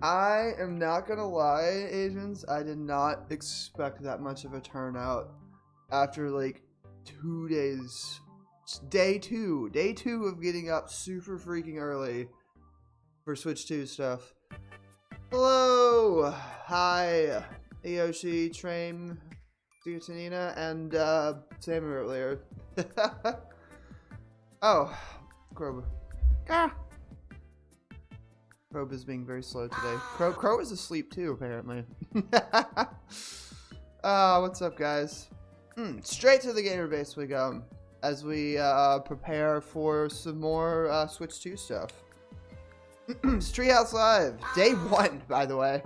I am not gonna lie, Asians. I did not expect that much of a turnout after like 2 days. Day two of getting up super freaking early for Switch 2 stuff. Hello, hi, Yoshi, Train, Tanina, and Sam earlier. Oh, Crow. Ah. Crow is being very slow today. Crow is asleep too, apparently. What's up, guys? Straight to the gamer base we go as we prepare for some more Switch 2 stuff. It's Treehouse Live, day 1, by the way.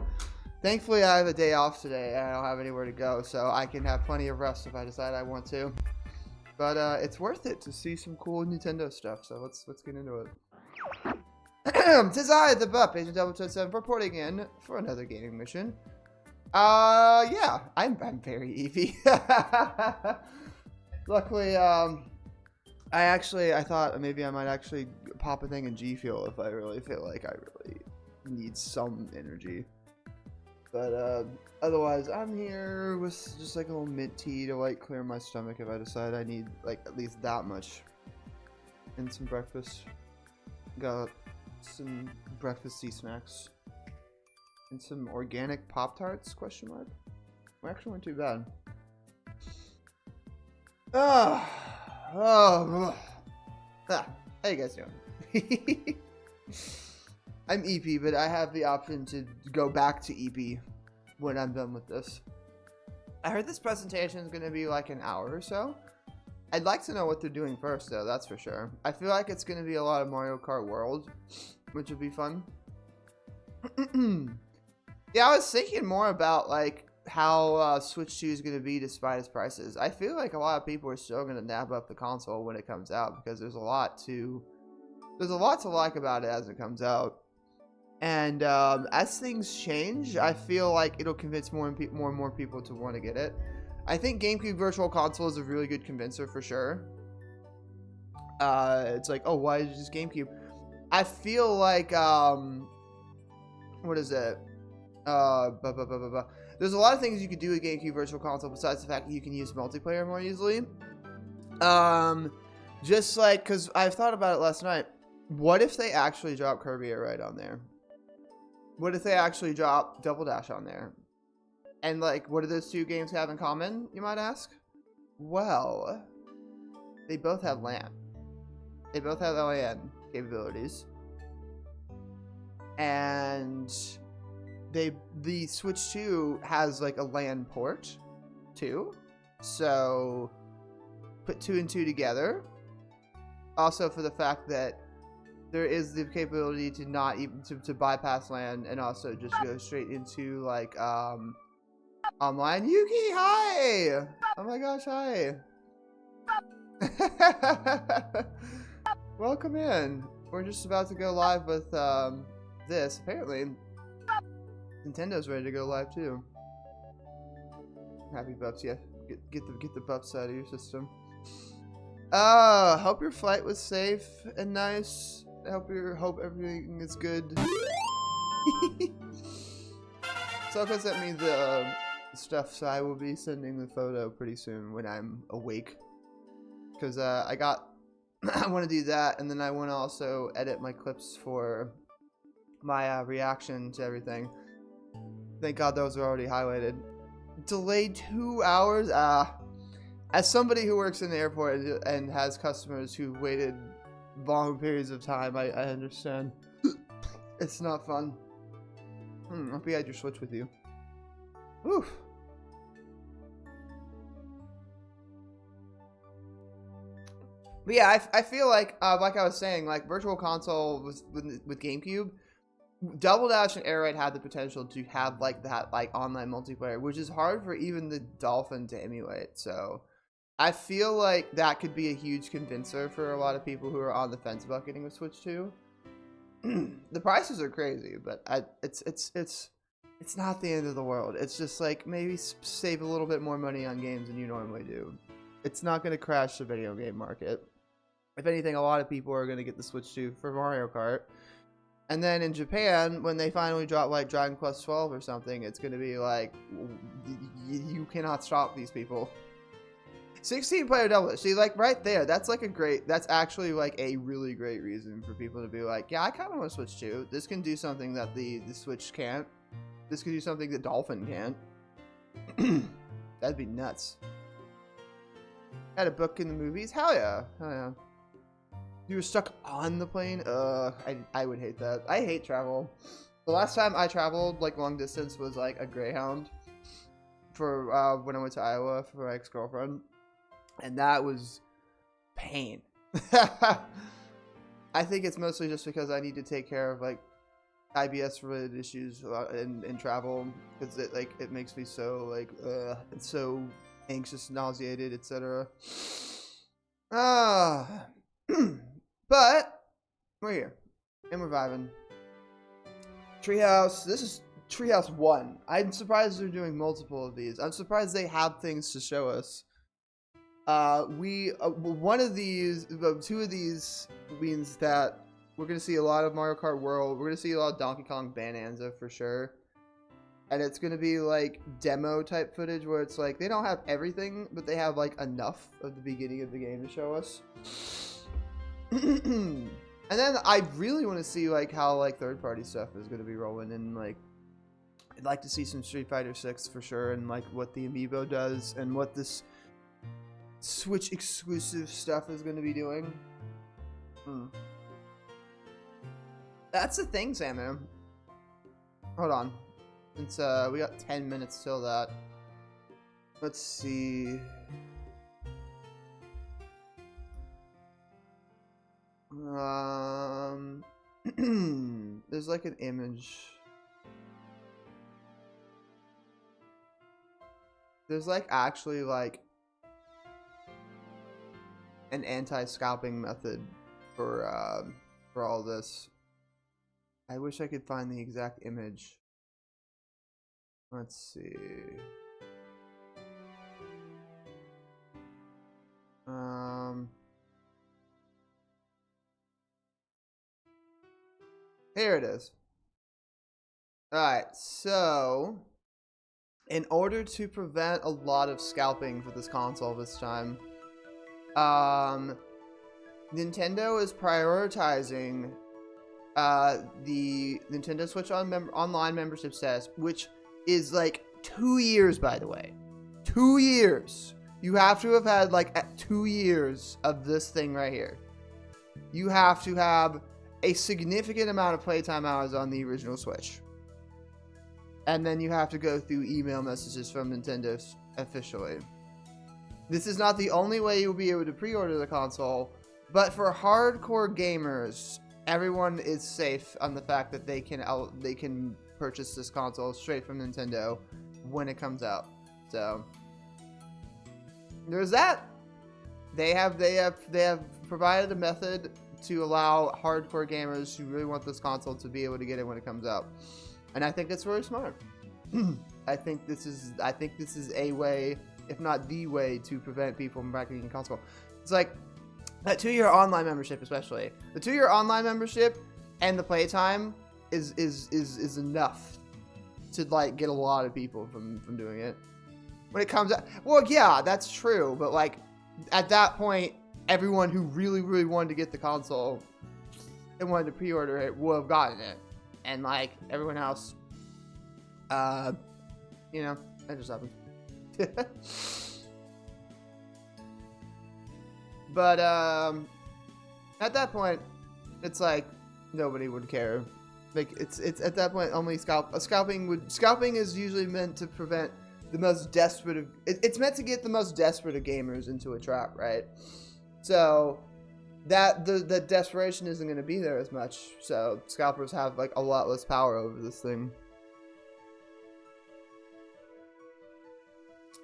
Thankfully, I have a day off today, and I don't have anywhere to go, so I can have plenty of rest if I decide I want to. But it's worth it to see some cool Nintendo stuff, so let's get into it. Tis I, the Bup, Agent Double 7, reporting in for another gaming mission. Yeah, I'm very Eevee. Luckily, I thought maybe I might actually pop a thing in G Fuel if I really feel like I really need some energy. But otherwise, I'm here with just like a little mint tea to like clear my stomach if I decide I need like at least that much. And some breakfast. Got some breakfasty snacks. And some organic Pop-Tarts, question mark? Well, actually weren't too bad. How you guys doing? I'm EP, but I have the option to go back to EP when I'm done with this. I heard this presentation is going to be like an hour or so. I'd like to know what they're doing first, though, that's for sure. I feel like it's going to be a lot of Mario Kart World, which would be fun. Yeah, I was thinking more about like how Switch 2 is going to be despite its prices. I feel like a lot of people are still going to nab up the console when it comes out because there's a lot to like about it as it comes out. And as things change, I feel like it'll convince more and more people to want to get it. I think GameCube Virtual Console is a really good convincer for sure. It's like, oh, why is it just GameCube? I feel like, what is it? There's a lot of things you could do with GameCube Virtual Console besides the fact that you can use multiplayer more easily. Just like, because I've thought about it last night. What if they actually drop Kirby Air Ride on there? What if they actually drop Double Dash on there? And like, what do those two games have in common, you might ask? Well, they both have LAN. They both have LAN capabilities. And the Switch 2 has like a LAN port too. So put 2 and 2 together. Also for the fact that there is the capability to not even to bypass LAN and also just go straight into like online. Yuki, hi! Oh my gosh, hi! Welcome in. We're just about to go live with this. Apparently, Nintendo's ready to go live too. Happy Bups, yeah. Get the Bups out of your system. Hope your flight was safe and nice. Hope everything is good. Soko sent me the stuff, so I will be sending the photo pretty soon when I'm awake. Because I want to do that, and then I want to also edit my clips for my reaction to everything. Thank God those are already highlighted. Delayed 2 hours? As somebody who works in the airport and has customers who waited long periods of time, I understand. It's not fun. Hope you had your Switch with you. Oof. But yeah, I feel like I was saying, like Virtual Console with GameCube, Double Dash and Air Ride had the potential to have like that like online multiplayer, which is hard for even the Dolphin to emulate. So I feel like that could be a huge convincer for a lot of people who are on the fence about getting a Switch 2. The prices are crazy, but it's not the end of the world. It's just like maybe save a little bit more money on games than you normally do. It's not going to crash the video game market. If anything, a lot of people are going to get the Switch 2 for Mario Kart. And then in Japan, when they finally drop like Dragon Quest 12 or something, it's gonna be like, you cannot stop these people. 16-player doubles. See, like right there, that's like that's actually like a really great reason for people to be like, yeah, I kind of want to switch to. This can do something that the Switch can't. This can do something that Dolphin can't. That'd be nuts. Had a book in the movies? Hell yeah. Hell yeah. You were stuck on the plane? I would hate that. I hate travel. The last time I traveled, like, long distance was, like, a Greyhound for, when I went to Iowa for my ex-girlfriend. And that was pain. I think it's mostly just because I need to take care of, like, IBS-related issues in travel. Because it makes me so, like, it's so anxious, nauseated, etc. But we're here and we're vibing. Treehouse. This is Treehouse 1. I'm surprised they're doing multiple of these. I'm surprised they have things to show us. One of these, two of these means that we're gonna see a lot of Mario Kart World. We're gonna see a lot of Donkey Kong Bonanza for sure. And it's gonna be like demo type footage where it's like they don't have everything, but they have like enough of the beginning of the game to show us. And then I really want to see like how like third-party stuff is going to be rolling, and like I'd like to see some Street Fighter 6 for sure, and like what the amiibo does and what this Switch exclusive stuff is going to be doing. That's the thing, Samu. Hold on. It's we got 10 minutes till that. Let's see. There's like an image. There's like actually like an anti-scalping method for all this. I wish I could find the exact image. Let's see. Here it is. Alright, so in order to prevent a lot of scalping for this console this time, Nintendo is prioritizing the Nintendo Switch Online membership status, which is like 2 years, by the way. 2 years. You have to have had like 2 years of this thing right here. You have to have a significant amount of playtime hours on the original Switch. And then you have to go through email messages from Nintendo officially. This is not the only way you'll be able to pre-order the console, but for hardcore gamers, everyone is safe on the fact that they can purchase this console straight from Nintendo when it comes out. So there's that. They have provided a method to allow hardcore gamers who really want this console to be able to get it when it comes out, and I think it's really smart. I think this is a way, if not the way, to prevent people from backing the console. It's like that 2-year online membership, especially the 2-year online membership, and the playtime is enough to like get a lot of people from doing it when it comes out. Well, yeah, that's true, but like at that point, everyone who really wanted to get the console and wanted to pre-order it will have gotten it, and like everyone else, you know, that just happened. But at that point, it's like nobody would care. Like it's at that point only scalping is usually meant to prevent the most desperate of. It's meant to get the most desperate of gamers into a trap, right? So that the desperation isn't going to be there as much. So scalpers have like a lot less power over this thing.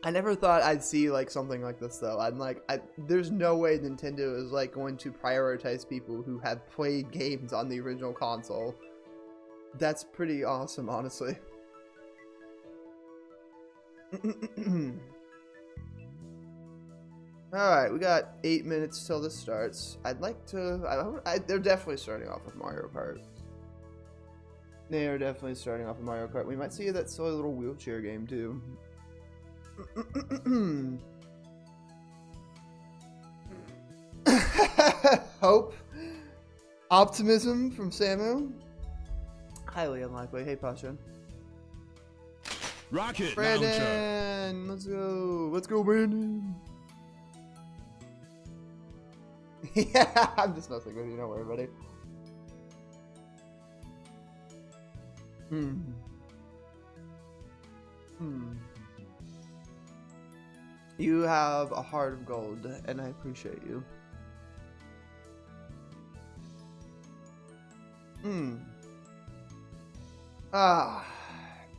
I never thought I'd see like something like this though. I'm like, there's no way Nintendo is like going to prioritize people who have played games on the original console. That's pretty awesome, honestly. Alright, we got 8 minutes till this starts. I'd like to... they're definitely starting off with Mario Kart. They are definitely starting off with Mario Kart. We might see that silly little wheelchair game too. Hope. Optimism from Samu. Highly unlikely. Hey, Pasha. Rocket Brandon! Let's go. Let's go, Brandon. Yeah, I'm just messing with you. Don't worry, buddy. You have a heart of gold, and I appreciate you.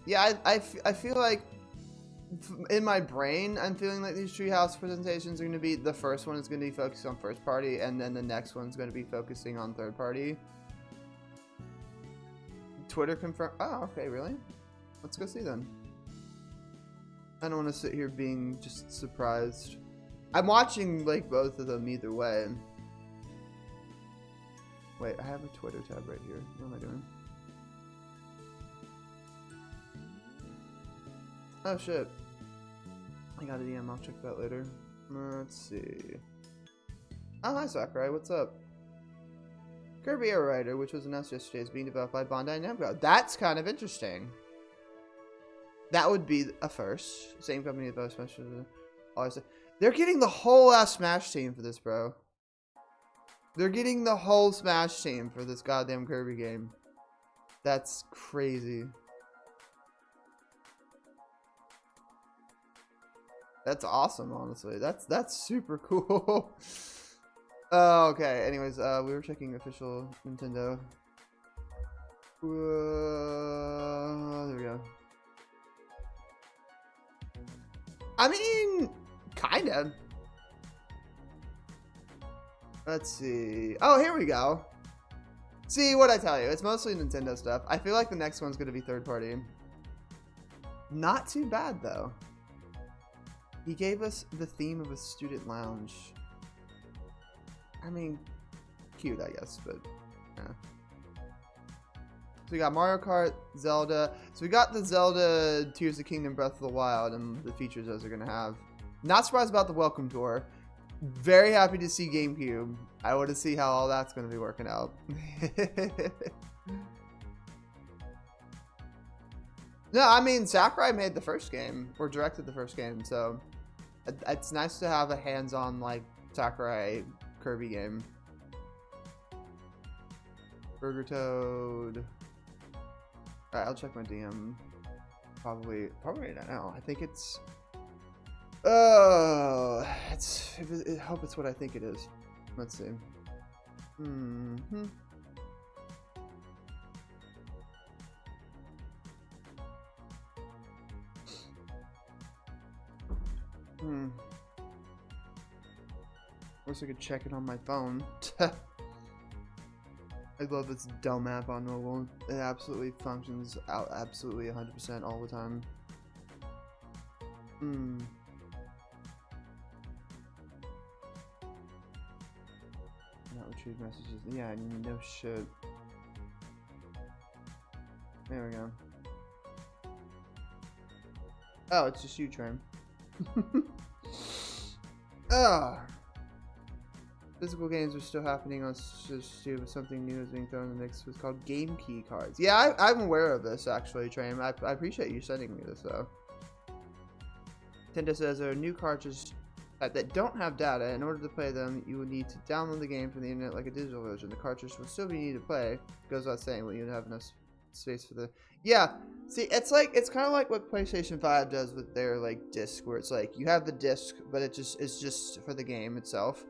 Yeah, I feel like in my brain, I'm feeling like these Treehouse presentations are going to be, the first one is going to be focused on first party, and then the next one's going to be focusing on third party. Twitter confirmed. Oh, okay, really? Let's go see them. I don't want to sit here being just surprised. I'm watching like both of them either way. Wait, I have a Twitter tab right here. What am I doing? Oh shit. I got a DM, I'll check that later. Let's see. Oh, hi Sakurai, what's up? Kirby Air Rider, which was announced yesterday, is being developed by Bandai Namco. That's kind of interesting. That would be a first. Same company that both Smash. They're getting the whole ass Smash team for this, bro. They're getting the whole Smash team for this goddamn Kirby game. That's crazy. That's awesome, honestly. That's super cool. Oh, okay. Anyways, we were checking official Nintendo. There we go. I mean, kind of. Let's see. Oh, here we go. See, what I tell you, it's mostly Nintendo stuff. I feel like the next one's going to be third party. Not too bad, though. He gave us the theme of a student lounge. I mean, cute, I guess, but yeah. So we got Mario Kart, Zelda. So we got the Zelda Tears of the Kingdom Breath of the Wild and the features those are going to have. Not surprised about the welcome tour. Very happy to see GameCube. I want to see how all that's going to be working out. No, I mean, Sakurai made the first game, or directed the first game, so it's nice to have a hands-on, like, Sakurai Kirby game. Burger Toad. Alright, I'll check my DM. Probably not now. I think it's... Oh, I hope it's what I think it is. Let's see. Wish I could check it on my phone. I love this dumb app on mobile. It absolutely functions out absolutely 100% all the time. Not retrieve messages. Yeah, no shit. There we go. Oh, it's just you, Trim. Physical games are still happening on Steam, but something new is being thrown in the mix. It's called Game Key cards. Yeah, I'm aware of this, actually, Tram. I appreciate you sending me this, though. Nintendo says there are new cartridges that don't have data. In order to play them, you will need to download the game from the internet like a digital version. The cartridge will still be needed to play. Goes without saying, but you don't have enough space for the... Yeah, see, it's kind of like what PlayStation 5 does with their, like, disc, where it's like, you have the disc, but it's just for the game itself.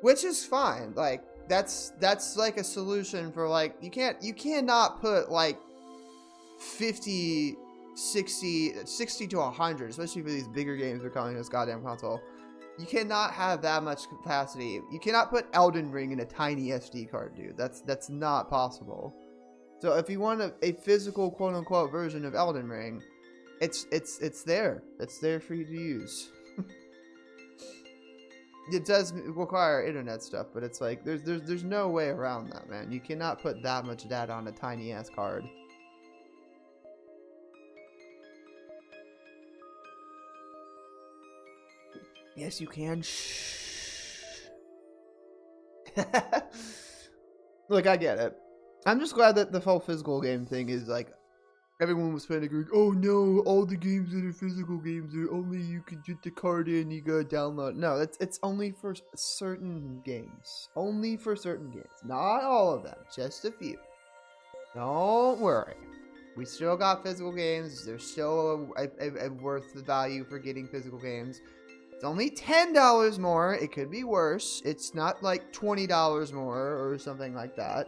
Which is fine. Like, that's like a solution for, like, you cannot put, like, 50, 60 to 100, especially for these bigger games that are coming to this goddamn console. You cannot have that much capacity. You cannot put Elden Ring in a tiny SD card, dude. That's not possible. So if you want a physical quote-unquote version of Elden Ring, it's there. It's there for you to use. It does require internet stuff, but it's like there's no way around that, man. You cannot put that much data on a tiny ass card. Yes, you can. Shh. Look, I get it. I'm just glad that the whole physical game thing is like, everyone was panicking. Oh no, all the games that are physical games are only you can get the card in, you gotta download. No, it's only for certain games. Only for certain games. Not all of them, just a few. Don't worry. We still got physical games. There's still a worth the value for getting physical games. It's only $10 more. It could be worse. It's not like $20 more or something like that.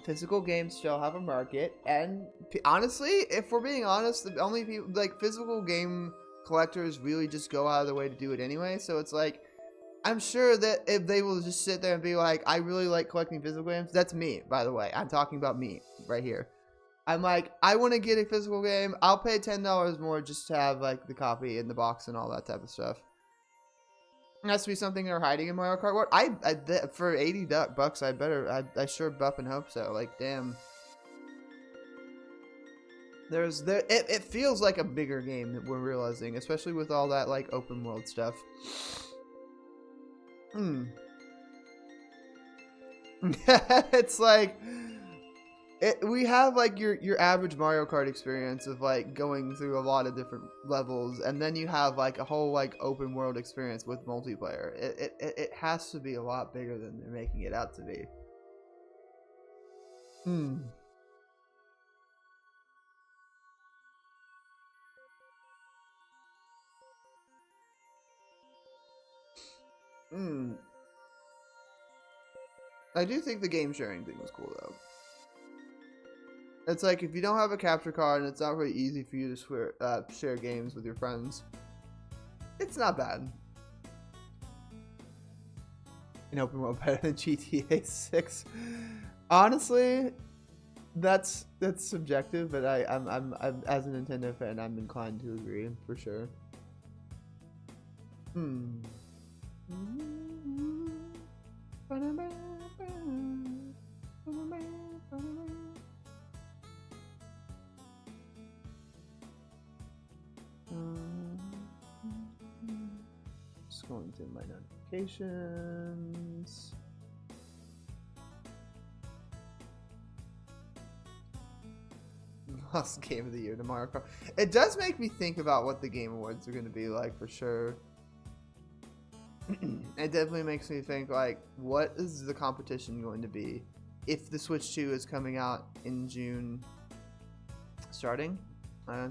Physical games still have a market, and honestly, if we're being honest, the only people like physical game collectors really just go out of their way to do it anyway. So it's like, I'm sure that if they will just sit there and be like, I really like collecting physical games. That's me, by the way. I'm talking about me right here. I'm like, I want to get a physical game. I'll pay $10 more just to have like the copy in the box and all that type of stuff. It has to be something they're hiding in Mario Kart World. I for $80 I sure buff and hope so. Like, damn. It feels like a bigger game that we're realizing, especially with all that like open world stuff. It's like we have like your average Mario Kart experience of like going through a lot of different levels, and then you have like a whole like open world experience with multiplayer. It has to be a lot bigger than they're making it out to be. I do think the game sharing thing was cool though. It's like if you don't have a capture card and it's not really easy for you to share games with your friends, it's not bad. An open world better than GTA 6. Honestly, that's subjective, but I'm as a Nintendo fan, I'm inclined to agree for sure. Just going through my notifications. Lost game of the year to Mario Kart. It does make me think about what the Game Awards are going to be like for sure. It definitely makes me think like, what is the competition going to be if the Switch 2 is coming out in June? Starting?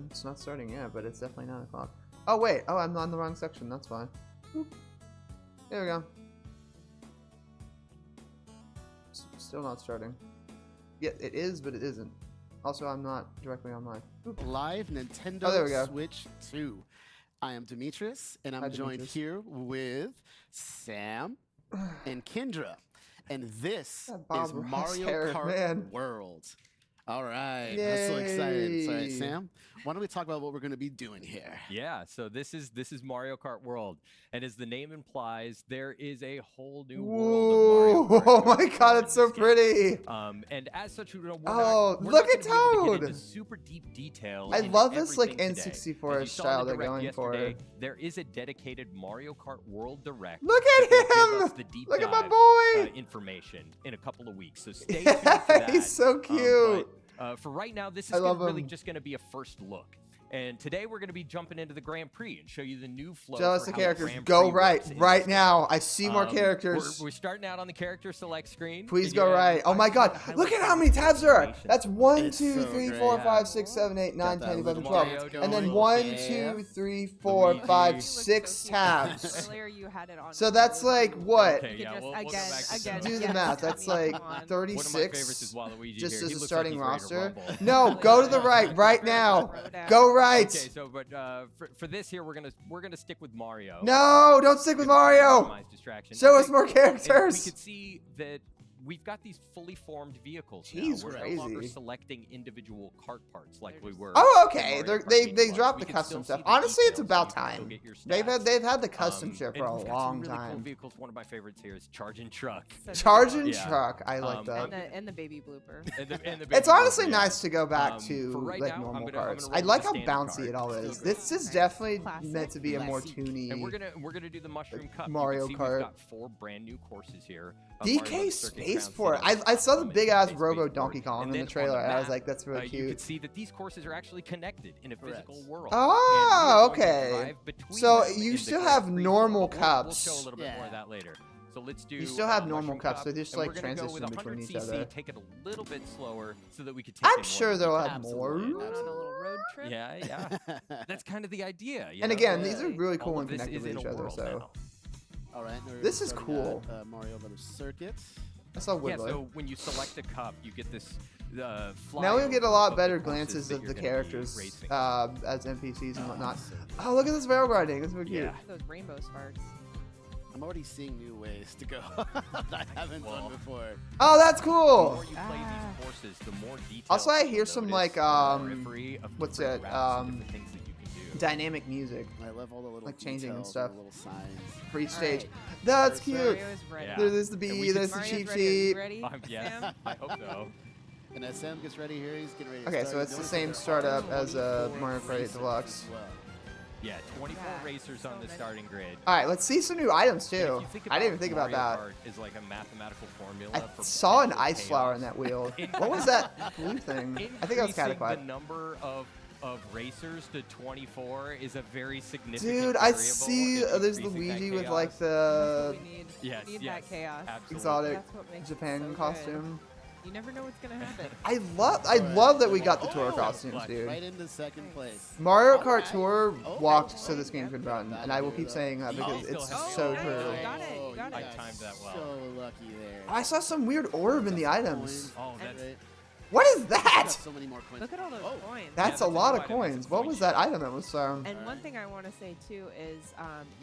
It's not starting yet, but it's definitely 9 o'clock. Oh wait, oh, I'm on the wrong section. That's fine. Boop. There we go. Still not starting. Yeah, it is, but it isn't. Also, I'm not directly online. Boop. Live Nintendo Switch 2. I am Demetrius, and I'm joined here with Sam and Kendra. And this is Mario Kart World. All right, I'm so excited. So, right, Sam, why don't we talk about what we're going to be doing here? Yeah, so this is Mario Kart World, and as the name implies, there is a whole new world of Mario Kart. Oh my God, it's so pretty! And as such, we're look not at Toad! Into super deep detail. I love this like N64 style they're going for. There is a dedicated Mario Kart World Direct. Look at him! Look at my boy! Information in a couple of weeks, so stay tuned for that. He's so cute. For right now, this is really just going to be a first look. And today we're going to be jumping into the Grand Prix and show you the new flow. Show us the characters. Go right now. I see more characters. We're starting out on the character select screen. Please go right. Oh my God! Look at how many tabs there are. That's 1, 2, 3, 4, 5, 6, 7, 8, 9, 10, 11, 12, and then 1, 2, 3, 4, 5, 6 tabs. So that's like what? Again. Do the math. That's like 36. One of my favorites is Waluigi just here. as a starting roster. No, go to the right now. Go right. Okay, so but for this here, we're gonna stick with Mario. No, don't stick with Mario. Show us more characters. And we could see that we've got these fully formed vehicles Jeez, now. We're crazy. no longer selecting individual cart parts like we were. Oh, in okay. Mario Kart They 8 Deluxe. dropped We the can custom still stuff. see the Honestly, it's details, about so you can still time. get your They've stats. had the custom shit for And a we've got long some really time. Cool vehicles. One of my favorites here is Charging Truck. Charging Yeah. Truck, I like that. And the baby blooper. And the It's baby honestly blooper, nice to go back For to right like now, normal I'm carts. gonna I roll like with how the standard bouncy cart. it all is. Still This is Nice. definitely Classic. meant to be a more Classic. toony. And we're gonna do the Mushroom Cup. Mario you can see Kart. We've got 4 brand new courses here. Mario DK Kart Circuit, Crown Spaceport. City, I saw the and big ass DK Robo Spaceport. Donkey Kong And in then the trailer. on the I was map, like, that's really You cute. can see that these courses are actually connected in a physical world. Oh, And we are going to okay. drive between So them you in the still Grand have Prix normal world, but we'll cups. show a little bit more of that later. So let's do. You still have normal Mushroom cups, Cup, so they just, and like, we're gonna go with transition between each 100cc, other. Take it a little bit slower so that we can take. I'm in more sure of the they'll details. have Absolutely. more. On a little road trip. Yeah. That's kind of the idea. You And know? again, these are really All cool of and this connected is with in each a other. world So now. All right. we're This is starting cool. at, Mario Brothers Circuit. I saw Yeah, Woodley. so when you select a cup, you get this. Now we'll get a lot better glances glances of the characters as NPCs and whatnot. Oh, look at this rail riding. It's really cute. Yeah. Those rainbow sparks. I'm already seeing new ways to go that I haven't done before. Oh, that's The cool. more you play these courses, the more details. Also, I you'll hear some, notice like, on the periphery of what's different it, routes and different things that you can do. Dynamic music, I love all the little Like changing and details stuff. the little signs. pre-stage. Alright. That's First cute. Mario is ready. Yeah. There's the And we bee. can- There's the Mario's cheap ready. Are you sheep. ready? Yeah, Sam? I hope so. And as Sam gets ready here, he's getting ready to Okay, start. so it's the Notice same that there startup are as 24 Mario Kart 8 racers Deluxe. as well. Yeah, 24 Yeah, racers so on the many. starting grid. All right, let's see some new items And if too. you think I didn't even think about Mario that. Kart is like a mathematical formula I for saw an potential ice flower in chaos. that wheel. What was that blue thing? I think that was Increasing Cataclysm. the number of racers to 24 is a variable. Dude, I see. There's Luigi with like That's the what we need. Yes, We need yes, that chaos. absolutely. exotic That's what makes it Japan so good. costume. You never know what's gonna happen. I love that we got the tour costumes, dude. Right into second place. Mario Kart Alright. Tour Okay. walked so this game could run, and I will keep saying that Oh, because still it's has so it. true. Oh, got it, you got you it. guys I timed that well. So lucky there. I saw some weird orb in the items. Oh, that's Right. What is Got that? so many more coins. Look at all those Oh. coins. That's that's a a lot new of item. It's coins. a What coin was that shop. item that was And one Alright. thing I want to say too is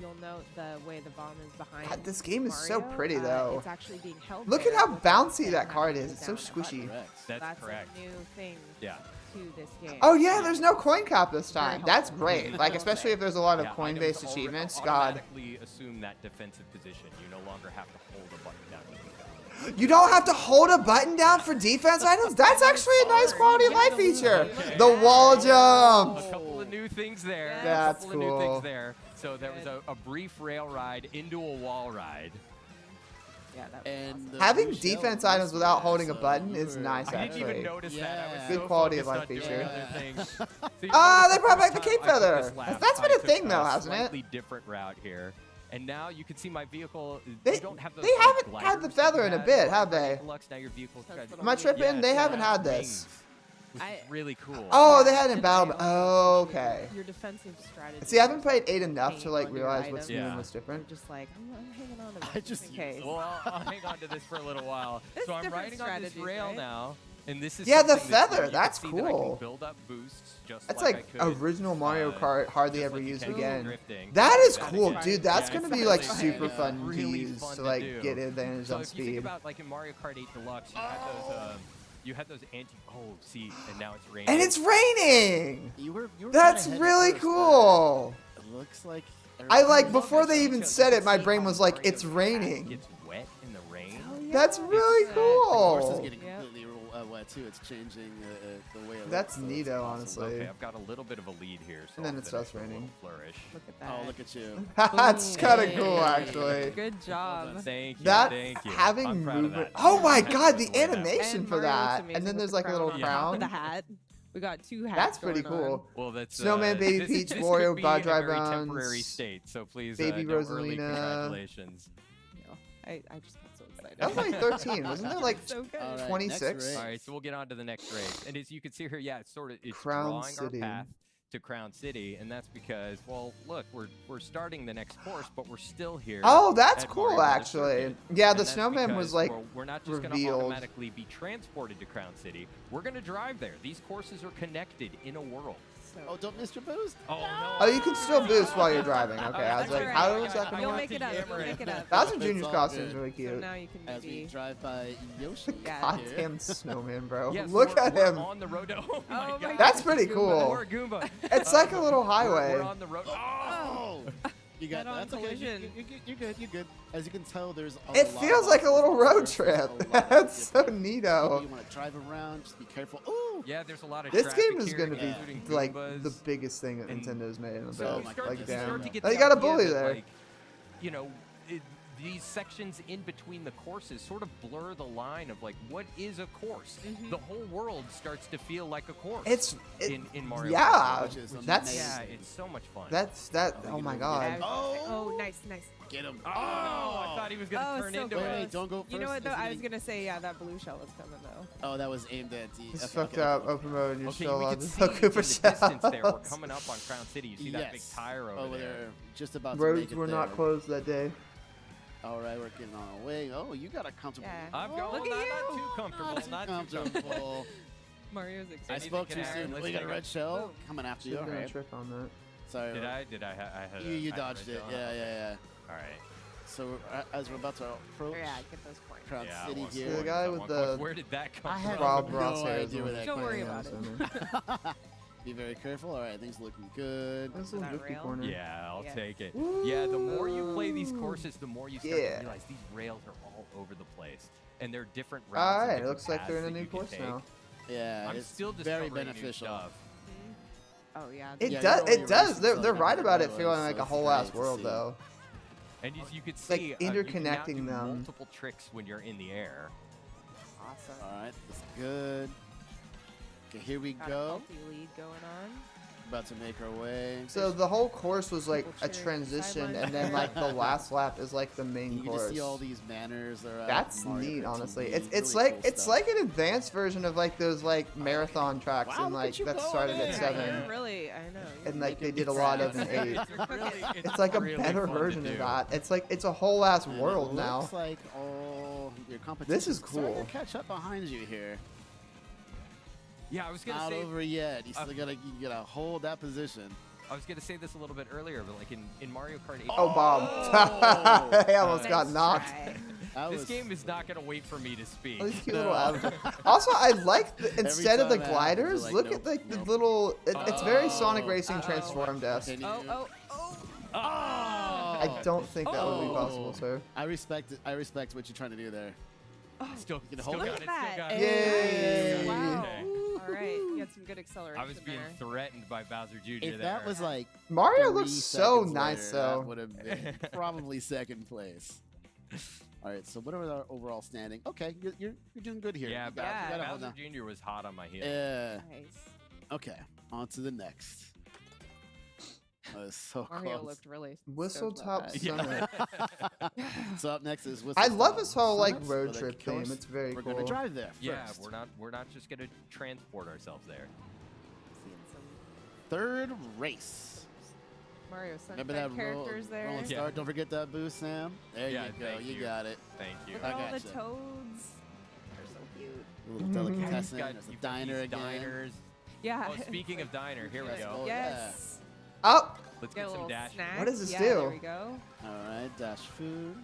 you'll note the way the bomb is behind. God, this game is so Mario, pretty though. It's actually being held. Look at there how with bouncy the that pen card having is. to It's so go down the button. squishy. Correct. That's correct. a new thing Yeah. to this game. Oh yeah, there's no coin cap this Very time. That's helpful. great. Like especially if there's a lot of Yeah, coin-based items achievements. God, automatically assume that defensive position. You no longer have to hold a button down. you don't have to hold a button down for defense items. That's actually a nice quality of life feature. Okay. The wall jump. A couple of new things there. Yeah. That's a couple of new cool. things there. So there was a brief rail ride into a wall ride. Yeah, that was And awesome. the Having blue shell defense was items without there, holding a so button you is were- nice, I didn't even actually. notice that. I was Yeah. Good so quality of focused life on feature. doing other things. So you Ah, notice they brought back the first cape time I took feather. this lap, That's been I a took thing, though, hasn't it? Slightly different route here. And now you can see my vehicle. They- you don't have those they like, haven't gliders had the that feather you in a had bit, in have Mario they? Kart Deluxe. Now your vehicle's That's got what Am I I'm tripping? saying. They Yes, haven't yeah, had this. wings, which is I- really cool. Oh, they had it in And battle. I Oh, also- okay. Your defensive strategy. See, I haven't played 8 enough to Hang like on to your realize what's items. new and Yeah. what's different. Just like I'm hanging on to this I just in use case. Well, I'll hang on to this for a little while. It's So I'm different riding on this strategies, rail right? now, and this is Yeah, the something that's feather, new. You can that's see that I cool. can build up boosts just That's like like I could, original Mario Kart, hardly just ever like you used can with again. drifting. That is That cool, again. dude. That's Yeah, gonna it's be like really super fun. fun to Really use fun to to like do. get advantage So on if you think speed. about like in Mario Kart 8 Deluxe, you had those anti. Oh, see, and now it's raining. And it's raining. You were That's kinda ahead at really first, cool. but It looks like. I like love before this they because even you said can it, my see brain how was like, Mario's it's hat raining. Gets wet in the rain. Oh, yeah. That's really It's, The course is cool. getting Yep. completely wet too. It's changing the way it That's looks. so it's neato, awesome. honestly. Okay, I've got a little bit of a lead here, so And then I'll it starts finish with a raining. little Flourish. Look at that. Oh, look at you. That's kind of cool, Hey. actually. Good job. Thank you. That thank you. having I'm proud of movement. that. Oh my I had to god, put the the way down. animation And for Mario looks that. amazing And then with there's the like a little on top of the crown. hat. We got two hats. That's pretty going on. cool. Well, that's Snowman, Baby this, Peach, this Wario, could be God a Drive very Runs, temporary state. So please, Baby no early Rosalina. congratulations. No, I just got so excited. That was only 13. Wasn't there like so good. All right, 26? next race. All right, so we'll get on to the next race. And as you can see here, yeah, it's Crown drawing City. our path to Crown City, and that's because, well, look, we're starting the next course, but we're still here. Oh, that's at cool, Mario Brothers actually. Circuit. Yeah, And the that's snowman was because like we're not just going to revealed. automatically be transported to Crown City. We're going to drive there. These courses are connected in a world. Oh, don't miss your boost. Oh, no. Oh, you can still boost while you're driving. Okay, I was That's like, alright. how is that You'll gonna make it up. You'll make it up. Bowser It's Jr.'s all costume is good. really So cute. now you can As we maybe. drive by Yoshi. Yeah. Goddamn snowman, bro. Yes, Look at we're him. on the road. Oh my Oh my God. That's pretty Goomba. cool. We're a Goomba. It's like a little We're highway. on the road. Oh! You got Head-on that. That's okay. collision. You're good. You're good. As you can tell, there's a It lot feels of like a little road obstacles. trip. There's a lot of That's so different- neato. You want to drive around, just be careful. Ooh! Yeah, there's a lot of This traffic game is here, gonna be including like Goombas. the biggest thing that And Nintendo's made in a So bit. you start, Like, to, damn. start to get Oh, the you got a idea bully that, there. Like, you know, these sections in between the courses sort of blur the line of like what is a course. The whole world starts to feel like a course. In Mario yeah. Kart. Which is That's Yeah, it's so much fun. that. Oh, Oh my you god. Oh, nice. Get him. Oh, I thought he was gonna Oh, turn so into close. it. Wait, don't go first. You know what though? Is it I was gonna- gonna say that blue shell was coming though. Oh, that was aimed at the. It's okay, fucked okay. up. Open mode. You're Okay, still we on can the see in the Cooper distance there. We're shells. coming up on Crown City. You see that big tire over Over there. there. Just about to Roads make it were not there. closed that day. All right, we're getting on our way. Oh, you got a comfortable. Yeah. I'm going Look at not you. too comfortable. Not too comfortable. comfortable. Mario's I excited. spoke too can happen. soon. Let's We got a take red shell Oh. coming after you. Should All have done a right. trick on that. Sorry. Did I? I had a. You I had a dodged red it. shell. Yeah. All right. So as we're about to approach Yeah, get those points. Crown Yeah, City one here. The point, guy one with point. the- Where did that come I have from? Rob no Ross hair is idea the where one that Don't worry playing about it. it. so be very careful. All right, things looking good. That's a little That drifty rail? corner. Yeah, I'll Yes. take it. Yeah, the more you play these courses, the more you start Yeah. to realize these rails are all over the place, and they're different routes. and Alright, different looks like they're in a paths that new you can course take. now. Yeah, I'm it's still very discovering beneficial. new stuff. Oh yeah. It Yeah, does. you're only It does. racing They're so they're you right never about it know, feeling so like a it's whole great ass to world see. though. And as you could Like, see, you can now interconnecting do them. multiple tricks when you're in the air. Awesome. All right, that's good. Okay, here we Got a go. healthy lead going on. About to make our way. So the whole course was like People a cheering at the transition, sidelines. and then like the last lap is like the main You can course. just see all these manners. That are out That's in Mario neat, Kart honestly. TV. It's Really like cool it's stuff. like an advanced version of like those like marathon tracks Wow, and look at like you that going started at in. 7. You're really, I know. you're And like they making did a me lot proud. of an 8. It's It's like a really better fun to version do. of that. It's like it's a whole ass And world it now. looks like all your competition. This is cool. To catch up behind you here. Yeah, I was gonna Not say. over yet. You still you gotta hold that position. I was gonna say this a little bit earlier, but like in Mario Kart 8, Oh, bomb! Oh! I almost got Nice knocked. try. That this was- game is not gonna wait for me to speak. Oh, these cute No. little avatars. Also, I like instead of the time it happens, you're gliders, like, look nope, at like the nope. little. It's very Sonic Oh. Racing Uh-oh. transformed-esque. Can you- Oh. Oh! I don't think that would be Oh. possible, sir. I respect it. I respect what you're trying to do there. Still, You can still hold got it. it. Look at Still got that. it. Yay. Wow. Okay. All right. You had some good acceleration I was being there. threatened by Bowser Jr. If there. that was like Mario 3 looks so seconds nice, later, though. that would have been probably second place. All right, so what are our overall standing? Okay, you're doing good here. Yeah, You gotta hold Bowser on. Jr. was hot on my heels. Yeah. Nice. Okay, on to the next. That was so Mario close. looked really Whistle stoked about Top that. Summit. So up next is I love Whistle this whole like Summit, road so trip of course, theme. It's very We're cool. gonna drive there Yeah, first. we're not just gonna transport ourselves there. Seeing some Third race. Mario Remember Sunshine that characters there. rolling Yeah. start? Don't forget that boost, Sam. There Yeah, you go. thank You you. got it. Thank you. Look I at all the gotcha. toads. They're so cute. A little Mhm. delicatessen. You've got- There's a you've got diner these again. Diners. Yeah. Oh, speaking of diner, here we Let's go. go. Yes. Oh, Let's Get get a some little dash. snack. What does this yeah, do? There we go. All right, dash food.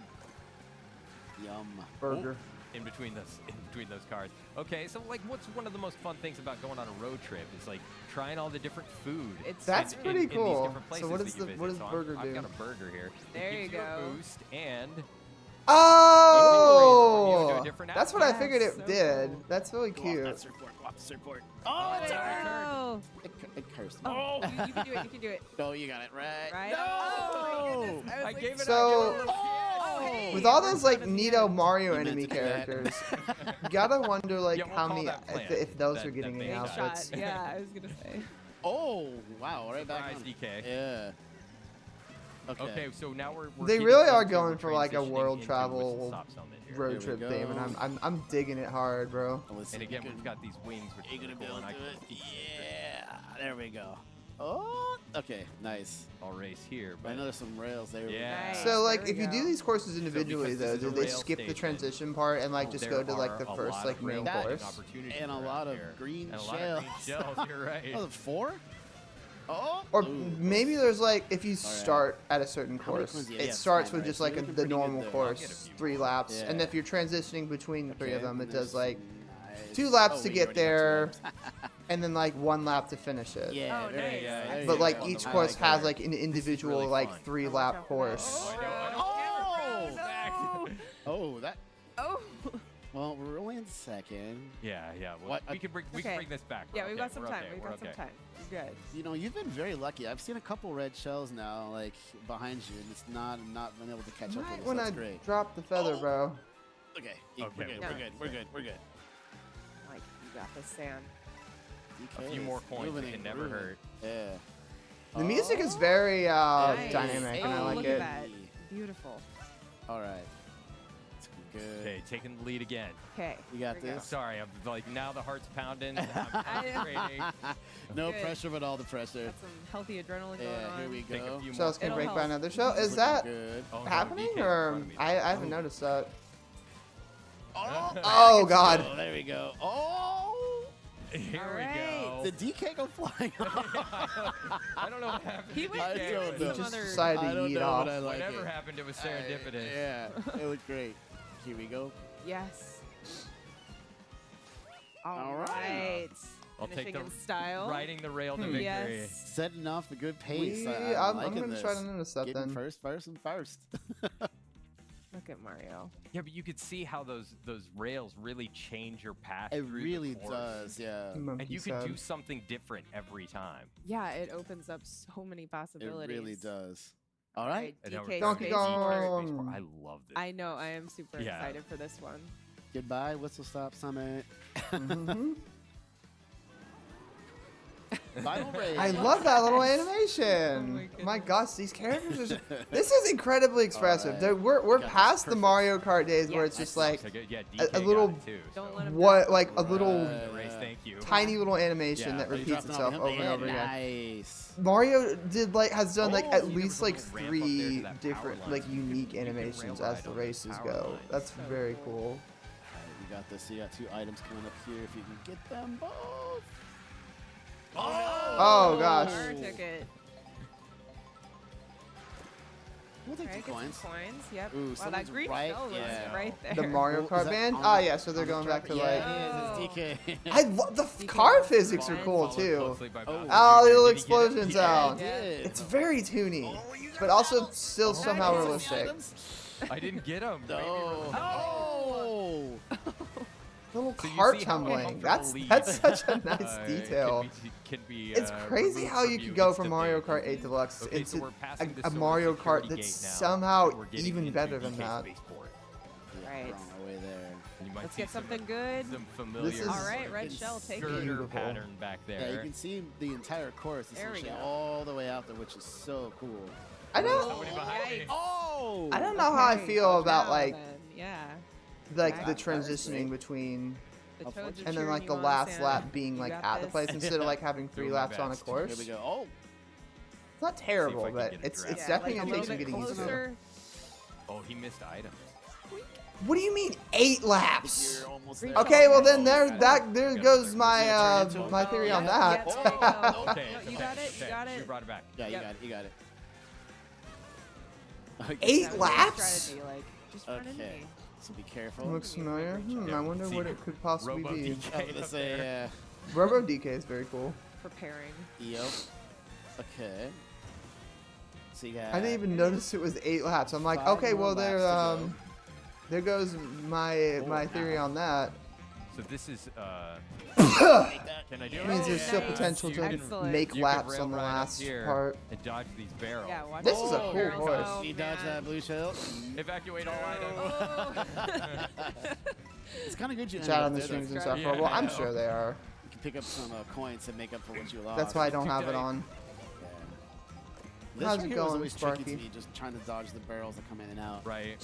Yum. burger. In between those cars. Okay, so like, what's one of the most fun things about going on a road trip? Is like trying all the different food. It's That's in pretty these cool. different So places what that is you the- what visit. does So burger I've do? got a burger here. There it you gives you a go. boost and Oh, into a different that's what I outfit. figured it So did. cool. That's really Go off that cute. surfboard. Go off the surfboard. Oh, it's turned. no. It cursed. Oh, you can do it. You can do it. Oh, you got it right. Right? No! Oh, my goodness. I was gave it like, So- a Oh, hey. With all we're those like fun at the neato end. Mario You meant enemy to do that. characters, you gotta wonder like Yeah, we'll how call many that planned. if those That- are getting that any big Big outfits. shot. Yeah, I was gonna say. Oh, wow. All right, back Surprise, on. DK. Yeah. Okay. Okay, so now we're They getting really are into- going we're for, like, a transitioning world into travel Whistle Stop Summit here. Road Here we trip go. theme, and I'm digging it hard, bro. Let's see And if again, we we've can- got these wings, which Are you are gonna be cool, able and to I do can it? Yeah. There we go. Oh, okay. Nice. I'll race here. I But know there's some rails there. Yeah. Nice. So like, there if we you do go. these courses individually, because this though, is a do they rail skip the station, transition part and like just there go to like are the a first lot like of main rail That- course? opportunities And a around lot of here. green and a lot of green shells. shells. You're right. Oh, 4? Oh. Or Ooh. maybe there's like, if you right. start at a certain How many course, coins do you- it yeah, starts fine, with right. just So like you're looking the pretty good normal there. I'll get a course, few 3 more. laps. And Yeah. if you're transitioning between the 3 of them, and it does there's like nice. 2 laps Oh, to wait, you get already got 2 there, laps. and then like 1 lap to finish it. Yeah, Oh, very nice. good. There you But go. like on the each map course there. has like an individual really like fun. 3-lap out for course. I know, I don't care. Oh, no. Oh, that. Oh. Well, we're only in second. Yeah, yeah. Well, What? we can bring this back. Yeah, We're we've okay, got some we're time. okay, We've we're got some okay. time. We're good. You know, you've been very lucky. I've seen a couple red shells now, like behind you, and it's not been able to catch up with Right us. when That's I great. drop the feather, bro. Okay, Okay, we're good. no. We're good. We're good. We're good. Like, you got this, Sam. A DK few more is coins moving it can and never grooving. hurt. Yeah. The music is very Nice. dynamic, and I Oh, like look it. at that. Beautiful. All right. It's good. Okay, taking the lead again. Okay. You got here we go. this. Sorry, I'm like now the heart's pounding. I'm concentrating. No Good. pressure, but all the pressure. Got some healthy adrenaline going Yeah, on. here we Take a go. few So more it's gonna It'll break help. by another show. This Is looking that good? Oh, no, happening, DK in or front of me. I haven't noticed that? Oh, Oh God! oh, there we go. Oh, Here All we right. go. did DK go flying? I don't know what happened. He to went I DK, don't through know. some Just other. decided I to don't eat know, off. but I like Whatever it. happened, it was serendipitous. Yeah, it looked great. Here we go. Yes. All right. right. I'll take Finishing the in style. riding the rail to victory. Yes. Setting off the good pace. I'm liking gonna this. try to notice that Getting then. first. Look at Mario. Yeah, but you could see how those rails really change your path. It through really the course. does, yeah. Monkey And you could sad. do something different every time. Yeah, it opens up so many It possibilities. really does. All right. And now DK we're Donkey Space Kong. Force. Space Force. I love this. I know. I am super Yeah. excited for this one. Goodbye, Whistle Stop Summit. Mhm. Final race. I love that little Oh animation. my My goodness. gosh, these characters are. This is incredibly expressive. right. They're- We're Got this past the perfect. Mario Kart days where Yeah. it's just like So good. Yeah, a DK little- got it too. Don't let him what, down. like a little Right. The race, thank you. tiny little animation Yeah. that Are you repeats dropping off itself him? over and Yeah, over again. Nice. Mario has done like Oh, at see, there least was a like little ramp up there to 3 that power different line. like You can- unique you can animations rail as ride the on races power go. lines. That's So very cool. cool. All right, we got this. You got 2 items coming up here. If you can get them both. Oh, gosh. Burn ticket. We'll take Okay, 2 get coins. some coins. Yep. Ooh, wow, that someone's green right- shell was yeah. right there. The Mario Oh, is Kart that band? on Ah, the- yeah, so they're on the going back to track? like. Yeah, it is. It's DK. I love the DK car was physics are fun. cool Followed too. closely by Oh. Bowser Oh, Jr. little Did he get it? explosion Yeah. sound. Yeah. It's very toony, but also still somehow nice. realistic. I didn't get him. No. Oh. Little So you car see how tumbling. comfortable That's such a lead, nice detail. Can be, It's crazy removed how you from could go instantly. from Mario Kart 8 Deluxe Okay, so into we're passing the a sort of Mario Kart security that's gate now, somehow and we're getting even into better than DK that. Spaceport. Right. We're on our way there. And you might Let's see get something good. Some familiar This is- All right, sort red of shell, take girder it. Beautiful. pattern back Yeah, you there. can see the entire course There we essentially go. all the way out there, which is so cool. I don't. Somebody behind me. Oh! I don't know how I Okay, feel about now like then, yeah. like Right. the That was transitioning great. between The Of Toads course. are and then cheering like you the on, last Sam. lap being You like got at the this. place instead of like having 3 Doing my laps on a best. course. Here we go. Oh! It's not terrible, can but get a it's draft. it's Yeah, definitely like gonna a take some little getting bit used to. closer. Oh, he missed items. What do you mean 8 laps? You're almost Green there. Okay, well then Oh, there got it. that there Got goes it. my Turn into a- my theory on Yeah, that. yeah, there you go. Okay, You okay, got it, you okay. got it. You brought it back. Yeah, you Yep. got it. You got it. 8 That was my laps? strategy, like, just run into Okay. me. So be careful. Looks familiar. Yeah, I wonder see, what it could possibly Robo be. DK. I was gonna up say, there. Robo DK is very cool. Preparing. Yep. Okay. So you got. I didn't even notice it was 8 laps. I'm like, 5 okay, more well there laps to go. there goes my Oh, theory wow. on that. So this is can I do It it? means there's still nice. potential You to can- Excellent. make you can laps rail on the ride up last here part. and dodge these barrels. Yeah, watch This out. is a Oh, cool barrels. course. Oh, You dodge man. that blue shell. Evacuate all Oh. items. It's kind of good you ended Chat up on the there, though. streams and Yeah, stuff. I Well, I'm know. sure they are. You can pick up some coins to make up for what you lost. That's why I don't too have it tight. on. Yeah. This How's right it here was going, always tricky Sparky? to me, just trying to dodge the barrels that come in and out. Right.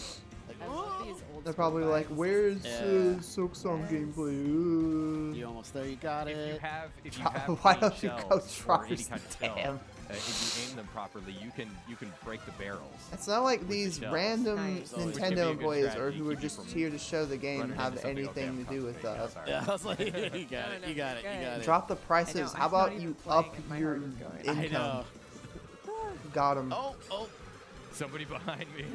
Like, I love these old They're school probably like, vibes. "Where's Yeah. Silk Song Yes. gameplay?" Ooh. you almost there. You got If you it. have, if you Try- have Why green don't you go shells or try any kind of shell, Damn. if you aim them properly, you can break the barrels. It's not like these random Nice. Nintendo employees or who are just here to show the game have anything to do with us. Yeah, I was like, you got it, you got it, you got it. Drop the prices. How about you up your I income? know. Got him. Oh. Somebody behind me.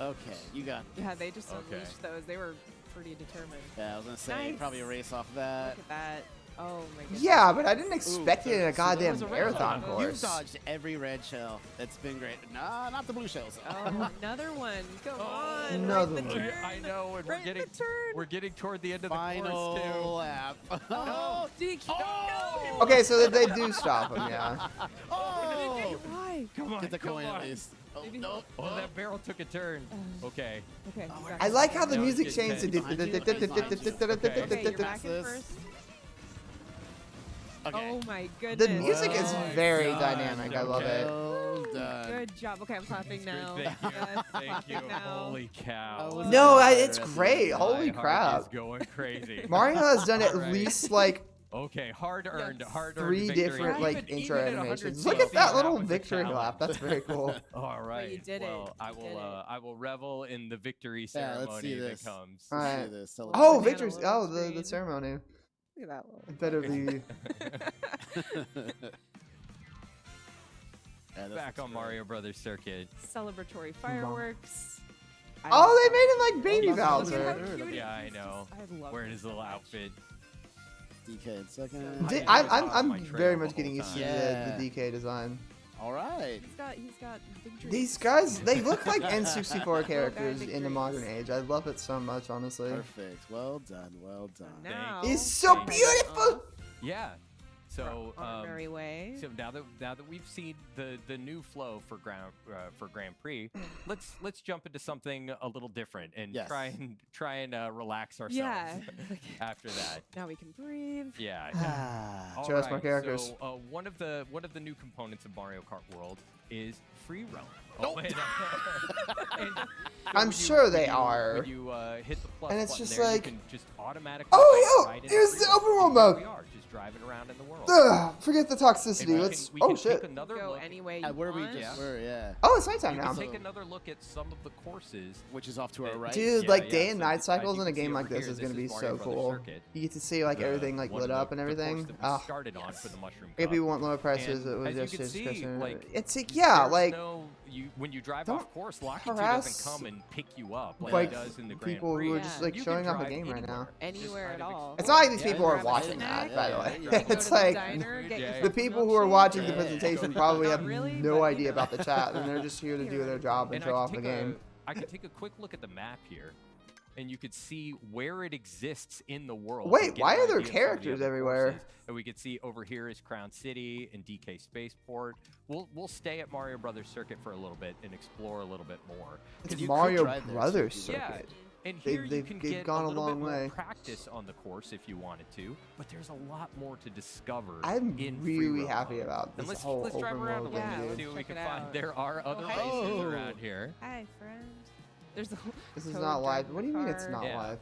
Okay, you got it. Yeah, they just unleashed those. They were pretty determined. Yeah, I was gonna say Nice. probably a race off of that. Look at that. Oh my goodness. Yeah, but I didn't expect it in a So goddamn there was a marathon red- course. You dodged every red shell. That's been great. Nah, not the blue shells. Oh, another one. Come on. Another right the one. turn. I know, and Right the turn. we're getting toward the end of the Final course too. lap. Oh, DQ. Oh! Okay, so they do stop him, yeah. Oh! Why? Come on, Get the come coin on. at least. Oh, Maybe no. Oh, that barrel took a turn. Okay. Okay. Oh, you got I it. like how the Now it's music getting changed. tense. Okay, you're back in This. first. Okay. Oh my The goodness. music is Well very done. dynamic. I love it. Well done. Good job. Okay, I'm clapping now. Thank you. Yes, Thank you. clapping now. Holy cow. I was- No, Yeah, it's that's great. easy. Holy My heart crap. is going crazy. Mario has done at Alright. least like Okay, hard earned, Yes. hard earned 3 victory. different like Even intro at 100 animations. CC, Look at that little was a victory challenge. lap. That's very cool. All right. you did it. Well, I You will. did it. I will revel in the victory Yeah, let's see ceremony that this. comes. All right. Let's do this. So Oh, Banana victory! little Oh, the screen. ceremony. Look at that little. It better be. Yeah, this Back looks on great. Mario Brothers Circuit. Celebratory fireworks. I Oh, love they that. made him like Baby Oh, Look at how Bowser. cute it Yeah, I is. know. I love Wearing it. his little outfit. DK in second. Di- I I'm was on my I'm trail very the much whole getting used to time. the DK design. All right. He's got big dreams. These guys, they look like N64 Little characters guy, big in the dreams. modern age. I love it so much, honestly. Perfect. Well done. Well done. Now, He's so Thank you. beautiful. Yeah. So, on our merry way. so now that we've seen the new flow for Grand Prix, let's jump into something a little different and Yes. try and relax ourselves. Yeah. After that. Now we can breathe. Yeah. Show All us more right, characters. So one of the new components of Mario Kart World is free roam. Nope. And, and so I'm when sure when they you- are. When you hit the plus And it's button just there, like, you can just automatically oh, ride in here's free the roam. open world And here mode. we are, just driving around in the world. Ugh, forget the And toxicity. we Let's. can, we Oh can shit. take another Go look. any way you Where we want. just were, yeah. Oh, it's nighttime We now. can take another look at some of the courses. Which is off to our right. Dude, Yeah, like yeah, day so and night as cycles you in a can see game like over this here, is gonna be Mario so Brothers cool. Circuit. You get to see like everything like One lit of up and the everything. course that we Oh, started on for the Mushroom if Cup. people want lower prices, And it was as you just can see, discussion. like, It's like yeah, There's like no, when you drive don't off course, Locky 2 harass, doesn't come and pick you up like, like he does in the Grand people Prix. who are Yeah. just like You showing can off a drive game right now. Anywhere at all. It's not like these Yeah, people are grab a watching snack. that, by the Yeah, way. yeah, yeah. Go It's to the like diner, get Yeah. yourself the a people who are milkshake. watching the Yeah. presentation Not probably have really, no but, idea you about the chat, and they're just here to do their job and And show I off the can take game. I can take a quick look at the map here, and you could see where it exists in the world. Wait, and get why an are there idea of some of the characters other everywhere? courses. And we could see over here is Crown City and DK Spaceport. We'll stay at Mario Brothers Circuit for a little bit and explore a little bit more. It's you could Mario drive there, Brothers too, if you Yeah, circuit. and They've- here you they've- can they've get gone a a little long bit way. more practice on the course if you wanted to, but there's a lot more to discover. I'm in free really roam happy mode. about And this whole let's drive open around a world little Yeah, bit, thing, see dude. what we check can it find. out. There are other hey. races Oh. around here. Hi, friend. There's a This is Toad not live. driving What do the you mean it's car. not Yeah. live?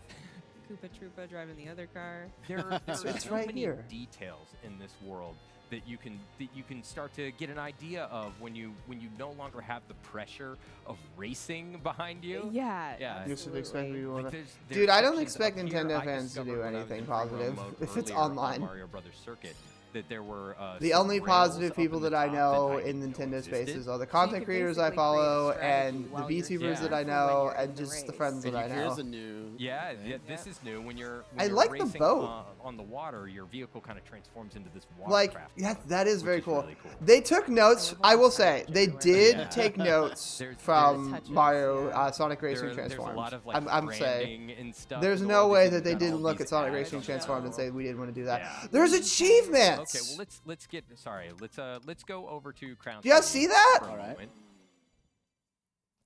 Koopa Troopa driving the other car. There are It's so right many here. details in this world that you can start to get an idea of when you no longer have the pressure of racing behind you. Yeah. Yeah. You should expect me absolutely. to Like, wanna. there's Dude, I don't sections expect up here Nintendo I fans to discovered do when I was anything in free roam positive mode if it's earlier on online. Mario Brothers Circuit, that there were The some only rails positive up people in the that I top know that I in didn't know Nintendo existed. spaces are the So you content could creators I basically create a follow strategy and the while you're VTubers Yeah. that I careful when know you're in and the just the race. friends that I And know. here's a new. Yeah, thing. this is new. When you're I you're like the racing, boat. On the water, your vehicle kind of transforms into this Like watercraft. that is which very is cool. really cool. They took notes. I will say they did Yeah. take notes There's from touches, Mario yeah. Sonic Racing There's a Transformed. lot of like I'm saying branding and stuff. there's going no on. way They've that they got didn't all look these at Sonic ads Racing on the Transformed and world. say we didn't want to do that. Yeah. There's achievements. Okay, well let's go over to Crown. Do you guys City see that? for a All right. moment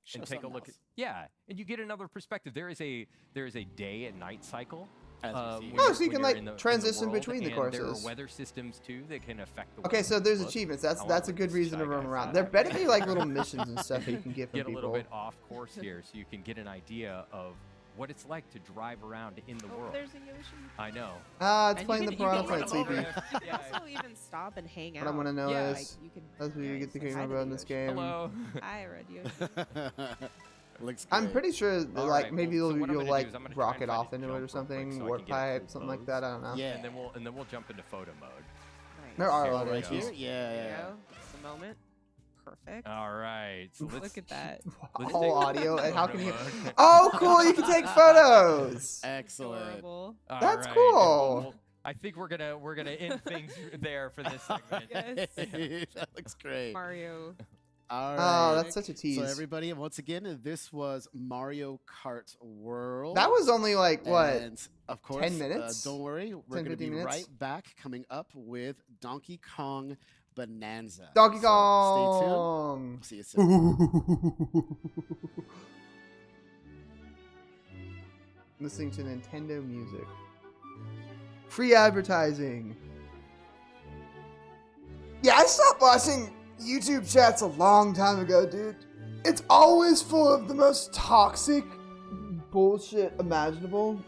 Show and take a something look at else. and you get another perspective. There is a day and night cycle. As we see when here. Oh, you're- so you when can, you're like, in the transition world, between the and There courses. are weather systems too that can affect the way Okay, so things there's look. achievements. I That's wanna a look good at this reason to Shy roam Guy around. side. There better be like little missions and stuff that you can give from Get a little people. bit off course here, so you can get an idea of what it's like to drive around in the world. There's a Yoshi. I know. It's And playing the Piranha Plant Sleepy. You can also even stop and hang out. What I want to know Yeah, is, you can, as we get the say game hi to over in the this Yoshi. game. Hello. Hi, Red Yoshi. Looks I'm great. pretty sure that, All like right, maybe well, so what I'm you'll gonna like do is I'm gonna try and rocket find off a into it jump or real quick something, so I warp can get a pipe, cool something like pose. that. I don't know. Yeah. And then we'll jump into photo mode. Nice. There are a Okay, lot of right issues. here? Yeah, There you yeah. go. Just a moment. Perfect. All right. So let's Look at that. let's All take audio. And how photo can you? mode. Oh, cool! You can take pose. Excellent. Adorable. All That's right, cool. I think we're gonna end things there for this segment. Yes. That looks great. Mario. All Oh, right. that's such a tease. So everybody, once again, this was Mario Kart World. That was only like what? And of course, 10 minutes? Don't worry, we're 10, going to be 15 minutes? right back, coming up with Donkey Kong Bonanza. Donkey So Kong. stay tuned. See you soon. Listening to Nintendo music. Free advertising. Yeah, I stopped watching YouTube chats a long time ago, dude. It's always full of the most toxic bullshit imaginable.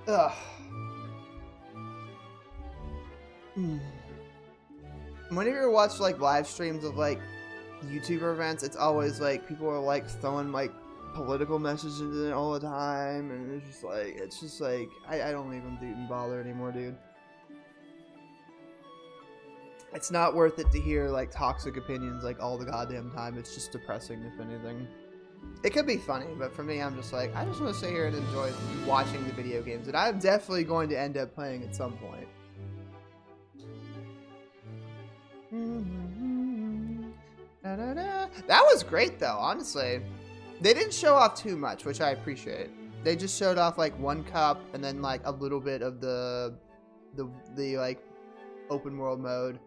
Ugh. Whenever you watch like live streams of like YouTuber events, it's always like people are like throwing like political messages in it all the time, and it's just like I don't even bother anymore, dude. It's not worth it to hear like toxic opinions like all the goddamn time. It's just depressing, if anything. It could be funny, but for me, I'm just like, I just want to sit here and enjoy watching the video games, and I'm definitely going to end up playing at some point. That was great, though, honestly. They didn't show off too much, which I appreciate. They just showed off like one cup and then like a little bit of the like open world mode.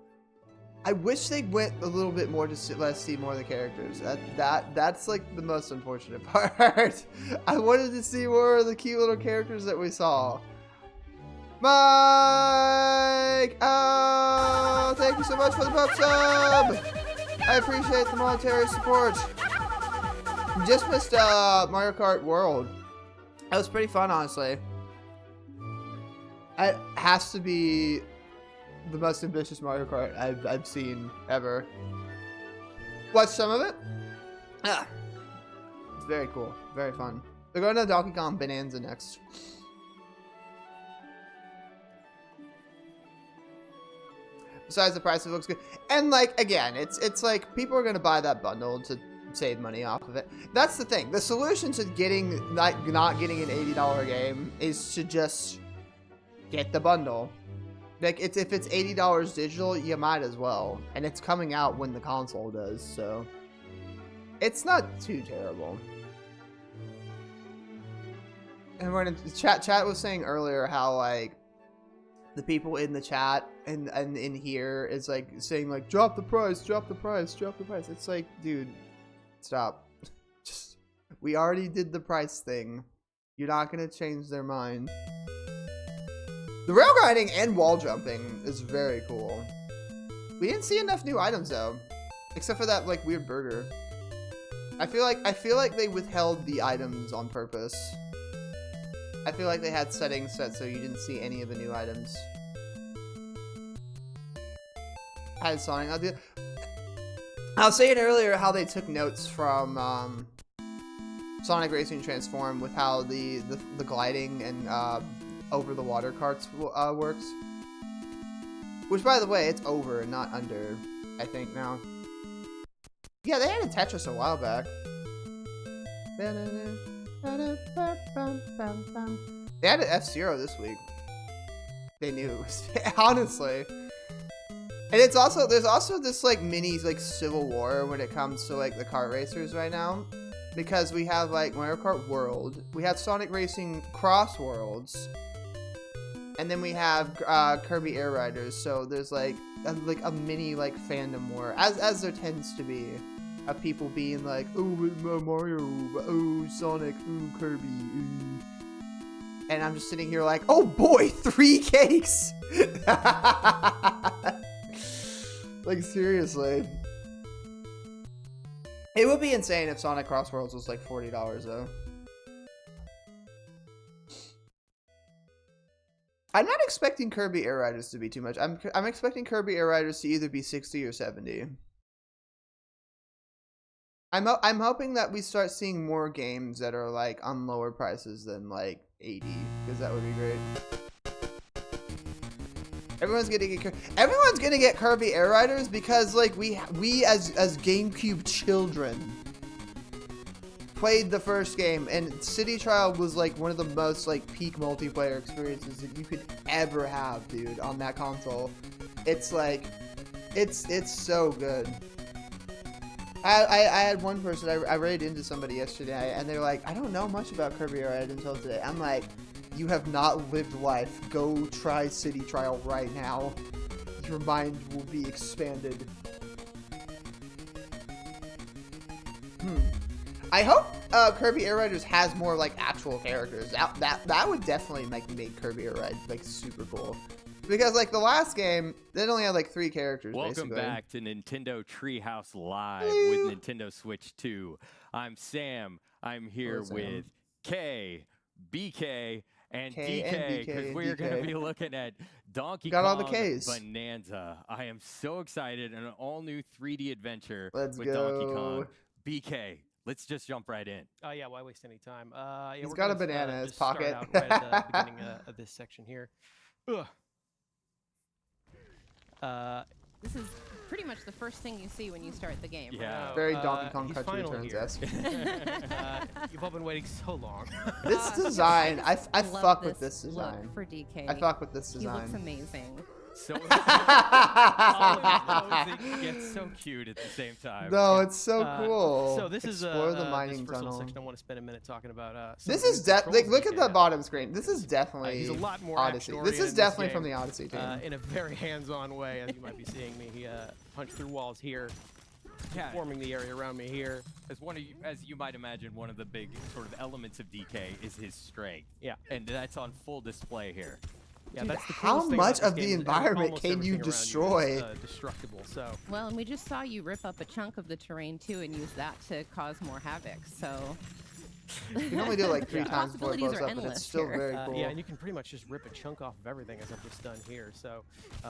I wish they went a little bit more to let us see more of the characters. That's like the most unfortunate part. I wanted to see more of the cute little characters that we saw. Mike! Oh, thank you so much for the pub sub! I appreciate the monetary support. Just missed Mario Kart World. That was pretty fun, honestly. It has to be the most ambitious Mario Kart I've seen ever. Watched some of it. Ah, it's very cool, very fun. We're going to Donkey Kong Bonanza next. Besides the price, it looks good. And like again, it's like people are gonna buy that bundle to save money off of it. That's the thing. The solution to getting not getting an $80 game is to just get the bundle. Like if it's $80 digital, you might as well. And it's coming out when the console does, so it's not too terrible. And we're gonna chat was saying earlier how like the people in the chat and in here is like saying like drop the price, drop the price, drop the price. It's like, dude, stop. Just we already did the price thing. You're not gonna change their mind. The rail grinding and wall jumping is very cool. We didn't see enough new items though, except for that like weird burger. I feel like they withheld the items on purpose. I feel like they had settings set so you didn't see any of the new items. Hi, Sonic. I was saying earlier how they took notes from Sonic Racing Transform with how the gliding and over the water carts works. Which, by the way, it's over, not under, I think, now. Yeah, they had a Tetris a while back. They had an F-Zero this week. They knew it was, honestly. And it's also, there's also this like mini like civil war when it comes to like the kart racers right now. Because we have like Mario Kart World, we have Sonic Racing Cross Worlds, and then we have Kirby Air Riders. So there's like a mini like fandom war, as there tends to be, of people being like, oh Mario, oh Sonic, oh Kirby, ooh. And I'm just sitting here like, oh boy, 3 cakes. Like seriously. It would be insane if Sonic Cross Worlds was like $40 though. I'm not expecting Kirby Air Riders to be too much. I'm expecting Kirby Air Riders to either be 60 or 70. I'm hoping that we start seeing more games that are like on lower prices than like 80, because that would be great. Everyone's gonna get Kirby Air Riders because like we as GameCube children played the first game, and City Trial was like one of the most like peak multiplayer experiences that you could ever have, dude, on that console. It's like it's so good. I had one person, I raided into somebody yesterday, and they're like, I don't know much about Kirby Air Riders until today. I'm like, you have not lived life. Go try City Trial right now. Your mind will be expanded. I hope Kirby Air Riders has more like actual characters. That would definitely make Kirby Air Riders like super cool. Because like the last game, they only had like 3 characters. Welcome basically. back to Nintendo Treehouse Live with Nintendo Switch 2. I'm Sam. I'm here with K, BK, and DK because we're going to be looking at Donkey Kong all the Ks. Bonanza. I am so excited, an all-new 3D adventure Let's with go. Donkey Kong. BK, let's just jump right in. Oh yeah, why waste any time? Yeah, He's got a banana in his pocket. Start out right at the beginning of this section here. This is pretty much the first thing you see when you start the game. Yeah. Very Donkey Kong he's Country finally Returns-esque. You've all been waiting so long. This design, I love fuck with this look design. for DK. I fuck with this He design. looks amazing. So it gets so cute at the same time. No, it's so cool. So this is Explore the this mining first little tunnel. section I want to spend a minute talking about. This is like look at the bottom screen. This is definitely he's a lot more Odyssey. This action-oriented is in definitely this from the game, Odyssey team. in a very hands-on way, as you might be seeing me. He punched through walls here, forming the area around me here. As you might imagine, one of the big sort of elements of DK is his strength. Yeah, and that's on full display here. Yeah, Dude, that's the how coolest thing much about of this the game is environment almost can you everything around destroy? is, destructible. So. Well, and we just saw you rip up a chunk of the terrain too and use that to cause more havoc. So You can only do it like 3 times before it Possibilities blows are up, but it's endless still here. very cool. Yeah, and you can pretty much just rip a chunk off of everything, as I've just done here. So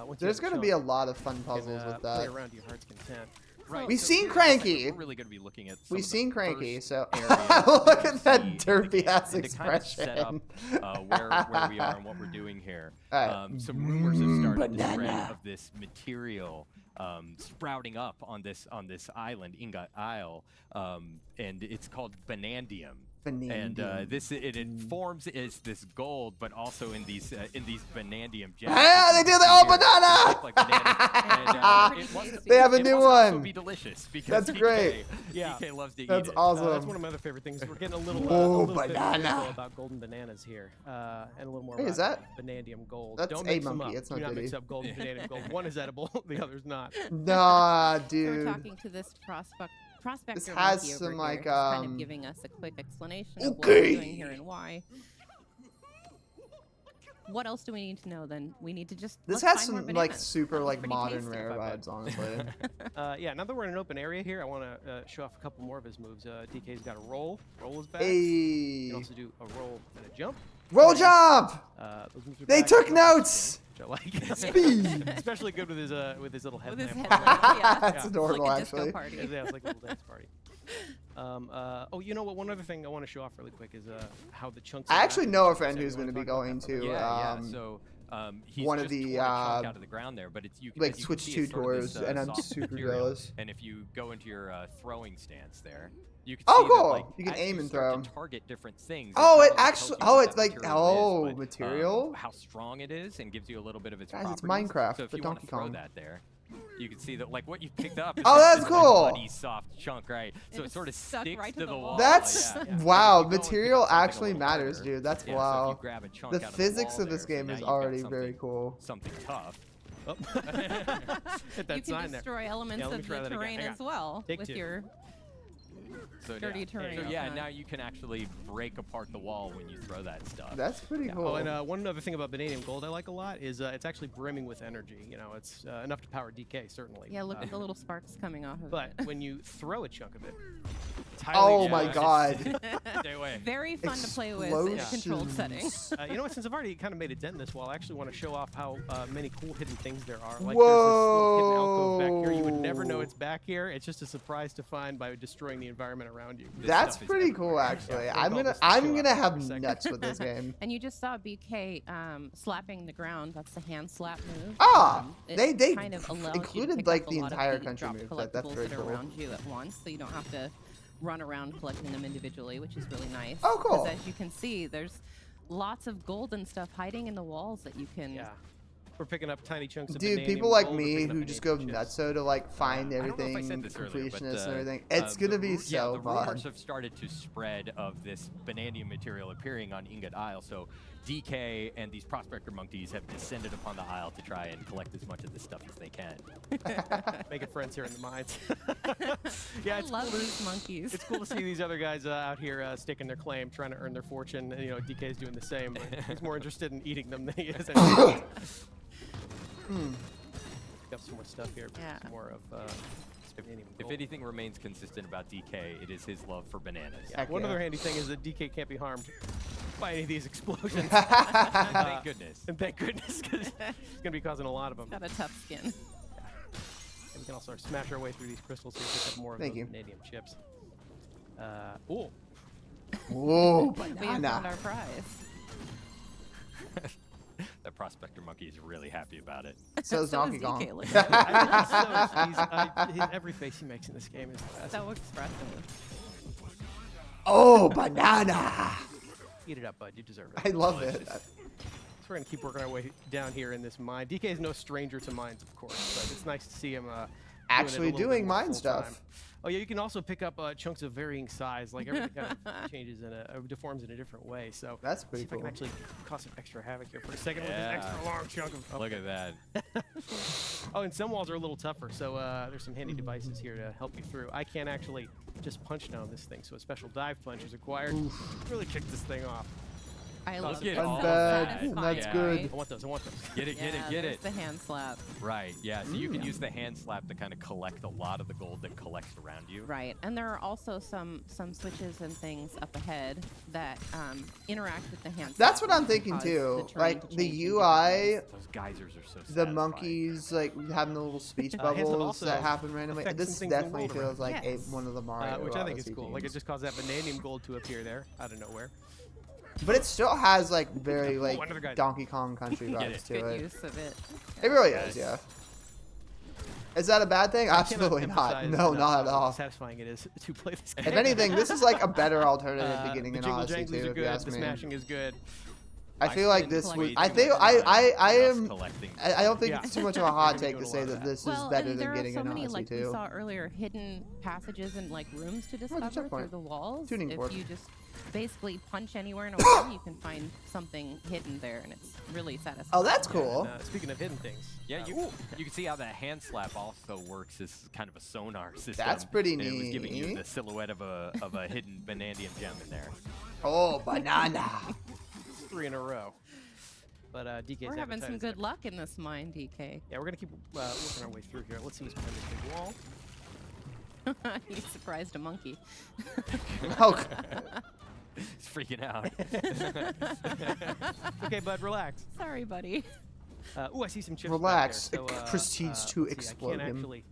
once There's going to be a lot of fun puzzles with play that. around to your heart's content. Right. We've so seen here's Cranky. We're really going to be looking at. We've seen Cranky, so areas look to at that see in the derpy game, ass and to kind of set up expression. where we are and what we're doing here. Alright. Some rumors have started to spread Banana. of this material sprouting up on this island, Ingot Isle, and it's called Banandium. And it forms as this gold, but also in these Banandium gems. Ah, they do the old banana! Like bananas. And, They have a new also one. be delicious because That's DK, great. Yeah. DK loves to eat That's it. awesome. That's one of my other favorite things. We're getting a little, Oh, a little bit banana. more info about golden bananas here, and a little more Hey, about is that- Banandium gold. that's Don't a mix them monkey, up. it's Do not not Diddy. mix up gold and Banandium gold. One is edible, the other's not. Nah, So we're dude. talking to this prospector This has monkey over some, here, like, who's kind of giving us a quick explanation of what Okay. we're doing here and why. What else do we need to know then? We need to just This let's has find more some like bananas. super like pretty modern tasty. rare vibes, honestly. Yeah, now that we're in an open area here, I want to show off a couple more of his moves. DK's got a roll. Roll is back. You Hey, can also do a roll and a jump. roll jump! Those moves are They back. took notes. Which I like. Speed. Especially good with his little With headlamp. his headlamp, yeah. That's Yeah. adorable, like a disco actually. party. Yeah, it's like a little dance party. Oh, you know what? One other thing I want to show off really quick is how the chunks. I of actually map- know a friend Sam, who's you wanna going to be talk about going that to for a minute? So he's one of just the, tore a chunk out of the ground there, but it's you like as you can Switch see, 2 it's sort of this, tours, and I'm soft super material. jealous. And if you go into your throwing stance there, you can Oh, see cool. that, like, You can as aim and start throw. to target different things. Oh, not it only tells actually- you oh, what it's that like- material oh, is, but, material? how strong it is, and gives you a little bit of its Guys, it's properties. Minecraft, So if but you want Donkey to throw Kong. that there, you can see that like what you picked up. Is Oh, like that's this, like, cool. muddy, soft chunk, right? So It it sort of stuck sticks right to the wall. That's Yeah, yeah. wow. If you go and pick Material up something a actually little matters, harder, dude. That's yeah, wow. So if you grab a chunk The out of physics wall of this there, game so is now you've got already very something- cool. Something tough. Oh. Hit that You can sign there. destroy elements Yeah, let me of try the that again. terrain Hang as on. well Take with two. your Dirty terrain. So yeah, now you can actually break apart the wall when you throw that stuff. That's pretty cool. Oh, and one other thing about Vanadium Gold I like a lot is it's actually brimming with energy. You know, it's enough to power DK, certainly. Yeah, look at the little sparks coming off of but it. when you throw a chunk of it, it's highly Oh my god. Stay away. Very fun to play with in a controlled setting. You know what? Since I've already kind of made a dent in this wall, I actually want to show off how many cool hidden things there are. Like there's this little hidden alcove back here. You would never know it's back here. It's just a surprise to find by destroying the environment around you. That's pretty cool, actually. Yeah, I'm gonna have nuts with this game. And you just saw BK slapping the ground. That's the hand slap move. Ah, It they kind of allows you to included pick like up a the lot of entire the country drop move. Like, that's collectibles very that are cool. around you at once, so you don't have to run around collecting them individually, which is really nice. Oh, cool. Because as you can see, there's lots of golden stuff hiding in the walls that you can. Yeah. We're picking up tiny chunks of Dude, vanadium people like gold, we're me picking up who just go vanadium chips. nutso to like find I don't know if I everything, said this earlier, but, completionist and everything. It's gonna be yeah, so the fun. rumors have started to spread of this vanadium material appearing on Ingot Isle. So DK and these prospector monkeys have descended upon the isle to try and collect as much of this stuff as they can. Making friends here in the mines. Yeah, I it's love cool. these monkeys. It's cool to see these other guys out here staking their claim, trying to earn their fortune. And, you know, DK's doing the same. But he's more interested in eating them than he is. Got some more stuff here. Yeah. Some more of vanadium If gold. anything remains consistent about DK, it is his love for bananas. Yeah, Heck one yeah. other handy thing is that DK can't be harmed by any of these explosions. Thank goodness. And thank goodness, because he's going to be causing a lot of them. Got a tough skin. And we can also smash our way through these crystals here, pick up more of Thank those you. vanadium chips. Ooh. Whoa, We have found banana. our prize. That prospector monkey is really happy about it. So is Donkey DK, Kong. look Every face he makes in this game is the best. so expressive. Oh, banana. Eat it up, bud. You deserve it. I love it. So we're going to keep working our way down here in this mine. DK is no stranger to mines, of course, but it's nice to see him Actually doing mine full stuff. time. Oh yeah, you can also pick up chunks of varying size. Like everything kind of changes deforms in a different way. So That's see pretty if I cool. can actually cause some extra havoc here for a second with Yeah. this extra long chunk of. Look at that. Oh, and some walls are a little tougher, so there's some handy devices here to help you through. I can't actually just punch down this thing, so a special dive punch is required. Really kick this thing off. I love get it. all Not So bad. satisfying, That's Yeah. good. right? I want those. I want those. Get it, get Yeah, it, get there's it. the hand slap. Right, yeah. So you can use the hand slap to kind of collect a lot of the gold that collects around you. Right, and there are also some switches and things up ahead that interact with the hand. That's slap what I'm and thinking cause too. the terrain Like to the change in different UI, ways. Those geysers are so the satisfying. monkeys like having the little speech Hands up bubbles also that happen randomly. affects This some things in the definitely world feels like Yes. one of the Mario Which I think is Odyssey cool. Like it games. just caused that vanadium gold to appear there out of nowhere. But it still has like very like another guy. Donkey Kong Country Get vibes it. to Good it. use of it. It really Yes. is, yeah. Is that a bad thing? I cannot Absolutely not. emphasize No, enough not at how all. satisfying it is to play this game. If anything, this is like a better alternative to getting the an jingle Odyssey janglies too, are if you good. ask The me. smashing is good. I feel like spend this way was. too I think much I Just am. collecting. I don't think Yeah. it's too much of a hot We're take doing to a say lot of that that. this is Well, better and than there getting are so an many, Odyssey like we too. saw earlier, hidden passages and like rooms to discover checkpoint. through the walls. Tuning if fork. you just basically punch anywhere in a wall, you can find something hidden there, and it's really satisfying. Oh, that's Yeah, cool. and, speaking of hidden things. Yeah, you can see how that hand slap also works as kind of a sonar system. That's pretty and It was giving you neat. the silhouette of a hidden vanadium gem in there. Oh, banana. 3 in a row. But DK's We're having some appetite is good ever- luck in this mine, DK. Yeah, we're gonna keep working our way through here. Let's see what's behind this big wall. You surprised a monkey. Oh, He's freaking out. Okay, bud, relax. Sorry, buddy. Ooh, I see some chips. Relax. Back there, It proceeds to let's see, explode I can't him. actually.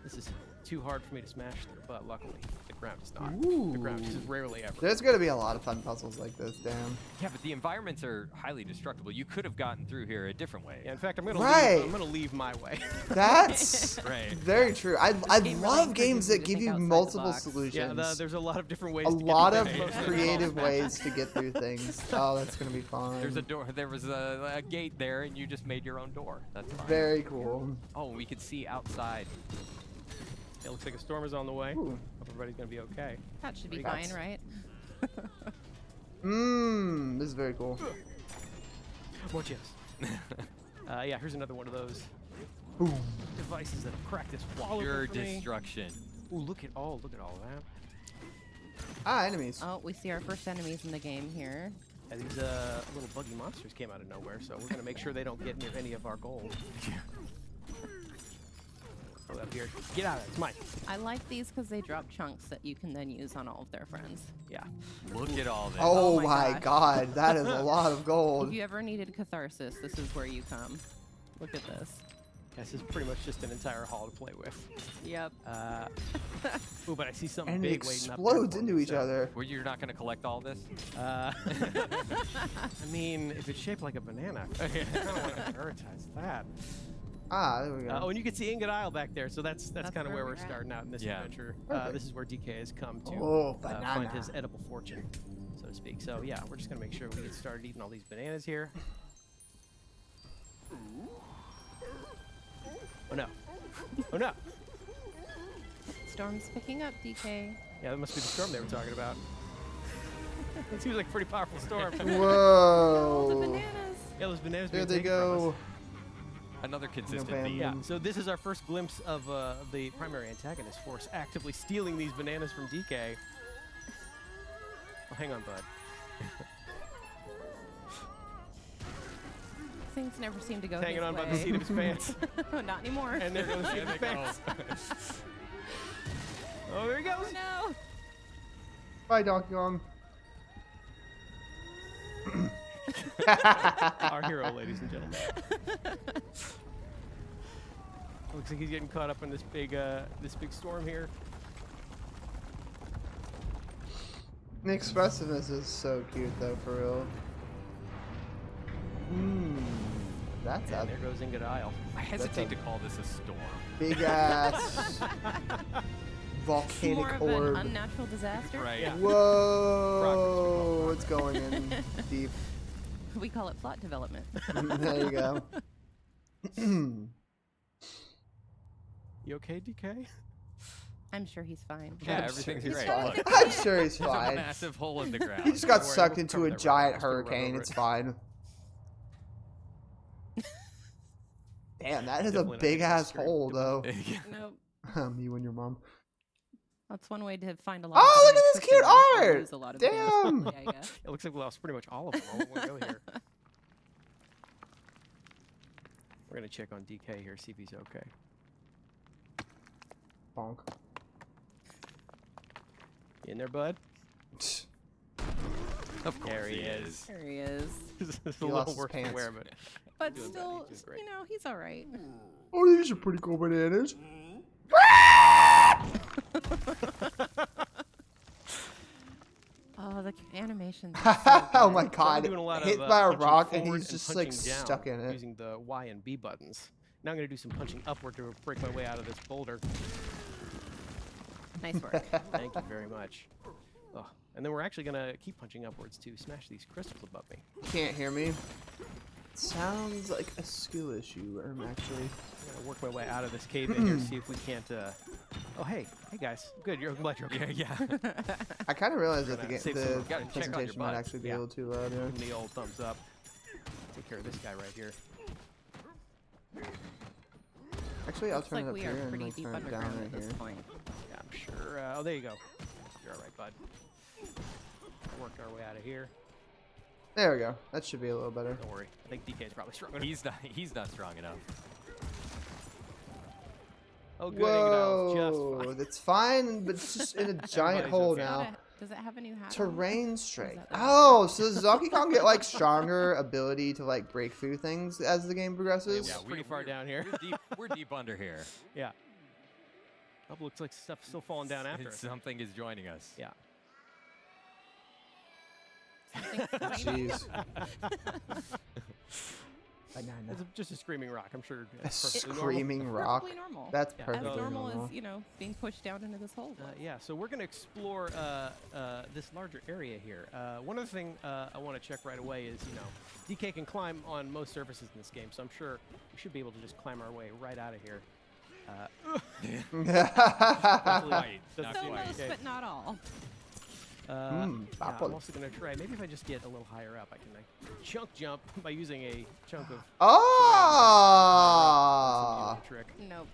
This is too hard for me to smash through, but luckily the ground is not. Ooh. The ground is rarely ever. there's gonna be a lot of fun puzzles like this. Damn. Yeah, but the environments are highly destructible. You could have gotten through here a different way. Yeah, in fact, I'm gonna Right. leave. I'm gonna leave my way. That's Right. very true. I game really love games encourages you that to give think you outside the multiple box. solutions. Yeah, there's a lot of different ways. a to get lot through of things. Most all creative smash. ways to get through things. Oh, that's gonna be fun. There's a door. There was a gate there, and you just made your own door. That's fine. Very cool. Oh, we could see outside. It looks like a storm is on the way. Ooh. Hope everybody's gonna be okay. That should be Pretty fine, good. right? Mmm, this is very cool. More chips. Yeah, here's another one of those Boom. devices that have cracked this wall Pure open for me. destruction. Ooh, look at all that. Ah, enemies. Oh, we see our first enemies in the game here. Yeah, these little buggy monsters came out of nowhere, so we're gonna make sure they don't get near any of our gold. Go up here. Get out of it. It's mine. I like these because they drop chunks that you can then use on all of their friends. Yeah. Look at all this. Oh, Oh my my God, that is a lot of If gold. you ever needed catharsis, this is where you come. Look at this. This is pretty much just an entire hall to play with. Yep. Ooh, but I see something And it big waiting up there. explodes for into me, each so, other. Well, you're not going to collect all this? I mean, if it's shaped like a banana, I don't want to prioritize that. Ah, there we go. Oh, and you can see Ingot Isle back there, so that's kind of where where we're we're at. starting out in this Yeah. adventure. Perfect. This is where DK has come to Oh, find banana. his edible fortune, so to speak. So yeah, we're just gonna make sure we get started eating all these bananas here. Oh no! Oh no! Storm's picking up, DK. Yeah, that must be the storm they were talking about. It seems like a pretty powerful storm. Oh, the Whoa. bananas. Yeah, those bananas There being they taken from us. go. Another consistent bam. theme. Yeah, so this is our first glimpse of the primary antagonist force actively stealing these bananas from DK. Oh, hang on, bud. Things never seem to go Hanging his on by way. the seat of his pants. Not anymore. And there goes the seat of his pants. Oh, there he goes. Oh, no. Bye, Donkey Kong. Our hero, ladies and gentlemen. Looks like he's getting caught up in this big storm here. The expressiveness is so cute, though, for real. That's And a there goes Ingot Isle. I hesitate to call this a storm. big ass volcanic More of orb. an unnatural disaster. Right. Yeah. Whoa! It's going in deep. We call it plot development. There you go. You okay, DK? I'm sure he's fine. Yeah, I'm everything's sure great. he's fine. Look, I'm sure he's there's a fine. massive hole in the ground. He just got Don't worry, sucked we'll into cover a that right giant now. Just gonna run hurricane. over It's it. fine. Damn, that is a Definitely not big gonna ass scream. hole, though. Nope. You and your mom. That's one way to find a lot. Oh, of look at this bananas cute quickly. You art! lose a lot of Damn! bananas. Yeah, I guess. It looks like we lost pretty much all of them all in one go here. We're gonna check on DK here, see if he's okay. Bonk. You in there, bud? Of course There he is. There he is. This is He a lost little his worse to pants. wear, but But Doing bad, still, he's doing great. you know, he's all right. Oh, these are pretty cool bananas. Oh, the animations. are so Oh good. my So I'm god. doing a lot Hit of, by a punching rock and forward he's just like punching down stuck in it. using the Y and B buttons. Now I'm gonna do some punching upward to break my way out of this boulder. Nice work. Thank you very much. Oh, and then we're actually gonna keep punching upwards to smash these crystals above me. Can't hear me. Sounds like a skill issue, actually. I'm gonna work my way out of this cave in here, see if we can't. Oh hey guys, good. I'm glad you're okay. Yeah. I kind of realized that Gonna the, save the some- gotta check on your presentation might butt. actually be Yeah. a little too loud. Give Yeah. him the old thumbs up. Take care of this guy right here. Actually, I'll Looks turn like it up we here are and pretty like deep turn it down underground right at this here. point. Yeah, I'm sure. Oh, there you go. You're all right, bud. Worked our way out of here. There we go. That should be a little better. Don't worry. I think DK's probably stronger. He's not strong enough. Oh, good. Whoa. Just Whoa, fine. that's fine, but it's just in a giant Everybody's hole okay. now. Does it have a new hat? on? Terrain strength. that the- Oh, so does Donkey Kong get like stronger ability to like break through things as the game progresses? Yeah, pretty far down here. We're deep under here. Yeah. Oh, looks like stuff's still falling down after us. Something is joining us. Yeah. Jeez. Banana. It's just a screaming rock. I'm sure. A It's perfectly normal. screaming rock. Perfectly normal. That's Yeah. perfectly As normal normal. as, you know, being pushed down into this hole. Yeah, so we're going to explore this larger area here. One other thing I want to check right away is, you know, DK can climb on most surfaces in this game, so I'm sure we should be able to just climb our way right out of here. Hopefully Quite, doesn't not So seem quite. most, okay. but not all. Yeah, apple. I'm also going to try, maybe if I just get a little higher up, I can like, chunk jump by using a chunk of Oh! trick. Nope.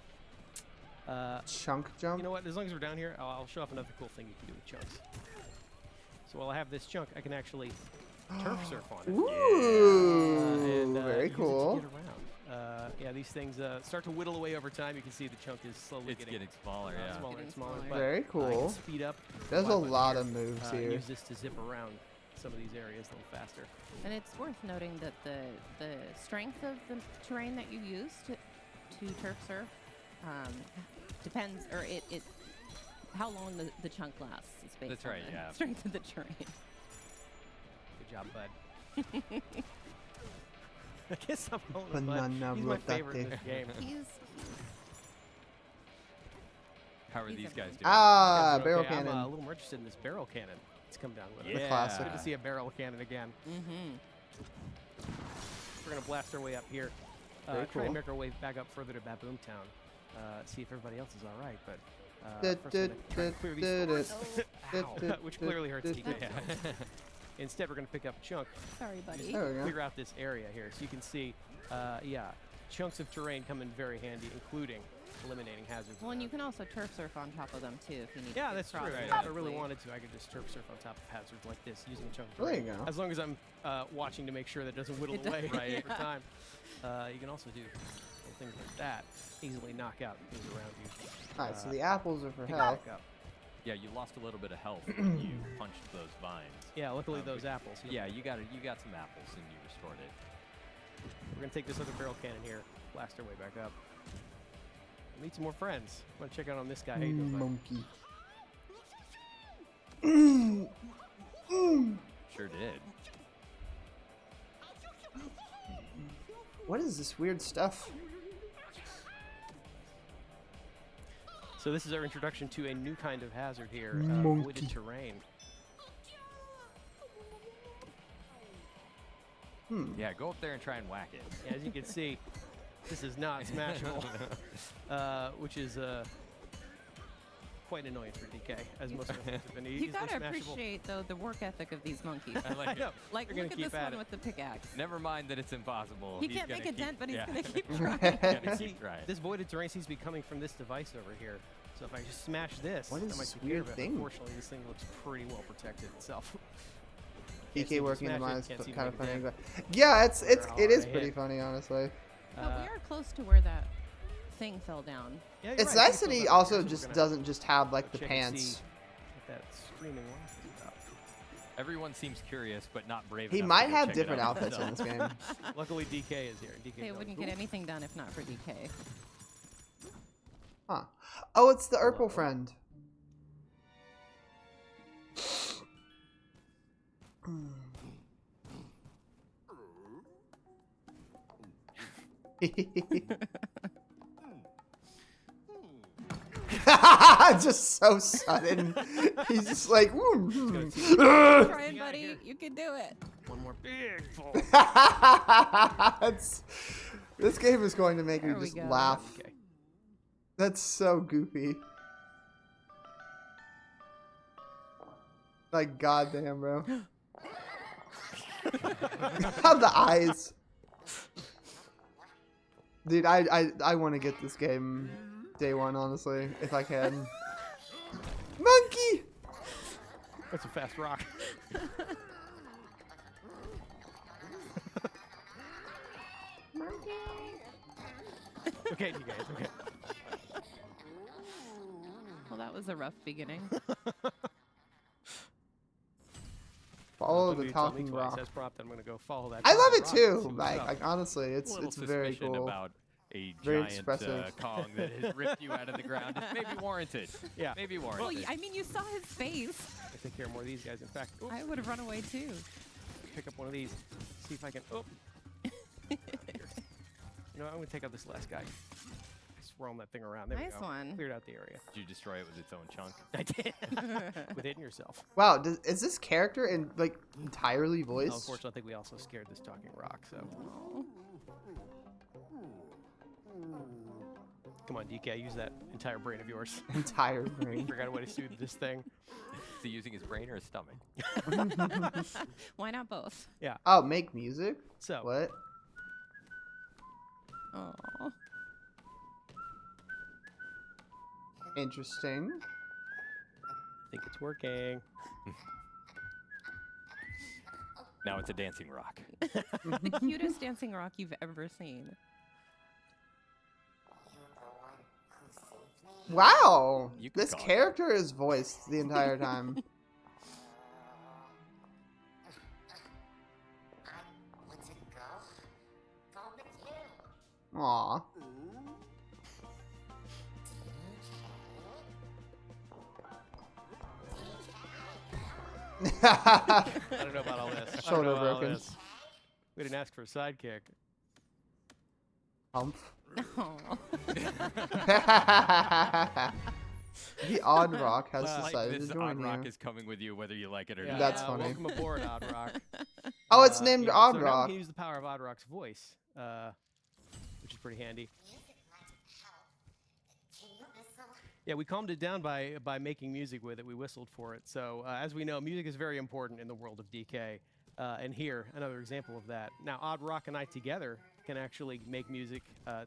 Chunk jump? You know what? As long as we're down here, I'll show off another cool thing you can do with chunks. So while I have this chunk, I can actually turf surf on it. Ooh, very use it to cool. get around. Yeah, these things start to whittle away over time. You can see the chunk is slowly getting smaller, yeah. smaller and smaller. Getting But Very I can cool. speed up. There's a while I'm lot here, of moves and here. Use this to zip around some of these areas a little faster. And it's worth noting that the strength of the terrain that you use to turf surf depends, or it how long the chunk lasts. Is based That's on right, the yeah. strength of the terrain. Good job, bud. I guess I'm calling him Banana bud. He's my favorite in this game. He's How are He's these everything. guys doing? Ah, Okay, barrel I'm cannon. a little more interested in this barrel cannon. It's come down with it. The Yeah. classic. Good to see a barrel cannon again. We're gonna blast our way up here. Very Try cool. and make our way back up further to Baboom Town. See if everybody else is all right. But first Dut, we're gonna try and clear these stores. dut, Which dut, clearly hurts dut, DK. dut. Instead, we're gonna pick up a chunk. sorry, buddy. There we go. Clear out this area here, so you can see, yeah, chunks of terrain come in very handy, including eliminating hazards. Well, and you can also turf surf on top of them too if you need Yeah, to. that's true. cross If them I really quickly. wanted to, I could just turf surf on top of hazards like this using a chunk of There you terrain. go. As long as I'm watching to make sure that it doesn't whittle It does- away right. over time. You can also do little things like that. Easily knock out things around you. Alright, so the apples are for Pick it health. back up. Yeah, you lost a little bit of health when you punched those vines. Yeah, luckily Um, those apples. Yeah, you got some apples and you restored it. We're gonna take this other barrel cannon here, blast our way back up. Meet some more friends. I'm gonna check out on this guy. How you doing, bud? Monkey. Sure did. What is this weird stuff? So this is our introduction to a new kind of hazard here, Monkey. wooded terrain. Yeah, go up there and try and whack it. Yeah, as you can see, this is not smashable, which is quite annoying for DK, as most of us have been. You He's gotta unsmashable. appreciate though the work ethic of these monkeys. I like I it. know. Like, They're gonna look at keep this at one it. with the pickaxe. Never mind that it's impossible. He He's can't make gonna a dent, but he's yeah. gonna keep trying. Gonna See, keep trying. this voided terrain seems to be coming from this device over here. So if I just smash this, What is that might this take care weird of it. thing? Unfortunately, this thing looks pretty well protected itself. DK working in the mine is Can't seem to kind of make a funny. dent. But yeah, it is Alright, pretty hit. funny, honestly. But we are close to where that thing fell down. Yeah, you're It's right. I nice think that it he goes up also here, so we're just gonna doesn't just have like go the check and see pants. what that screaming laugh is about. Everyone seems curious, but not brave He enough might to go have check it different out outfits in themselves. this game. Luckily, DK is here. DK They knows. wouldn't get anything done if not for DK. Huh. Oh, it's the Hello. Urkel friend. Just so sudden. He's just like, Trying, buddy. You can do it. One more big pull. This game is going to make me There we just go. laugh. Okay. That's so goofy. Like, goddamn, bro. The eyes. Dude, I want to get this game day one, honestly, if I can. Monkey! That's a fast rock. Okay, DK, it's okay. Well, that was a rough beginning. Follow Luckily the you told me talking twice rock. as prompt, I'm gonna go follow that. I love talking it rock and see too. what's Like, up. honestly, it's Little very suspicion cool. about a Very giant expressive. Kong that has ripped you out of the ground. It's maybe warranted. Yeah. Maybe Well, warranted. I mean, you saw his face. I take care of more of these guys. In fact, oops, I would have run away too. pick up one of these. See if I can. Oh. You know, I'm gonna take out this last guy. Swirl that thing around. There Nice we go. one. Cleared out the area. Did you destroy it with its own chunk? I did. Quit hitting yourself. Wow, is this character in like entirely No, voiced? unfortunately, I think we also scared this talking rock. So Oh. come on, DK, use that entire brain of yours. Entire brain. Figure out a way to soothe this thing. Is he using his brain or his stomach? Why not both? Yeah. Oh, make music? So What? Oh. Interesting. I think it's working. Now it's a dancing rock. The cutest dancing rock you've ever seen. Wow, You can this call it. character is voiced the entire time. Aw. I don't know about all this. I don't Shoulder know about all broken. this. We didn't ask for a sidekick. Humph. Aw. The Odd Rock has Like decided this to join Odd Rock you. is coming with you whether you like it or Yeah, not. That's funny. Welcome aboard, Odd Rock. Oh, it's named Yeah, Odd so now Rock. we can use the power of Odd Rock's voice, which is pretty handy. Yeah, we calmed it down by making music with it. We whistled for it. So as we know, music is very important in the world of DK. And here, another example of that. Now, Odd Rock and I together can actually make music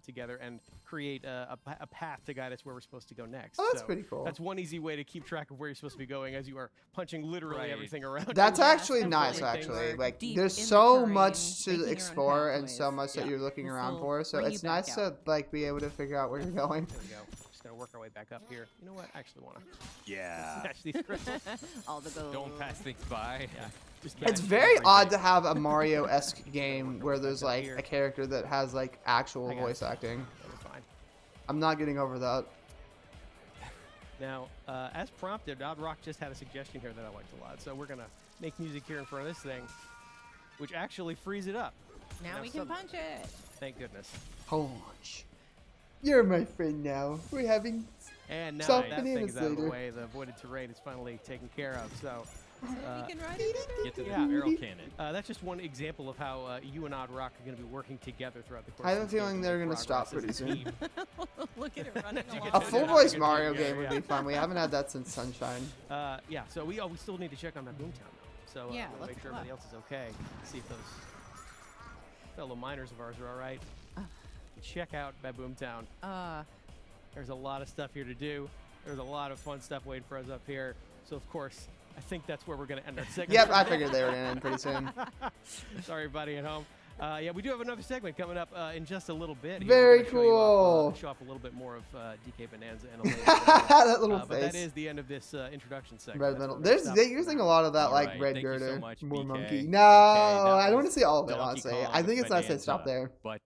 together and create a path to guide us where we're supposed to go next. Oh, that's So pretty cool. That's one easy way to keep track of where you're supposed to be going as you are punching literally Right. everything around you. That's Yeah, actually some nice, really things actually. are Like, deep there's in the so terrain, much making to your own explore and pathways. so much that Yeah. you're looking This around will for. So bring it's you back nice out. to like be able to figure out where you're going. There we go. Just gonna work our way back up here. You know what? I actually want to Yeah. snatch these crystals. All the gold. Don't pass things by. Yeah. Just It's snatch very everything. odd to have a Mario-esque game where there's like Here. a character that has like actual I got voice it. acting. Totally fine. I'm not getting over that. Now, as prompted, Odd Rock just had a suggestion here that I liked a lot. So we're gonna make music here in front of this thing, which actually frees it up. Now we can suddenly- punch it. Thank goodness. Punch. You're my friend now. We're having. And now Soft that thing bananas is out of the later. way, the voided terrain is finally taken care of. So We can ride it. Get to the Yeah. barrel cannon. that's just one example of how you and Odd Rock are going to be working together throughout the course. I have of a this game feeling to they're make gonna stop progress as a pretty soon. team. Look at it running You along. get A to- full yeah, voice good Mario job. Yeah, game would yeah. be fun. We haven't had that since Sunshine. Yeah, so we still need to check on that Boomtown though. So Yeah, we'll let's make sure look. everybody else is okay. See if those fellow miners of ours are all right. Check out Baboomtown. There's a lot of stuff here to do. There's a lot of fun stuff waiting for us up here. So of course, I think that's where we're going to end our segment. Yep, I figured they were gonna end pretty soon. Sorry, everybody at home. Yeah, we do have another segment coming up in just a little bit. Here. Very We're gonna show you off, cool. show off a little bit more of DK Bonanza and a little That little but that face. is the end of this introduction segment. Red That's metal. where we're gonna There's stop they're for using now. a lot of that All like right, red thank you so girder, much, more BK. monkey. BK, No, that I don't want to was see all of it. Donkey Honestly, Kong I think it's nice they Bonanza. stopped there. But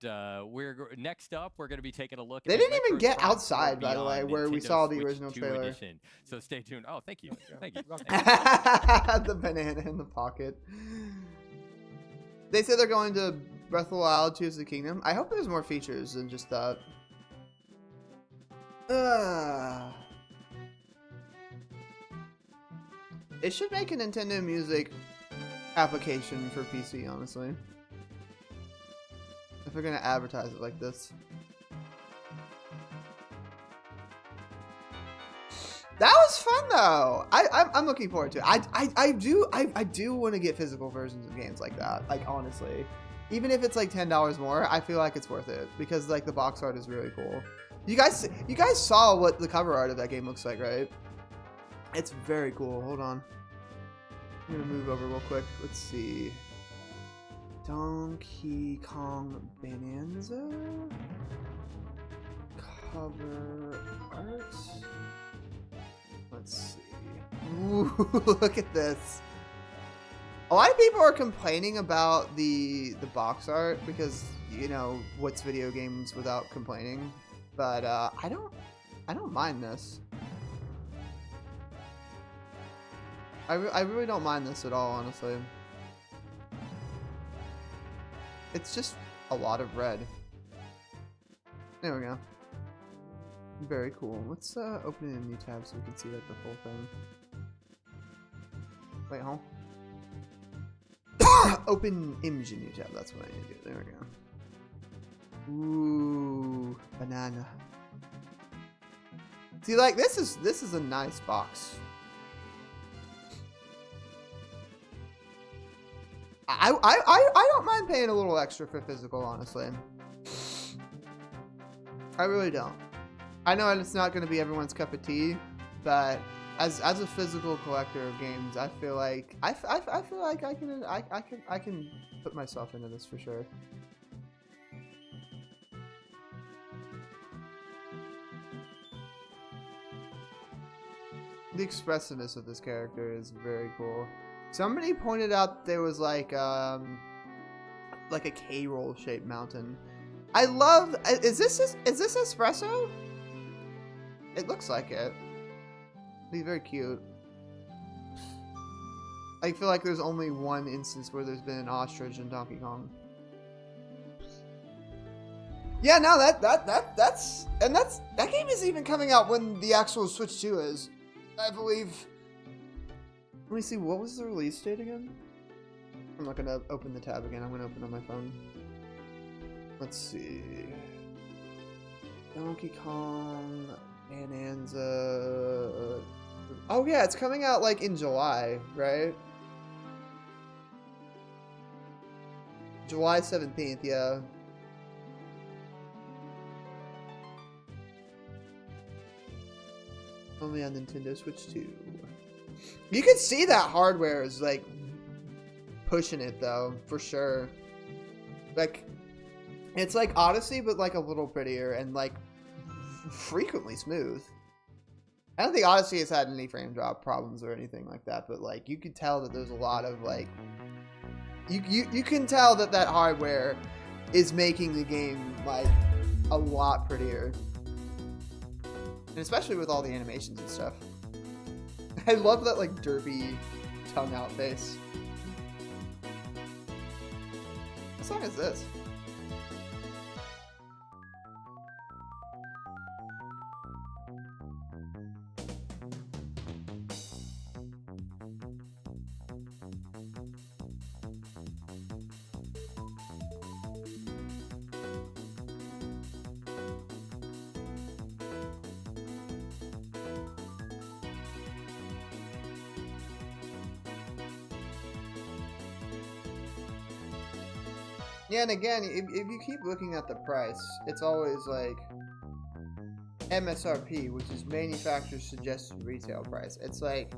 next up, we're going to be taking a look They at the didn't even Retro get Tracks outside, by the way, Beyond where we Nintendo saw the Switch original 2 trailer. Edition. So stay tuned. Oh, thank you. Thank you. The banana in the pocket. They say they're going to Breath of the Wild, Tears of the Kingdom. I hope there's more features than just that. It should make a Nintendo Music application for PC, honestly. If they're gonna advertise it like this. That was fun though. I'm looking forward to it. I do want to get physical versions of games like that. Like honestly, even if it's like $10 more, I feel like it's worth it because like the box art is really cool. You guys saw what the cover art of that game looks like, right? It's very cool. Hold on. I'm gonna move over real quick. Let's see. Donkey Kong Bonanza cover art. Let's see. Ooh, look at this. A lot of people are complaining about the box art because, you know, what's video games without complaining? But I don't mind this. I really don't mind this at all, honestly. It's just a lot of red. There we go. Very cool. Let's open a new tab so we can see like the full thing. Wait, hold. Open image in new tab. That's what I need to do. There we go. Ooh, banana. See, like this is a nice box. I don't mind paying a little extra for physical, honestly. I really don't. I know it's not going to be everyone's cup of tea, but as a physical collector of games, I feel like I feel like I can put myself into this for sure. The expressiveness of this character is very cool. Somebody pointed out there was like a K-roll shaped mountain. I love. Is this espresso? It looks like it. He's very cute. I feel like there's only one instance where there's been an ostrich in Donkey Kong. Yeah, no, that game isn't even coming out when the actual Switch 2 is. I believe. Let me see, what was the release date again? I'm not gonna open the tab again, I'm gonna open it on my phone. Let's see. Donkey Kong, Bonanza. Oh yeah, it's coming out like in July, right? July 17th, yeah. Only on Nintendo Switch 2. You can see that hardware is like pushing it though, for sure. Like, it's like Odyssey, but like a little prettier and like frequently smooth. I don't think Odyssey has had any frame drop problems or anything like that, but like you could tell that there's a lot of like you can tell that that hardware is making the game like a lot prettier. And especially with all the animations and stuff. I love that like derpy tongue out face. What song is this? Yeah, and again, if you keep looking at the price, it's always like MSRP, which is manufacturer's suggested retail price. It's like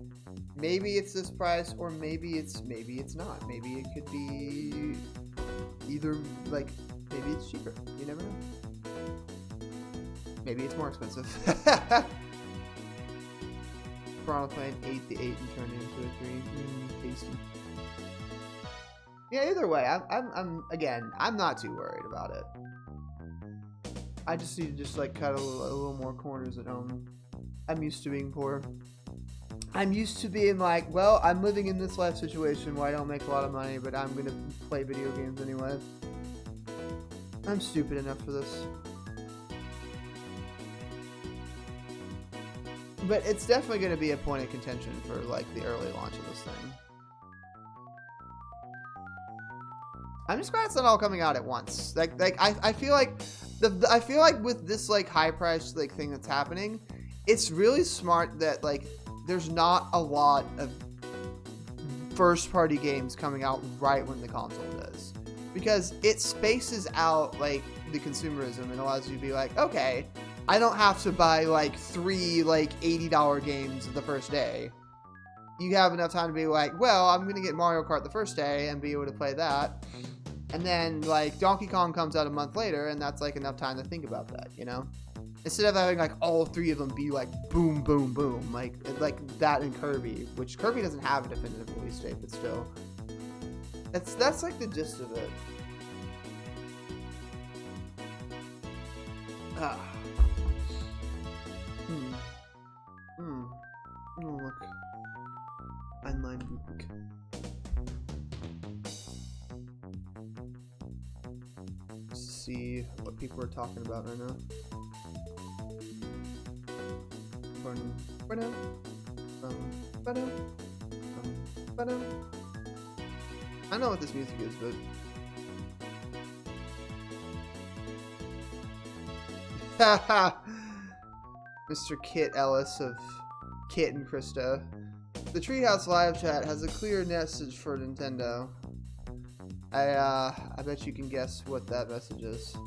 maybe it's this price, or maybe it's not. Maybe it could be either like maybe it's cheaper. You never know. Maybe it's more expensive. Piranha Plant ate the 8 and turned it into a 3. Tasty. Yeah, either way, I'm not too worried about it. I just need to just like cut a little more corners at home. I'm used to being poor. I'm used to being like, well, I'm living in this life situation where I don't make a lot of money, but I'm gonna play video games anyway. I'm stupid enough for this. But it's definitely gonna be a point of contention for like the early launch of this thing. I'm just glad it's not all coming out at once. I feel like I feel like with this like high price like thing that's happening, it's really smart that like there's not a lot of first party games coming out right when the console does, because it spaces out like the consumerism and allows you to be like, okay, I don't have to buy like 3 like $80 games the first day. You have enough time to be like, well, I'm gonna get Mario Kart the first day and be able to play that. And then, like, Donkey Kong comes out a month later, and that's, like, enough time to think about that, you know? Instead of having, like, all 3 of them be, like, boom, boom, boom. Like that in Kirby, which Kirby doesn't have a definitive release date, but still. That's like, the gist of it. Oh, look. Online book. See what people are talking about right now. I know what this music is, but Mr. Kit Ellis of Kit and Krista. The Treehouse live chat has a clear message for Nintendo. I bet you can guess what that message is.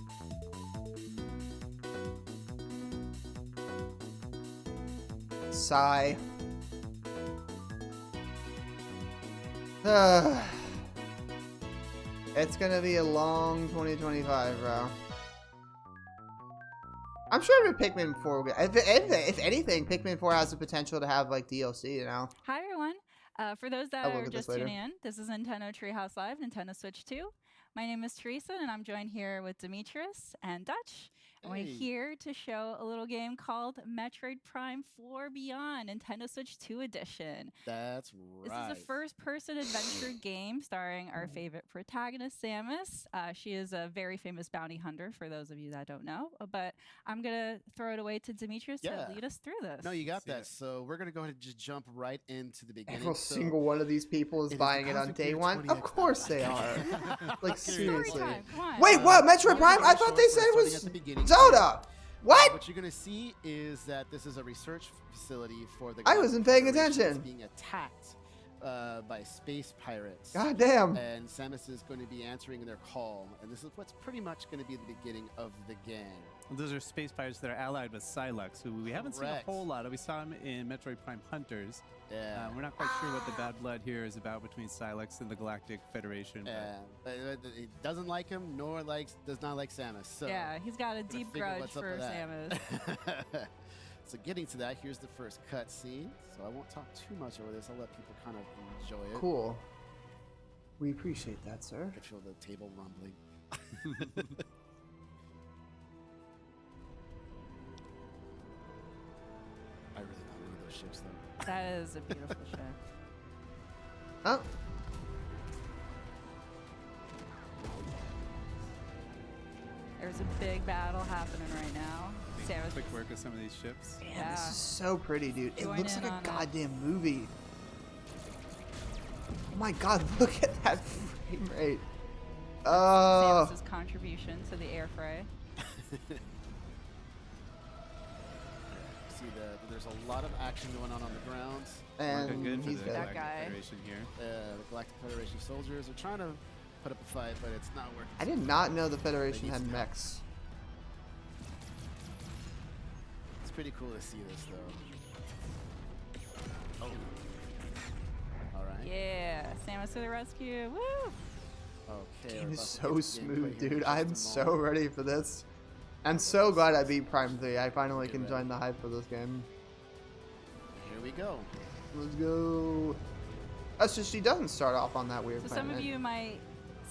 Sigh. It's gonna be a long 2025, bro. I'm sure Pikmin 4 will get, if anything, Pikmin 4 has the potential to have like DLC, you know? Hi everyone. For those that are just tuning in, this is Nintendo Treehouse Live, Nintendo Switch 2. My name is Teresa, and I'm joined here with Demetrius and Dutch. And we're here to show a little game called Metroid Prime 4 Beyond, Nintendo Switch 2 Edition. That's right. This is a first-person adventure game starring our favorite protagonist, Samus. She is a very famous bounty hunter, for those of you that don't know. But I'm going to throw it away to Demetrius to lead us through this. No, you got that. So we're going to go ahead and just jump right into the beginning. Every single one of these people is buying it on day one. Of course they are. Like, seriously. Time. Come on. Wait, what? Metroid Prime? I thought they said it was Zelda. What? What you're going to see is that this is a research facility for the... I wasn't paying attention. ...being attacked by space pirates. God damn. And Samus is going to be answering their call. And this is what's pretty much going to be the beginning of the game. Well, those are space pirates that are allied with Psylocke, who we haven't seen a whole lot of. We saw him in Metroid Prime Hunters. Yeah. We're not quite sure what the bad blood here is about between Psylocke and the Galactic Federation. But he doesn't like him, nor does not like Samus. So yeah, he's got a deep grudge for Samus. So getting to that, here's the first cutscene. So I won't talk too much over this. I'll let people kind of enjoy it. Cool. We appreciate that, sir. I can feel the table rumbling. I really want one of those ships, though. That is a beautiful ship. Oh. There's a big battle happening right now. Samus. Quick work with some of these ships. Man, this is so pretty, dude. It looks like a goddamn movie. Oh my god, look at that frame rate. Samus's contribution to the air fray. See there's a lot of action going on the grounds. And good for he's the got Galactic Federation here. The Galactic Federation soldiers are trying to put up a fight, but it's not working. I did not know the Federation had mechs. It's pretty cool to see this, though. Oh. All right. Yeah, Samus to the rescue. Woo! Okay. Game is so smooth, dude. I'm so ready for this. I'm so glad I beat Prime 3. I finally can join the hype for this game. Here we go. Let's go. That's just, she doesn't start off on that weird So planet. some of you might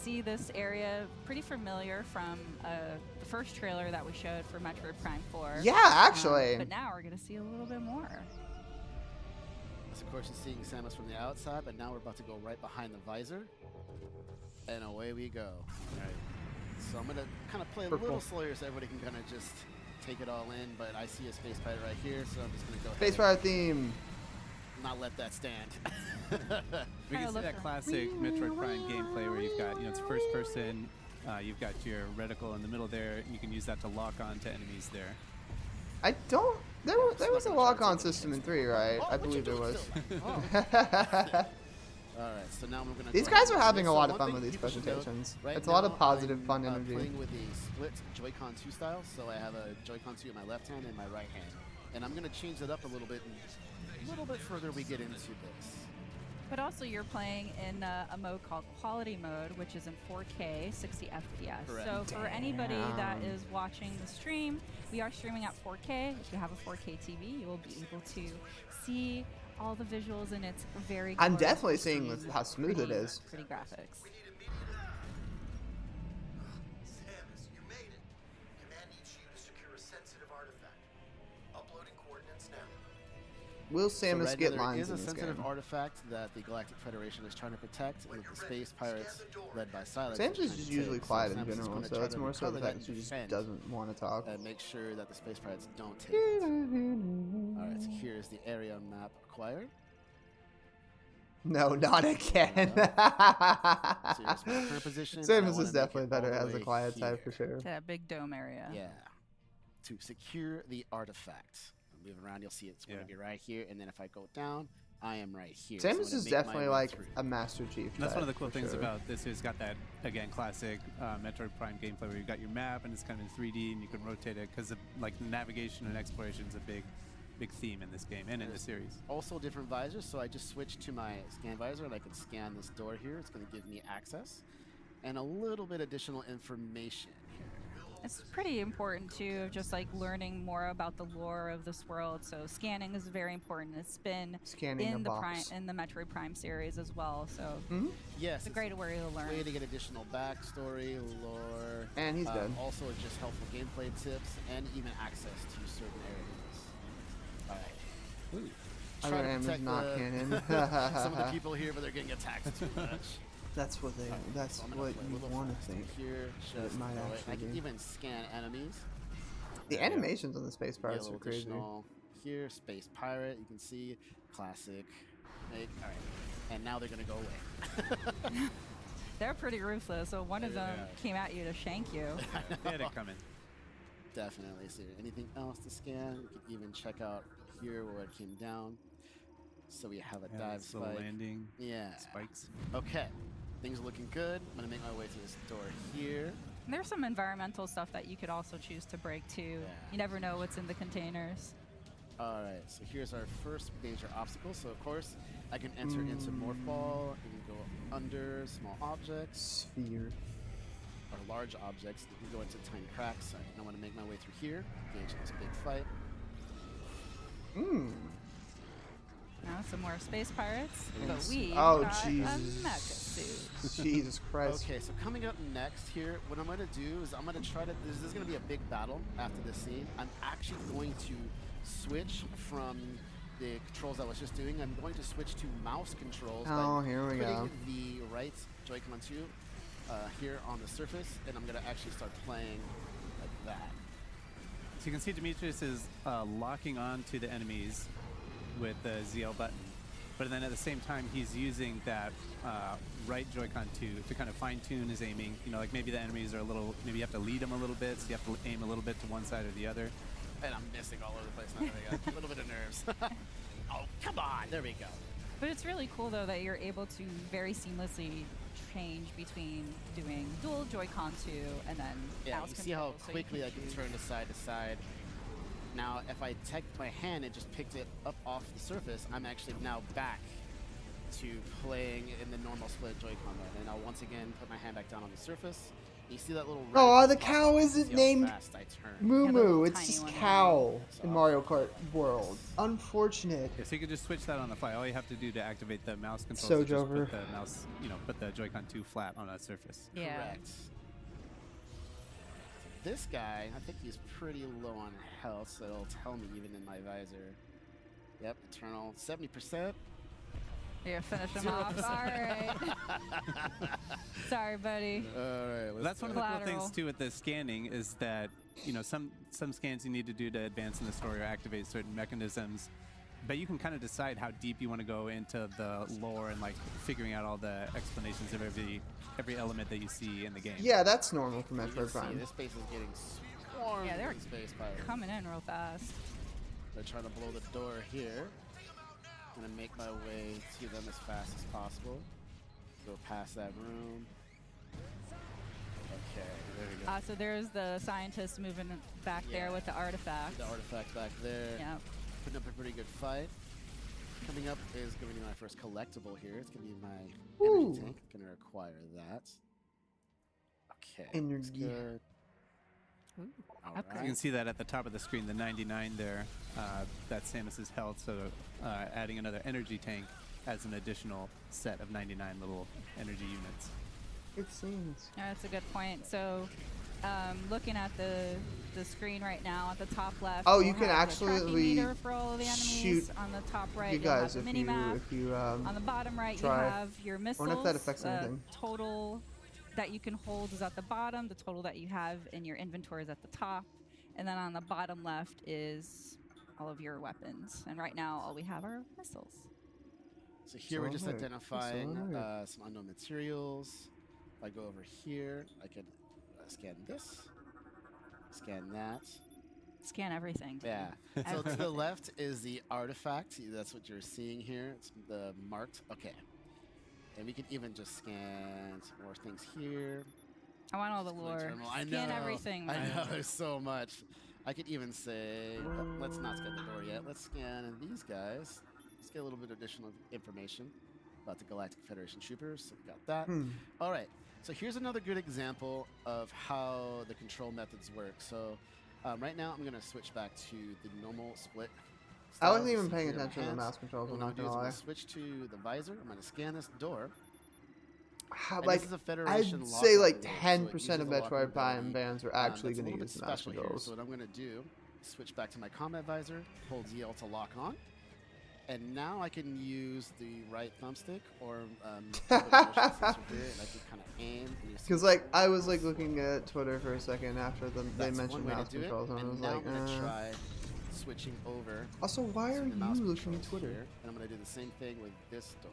see this area pretty familiar from the first trailer that we showed for Metroid Prime 4. Yeah, actually. But now we're going to see a little bit more. So of course, you're seeing Samus from the outside, but now we're about to go right behind the visor. And away we go. All right. So I'm going to kind of play a little slower so everybody can kind of just take it all in. But I see a space pirate right here, so I'm just going to go Space pirate theme. Not let that stand. We can see that classic Metroid Prime gameplay where you've got, it's first person, you've got your reticle in the middle there. You can use that to lock on to enemies there. I don't... There was a lock-on system in 3, right? I believe there was. Alright, so now we're going to... These guys are having a lot of fun with these presentations. It's a lot of positive, fun energy. I'm playing with the split Joy-Con 2 style, so I have a Joy-Con 2 in my left hand and my right hand. And I'm going to change it up a little bit, and a little bit further we get into this. But also you're playing in a mode called Quality Mode, which is in 4K, 60 FPS. Correct. So for anybody that is watching the stream, we are streaming at 4K. If you have a 4K TV, you will be able to see all the visuals, and it's very I'm definitely seeing how smooth it is. Pretty graphics. Samus, you made it. Command needs you to secure a sensitive artifact. Uploading coordinates now. Will Samus get lines There in is a this sensitive game? artifact that the Galactic Federation is trying to protect, and the space pirates led by Psylocke. Samus is just usually quiet in general, gonna so try it's to more so the recover fact that that she just defend doesn't want to talk. and make sure that the space pirates don't take it. Alright, so here's the area map acquired. No, not again. So here's my current position. I Samus wanna is make definitely it better all the as a way quiet here. type for sure. That big dome area. Yeah. To secure the artifact. Move around, you'll see it's going to be right here, and then if I go down, I am right here. So I'm Samus gonna is make my definitely way like through. a Master Chief. And that's one of the type, cool for things sure. about this. It's got that, again, classic Metroid Prime gameplay where you've got your map and it's kind of in 3D and you can rotate it because like navigation and exploration is a big big theme in this game and in the series. Also different visors, so I just switched to my scan visor and I can scan this door here. It's going to give me access and a little bit additional information here. It's pretty important too, of just like learning more about the lore of this world. So scanning is very important. It's been in the Metroid Prime series as well. So yes, it's a great way to learn. Way to get additional backstory, lore, and he's dead. Also just helpful gameplay tips and even access to certain areas. All right. Ooh. Other M is not canon. Some of the people here, but they're getting attacked too much. That's what they. That's what you want to think. Here, just might actually I can even scan enemies. The animations on the space pirates are crazy. Here, space pirate. You can see classic. All right, and now they're gonna go away. They're pretty ruthless. So one of them came at you to shank you. They had it coming. Definitely. So anything else to scan? We could even check out here where it came down. So we have a dive spike. Little landing. Yeah. Spikes. Okay. Things are looking good. I'm going to make my way to this door here. And there's some environmental stuff that you could also choose to break too. Yeah. You never know what's in the containers. All right. So here's our first major obstacle. So of course, I can enter into Morph Ball. I can go under small objects. Sphere. Or large objects. You can go into tiny cracks. I want to make my way through here. Engage in this big fight. Now some more space pirates. But we got a mecha suit. Jesus Christ. Okay, so coming up next here, what I'm going to do is I'm going to try to... This is going to be a big battle after this scene. I'm actually going to switch from the controls I was just doing. I'm going to switch to mouse controls. Oh, here we go. Putting the right Joy-Con 2 here on the surface, and I'm going to actually start playing like that. So you can see Demetrius is locking on to the enemies with the ZL button, but then at the same time he's using that right Joy-Con to kind of fine-tune his aiming. You know, like maybe the enemies are a little, maybe you have to lead them a little bit, so you have to aim a little bit to one side or the other. And I'm missing all over the place now. I got a little bit of nerves. Oh, come on! There we go. But it's really cool though that you're able to very seamlessly change between doing dual Joy-Con 2 and then mouse you see how quickly I can turn to side. Now, if I take my hand and just picked it up off the surface, I'm actually now back to playing in the normal split Joy-Con mode. And I'll once again put my hand back down on the surface. You see that little... Oh, the cow isn't named Moo Moo. It's just cow in Mario Kart World. Unfortunate. Yeah, so you can just switch that on the fly. All you have to do to activate the mouse controls is just put the mouse, put the Joy-Con 2 flat on a surface. Yeah. Correct. This guy, I think he's pretty low on health, so it'll tell me even in my visor. Yep, Eternal, 70%. Yeah, finish him off. All right. Sorry, buddy. All right. That's one of the cool things too with the scanning is that some scans you need to do to advance in the story or activate certain mechanisms, but you can kind of decide how deep you want to go into the lore and like figuring out all the explanations of every element that you see in the game. Yeah, that's normal for Metroid Prime. This space is getting swarmed. Yeah, they're space pirates coming in real fast. They're trying to blow the door here. I'm gonna make my way to them as fast as possible. Go past that room. Okay, there we go. So there's the scientist moving back there with the artifact. The artifact back there. Yeah. Putting up a pretty good fight. Coming up is going to be my first collectible here. It's going to be my energy tank. Going to require that. Okay. Energy. Good. Okay. You can see that at the top of the screen, the 99 there. That's Samus's health, so adding another energy tank adds an additional set of 99 little energy units. It seems. Yeah, that's a good point. So, looking at the screen right now at the top left. Oh, you can actually for all of the enemies. shoot. On the top right, you guys, if you on the bottom right, try. you have your missiles. I wonder if that affects anything. Total that you can hold is at the bottom. The total that you have in your inventory is at the top, and then on the bottom left is all of your weapons. And right now, all we have are missiles. So here we're just identifying some unknown materials. If I go over here, I could scan this, scan that. Scan everything. Yeah. So to the left is the artifact. That's what you're seeing here. It's the marked. Okay. And we can even just scan some more things here. I want all the lore. I know. Scan everything. I know. There's so much. I could even say, let's not scan the door yet. Let's scan these guys. Let's get a little bit of additional information about the Galactic Federation troopers. So we got that. All right. So here's another good example of how the control methods work. So right now I'm going to switch back to the normal split. I wasn't even paying attention to the mouse controls. What I'm I'm not gonna lie. switch to the visor. I'm going to scan this door. Like, this is a Federation I'd say like lock-on 10% door, so it of uses a Metroid lock-on Prime ability. fans are actually That's a going to little use bit the mouse special here. controls. So what I'm going to do is switch back to my combat visor, hold ZL to lock on, and now I can use the right thumbstick or the motion sensor here, and I can kind of aim. Because like I was like looking at Twitter for a second after they That's mentioned one way mouse to do controls, it. and I was now like, I'm going to try switching over. Also, why to are the mouse you looking at controls Twitter? here, and I'm going to do the same thing with this door.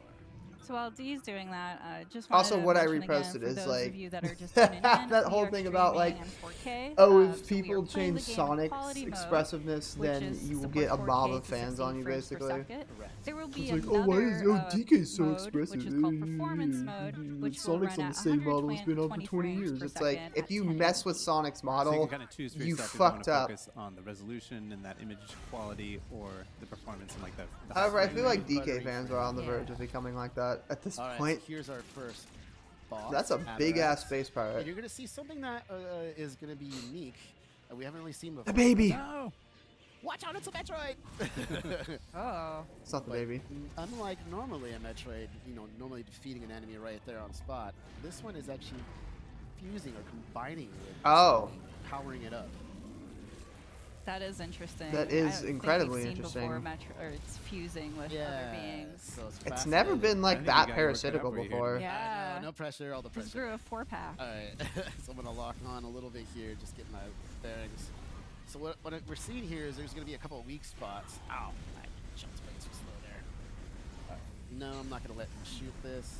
So while Dee's doing that, just Also, wanted to what I mention again, reposted for is, those like, of you that are just tuning in, that we whole are thing about, like, streaming in 4K, oh, so if we are people playing change the game in Sonic's quality mode, expressiveness, which then is you will support get a mob 4K of to fans 60 on you, frames per basically. second. There will be It's like, another oh, why is DK so mode, expressive? which is called performance mode, which will Sonic's run on at the same model it's been on for 120 20 frames years. per It's like, second if at you 1080p. mess with Sonic's So you model, can kind of choose for you yourself if you want fucked to up. focus on the resolution and that image quality or the performance and like the However, I high feel frame like rate. DK fans are on the verge of becoming like that at this All right, point. so here's our first boss. That's a big ass space pirate. And you're going to see something that is going to be unique that we haven't really seen before. The baby. No! Watch out, it's a Metroid! Oh. It's not the But baby. unlike normally a Metroid, normally defeating an enemy right there on spot, this one is actually fusing or combining with Oh. powering it up. That is interesting. That I is don't think we've incredibly seen interesting. Before or it's fusing with other beings. So It's never been like I think that you got your work cut out parasitical for you here. before. Yeah. I know, no pressure, all the Just pressure. grew a 4-pack. All right, so I'm gonna lock on a little bit here, just get my bearings. So what we're seeing here is there's gonna be a couple of weak spots. Ow, I jumped way too slow there. No, I'm not gonna let him shoot this.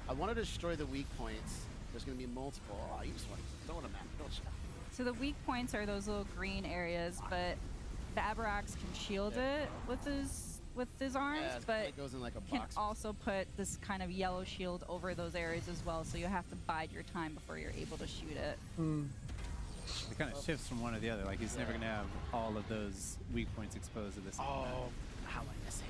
I want to destroy the weak points. There's gonna be multiple. Oh, you just want to throw them at me, don't you? So the weak points are those little green areas, but the Abrax can shield it with his arms, Yeah, but it goes in like a can box. also put this kind of yellow shield over those areas as well. So you have to bide your time before you're able to shoot it. It kind of shifts from one to the other. Like he's never gonna have all of those weak points exposed at the same time. Oh, how am I missing?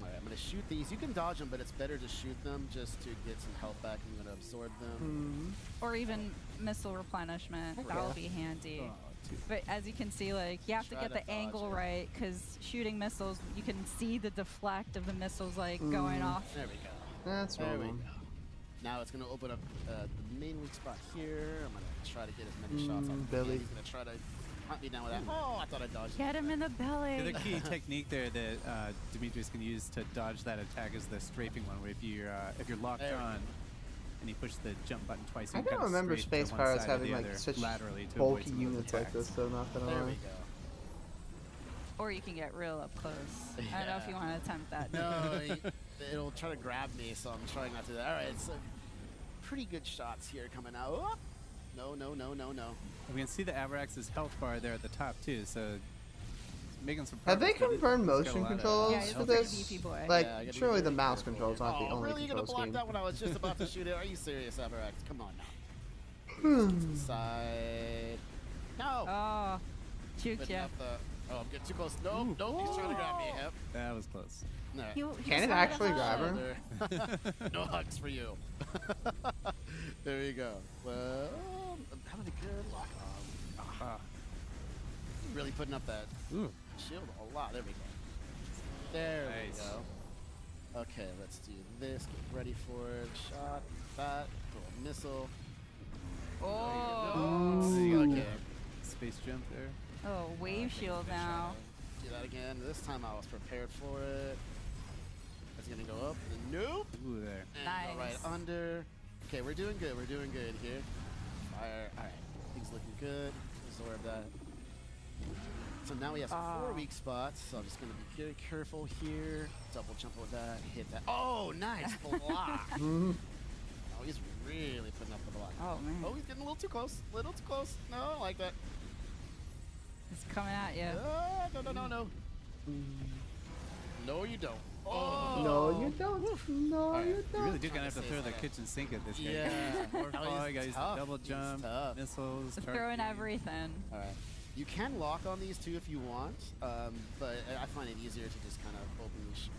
All right, I'm gonna shoot these. You can dodge them, but it's better to shoot them just to get some health back. I'm gonna absorb them. Or even missile replenishment. That will be handy. But as you can see, like you have to Try get to the angle dodge it. right, because shooting missiles, you can see the deflect of the missiles like going off. There we go. That's There we wrong. go. Now it's gonna open up the main weak spot here. I'm gonna try to get as many shots off. Billy. He's gonna try to hunt me down with that. Oh, I thought I dodged. Get him in the belly. The other key technique there that Demetrius can use to dodge that attack is the strafing one, where if you're locked There we on and you push the jump button twice, you I can don't kind of remember strafe to Space one Pirates side or having the like other such laterally to avoid bulky some of those units like attacks. this, so not gonna There we lie. go. Or you can get real up close. I don't know if you want to attempt that. No, it'll try to grab me, so I'm trying not to do that. All right, so pretty good shots here coming out. Oh, no, no, no, no, no. We can see the Avarax's health bar there at the top too, so making some Have they progress, but confirmed he's got a motion lot of controls Yeah, he's for a pretty this? beefy boy. Like, Yeah, I gotta be surely the very mouse careful. control's not the Oh, only really? You're gonna control block scheme. that when I was just about to shoot it? Are you serious, Avarax? Come on now. Side. No. Oh, juked Putting ya. up the- Oh, I'm getting too close. Nope, nope. He's trying to grab me. Yep. That was close. No. Can it actually grab her? Shoulder. No hugs for you. There we go. Well, I'm having a good lock on. Really putting up that Ooh. shield a lot. There we go. There Nice. we go. Okay, let's do this. Get ready for it. Shot. That. Throw a missile. Oh. Ooh. Okay. Space jump there. Oh, wave shield now. Do that again. This time I was prepared for it. It's gonna go up. And nope. Ooh, there. And go right Nice. under. Okay, we're doing good. We're doing good here. Fire. All right. Things looking good. Absorb that. So now we have 4 weak spots. So I'm just gonna be very careful here. Double jump with that. Hit that. Oh, nice block. Oh, he's really putting up the block. Oh man, Oh, he's getting a little too close. A little too close. No, I don't like that. it's coming at you. No, no, no, no. No, you don't. Oh. No, you don't. No, Alright. you You don't. really do kind of have to Say throw the that. kitchen sink at this guy. Yeah. More No, fall, he's you guys tough. double He's jump, tough. missiles, Throwing charging. everything. All right. You can lock on these too if you want, but I find it easier to just kind of openly shoot.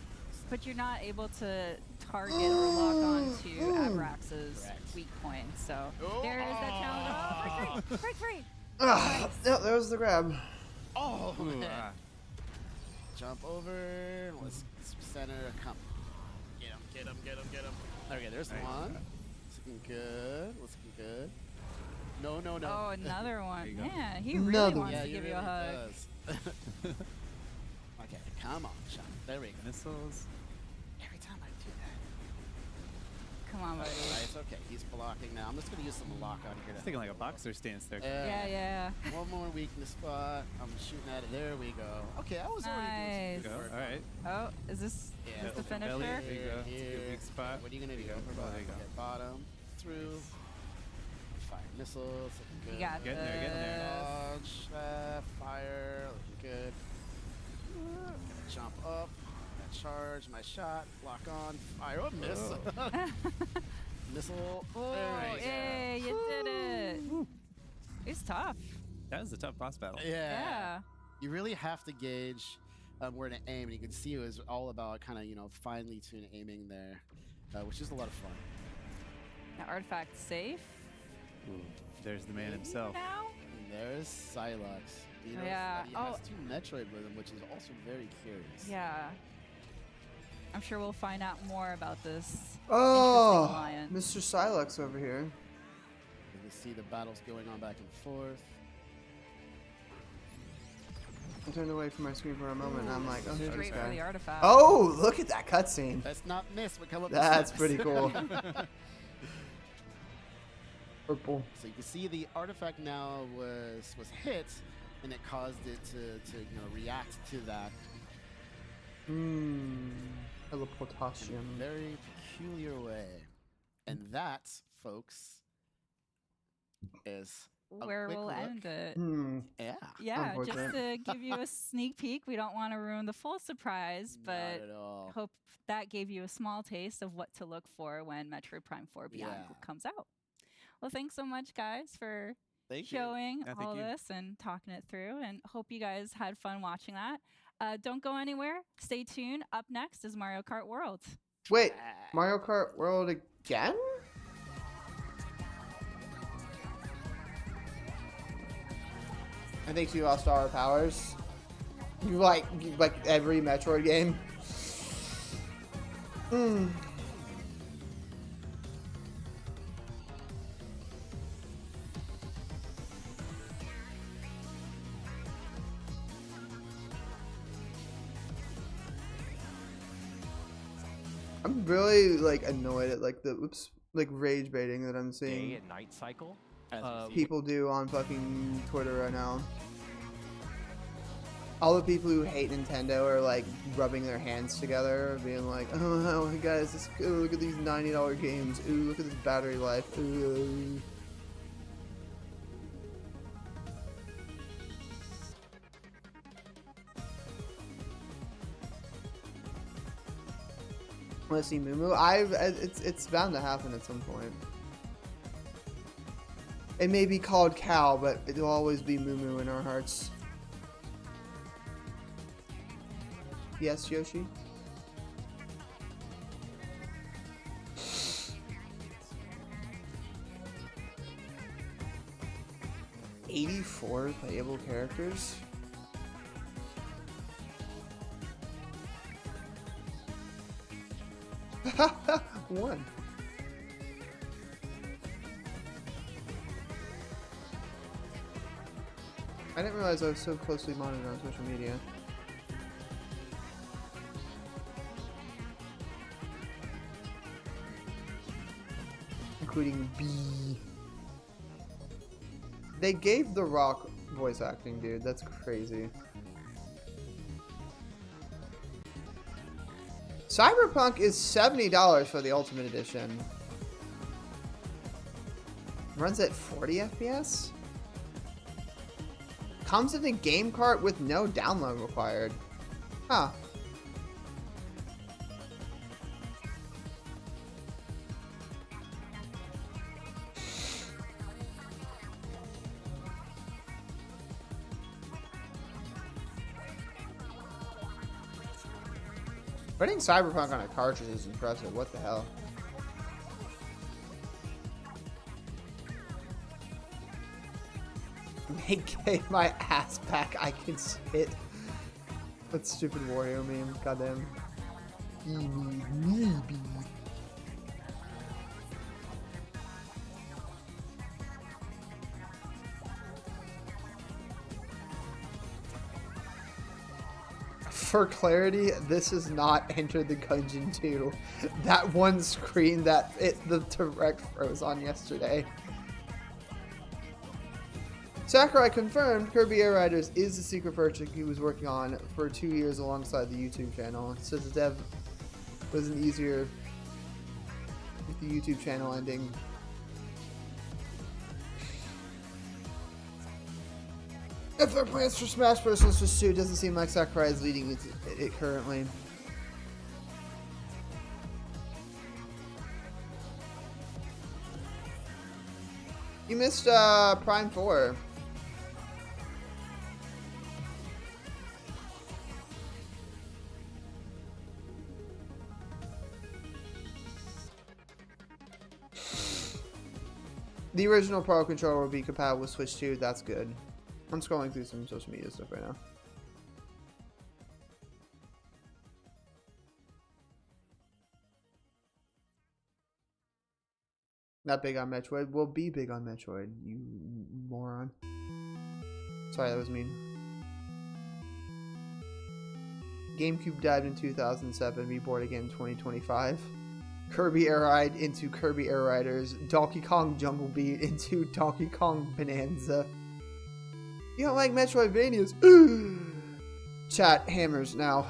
But you're not able to target or lock onto Abrax's weak point. So there is that challenge. Oh, break free! Nice. Yep, there was the grab. Oh, man. Jump over. Let's center. Come. Get him. Okay, there's one. Looking good. No. Oh, another one. Yeah, he really wants to give you a hug. Okay, come on, Sean. There we go. Missiles. Every time I do that. Come on, buddy. Right, it's okay. He's blocking now. I'm just going to use some lock on here. He's taking like a boxer stance there. Yeah. One more weakness spot. I'm shooting at it. There we go. Okay, I was already doing some good work. All right. Oh, is this the finisher? Belly, there you go. It's a good weak spot. What are you going to do? There you go. Okay, bottom, through. Fire missiles. Looking good. You got Getting there. Dodge, fire. Looking good. Gonna jump up. Charge my shot. Lock on. Fire. Oh, miss. Missile. Oh, there you did it. It's tough. That was a tough boss battle. Yeah. You really have to gauge where to aim, and you can see it was all about kind of finely tuned aiming there, which is a lot of fun. The artifact safe. Ooh, there's the man himself. Now? And there's Psylux. He has 2 Metroid with him, which is also very curious. Yeah. I'm sure we'll find out more about this. Oh, alliance. Mr. Silex over here. You can see the battles going on back and forth. I turned away from my screen for a moment, and I'm like, oh, straight for the artifact. Oh, look at that cutscene. Let's not miss. What come up? That's pretty cool. Purple. So you can see the artifact now was hit, and it caused it to react to that. Teleportation. In a very peculiar way. And that, folks, is where we'll end it. Yeah. Yeah, just to give you a sneak peek. We don't want to ruin the full surprise, but Not at all. hope that gave you a small taste of what to look for when Metroid Prime 4 Beyond comes out. Well, thanks so much, guys, for showing all this and talking it through, and hope you guys had fun watching that. Don't go anywhere. Stay tuned. Up next is Mario Kart World. Wait, Mario Kart World again? I think you lost all our powers. You like every Metroid game. I'm really annoyed at the rage baiting that I'm seeing. Day and night cycle. People do on fucking Twitter right now. All the people who hate Nintendo are rubbing their hands together, being like, "Oh guys, look at these $90 games. Ooh, look at this battery life. Ooh." Want to see Moo Moo? It's bound to happen at some point. It may be called Cal, but it'll always be Moo Moo in our hearts. Yes, Yoshi? $84 playable characters? One. I didn't realize I was so closely monitored on social media. Including B. They gave The Rock voice acting, dude. That's crazy. Cyberpunk is $70 for the Ultimate Edition. Runs at 40 FPS? Comes in a game cart with no download required. Huh. Running Cyberpunk on a cartridge is impressive. What the hell? Make my ass back. I can sit. That stupid Wario meme. Goddamn. For clarity, this is not Enter the Gungeon 2. That one screen that the direct froze on yesterday. Sakurai confirmed Kirby Air Riders is the secret project he was working on for 2 years alongside the YouTube channel. It says the dev wasn't easier with the YouTube channel ending. If there are plans for Smash Bros. Switch 2, it doesn't seem like Sakurai is leading it currently. You missed Prime 4. The original Pro Controller will be compatible with Switch 2. That's good. I'm scrolling through some social media stuff right now. Not big on Metroid. We'll be big on Metroid, you moron. Sorry, that was mean. GameCube died in 2007. Reborn again in 2025. Kirby Air Ride into Kirby Air Riders. Donkey Kong Jungle Beat into Donkey Kong Bonanza. You don't like Metroidvanias? Chat hammers now.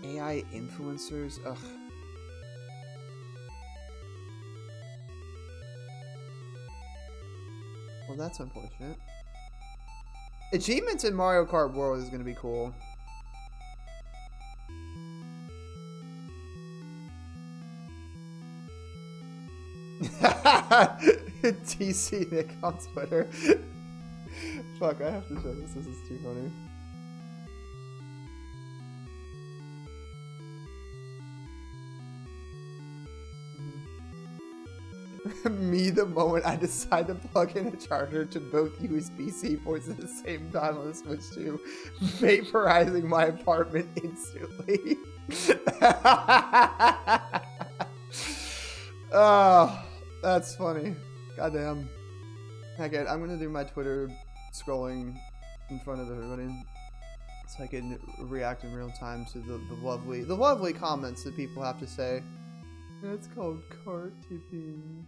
AI influencers? Ugh. Well, that's unfortunate. Achievements in Mario Kart World is going to be cool. TC Nick on Twitter. Fuck, I have to show this. This is too funny. Me, the moment I decide to plug in a charger to both USB-C ports at the same time on the Switch 2, vaporizing my apartment instantly. Oh, that's funny. Goddamn. Okay, I'm gonna do my Twitter scrolling in front of everybody so I can react in real time to the lovely comments that people have to say. That's called cart tipping.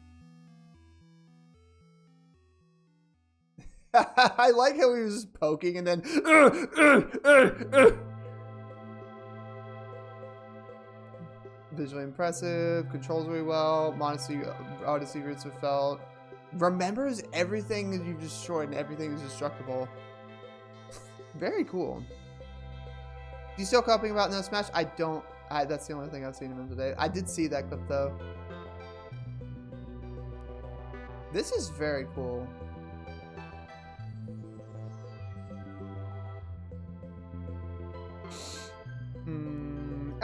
I like how he was just poking and then visually impressive, controls really well, modesty, oddest secrets are felt, remembers everything that you've destroyed and everything is destructible. Very cool. You still copying about No Smash? I don't. That's the only thing I've seen him in today. I did see that clip though. This is very cool.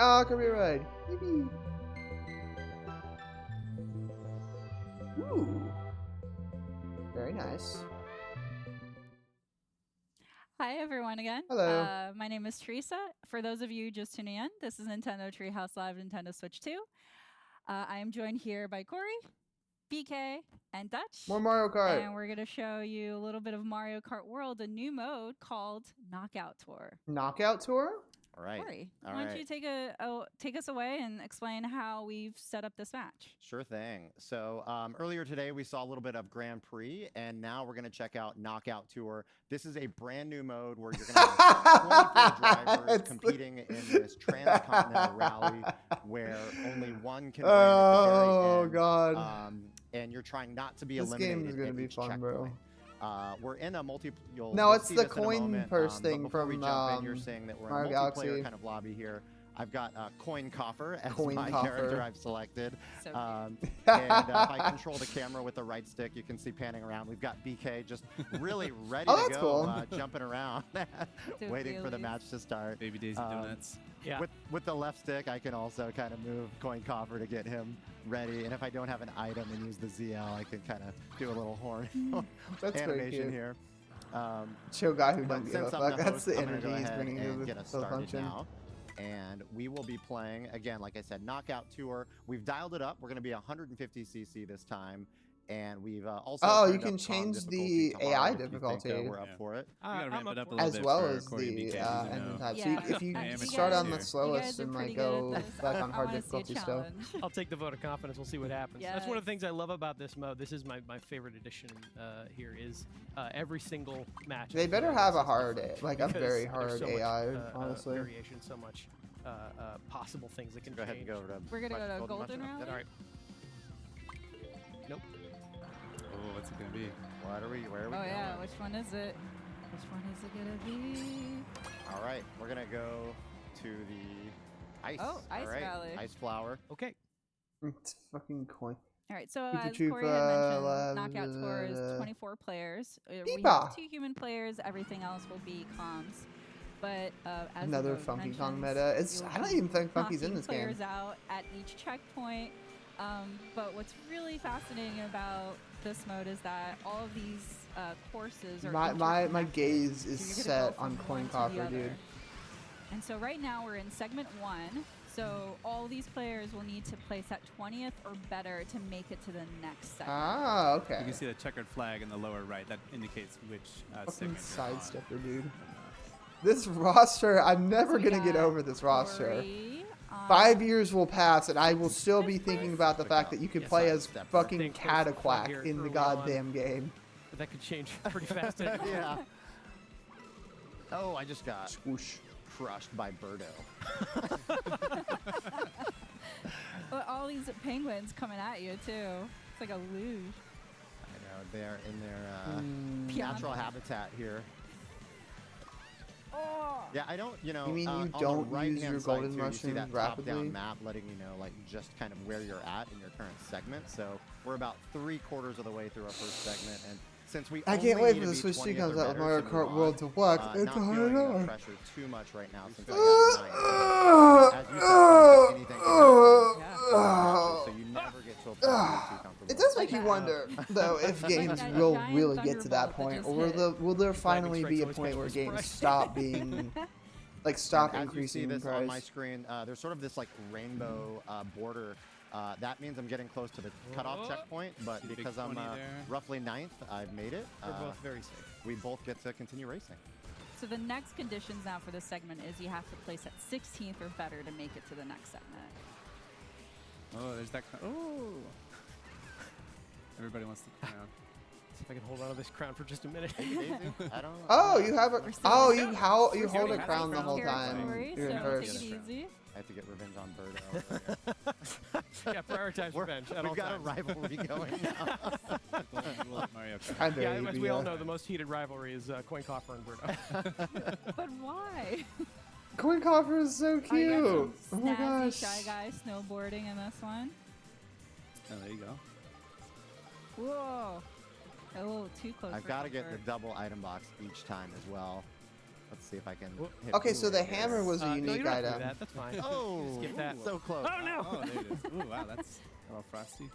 Oh, career ride. Yippee. Ooh. Very nice. Hi everyone again. Hello. My name is Teresa. For those of you just tuning in, this is Nintendo Treehouse Live Nintendo Switch 2. I am joined here by Corey, BK, and Dutch. More Mario Kart. And we're going to show you a little bit of Mario Kart World, a new mode called Knockout Tour. Knockout Tour? All right. Corey, why don't you take us away and explain how we've set up this match? Sure thing. So earlier today we saw a little bit of Grand Prix, and now we're going to check out Knockout Tour. This is a brand new mode where you're going to have 24 drivers competing in this transcontinental rally where only one can win at the very end. God. And you're trying not to be this eliminated. This game is going to be fun, bro. We're in a No, it's the coin purse thing before from we jump in, you're saying that we're in a multiplayer kind of lobby here. I've got Coin Coffer as Coin my Coffer. character I've selected. So And if I control the camera with the right stick, you can see panning around. We've got BK just really ready Oh, to that's go, cool. jumping around, waiting for the match to start. Baby Daisy Donuts. Yeah. With the left stick, I can also kind of move Coin Coffer to get him ready. And if I don't have an item and use the ZL, I can kind of do a little horn That's very animation cute. here. Chill guy who But don't give a since I'm fuck. the That's host, the I'm gonna energy go he's ahead bringing to and the get us the started function. now. And we will be playing, again, like I said, Knockout Tour. We've dialed it up. We're going to be 150cc this time. And we've also Oh, you turned can up calm change difficulty the to AI hard if you think, difficulty. we're up for it. You gotta I'm ramp up it up a for little As bit well for as Corey the BK, you engine know. type. Yeah. So if you Amateur start on the here. slowest You and guys are like pretty good go at this. back on I hard wanna see a difficulty still. challenge. I'll take the vote of confidence. We'll see what happens. That's one of Yes. the things I love about this mode. This is my favorite addition here is every single match. They better have a hard, like a because very there's hard so much, AI, honestly. variation, so much possible things that can Go ahead and change. go over to We're gonna go to Golden Golden Mushroom. Rally? All right. Nope. Oh, what's it gonna be? Where are we Oh going? yeah, which one is it? Which one is it gonna be? All right, we're going to go to the ice. Oh, Ice all right? Valley. Ice Flower. Okay. It's fucking coin. All right, so Chupa as Corey had chupa, mentioned, Knockout Tour is la- 24 players. We Peepa. have 2 human players. Everything else will be comms. But as Another the Funky Kong mentions, meta. It's you'll I don't be even think Funky's in knocking this game. players out at each checkpoint. But what's really fascinating about this mode is that all of these courses are My interconnected. gaze is So you're gonna set go on from Coin one to the Coffer, other. dude. And so right now we're in segment 1. So all these players will need to place at 20th or better to make it to the next segment. Ah, You okay. can see the checkered flag in the lower right. That indicates which Fucking segment you're on. sidestepper, dude. This roster, I'm never So we gonna get got over this roster. Corey, 5 years will pass, and I will still be thinking about the Quick fact up. that you could Yes, play I as step fucking Staying close to the front Cataquack here in the early on. goddamn game. But that could change pretty fast. Anyway. Yeah. Oh, I just got Swoosh. crushed by Birdo. Well, all these penguins coming at you too. It's like a luge. I know, they're in their Piano. natural habitat here. Oh! Yeah, I don't, you know, You mean you on the don't use right-hand your side golden too, you see mushroom that rapidly? top-down map letting you know, like, just kind of where you're at in your current segment. So we're about 3/4 of the way through our first segment, and since we I only can't wait need for to the be Switch 2 20th comes or out with better Mario to Kart move World on, Deluxe. It's not a feeling the $100. pressure too much right now since I got 9. As you said, anything can happen. Oh. So you never get to a point where you're too comfortable. It does make Like you that. wonder, though, if games that will giant really get to that thunderbolt that point, just or hit. will there Lightning finally strikes be a always point catch where me games surprised. stop being, like, stop As you increasing see in this on my price? screen, there's sort of this like rainbow border. That means I'm getting close to the cutoff checkpoint, but Big because I'm 20 there. roughly 9th, I've made it. We're both very safe. We both get to continue racing. So the next conditions now for this segment is you have to place at 16th or better to make it to the next segment. Oh, there's that. Oh. Everybody wants the crown. See if I can hold on to this crown for just a minute. I don't. Oh, you have a. We're still Oh, in you the hold We're a still crown the in whole Territory, time. You're in so first. take it easy. I have to get revenge on Birdo. Yeah, prioritize revenge at all We've got a times. rivalry going now. Mario Kart. Kinda Yeah, as we all ABS. know, the most heated rivalry is Coin Coffer and Birdo. But why? Coin Coffer is so Oh, you cute. got Oh some my snazzy gosh. Shy Guy snowboarding in this one. Oh, there you go. Whoa. A little too close. I've for got to get the comfort. double item box each time as well. Let's see if I can. Whoop. hit Okay, so blue the here. hammer was a No, you unique don't have to do item. that. That's fine. Oh, Skip that. so close. Oh no! Oh, there it is. Ooh, wow, that's a little frosty.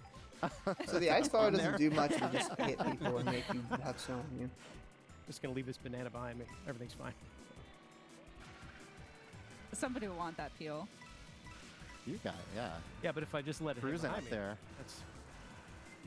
So the ice flower On doesn't there. do much but just hit people and make you have snow on you. Just gonna leave this banana behind me. Everything's fine. Somebody will want that peel. You got it, yeah. Yeah, but if I just let it hit Cruising behind up me, there. that's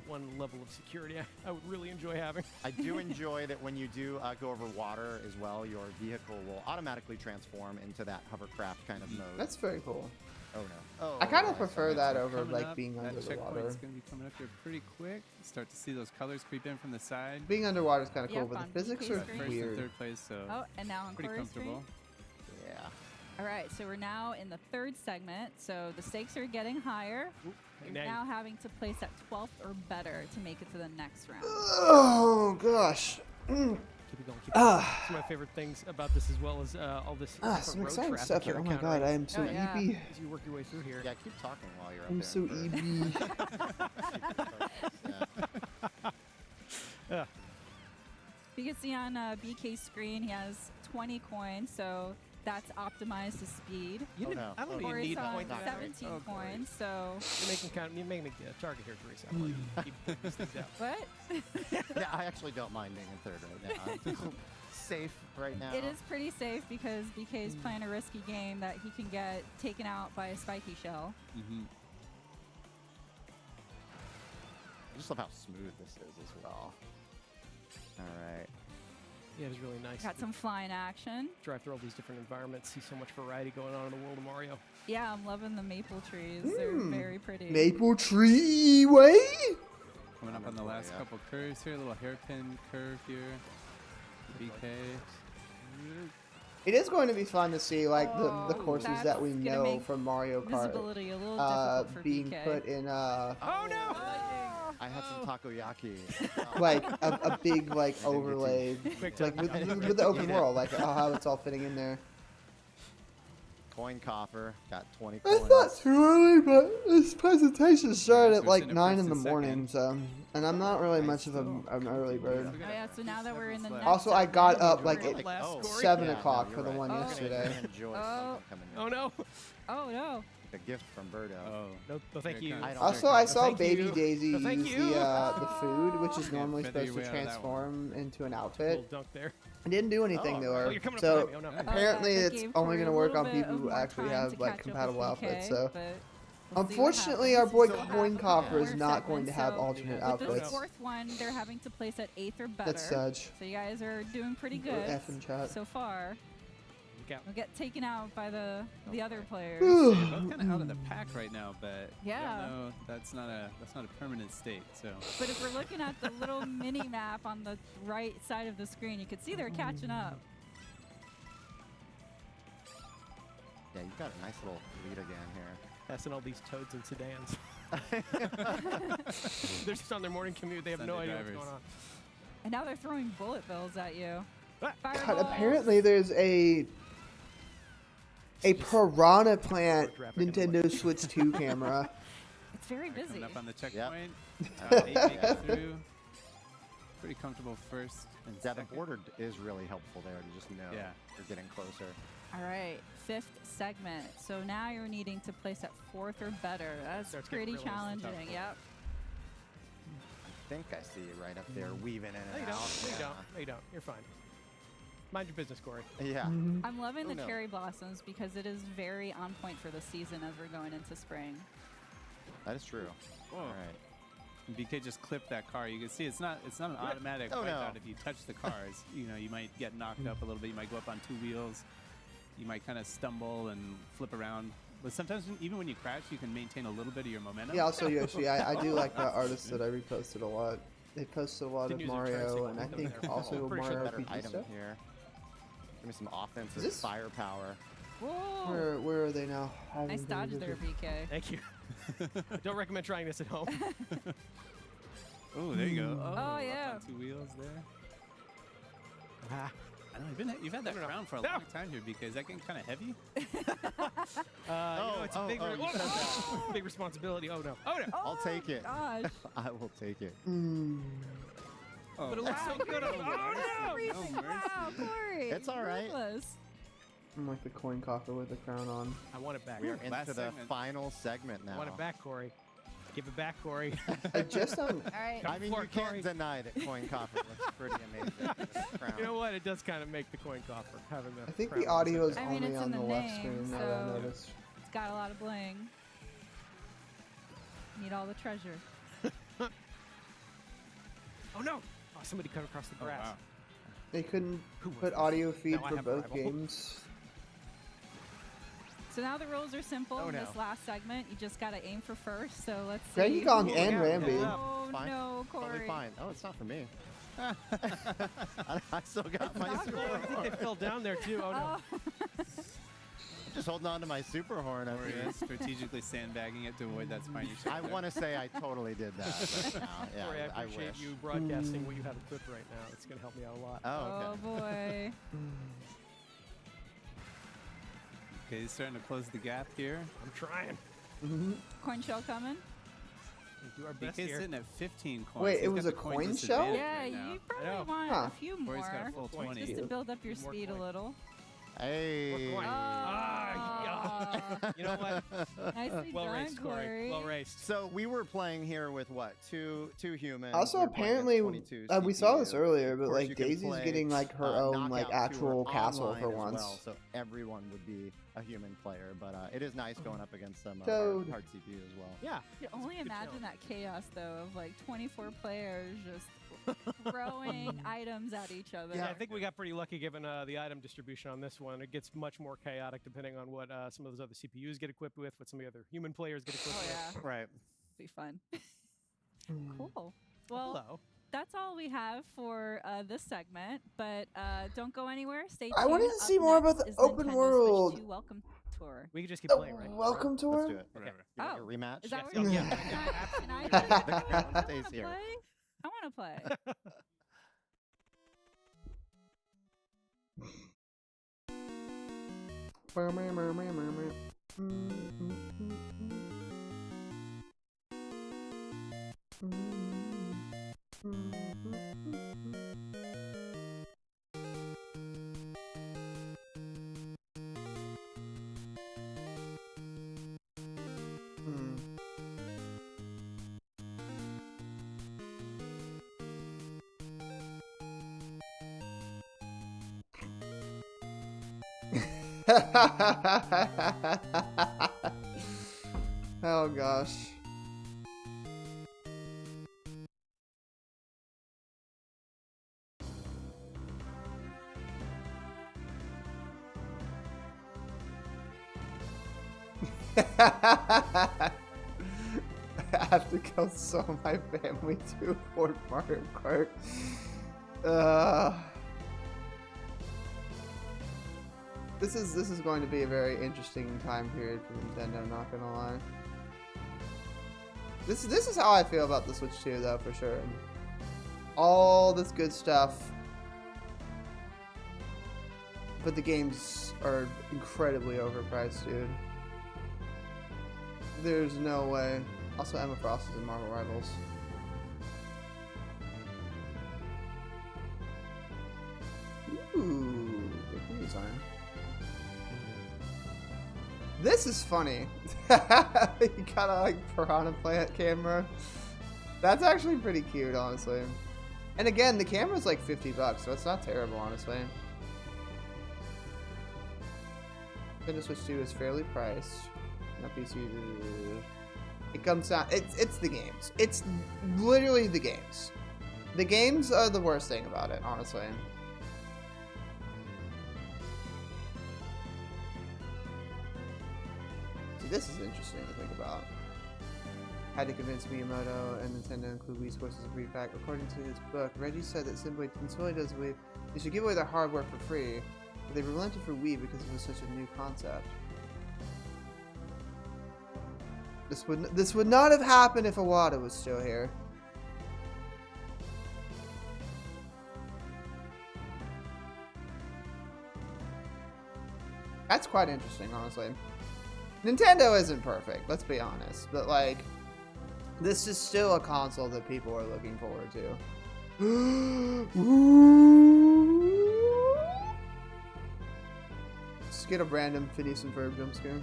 one level of security I would really enjoy having. I do enjoy that when you do go over water as well, your vehicle will automatically transform into that hovercraft kind of mode. That's very cool. Oh no. Oh, I kind of yeah, prefer sorry. that over Coming like up, being that under the checkpoint's water. going to be coming up here pretty quick. Start to see those colors creep in from the side. Being underwater is kind of cool, Yep, but on the physics BK are screen. First weird. and third place, so Oh, and now on pretty Corey's comfortable. screen. Yeah. All right, so we're now in the third segment. So the stakes are getting higher. You're now having to place at 12th or better to make it to the next round. Oh gosh. Keep it going. Keep it going. It's my favorite things about this, as well as all this some road exciting traffic stuff. you're Oh my god, I am so encountering EB. as you work your way through here. Yeah, keep talking while you're up I'm there. so EB. Yeah. You can see on BK's screen he has 20 coins, so that's optimized to speed. You didn't, no. I don't even Corey's need on points. 17 coins, so You're making me a target here, Teresa. I'm gonna keep putting these things out. what? Yeah, I actually don't mind being in third right now. I'm safe right now. It is pretty safe because BK is playing a risky game that he can get taken out by a spiky shell. I just love how smooth this is as well. All right. Yeah, it was really nice. Got some flying action. Drive through all these different environments, see so much variety going on in the world of Mario. Yeah, I'm loving the maple trees. They're very pretty. Maple tree way. Coming up on the last couple curves here, a little hairpin curve here. BK. It is going to be fun to see like the courses that's that we gonna know make from Mario Kart visibility a little difficult for being BK. put in Oh no! I had some takoyaki. like a big like overlay, like with the open world, like how it's all fitting in there. Coin coffer, got 20 It's coins. not too early, but this presentation started so at we're like sitting at 9 first in the and morning, so and I'm not really much of an early bird. Oh yeah, so now that we're in the next Also, I got up like segment, at Last scoring? 7 Yeah, o'clock no, for the you're one right. yesterday. Enjoy Oh. something coming in. Oh no! Oh no. A gift from Birdo. Oh. No, thank Here you. it comes. I don't Also, I saw thank Baby you. Daisy No, thank use you. the food, which is Yeah, normally feather your supposed to way out of that one. transform into an Little outfit. dunk there. I didn't do anything to Oh, her. Oh, you're coming up So behind me. Oh no. apparently, that it's gave only Corey going to a work little on bit people of who more actually time have to like catch up with compatible BK, outfits. So but we'll see what unfortunately, our happens. boy So we'll Coin have Coffer is more not going to have segments, so alternate with this outfits. fourth one, they're having to place at 8th or better. That's Sedge. So you guys are doing pretty good F in chat. so far. Look out. We'll get taken out by the other players. They're both kind of out of the pack right now, but Yeah. no, that's not a permanent state. So But if we're looking at the little mini map on the right side of the screen, you can see they're catching up. Yeah, you've got a nice little lead again here. Passing all these toads and sedans. They're just on their morning commute. They have no Sunday idea what's drivers. going on. And now they're throwing bullet bills at you. Ah. God, Fireballs. apparently there's a Piranha Plant traffic in the way. Nintendo Switch 2 camera. It's very busy. coming up on the checkpoint. Oh, 8 yeah. making through. Pretty comfortable first. And second. the border is really helpful there to just know Yeah. you're getting closer. All right, 5th segment. So now you're needing to place at 4th or better. That's Starts getting pretty really tough. challenging. Yep. I think I see you right up there weaving in No, and you don't. out. No, you don't. No, you don't. You're fine. Mind your business, Corey. Yeah. I'm loving Oh, the no. cherry blossoms because it is very on point for the season as we're going into spring. That is true. Whoa. All right. BK just clipped that car. You can see it's not an automatic Oh, wipeout no. if you touch the cars. You know, you might get knocked up a little bit. You might go up on 2 wheels. You might kind of stumble and flip around. But sometimes even when you crash, you can maintain a little bit of your momentum. Yeah, also Yoshi, I do like that artist that I reposted a lot. They posted a lot Didn't of use your Mario, tricycle and I with them think there. also Pretty sure Mario Better RPG item stuff. here. Give me some offensive this- firepower. Whoa! Where are they now? I haven't Nice been dodge able there, to- BK. Thank you. Don't recommend trying this at home. Oh, there you go. Oh, up yeah. on 2 wheels there. Ah. I know you've had that No, no, no. crown for a No. long time here, BK. Is that getting kind of heavy? You know, it's a big, you said that. big responsibility. Oh no! Oh no! I'll take it. Gosh. I will take it. Oh, But it looks so good. Oh no! Everything. Wow, Corey. It's all right. Ruthless. I'm like the coin coffer with the crown on. I want it back. We are Last into the segment. final segment now. I want it back, Corey. Give it back, Corey. I just don't. All right. I mean, for you it, can't Corey. deny that coin coffer looks pretty amazing. with the crown. You know what? It does kind of make the coin coffer having the. I think crown the on audio it. is I mean, only it's on in the the left name, screen. Now that I so- noticed. It's got a lot of bling. Need all the treasure. Oh no! Oh, somebody cut across the Oh, grass. wow. They couldn't Who was put that? audio feed Now I for have a both rival. games. So now the rules are simple. Oh, In no. this last segment, you just got to aim for first. So let's see. Cranky Kong who- and yeah, Rambi. yeah. Oh Fine. no, Corey. Totally fine. Oh, it's not for me. I still got my not score. for I think they fell down there too. Oh no! Oh. just holding on to my super horn over here. Strategically sandbagging it to avoid that spiny shot. I want to say I totally did that right now. Yeah, Corey, I appreciate you broadcasting what you have equipped right now. It's going to help me out a lot. Oh, okay. Oh, boy. Okay, he's starting to close the gap here. I'm trying. Coin shell coming. We do our best DK's here. sitting at 15 coins. Wait, He's it got was the a coin coin disadvantage shell? Yeah, right now. you probably know. want Huh. a few Corey's more. got a full 20. Just to build up your More speed coin. a little. Hey. More coin. You know what? Nicely Well done, raced, Corey. Well raced. So we were playing here with what? Two humans. Also, We were playing apparently, against 22 we saw this CPU. earlier, Of but course, like you can Daisy's play, getting like her own like Knockout actual Tour castle online for as once. well, so everyone would be a human player, but it is nice going up against some Toad. hard CPU as well. Yeah. You can only Good imagine challenge. that chaos, though, of like 24 players just throwing items at each other. Yeah, I think we got pretty lucky given the item distribution on this one. It gets much more chaotic depending on what some of those other CPUs get equipped with, what some of the other human players get equipped Oh, with. yeah. Right. Be fun. Cool. Well, Hello. that's all we have for this segment, but don't go anywhere. Stay tuned. I wanted to Up see more next about the is open Nintendo world. Switch 2 Welcome Tour. We could just keep playing, right? Welcome Let's tour. do it. Okay. You want Oh. a rematch? Is that Yes. where Yeah. you Can I The play? crown stays here. I want to play. Oh gosh. I have to console my family to afford Mario Kart. This is going to be a very interesting time period for Nintendo, not gonna lie. This is how I feel about the Switch 2 though, for sure. All this good stuff, but the games are incredibly overpriced, dude. There's no way. Also, Emma Frost is in Marvel Rivals. Ooh, good design. This is funny. You got a like piranha plant camera. That's actually pretty cute, honestly. And again, the camera's like $50, so it's not terrible, honestly. Nintendo Switch 2 is fairly priced. Not PC. It comes down. It's the games. It's literally the games. The games are the worst thing about it, honestly. See, this is interesting to think about. Had to convince Miyamoto and Nintendo to include Wii Sports as a free pack. According to his book, Reggie said that simply does Wii. They should give away their hardware for free, but they relented for Wii because it was such a new concept. This would not have happened if Iwata was still here. That's quite interesting, honestly. Nintendo isn't perfect, let's be honest, but like, this is still a console that people are looking forward to. Just get a random Phineas and Ferb jump scare.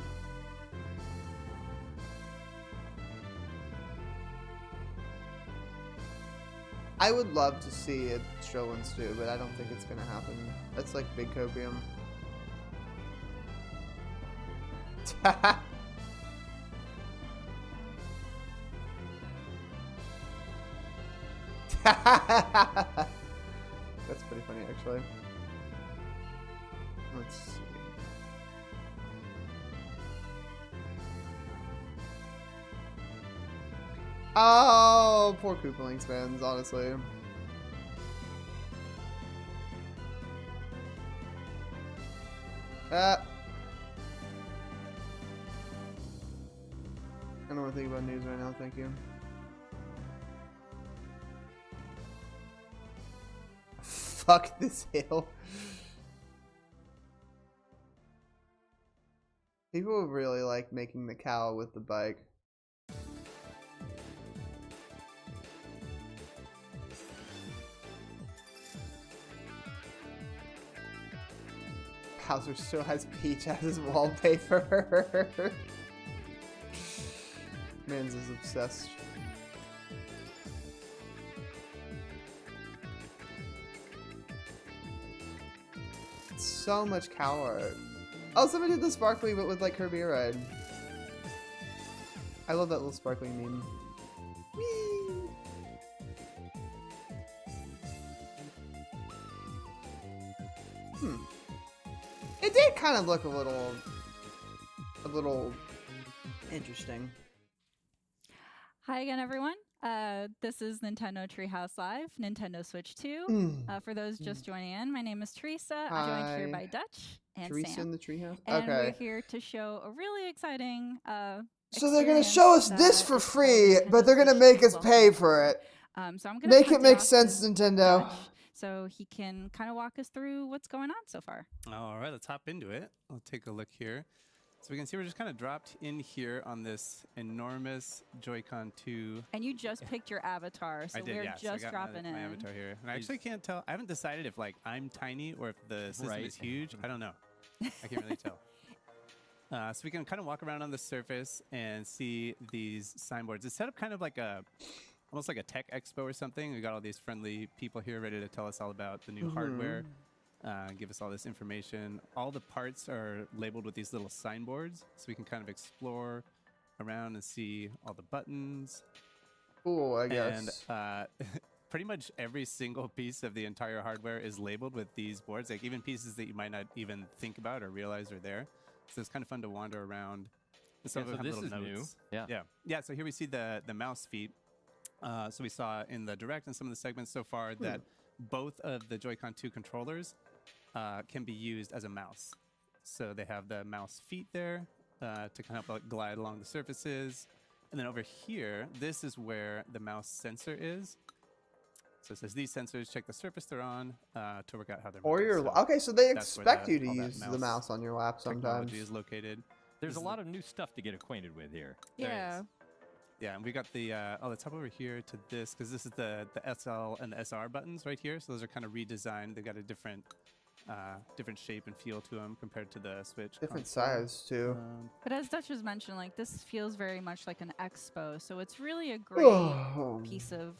I would love to see a Strollins too, but I don't think it's gonna happen. That's like big copium. That's pretty funny, actually. Let's see. Oh, poor Koopalings fans, honestly. I don't want to think about news right now, thank you. Fuck this hill. People really like making the cow with the bike. Bowser still has Peach as his wallpaper. Man's is obsessed. So much cow art. Oh, somebody did the sparkly but with like Kirby Ride. I love that little sparkly meme. Whee! It did kind of look a little interesting. Hi again, everyone. This is Nintendo Treehouse Live, Nintendo Switch 2. For those just joining in, my name is Teresa. I'm joined here by Dutch and Teresa Sam. in the Treehouse? And okay. we're here to show a really exciting So they're going to show us this for free, but they're going to make us pay for it. So I'm gonna make it make sense, Nintendo. Dutch, so he can kind of walk us through what's going on so far. All right, let's hop into it. I'll take a look here. So we can see we're just kind of dropped in here on this enormous Joy-Con 2. And you just picked your avatar, so we're just dropping in. My avatar here. And I actually can't tell. I haven't decided if like I'm tiny or if the system is huge. I don't know. I can't really tell. So we can kind of walk around on the surface and see these signboards. It's set up kind of like almost like a tech expo or something. We got all these friendly people here ready to tell us all about the new hardware. Give us all this information. All the parts are labeled with these little signboards, so we can kind of explore around and see all the buttons. Cool, I guess. And pretty much every single piece of the entire hardware is labeled with these boards, like even pieces that you might not even think about or realize are there. So it's kind of fun to wander around. Some of them have little notes. New. Yeah. So here we see the mouse feet. So we saw in the direct and some of the segments so far that both of the Joy-Con 2 controllers can be used as a mouse. So they have the mouse feet there to kind of like glide along the surfaces. And then over here, this is where the mouse sensor is. So it says these sensors check the surface they're on to work out how they're moving. Or your okay, so they expect you to use the mouse on your lap sometimes. Technology is located. There's a lot of new stuff to get acquainted with here. Yeah. Yeah, and we got the, let's hop over here to this, because this is the SL and the SR buttons right here. So those are kind of redesigned. They've got a different shape and feel to them compared to the Switch. Different size, too. But as Dutch was mentioned, like this feels very much like an expo. So it's really a great piece of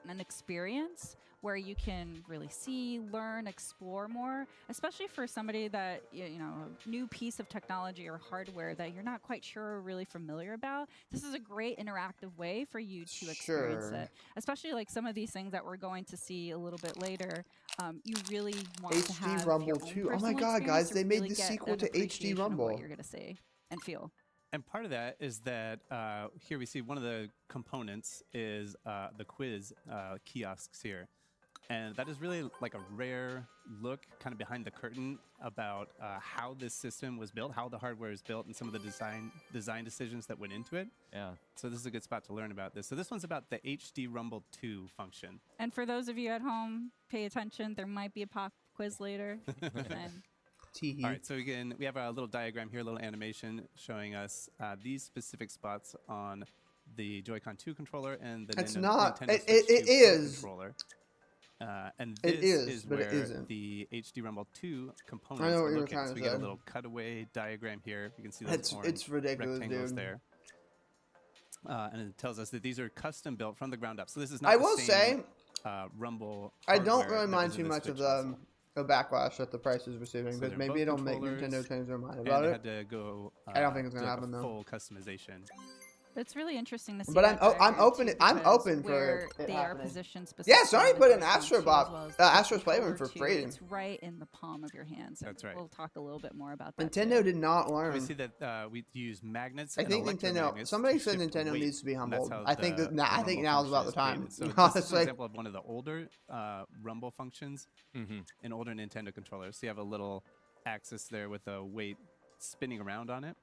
an experience where you can really see, learn, explore more, especially for somebody that, you know, a new piece of technology or hardware that you're not quite sure or really familiar about. This is a great interactive way for you to experience it, especially like some of these things that we're going to see a little bit later. You really want to have HD Rumble your own 2. Oh my god, guys, they made the sequel to HD Rumble. What you're going to see and feel. And part of that is that here we see one of the components is the quiz kiosks here. And that is really like a rare look kind of behind the curtain about how this system was built, how the hardware is built, and some of the design decisions that went into it. Yeah. So this is a good spot to learn about this. So this one's about the HD Rumble 2 function. And for those of you at home, pay attention. There might be a pop quiz later. All right, so again, we have a little diagram here, a little animation showing us these specific spots on the Joy-Con 2 controller and the Nintendo Switch 2 controller. And this is where the HD Rumble 2 components are located. So we get a little cutaway diagram here. You can see those orange rectangles there. And it tells us that these are custom built from the ground up. So this is not the same Rumble I don't really mind too much of the backlash that the price is receiving, because maybe it'll make Nintendo change their mind about it. Had to go, I don't think it's gonna happen though. Full customization. It's really interesting to see. But I'm open for they are positioned specifically. Yeah, sorry, put an Astro's Playroom for free. It's right in the palm of your hand. So that's right. We'll talk a little bit more about that. Nintendo did not learn. We see that we use magnets. I think Nintendo. Somebody said Nintendo needs to be humbled. I think now is about the time. So this is an example of one of the older Rumble functions in older Nintendo controllers. So you have a little axis there with a weight spinning around on it.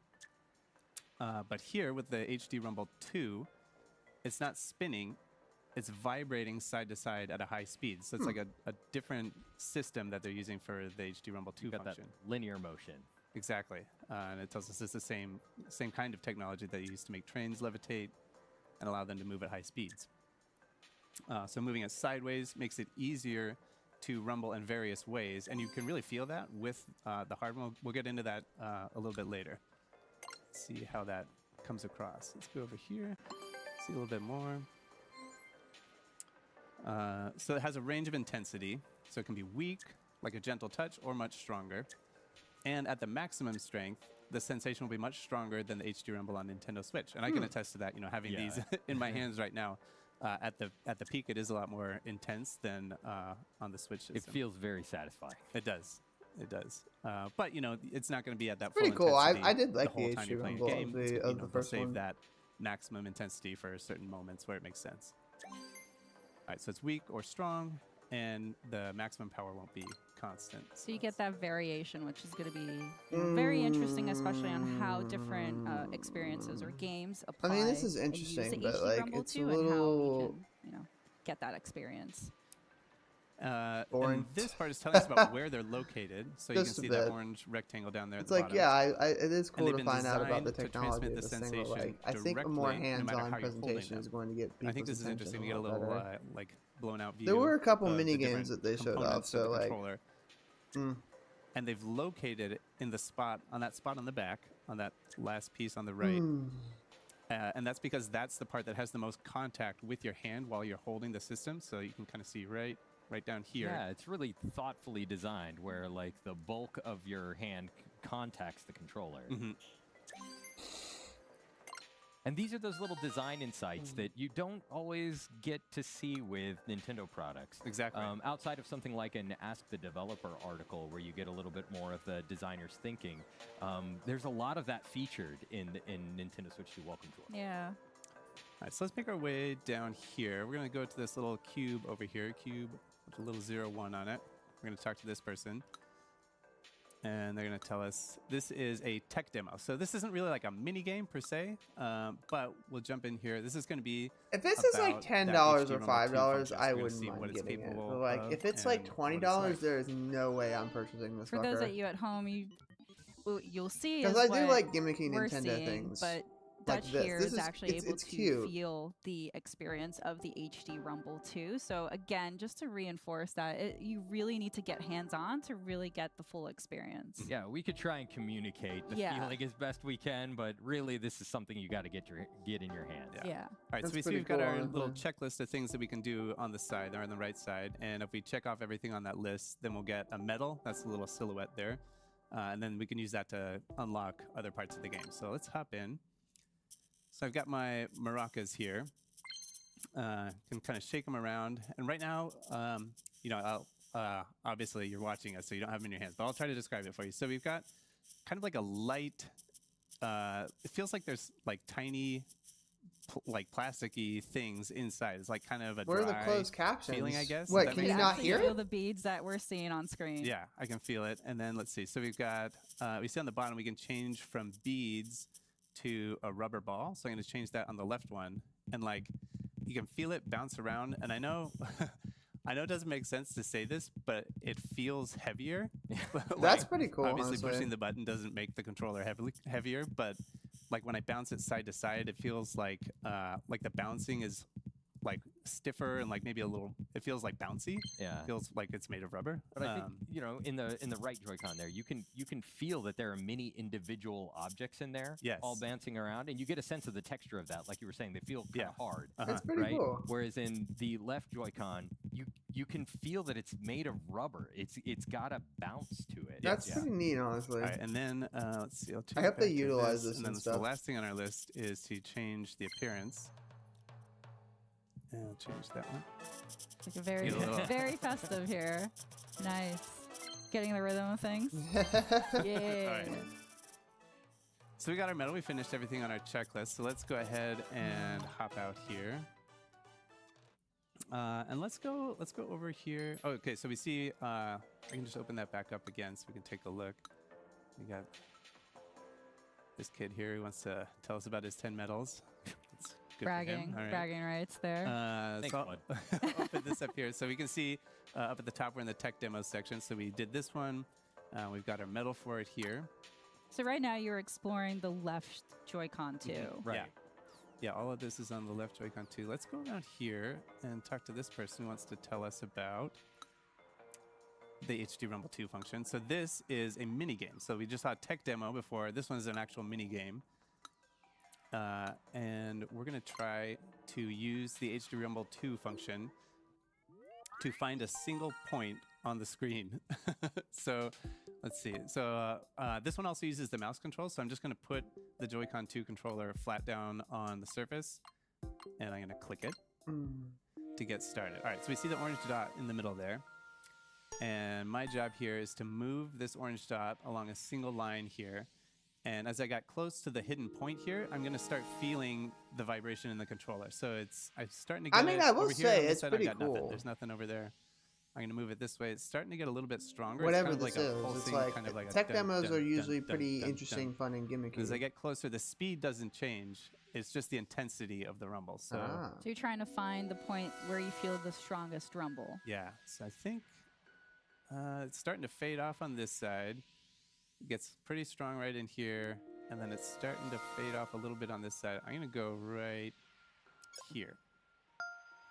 But here with the HD Rumble 2, it's not spinning, it's vibrating side to side at a high speed. So it's like a different system that they're using for the HD Rumble 2 function. That linear motion. Exactly. And it tells us it's the same kind of technology that you use to make trains levitate and allow them to move at high speeds. So moving it sideways makes it easier to rumble in various ways, and you can really feel that with the hardware. We'll get into that a little bit later. Let's see how that comes across. Let's go over here, see a little bit more. So it has a range of intensity, so it can be weak, like a gentle touch, or much stronger. And at the maximum strength, the sensation will be much stronger than the HD Rumble on Nintendo Switch. And I can attest to that, having these in my hands right now. At the peak, it is a lot more intense than on the Switch system. It feels very satisfying. It does. It does. But, it's not going to be at that pretty full cool. intensity I did like the whole the time HD you're playing Rumble a game. of the first save one. that maximum intensity for certain moments where it makes sense. All right, so it's weak or strong, and the maximum power won't be constant. So you get that variation, which is going to be very interesting, especially on how different experiences or games apply. I mean, this is and use interesting, the but HD like Rumble it's a too, and how we little can, get that experience. And this part is telling us about where they're located. So you can Just a see bit. that orange rectangle down there. It's at the like, bottom. yeah, it is cool they've to been find out about the designed to technology transmit of the this thing, but like, sensation I think a more directly, no matter hands-on how you're holding presentation them. is going to get people's I think this is attention interesting. We get a lot little better. like blown out view. There were a couple of the mini different games that they showed off, components of so the like, controller. And they've located it in the spot on the back, on that last piece on the right. And that's because that's the part that has the most contact with your hand while you're holding the system. So you can kind of see right down here. Yeah, it's really thoughtfully designed where like the bulk of your hand contacts the controller. And these are those little design insights that you don't always get to see with Nintendo products. Exactly. Outside of something like an Ask the Developer article where you get a little bit more of the designer's thinking, there's a lot of that featured in Nintendo Switch 2 Welcome Tour. Yeah. All right, so let's make our way down here. We're going to go to this little cube over here, cube with a little 01 on it. We're going to talk to this person. And they're going to tell us this is a tech demo. So this isn't really like a mini game per se, but we'll jump in here. This is going to be if this is like $10 or $5, I wouldn't mind getting it. But like, if it's like $20, there is no way I'm purchasing this. For those of you at home, you'll see because I do like gimmicky Nintendo things. But like Dutch this. here This is actually able to cute. feel the experience of the HD Rumble 2. So again, just to reinforce that, you really need to get hands-on to really get the full experience. Yeah, we could try and communicate the feeling as best we can, but really this is something you got to get in your hand. Yeah. All right, That's so we see pretty we've got cool, our honestly. little checklist of things that we can do on the side, or on the right side. And if we check off everything on that list, then we'll get a medal. That's a little silhouette there. And then we can use that to unlock other parts of the game. So let's hop in. So I've got my maracas here. Can kind of shake them around. And right now, I'll, obviously you're watching us, so you don't have them in your hands, but I'll try to describe it for you. So we've got kind of like a light, it feels like there's like tiny, like plasticky things inside. It's like kind of a Where are the dry closed captions? feeling, I guess. What, Does that can make you sense? not Actually hear feel it? the beads that we're seeing on screen. Yeah, I can feel it. And then let's see. So we've got, we see on the bottom, we can change from beads to a rubber ball. So I'm going to change that on the left one. And like, you can feel it bounce around. And I know, I know it doesn't make sense to say this, but it feels heavier. That's pretty cool, Obviously, honestly. pushing the button doesn't make the controller heavier, but like when I bounce it side to side, it feels like the bouncing is like stiffer and like maybe a little. It feels like bouncy. Yeah. It feels like it's made of rubber. But I think in the right Joy-Con there, you can feel that there are many individual objects in there, Yes. all bouncing around, and you get a sense of the texture of that. Like you were saying, they feel kind of hard. That's pretty right? cool. Whereas in the left Joy-Con, you can feel that it's made of rubber. It's got a bounce to it. That's pretty neat, honestly. All right, and then let's see. I'll I change hope they back to utilize this and and then stuff. the last thing on our list is to change the appearance. And I'll change that one. Like a very, Get a little- very festive here. Nice. Getting the rhythm of things. Yeah. All right. So we got our medal. We finished everything on our checklist. So let's go ahead and hop out here. And let's go over here. Oh, okay, so we see, I can just open that back up again so we can take a look. We got this kid here who wants to tell us about his 10 medals. Bragging rights there. So I'll put this up here. So we can see up at the top, we're in the tech demo section. So we did this one. We've got our medal for it here. So right now you're exploring the left Joy-Con too. Right. Yeah, all of this is on the left Joy-Con too. Let's go around here and talk to this person who wants to tell us about the HD Rumble 2 function. So this is a mini game. So we just saw a tech demo before. This one is an actual mini game. And we're going to try to use the HD Rumble 2 function to find a single point on the screen. So let's see. So this one also uses the mouse control. So I'm just going to put the Joy-Con 2 controller flat down on the surface, and I'm going to click it to get started. All right, so we see the orange dot in the middle there. And my job here is to move this orange dot along a single line here. And as I got close to the hidden point here, I'm going to start feeling the vibration in the controller. So I'm starting to get I will say, it's pretty cool. Nothing. There's nothing over there. I'm going to move it this way. It's starting to get a little bit stronger. Whatever it's this is. It's like, kind of like tech demos are usually pretty interesting, fun, and gimmicky. As I get closer, the speed doesn't change. It's just the intensity of the rumble. So you're trying to find the point where you feel the strongest rumble. Yeah. So I think it's starting to fade off on this side. It gets pretty strong right in here. And then it's starting to fade off a little bit on this side. I'm going to go right here.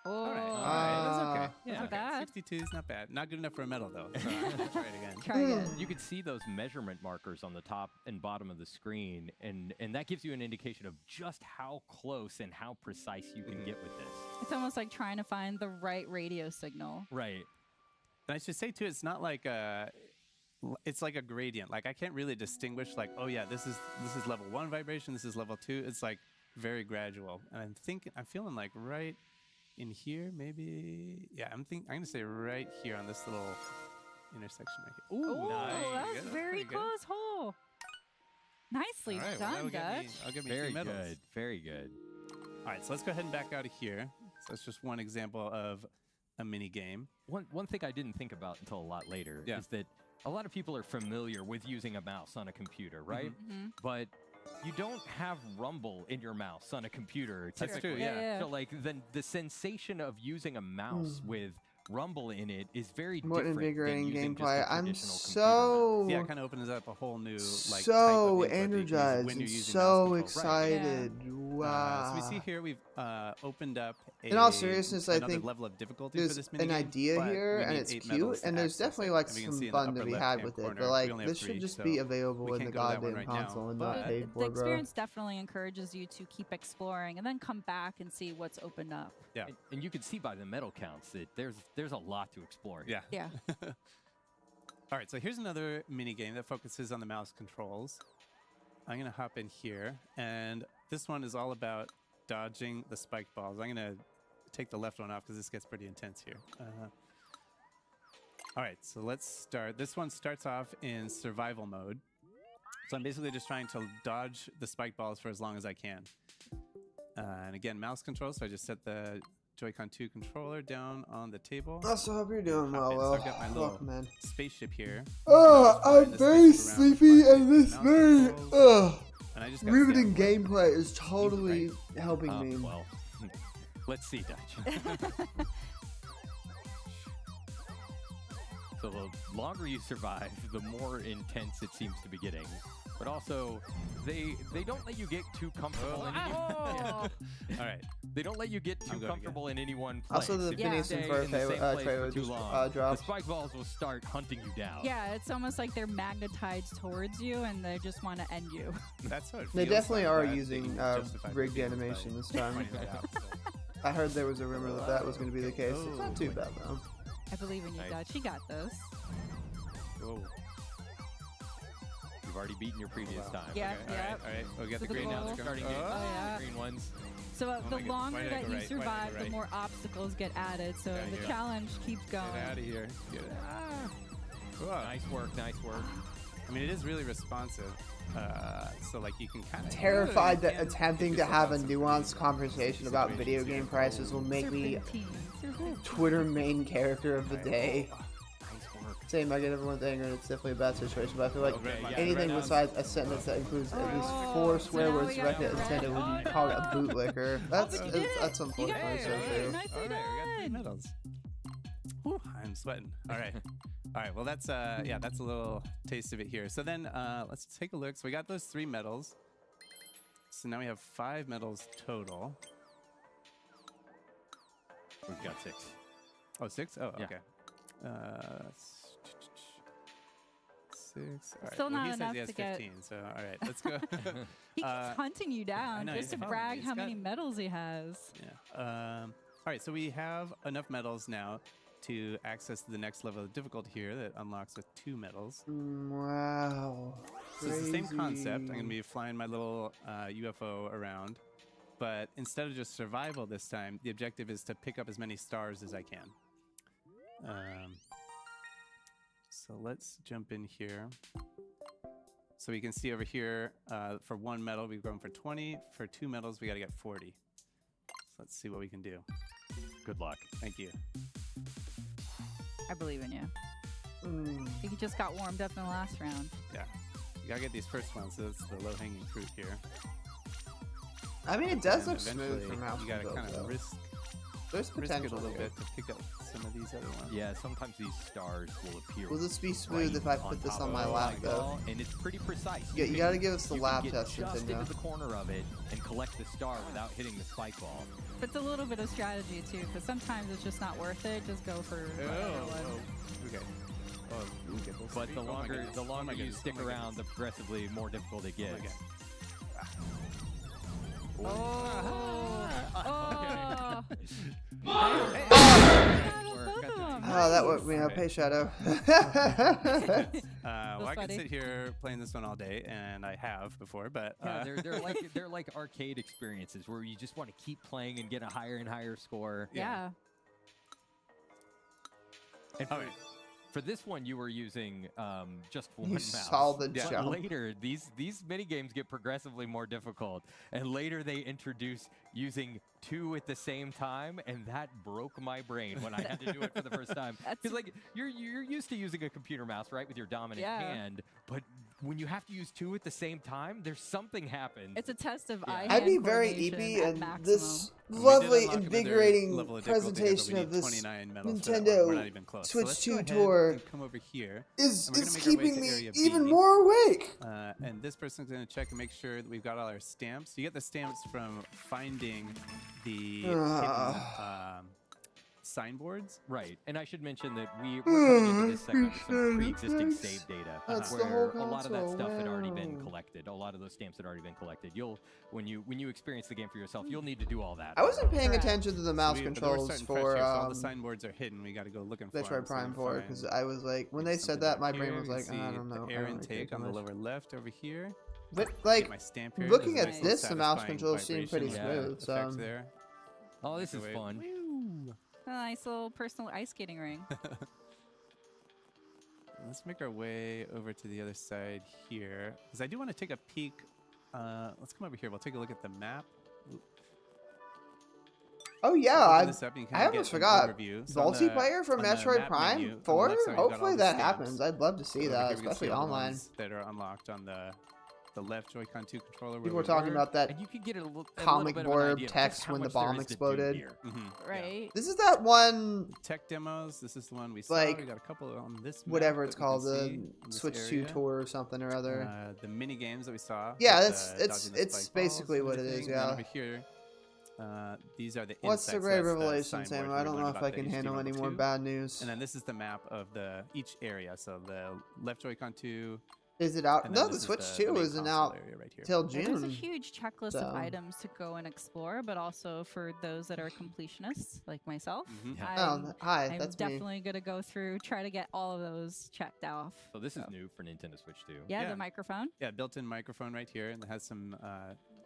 Oh, all right. That's okay. Yeah, not bad. 62 is not bad. Not good enough for a medal, though. So I'm going to try it again. Try again. You can see those measurement markers on the top and bottom of the screen, and that gives you an indication of just how close and how precise you can get with this. It's almost like trying to find the right radio signal. Right. And I should say, too, it's not like it's like a gradient. Like, I can't really distinguish, like, oh, yeah, this is level 1 vibration, this is level 2. It's, like, very gradual. And I'm feeling like right in here, maybe. Yeah, I'm going to say right here on this little intersection right here. Ooh, nice. That's very close hole. Nicely done, Dutch. I'll get me very 2 medals. Good. Very good. All right, so let's go ahead and back out of here. So that's just one example of a mini game. One thing I didn't think about until a lot later is that a lot of people are familiar with using a mouse on a computer, right? Mm-hmm. But you don't have rumble in your mouse on a computer. That's true, yeah. So like the sensation of using a mouse with rumble in it is very more different invigorating than using gameplay. just a I'm traditional so yeah, it kind of opens up a whole new like so type of energized when you're and using so mouse excited. Right. Wow. So we see here we've opened up in all seriousness, I think level of difficulty there's for this mini an idea here, and it's cute, and there's definitely like some fun to be had with it. But like this should just be available in the goddamn console and not paid for, the experience definitely encourages you to keep exploring and then come back and see what's opened up. Yeah, and you can see by the medal counts that there's a lot to explore. Yeah. Yeah. All right, so here's another mini game that focuses on the mouse controls. I'm gonna hop in here, and this one is all about dodging the spike balls. I'm gonna take the left one off because this gets pretty intense here. All right, so let's start. This one starts off in survival mode. So I'm basically just trying to dodge the spike balls for as long as I can. And again, mouse control, so I just set the Joy-Con 2 controller down on the table. I also hope you're doing well. So I've got my little man. spaceship here. Oh, I'm very sleepy, and this very riveting gameplay is totally helping me. Well, let's see, Dutch. So the longer you survive, the more intense it seems to be getting. But also, they don't let you get too comfortable. All right. They don't let you get too comfortable in any one place. Also, the Phineas and Ferb trailer just dropped. The spike balls will start hunting you down. Yeah, it's almost like they're magnetized towards you, and they just want to end you. That's what it feels They definitely like are that. using rigged animation this time. Pointing that out, so. I heard there was a rumor that was going to be the case. It's not too bad, though. I believe in you, Dutch. You got this. Whoa. You've already beaten your previous time. Yeah, Okay, all right. We'll get So the the green now. goal- Starting getting the green ones. So the longer Why did I that go you right? Why did I survive, go the right? more obstacles get added. So Outta the here. challenge keeps going. Get out of here. Nice work, nice work. I mean, it is really responsive. So, like, you can kind of... Terrified that attempting to have a nuanced conversation about video game prices will make me Serpentine. Twitter main character of the day. Nice work. saying I get everyone's anger and it's definitely a bad situation, but I feel like anything besides a sentence that includes at least 4 swear words directed at Nintendo when you call it a bootlicker. That's unfortunately so true. All right, we got 3 medals. Whew, I'm sweating. All right. All right, well, that's that's a little taste of it here. So then let's take a look. So we got those 3 medals. So now we have 5 medals total. We've got 6. Oh, 6? Oh, yeah. Okay. 6. All right. Still not he enough says he has to get 15, so all right, let's go. He keeps hunting you down know, just to he's brag he's how got- many medals he has. Yeah. All right, so we have enough medals now to access the next level of difficulty here that unlocks with 2 medals. Wow. So it's the same concept. I'm going to Crazy. be flying my little UFO around, but instead of just survival this time, the objective is to pick up as many stars as I can. So let's jump in here. So we can see over here, for 1 medal, we've gone for 20. For 2 medals, we got to get 40. So let's see what we can do. Good luck. Thank you. I believe in you. Mm. You just got warmed up in the last round. Yeah. You got to get these first ones, so it's the low-hanging fruit here. I mean, it does And look smooth eventually, from mouse you got to controls, kind of though. risk There's it potential a little here. bit to pick up some of these other ones. Yeah, sometimes these stars will appear. Will this be smooth right if I put this top on my of the lap, though? eyeball, and it's pretty precise. Yeah, you gotta give us the you lab can get test, just Nintendo. into the corner of it and collect the star without hitting the spike ball. But it's a little bit of strategy too, because sometimes it's just not worth it. Just go for whatever one. Okay. Oh, we get those But three. the Oh my longer goodness. the Oh my longer you goodness. stick Oh my around, the progressively more difficult it gets. goodness. Oh, that woke me up. Hey, Shadow. Well, I could funny. sit here playing this one all day, and I have before, but Yeah, they're like arcade experiences where you just want to keep playing and get a higher and higher score. Yeah. And for this one, you were using just one You mouse. saw the But jump. later, these mini games get progressively more difficult, and later they introduce using 2 at the same time, and that broke my brain when I had to do it for the first time. Because like you're used to using a computer mouse, right, with your dominant hand, but when you have to use 2 at the same time, there's something happens. It's a test of eye-hand I'd be very coordination eepy, at and maximum. this we did lovely, unlock another invigorating level of difficulty here, but presentation we of need this 29 medals for that one. We're not Nintendo even close. So Switch let's go 2 ahead tour and come over here. is and we're gonna is make our way keeping to me area even B. more awake. And this person's going to check and make sure that we've got all our stamps. You get the stamps from finding the hidden signboards. Right, and I should mention that we're coming into this segment with some pre-existing save data, That's the where whole a lot of that console, stuff had already been wow. collected. A lot of those stamps had already been collected. When you experience the game for yourself, you'll need to do all that. I wasn't paying Correct. attention to the mouse But we're controls starting fresh for here, so all the signboards are hidden. We got to go looking for Metroid them. Prime 4 because I was like, when they said that, my brain was like, I don't know. The I air don't like intake that on too the much. lower left over here. But Get like, my stamp here. looking There's a at nice this, the mouse satisfying controls seem pretty vibration smooth. So effect there. Oh, this is Wait. fun. A nice little personal ice skating ring. Let's make our way over to the other side here, because I do want to take a peek. Let's come over here. We'll take a look at the map. oh yeah, Open I this up and you kinda almost get an forgot. overview. So on the- Multiplayer for on the Metroid map Prime menu, on the 4? left side, we've got all Hopefully the that stamps. happens. I'd love to see Over that, here we can see especially all the online. ones that are unlocked on the left Joy-Con 2 controller. People where were we talking about that And you can get a little comic bit of an blurb idea of just text how when the much there bomb is to do exploded. here. Right. This is that one, Tech demos. This is the one we saw. Like, We got a couple on this map whatever that it's we can called, see the in this Switch 2 area. tour or something or other. The mini games that we saw. Yeah, with, that's- dodging the it's spike balls basically and what it is, everything. And then yeah. over here, these are the What's the insects. great That's the revelation, signboard Sam? we I were don't know learning if about I the can HD handle any level more 2. bad news. And then this is the map of each area. So the left Joy-Con 2. Is it out? And then No, the this is Switch the 2 main isn't console out area right here. till There's a June. huge checklist So- of items to go and explore, but also for those that are completionists like myself, Oh, hi, I'm that's me. definitely going to go through, try to get all of those checked off. So this is new for Nintendo Switch 2. Yeah, Yeah. the microphone. Yeah, built-in microphone right here, and it has some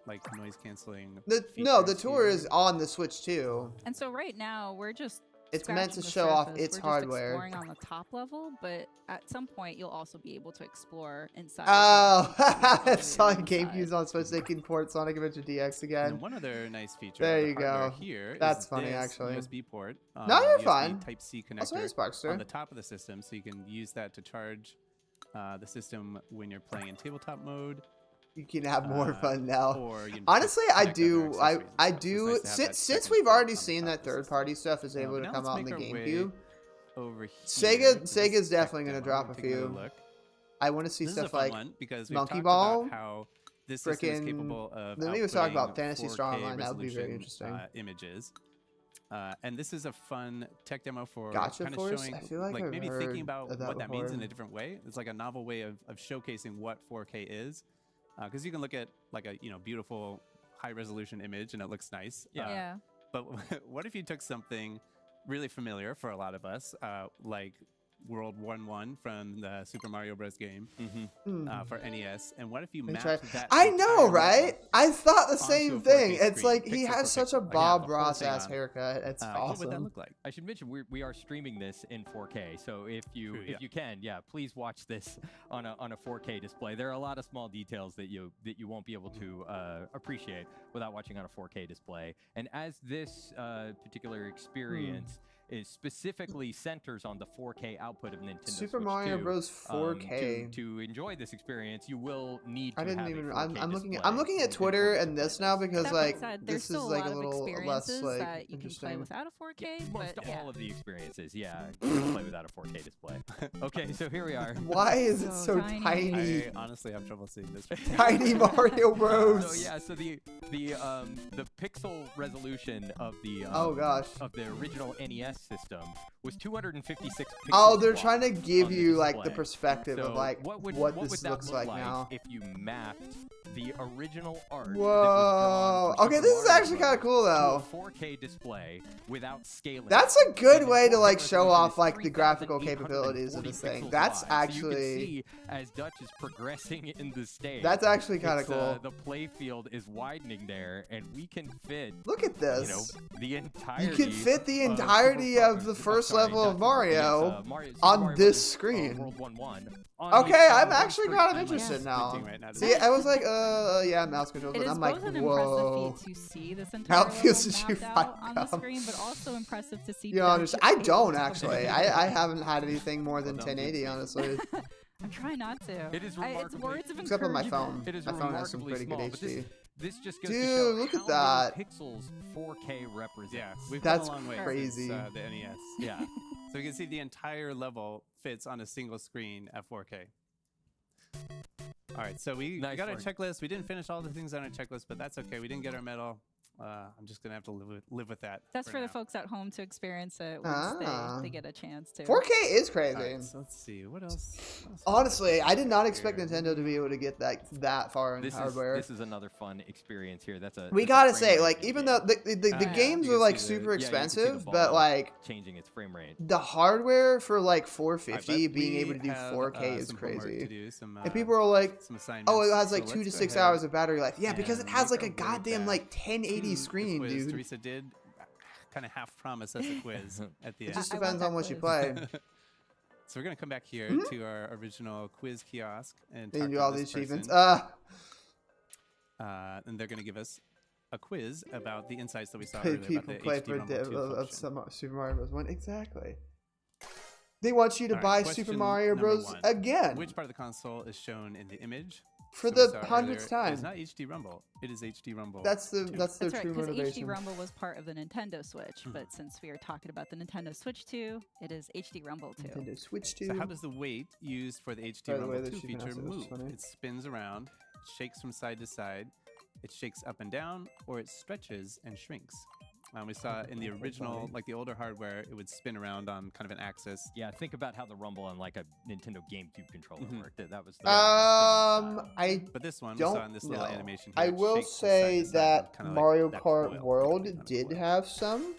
like noise canceling. No, the features tour here. is on the Switch 2. And so right now we're just It's meant to scratching the show off surface. its We're hardware. Just exploring on the top level, but at some point you'll also be able to explore inside. Oh, the Sonic inside. GameCube's on Switch. They can port Sonic Adventure DX And again. one other nice feature There of the you hardware go. here That's is funny, this actually. USB port. No, you're USB fine. Type-C Also, connector hey, Sparkster. on the top of the system, so you can use that to charge the system when you're playing in tabletop mode. You can have more fun now. Or you can Honestly, just I connect do. other I accessories and stuff. So it's do. nice to have that Since second we've port already on the seen top that of the system. third-party stuff is able But to now come let's out on the make our way GameCube, over here. Sega's to this definitely tech gonna demo. drop We're a taking few. look. I want to see This is a stuff fun like one because we've Monkey talked Ball, about how this system is frickin'. capable of Then we was talking about outputting Fantasy Star 4K Online. That would be very resolution, interesting. Images. And this is a fun tech demo for Gotcha kind of Force? showing, I feel like I've maybe heard thinking about of that what that means in before. a different way. It's like a novel way of showcasing what 4K is, because you can look at like a beautiful high resolution image and it looks nice. Yeah. But what if you took something really familiar for a lot of us, like World 1-1 from the Super Mario Bros. Game for NES, and what if you mapped that? I know, entire right? level I thought the onto same a 4K thing. It's screen, like he pixel has for such a pixel. Like, Bob the whole Ross thing ass on. haircut. It's What awesome. would that look like? I should mention we are streaming this in 4K, so if you can, please watch this on a 4K display. There are a lot of small details that you won't be able to appreciate without watching on a 4K display. And as this particular experience is specifically centers on the 4K output of Nintendo Super Switch Mario 2, Bros. 4K. To enjoy this experience, you will need to I didn't have even. a 4K I'm looking. display I'm looking at in Twitter order to and play this now because That like being said, there's this is still like a a lot of little less experiences like that you can interesting. play without a 4K. Most but all of the experiences, you can play without a 4K display. Okay, so here we are. Why is it so So tiny. tiny? I honestly have trouble seeing this. Tiny Mario Bros. So yeah, so the pixel resolution of the Oh gosh. of the original NES system was 256 pixels. Oh, they're wide trying to give on the you like the display. perspective So of like what would this that looks look like now. if you mapped the original art? Whoa. That was drawn for Okay, Super this is Mario actually kind of Bros. cool to though. a 4K display without scaling. That's a good And way the to like full show resolution off is like the graphical 3,840 capabilities of this thing. pixels That's wide. So you can actually see as Dutch is progressing in the stage. that's actually kind of it's, cool. The play field is widening there, and we can fit. Look at You know, this. the entirety. You can fit the of entirety Super of the Mario- first sorry, level of not Super Mario Mario, Super on Mario this Bros. screen. World 1-1 on Okay, the- I'm on the actually screen. kind of I'm interested now. Squinting right now to See, see. I was like, yeah, mouse controls, It and is I'm like, both an whoa. impressive feat to see this entire level feels that you mapped out on the find screen, but also impressive to see. You know, Dutch I able don't to actually. combine I it. haven't had anything more than Well done, 1080, Pete. honestly. I'm trying not to. It is It's remarkably- words of Except on my encouragement. phone. It is My phone has some remarkably pretty good small, but HD. this just goes Dude, to show look at how that. many pixels 4K represents. Yeah, we've That's come a long way crazy. since the NES. Yeah. So you can see the entire level fits on a single screen at 4K. All right, so we Nice got our work. checklist. We didn't finish all the things on our checklist, but that's okay. We didn't get our medal. I'm just gonna have to live with that. That's for the now. folks at home to experience it once Ah. they get a chance to. 4K is crazy. All right, so let's see what else. Honestly, I did not expect Here. Nintendo to be able to get that far in This hardware. is another fun experience here. That's a We that's a gotta frame say, rate like, thing even here. though the Yeah, games you are can like see the- super yeah, you can see the expensive, ball but like changing its frame rate. the hardware for like All right, 450 but being we able to do have, 4K is some homework to crazy. do, some, And people are like, some assignments. oh, it has like So 2 to let's go 6 ahead hours of battery life. Yeah, because it and has make like a our way goddamn back like 1080 to the screen, quiz. dude. Teresa did kind of half promise us a quiz at the It end. just I want depends that on what you quiz. play. So we're gonna come back here to our original quiz kiosk and And talk you do to all this these achievements. person. And they're gonna give us a quiz about the insights that we saw earlier about people the play HD for Rumble 2 of function. Super Mario Bros. 1. Exactly. They want you to All right, buy question Super Mario number Bros. 1. again Which part of the console is shown in the image? for So we the saw 100th earlier, time. It's not HD Rumble. It is HD Rumble. That's their That's right, true because HD motivation. Rumble was part of the Nintendo Switch, Mhm. but since we are talking about the Nintendo Switch 2, it is HD Rumble 2. Nintendo Switch 2. So how does the weight used for the HD By the way, Rumble that 2 she can feature also- that's move? funny. It spins around, shakes from side to side, it shakes up and down, or it stretches and shrinks. We saw in the That's original, funny. like the older hardware, it would spin around on kind of an axis. Yeah, think about how the Rumble on like a Nintendo GameCube controller Mhm. worked. That was the I But this one, we don't saw in this little know. animation here, I it will shakes from say side to side, that kinda like Mario that Kart coil, World kind of did coil. have some.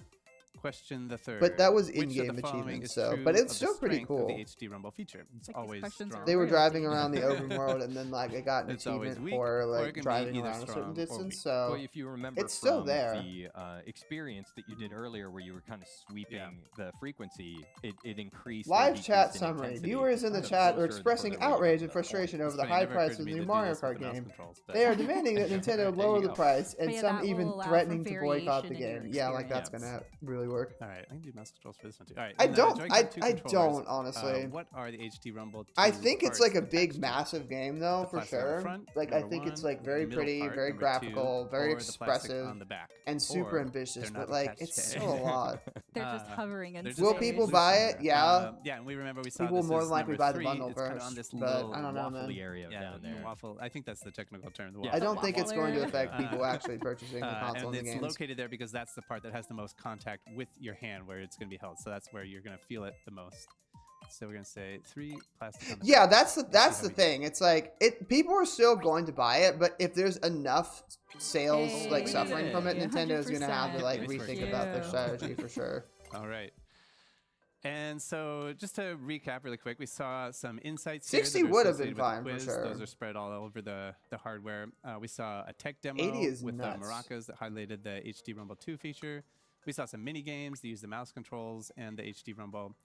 Question the third. But that was Which of in-game the following achievement, is so true but it's of still the pretty strength of cool. The HD Rumble feature. It's Like these always questions are strong. They were Really? driving around the open world, and then like it got an It's always achievement weak, for or it like can be driving either around a certain strong or distance. weak. So Well, if you remember it's still from there. the experience that you did earlier, where you were kind of sweeping the frequency, it increased. or Live decreased chat in summary. intensity Viewers in the the chat are closer the expressing further away you outrage got and from the frustration It's over the funny, high never occurred price to of the me new to do Mario this with Kart the mouse game. controls, but- They are demanding that Nintendo There lower you the go. price, and But yeah, some that will even allow for threatening to boycott the variation in your game. Yeah, like that's experience. gonna really work. All right, I can do mouse controls for this one too. All right. I and the don't. Joy-Con I 2 I controllers, don't honestly. What are the HD Rumble 2 I think it's like a parts big, attached to? massive game though, The for plastic on the sure. front, Like I number think it's one, like very the middle pretty, part, very number two, graphical, very or the plastic expressive, on the back, and super or ambitious. they're not But like, attached it's to still a anything. lot. They're just hovering in they're just Will space. people loose buy in it? there. Yeah. Yeah, and we remember we saw People this more is than likely number buy the 3. bundle It's kind of on first, this but little I don't know, man. waffly area yeah, down the there. waffle. I think that's the technical term. The Yeah. I waffle. don't think it's going to area. affect people actually purchasing the console and in the it's games. located there because that's the part that has the most contact with your hand where it's going to be held. So that's where you're going to feel it the most. So we're going to say 3 plastic on the Yeah, back. that's the Let's see how we thing. It's like people are still going to buy it, but if there's enough sales Hey, like we suffering did from it, it. Nintendo is going to have to 100%. like Nice work. rethink about their Yeah. strategy for sure. All right. And so just to recap really quick, we saw some insights here 60 that are would have been associated with the fine for quiz. sure. Those are spread all over the hardware. We saw a tech demo 80 is with the nuts. maracas that highlighted the HD Rumble 2 feature. We saw some mini games that use the mouse controls and the HD Rumble.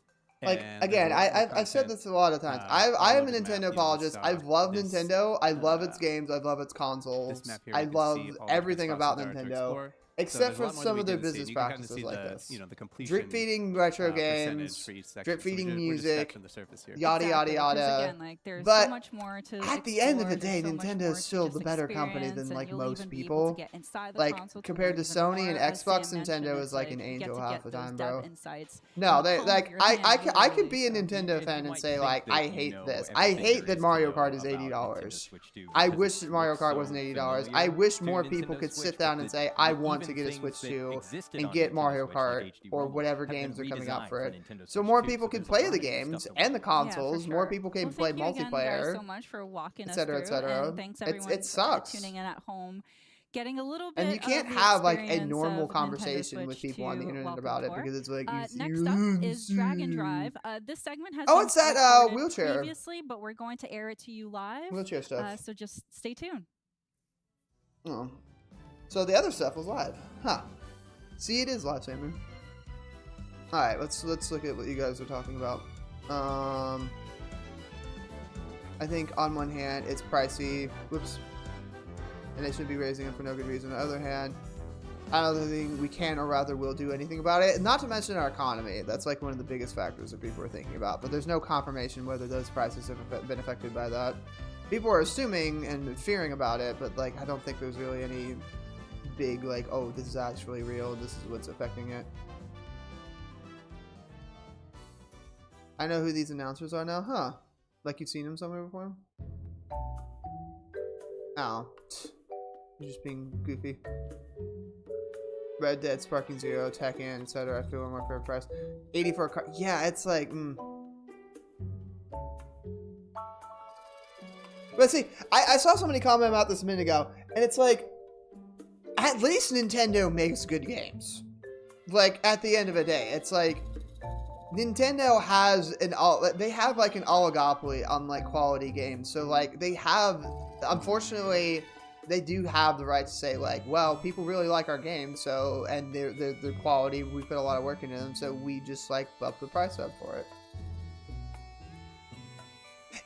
Like And again, there's a lot more I've said content, this a lot of times. all I am a over the map. Nintendo You know, we apologist. saw I love this, Nintendo. I love its uh, games. I love its consoles. This map here, I we can love see all the different everything spots about that there are to Nintendo, explore. except there's a for lot more that some we of their didn't see. business You can kind of practices see like the, this. you know, the completion Drip feeding retro percentage games, for each section. drip So we're feeding just music, scratching the surface here. yada yada Exactly, 'cause yada. Again, like, there's But so much more to at the end of the explore, day, there's so much Nintendo more is to still just the better company experience, than and like you'll most even be able people. to get inside the Like console to compared to learn even Sony more. and As Xbox, Sam Nintendo mentioned, is it's like an you get angel to half get the those time, dev bro. insights No, in the they palm of like your I hand, I could literally, be a so- Nintendo And fan you and might say think like that I you hate know this. I everything hate there that is to Mario know Kart is about $80. Nintendo Switch 2 I because wish it Mario looks Kart so wasn't $80. I familiar wish to more Nintendo people could Switch, sit down but and the- say I the want to even get a things Switch that 2 existed and on get Nintendo Mario Switch, like Kart HD or Rumble, whatever have been games are coming out redesigned for it. Nintendo So Switch more 2, people so can there's a play lot the of good games stuff that and the we- consoles. More sure. people can Well, play thank you again, guys, multiplayer. so much for walking et us cetera, et through, cetera. and thanks It's- everyone it sucks. for tuning in at home. Getting a little bit And you can't of the have like a experience normal of Nintendo conversation with Switch people on the 2 internet welcome about it tour. because it's like you see, Next up is Drag and Drive. This segment has Oh, been it's that, recorded wheelchair. previously, but we're going to air it to you live. wheelchair stuff. So just stay tuned. Oh. So the other stuff was live. Huh. See, it is live, Simon. Alright, let's look at what you guys are talking about. I think on one hand, it's pricey. Whoops. And they should be raising it for no good reason. On the other hand, I don't think we can or rather will do anything about it. Not to mention our economy. That's like one of the biggest factors that people are thinking about. But there's no confirmation whether those prices have been affected by that. People are assuming and fearing about it, but like I don't think there's really any big like, oh, this is actually real. This is what's affecting it. I know who these announcers are now, huh? Like you've seen them somewhere before? Oh. You're just being goofy. Red Dead, Sparking Zero, Tekken, etc. I feel more fair price. 80 for a car. Yeah, it's like, But see, I saw somebody comment about this a minute ago, and it's like, at least Nintendo makes good games. Like, at the end of the day, it's like, Nintendo has they have like an oligopoly on like quality games. So like, they have, unfortunately, they do have the right to say like, well, people really like our games, so, and their quality, we put a lot of work into them, so we just like up the price up for it.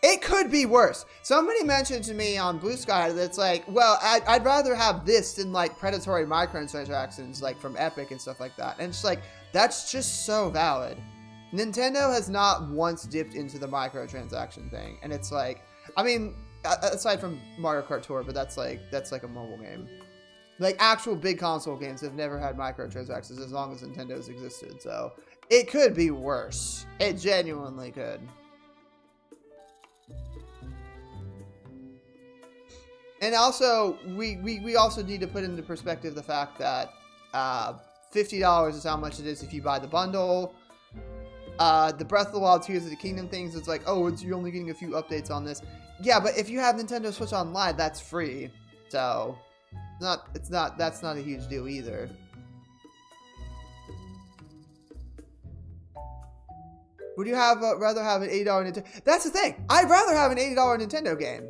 It could be worse. Somebody mentioned to me on Blue Sky that it's like, well, I'd rather have this than like predatory microtransactions like from Epic and stuff like that. And it's like, that's just so valid. Nintendo has not once dipped into the microtransaction thing, and it's like, I mean, aside from Mario Kart Tour, but that's like a mobile game. Like actual big console games have never had microtransactions as long as Nintendo's existed. So it could be worse. It genuinely could. And also, we also need to put into perspective the fact that $50 is how much it is if you buy the bundle. The Breath of the Wild Tears of the Kingdom things, it's like, oh, you're only getting a few updates on this. Yeah, but if you have Nintendo Switch Online, that's free. So, that's not a huge deal either. Would you rather have an $80 Nintendo? That's the thing. I'd rather have an $80 Nintendo game.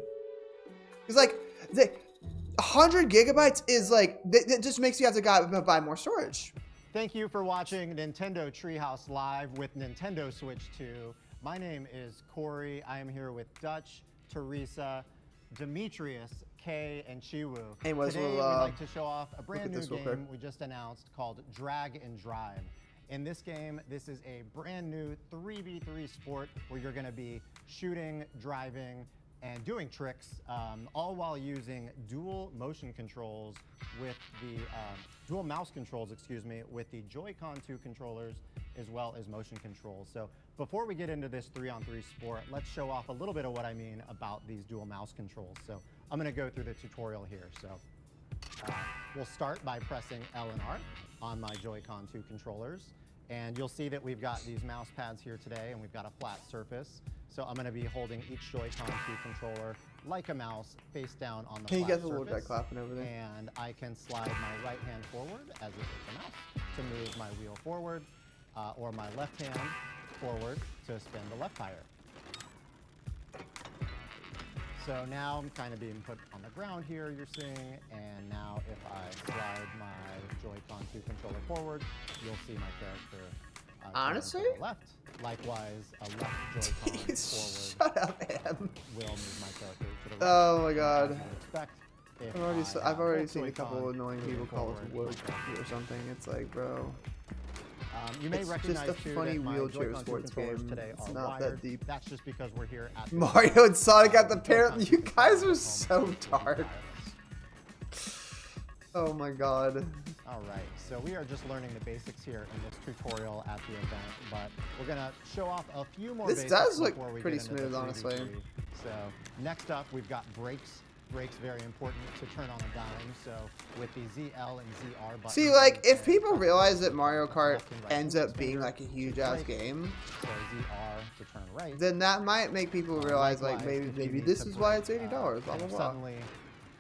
It's like, 100 gigabytes is like, it just makes you have to buy more storage. Thank you for watching Nintendo Treehouse Live with Nintendo Switch 2. My name is Corey. I am here with Dutch, Teresa, Demetrius, Kay, and Chiwu. Hey, Today we'd like to show off a brand new game we just announced called Drag and Drive. In this game, this is a brand new 3v3 sport where you're going to be shooting, driving, and doing tricks, all while using dual motion controls with the dual mouse controls, with the Joy-Con 2 controllers as well as motion controls. So before we get into this 3-on-3 sport, let's show off a little bit of what I mean about these dual mouse controls. So I'm going to go through the tutorial here. So we'll start by pressing L and R on my Joy-Con 2 controllers. And you'll see that we've got these mouse pads here today, and we've got a flat surface. So I'm going to be holding each Joy-Con 2 controller like a mouse, face down on the flat surface. Can you get the little guy clapping over there? And I can slide my right hand forward as if it's a mouse to move my wheel forward, or my left hand forward to spin the left tire. So now I'm kind of being put on the ground here, you're seeing, and now if I slide my Joy-Con 2 controller forward, you'll see my character honestly? to the left. Likewise, a left Joy-Con forward Shut up, Em. will move my character to the right. Oh my god. As you would expect, I've already seen a couple of annoying people call us woke or something. It's like, bro. You may recognize just a funny wheelchair sports game. Today it's are not wired. that deep. That's just because we're here at Mario and Sonic at the parent. You guys are so dark. Oh my god. All right, so we are just learning the basics here in this tutorial at the event, but we're gonna show off a few more basics. This does look before we pretty get into smooth, the 3v3. honestly. So next up, we've got brakes. Brakes very important to turn on a dime. So with the ZL and ZR buttons. See, like, if people realize that Mario Kart ends up being like a huge ass game, so ZR to turn right, then that might make people realize like maybe this is why it's $80. Blah blah blah. Suddenly,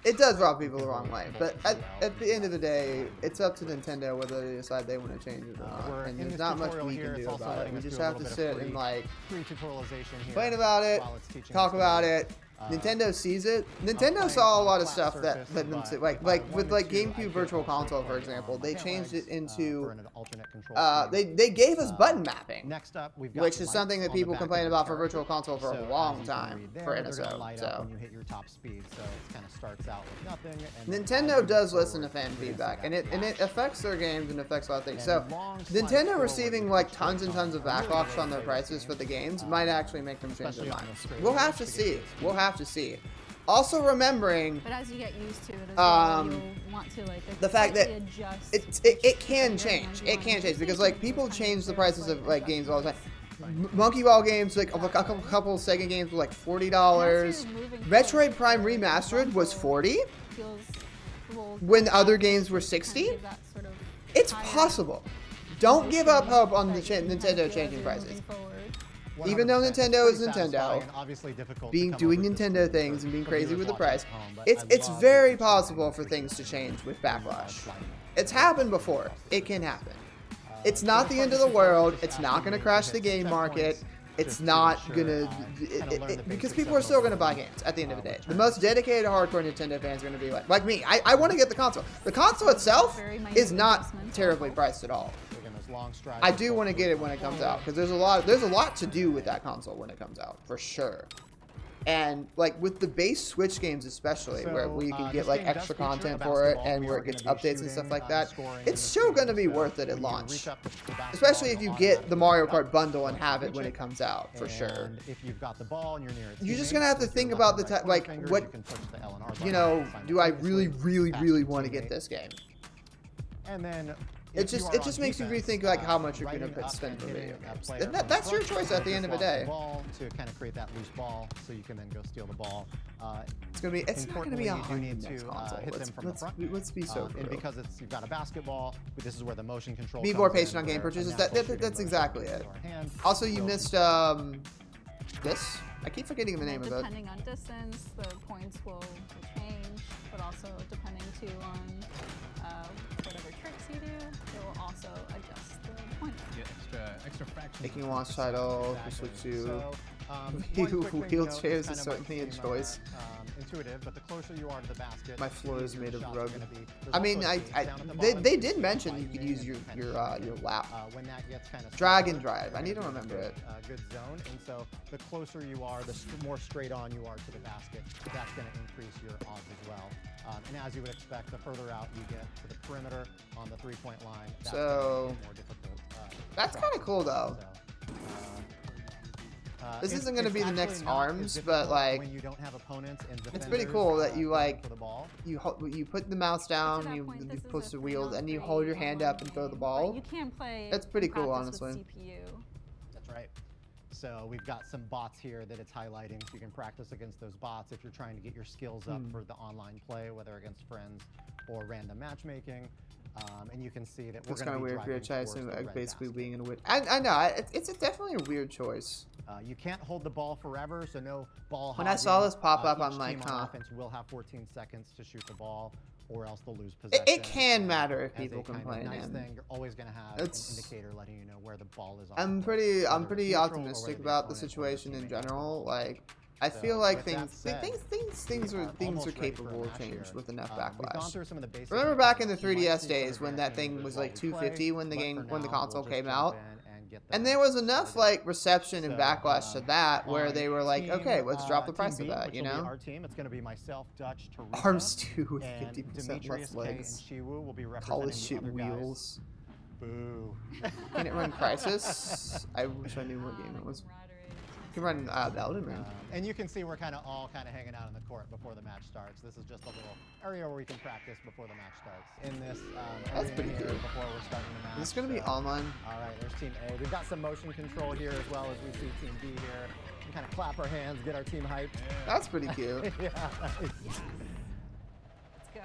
it does rub people the wrong way, but at the end of the day, it's up to Nintendo whether they decide they want to change it or not. And there's not much we can do about it. We just have to sit and like complain about it, talk about it. Nintendo sees it. Nintendo saw a lot of stuff that led them to like with like GameCube Virtual Console, for example. They changed it into they gave us button mapping, which is something that people complain about for Virtual Console for a long time for NSO. So Nintendo does listen to fan feedback, and it affects their games and affects a lot of things. So Nintendo receiving like tons and tons of backlocks on their prices for the games might actually make them change their minds. We'll have to see. We'll have to see. Also remembering, but as you get used to it as well, you'll want to like the fact that it can change. It can change because like people change the prices of like games all the time. Monkey Ball games, like a couple Sega games were like $40. Metroid Prime Remastered was $40 when other games were $60. It's possible. Don't give up hope on the Nintendo changing prices. Even though Nintendo is Nintendo, doing Nintendo things and being crazy with the price, it's very possible for things to change with backlash. It's happened before. It can happen. It's not the end of the world. It's not going to crash the game market. It's not going to... because people are still going to buy games at the end of the day. The most dedicated hardcore Nintendo fans are going to be like me. I want to get the console. The console itself is not terribly priced at all. I do want to get it when it comes out because there's a lot to do with that console when it comes out for sure. And like with the base Switch games especially, where you can get like extra content for it and where it gets updates and stuff like that, it's still going to be worth it at launch. Especially if you get the Mario Kart bundle and have it when it comes out, for sure. You're just going to have to think about the like what, you know, do I really want to get this game? And then it just makes you rethink like how much you're gonna spend for video games. That's your choice at the end of the day. To kind of create that loose ball, so you can then go steal the ball. It's not gonna be a hard next console. Let's be so true. And because you've got a basketball, this is where the motion control. Be more patient on game purchases. That's exactly it. Also, you missed this. I keep forgetting the name of it. Depending on distance, the points will change. but also depending too on whatever tricks you do, it will also adjust the pointer. Yeah, extra fraction. Making launch title, switch to wheelchairs is certainly a choice. Intuitive, but the closer you are to the basket, my floor is made of rug. I mean, they did mention you could use your lap. When that gets kind of drag and drive. I need to remember it. Good zone, and so the closer you are, the more straight on you are to the basket. That's going to increase your odds as well. And as you would expect, the further out you get to the perimeter on the three-point line, that's more difficult. That's kind of cool, though. This isn't going to be the next ARMS, but like, when you don't have opponents and it's pretty cool that you like you put the mouse down, you push the wheels, and you hold your hand up and throw the ball. You can play. That's pretty cool, honestly. CPU. That's right. So we've got some bots here that it's highlighting, so you can practice against those bots if you're trying to get your skills up for the online play, whether against friends or random matchmaking. And you can see that we're going to be kind of weird for your choice, basically basket. being in a weird. I know it's definitely a weird choice. You can't hold the ball forever, so no ball. When I saw this pop up, I'm like, huh. huh. Offense will have 14 seconds to shoot the ball, or else they'll lose possession. It can matter if people complain. Nice thing, you're always going to have an indicator letting you know where the ball is. I'm pretty optimistic about the situation in general. Like, I feel like things are capable of change with enough backlash. Remember back in the 3DS days when that thing was like 250 when the console came out, and there was enough like reception and backlash to that where they were like, okay, let's drop the price of that, you know? Our team, it's going to be myself, Dutch, Teresa, ARMS 2 with 50% less legs. Call this shit wheels. Boo. Can it run Crisis? I wish I knew what game it was. You can run Elden Ring. And you can see we're all hanging out in the court before the match starts. This is just a little area where we can practice before the match starts. In this that's pretty cool. Before we're starting the match. Is this going to be online? All right, there's Team A. We've got some motion control here as well as we see Team B here. We can kind of clap our hands, get our team hyped. Yeah. That's pretty cute. Yeah. Let's go.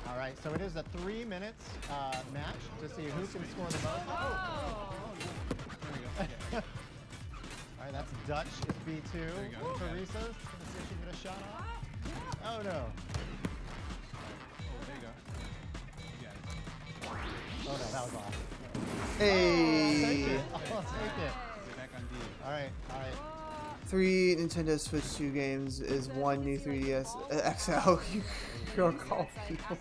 All right, so it is a 3 minutes match to see who can score the most. Oh. There we go. All right, that's Dutch is B2. Teresa's gonna see if she can get a shot off. Oh no. There you go. You got it. Oh no, that was off. Hey. I'll take it. Back on D. All right. 3 Nintendo Switch 2 games is 1 new 3DS XL. You're called people.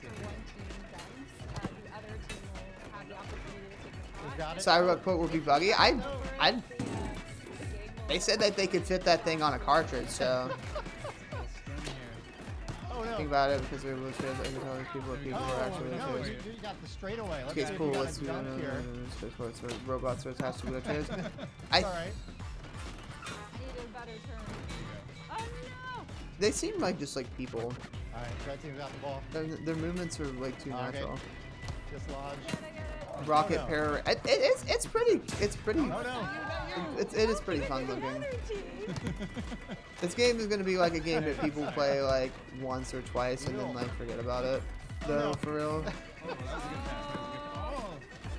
Cyberpunk will be buggy. They said that they could fit that thing on a cartridge, so. Think about it because there were wheelchairs. I can tell people are actually wheelchairs. You got the straightaway. Okay, it's cool. Let's do robots are attached to wheelchairs. All right. They seem like just like people. All right, red team's got the ball. Their movements are like too natural. Dislodge. Rocket pair. It's pretty. Oh no. It is pretty fun looking. This game is gonna be like a game that people play like once or twice and then like forget about it. Though for real.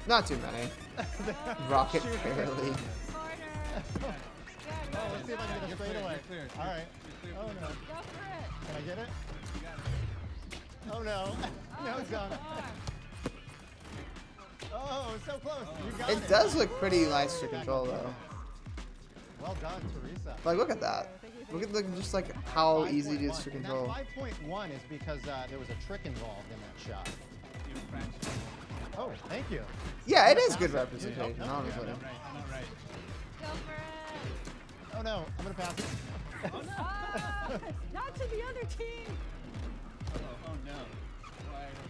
Not too many. Rocket barely. Let's see if I can get a straightaway. All right. Oh no. Can I get it? Oh no. No, it's gone. Oh, so close. You got it. It does look pretty nice to control though. Well done, Teresa. Like, look at that. Look at just like how easy it is to control. And that 5.1 is because there was a trick involved in that shot. Oh, thank you. Yeah, it is good representation, honestly. I'm not right. Go for it. Oh no, I'm gonna pass it. Not to the other team. Oh no.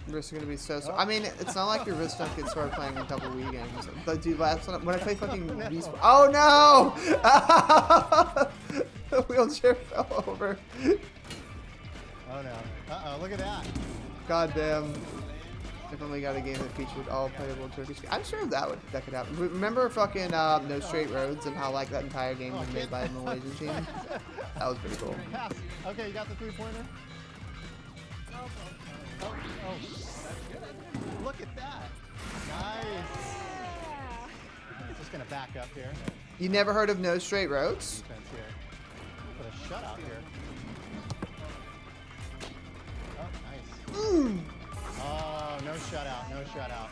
Wrists are gonna be so. I mean, it's not like your wrist don't get sore playing a couple Wii games. But dude, last time when I played fucking Wii Sports. Oh no! The wheelchair fell over. Oh no. Uh-oh, look at that. God damn. If only got a game that featured all playable Turkish. I'm sure that could happen. Remember fucking No Straight Roads and how like that entire game was made by a Malaysian team? That was pretty cool. Pass. Okay, you got the 3-pointer? Oh. Look at that. Nice. Just gonna back up here. You never heard of No Straight Roads? Defense here. Put a shutout here. nice. Oh, no shutout, no shutout.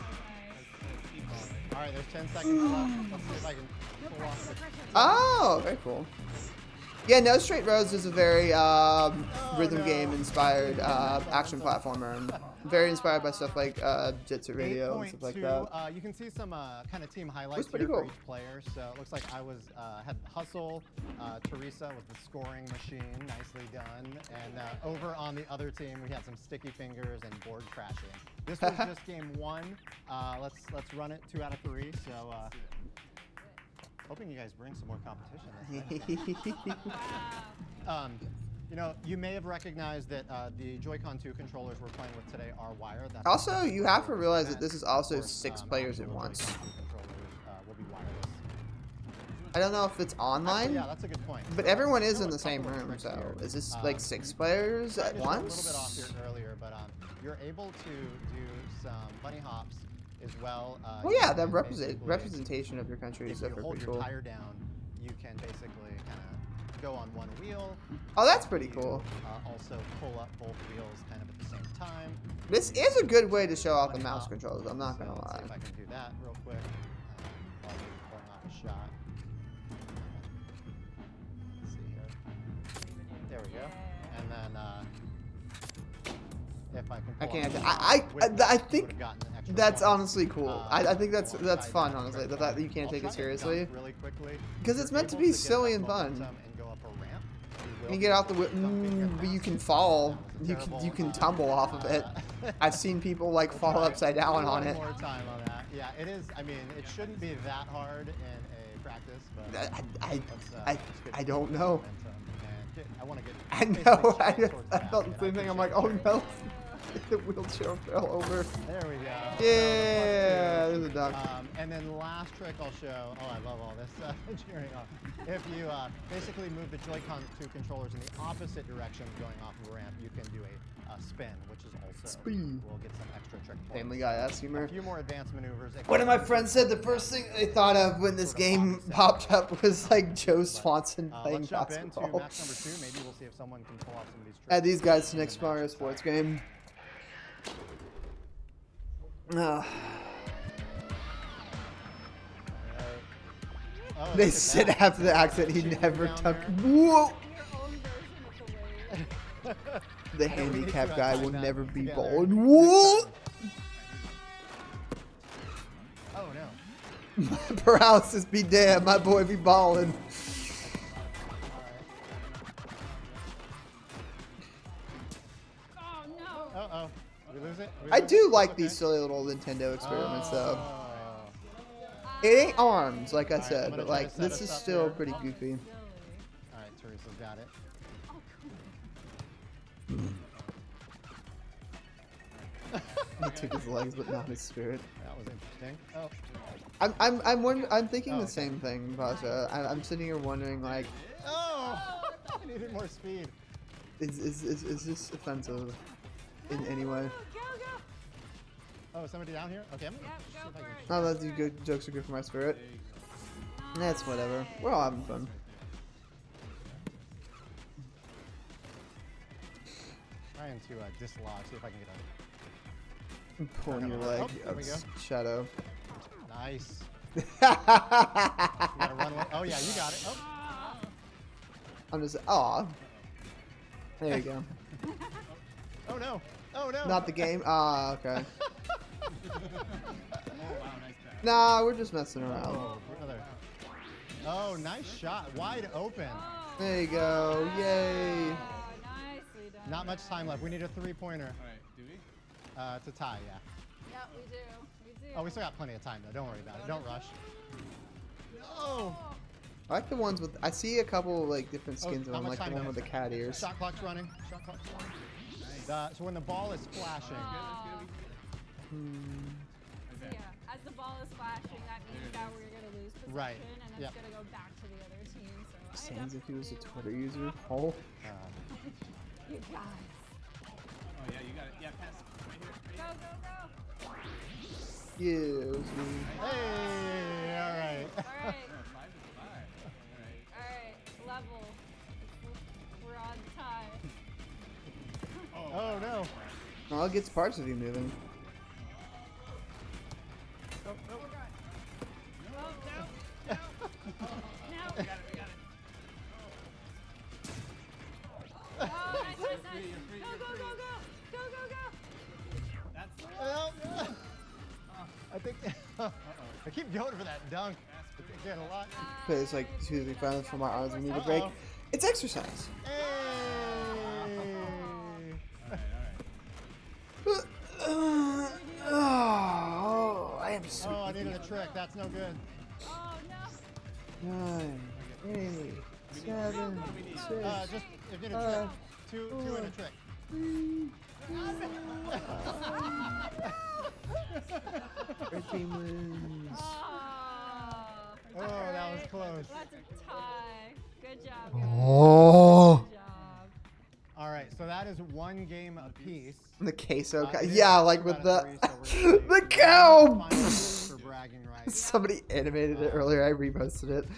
All right, there's 10 seconds left. Let's see if I can pull off the... Oh, very cool. Yeah, No Straight Roads is a very rhythm game inspired action platformer. And very inspired by stuff like Jet Set Radio and stuff like that. You can see some kind of team highlights here for each player. So it looks like I had Hustle, Teresa with the scoring machine, nicely done. And over on the other team, we had some sticky fingers and board crashing. This was just game 1. Let's run it 2 out of 3. So. Hoping you guys bring some more competition. You know, you may have recognized that the Joy-Con 2 controllers we're playing with today are wired. That's also, you have to realize that this is also 6 players at once. Will be wireless. I don't know if it's online. Actually, yeah, that's a good point. But everyone is in the same room, so is this like 6 players at once? A little bit off here earlier, but you're able to do some bunny hops as well. Well, yeah, that representation of your country is pretty cool. If you hold your tire down, you can basically kind of go on one wheel. Oh, that's pretty cool. Also pull up both wheels kind of at the same time. This is a good way to show off the mouse controls, I'm not going to lie. Let's see if I can do that real quick while we're pulling off a shot. Let's see here. There we go. And then if I can pull I think that's honestly cool. I think that's fun, honestly. That you can't take it seriously. Because it's meant to be silly and fun. You get out the whip, but you can fall. You can tumble off of it. I've seen people like fall upside down on it. More time on that. Yeah, it is. I mean, it shouldn't be that hard in a practice, but I don't know. I want to get. I know. I felt the same thing. I'm like, oh no. The wheelchair fell over. There we go. Yeah, there's a duck. And then last trick I'll show. Oh, I love all this cheering off. If you basically move the Joy-Con 2 controllers in the opposite direction going off of a ramp, you can do a spin, which is also we'll get some extra trick points. Family Guy ass humor. A few more advanced maneuvers. One of my friends said the first thing they thought of when this game popped up was like Joe Swanson playing basketball. Let's jump into match number 2. Maybe we'll see if someone can pull off some of these tricks. Add these guys to next Mario sports game. They said after the accident he never took. Whoa! The handicap guy will never be bald. Whoa! Oh no! Paralysis be dead, my boy be ballin'. Oh no! Uh oh. We lose it? I do like these silly little Nintendo experiments, though. It ain't ARMS, like I said, but like this is still pretty goofy. All right, Teresa's got it. He took his legs, but not his spirit. That was interesting. Oh. I'm thinking the same thing, Pasha. I'm sitting here wondering, like, oh, I needed more speed. Is this offensive in any way? Oh, somebody down here? Okay, I'm gonna see if I can. Oh, that's good. Jokes are good for my spirit. That's whatever. We're all having fun. Trying to dislodge, see if I can get I'm pulling your leg. Oh, there we go. Shadow. Nice. You gotta run away. Oh yeah, you got it. Oh. I'm just. Aw. There you go. Oh no. Oh no. Not the game. Ah, okay. Nah, we're just messing around. Oh, brother. Oh, nice shot. Wide open. There you go. Yay. Nicely done. Not much time left. We need a 3-pointer. All right, do we? It's a tie, yeah. Yep, we do. We do. Oh, we still got plenty of time, though. Don't worry about it. Don't rush. No! I like the ones with. I see a couple like different skins of them, like the one with the cat ears. Shot clock's running. Shot clock's running. So when the ball is flashing. So yeah, as the ball is flashing, that means that we're going to lose possession, Right. and it's going to go back to the other team. So Sounds like he was a Twitter user. Oh. you guys. Oh yeah, you got it. Yeah, pass. Right here. Go, go, go. Yeah, it was me. Hey, all right. All right. 5 to 5. All right. All right. Level. We're on tie. Oh no. Well, it gets parts of you moving. Oh, no. We got it. Oh, nice. Go. I think I keep going for that dunk. It's getting a lot. But it's like, excuse me, finally for my arms, we need a break. It's exercise. Hey! Oh, I am so. Oh, I needed a trick. That's no good. Oh no. 9, 8, 7, 6. Just if you need a trick. Two and a trick. Our team wins. Oh, that was close. That's a tie. Good job, guys. Oh. Good job. All right, so that is one game apiece. The queso. It is Yeah, like 2 with out the of 3, so we're gonna the take cow. one final for bragging rights. Somebody animated it earlier. I reposted it.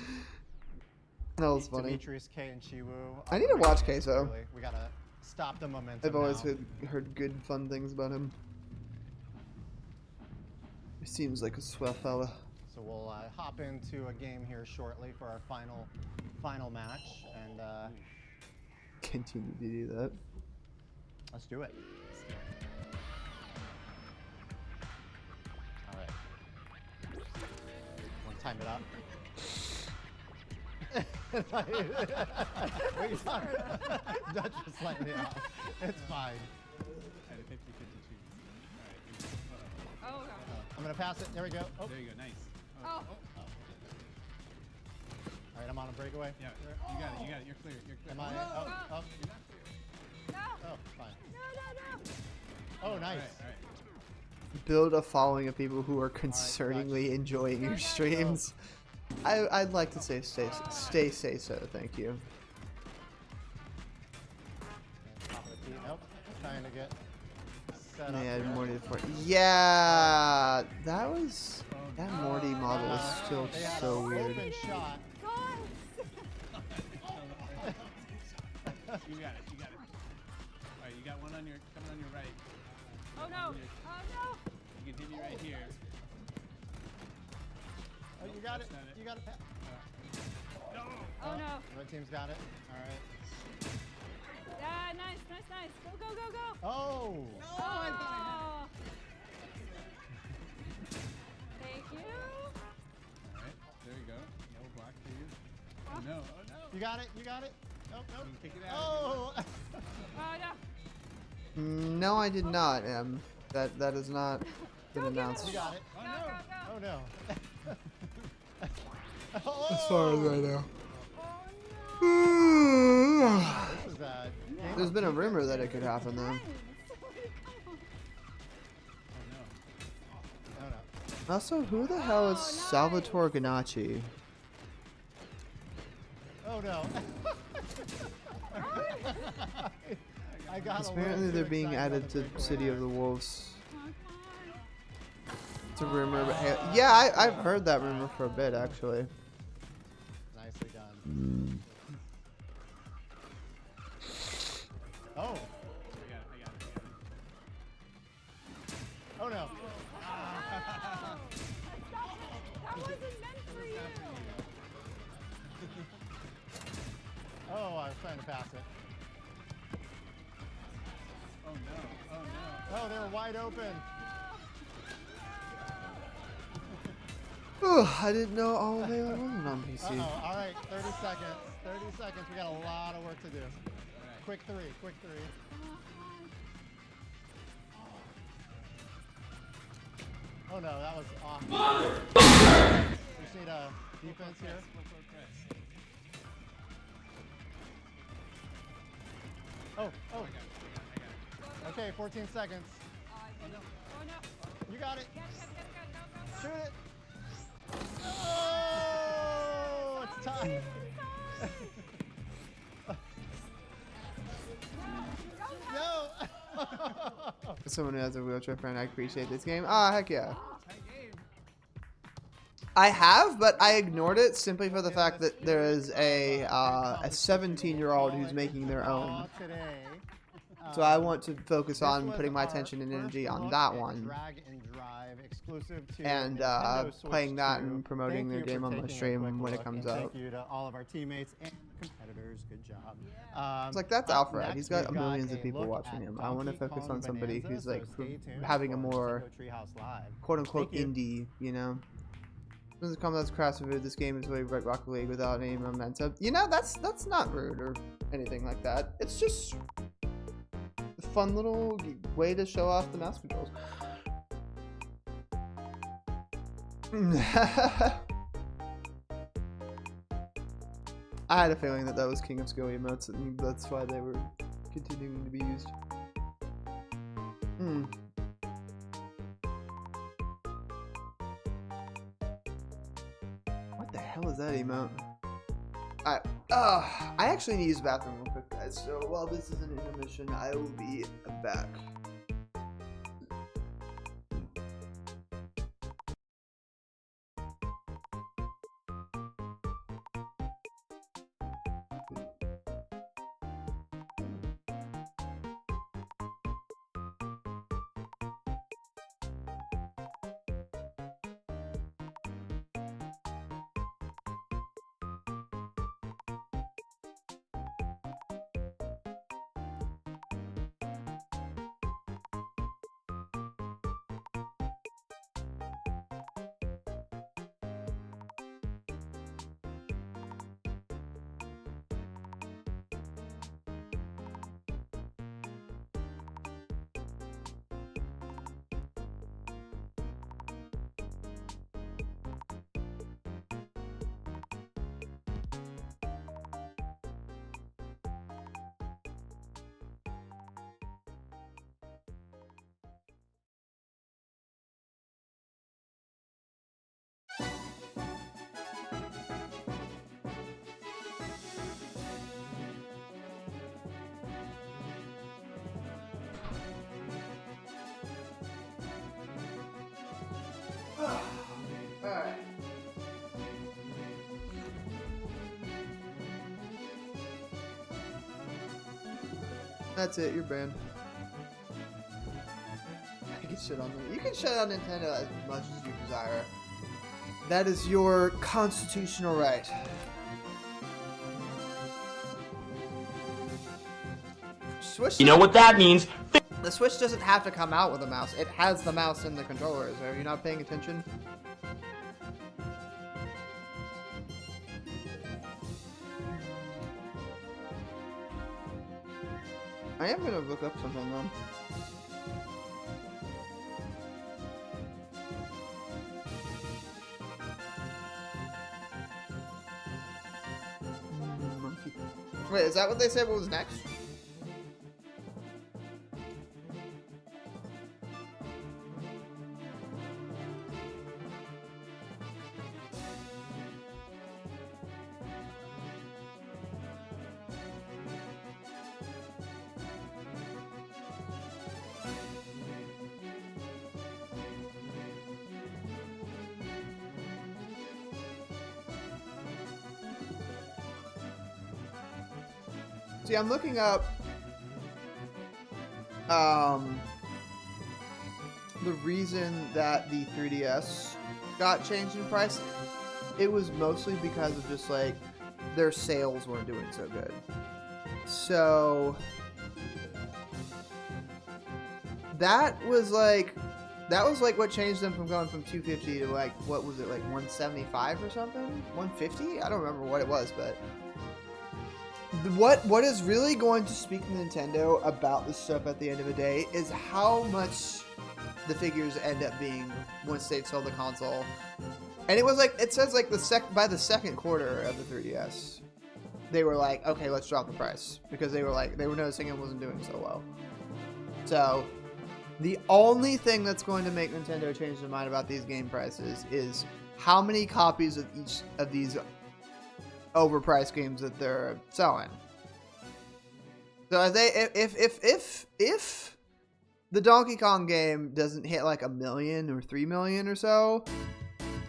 That was funny. Demetrius, K, and Chiwu. I need to watch Queso. Really, we gotta stop the momentum. I've always now. heard good, fun things about him. He seems like a swell fella. So we'll hop into a game here shortly for our final match, and Continue to do that. let's do it. All right. Want to time it up? Wait, sorry. Dutch was slightly off. It's fine. Oh, God. I'm gonna pass it. There we go. Oh. There you go. Nice. Oh. All right, I'm on a breakaway. Yeah, you got it. You got it. You're clear. You're clear. Am I? Oh. No. Oh, fine. No. Oh, nice. All right. Build a following of people who are concerningly enjoying your streams. I'd like to say say so. Thank you. Top of the key. Nope. Trying to get set up. Yeah, here. Morty the Fort. Yeah, that Morty model is still They had so an weird. Open shot. You got it. You got it. All right, you got one coming on your right. Oh, no. Oh, no. You can hit me right here. Oh, you got it. You got it. Oh, no. Red team's got it. All right. Yeah, nice. Go. Oh. Oh. Thank you. All right, there you go. Yellow block for you. Oh no! Oh no! You got it. Nope. You can kick it out. Oh. Oh, no. No, I did not. That has not been announced. You got it. Oh no! Go. Oh no. As far as I know. This is There's been a rumor that it could happen though. Oh no. Also, who the hell is Salvatore Ganacci? Oh no. I got a Apparently little they're too being excited added to on the City of the breakaway. Wolves. It's a rumor, but yeah, I've heard that rumor for a bit actually. Nicely done. Oh. I got it. Oh no. That wasn't meant for you. Oh, I was trying to pass it. Oh no! Oh, they were wide open. I didn't know all of it wasn't on PC. Uh-oh. All right, 30 seconds. 30 seconds. We got a lot of work to do. Quick three. Oh no, that was awful. We just need a defense here. Oh. Okay, 14 seconds. Oh, no. You got it. Good. Shoot it. Oh, it's time. No. For someone who has a wheelchair friend, I appreciate this game. Ah, heck yeah. I have, but I ignored it simply for the fact that there is a 17-year-old who's making their own. Today. So I want to focus on putting my attention and energy on that one. Drag and Drive exclusive to and playing that and promoting their game on my stream when it comes out. Thank you to all of our teammates and competitors. Good job. It's like, that's Alfred. He's got millions of people watching him. I want to focus on somebody who's like having a more quote-unquote indie, you know? This comments crass review. This game is way like Rocket League without any momentum. You know, that's not rude or anything like that. It's just a fun little way to show off the mouse controls. I had a feeling that was King of Skill emotes, and that's why they were continuing to be used. What the hell is that emote? I actually need to use the bathroom real quick, guys. So while this is an intermission, I will be back. Alright. That's it, you're banned. I can shit on them. You can shut on Nintendo as much as you desire. That is your constitutional right. Switch. You know what that means? The Switch doesn't have to come out with a mouse. It has the mouse in the controllers. Are you not paying attention? I am gonna look up something though. Wait, is that what they said? What was next? See, I'm looking up the reason that the 3DS got changed in price. It was mostly because of just like their sales weren't doing so good. So that was like what changed them from going from 250 to like, what was it, like 175 or something? 150? I don't remember what it was, but what is really going to speak to Nintendo about this stuff at the end of the day is how much the figures end up being once they sell the console. And it was like, it says like by the second quarter of the 3DS, they were like, okay, let's drop the price, because they were noticing it wasn't doing so well. So the only thing that's going to make Nintendo change their mind about these game prices is how many copies of each of these overpriced games that they're selling. So if the Donkey Kong game doesn't hit like 1 million or 3 million or so,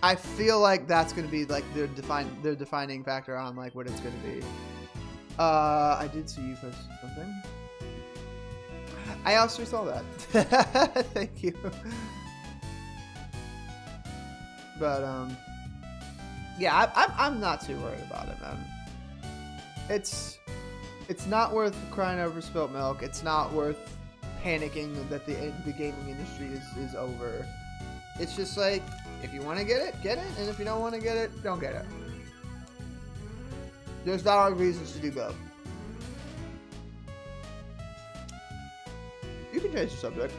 I feel like that's going to be like their defining factor on like what it's going to be. I did see you post something. I also saw that. Thank you. But yeah, I'm not too worried about it, man. It's not worth crying over spilt milk. It's not worth panicking that the gaming industry is over. It's just like, if you want to get it, and if you don't want to get it, don't get it. There's valid reasons to do both. You can change the subject.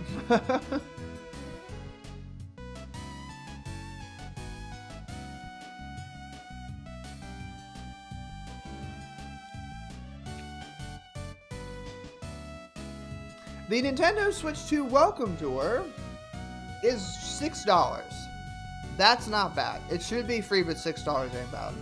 The Nintendo Switch 2 Welcome Tour is $6. That's not bad. It should be free, but $6 ain't bad.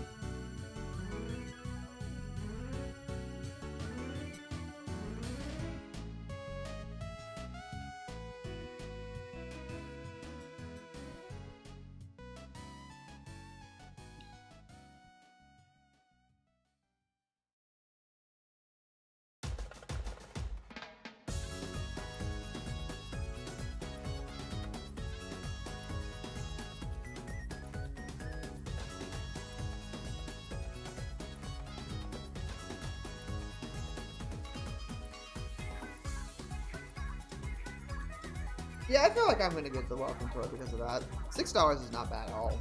Yeah, I feel like I'm gonna get the Welcome Tour because of that. $6 is not bad at all.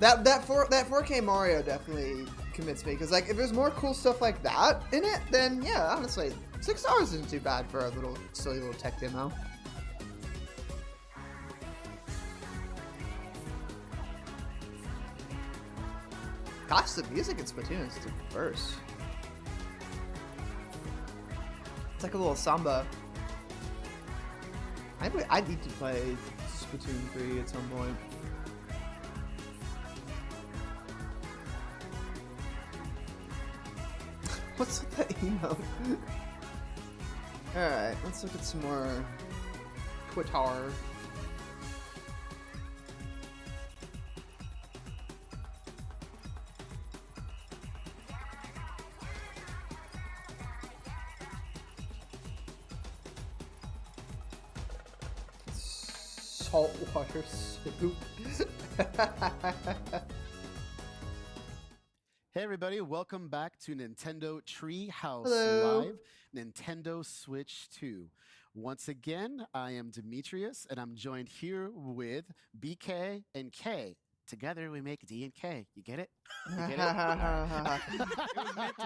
That 4K Mario definitely convinced me, because like if there's more cool stuff like that in it, then yeah, honestly, $6 isn't too bad for a little silly little tech demo. Gosh, the music in Splatoon is diverse. It's like a little samba. I need to play Splatoon 3 at some point. What's with that emote? Alright, let's look at some more Twitter. Saltwater soup. Hey everybody, welcome back to Nintendo Treehouse Hello. Live, Nintendo Switch 2. Once again, I am Demetrius, and I'm joined here with BK and K. Together we make D and K. You get it? You get it?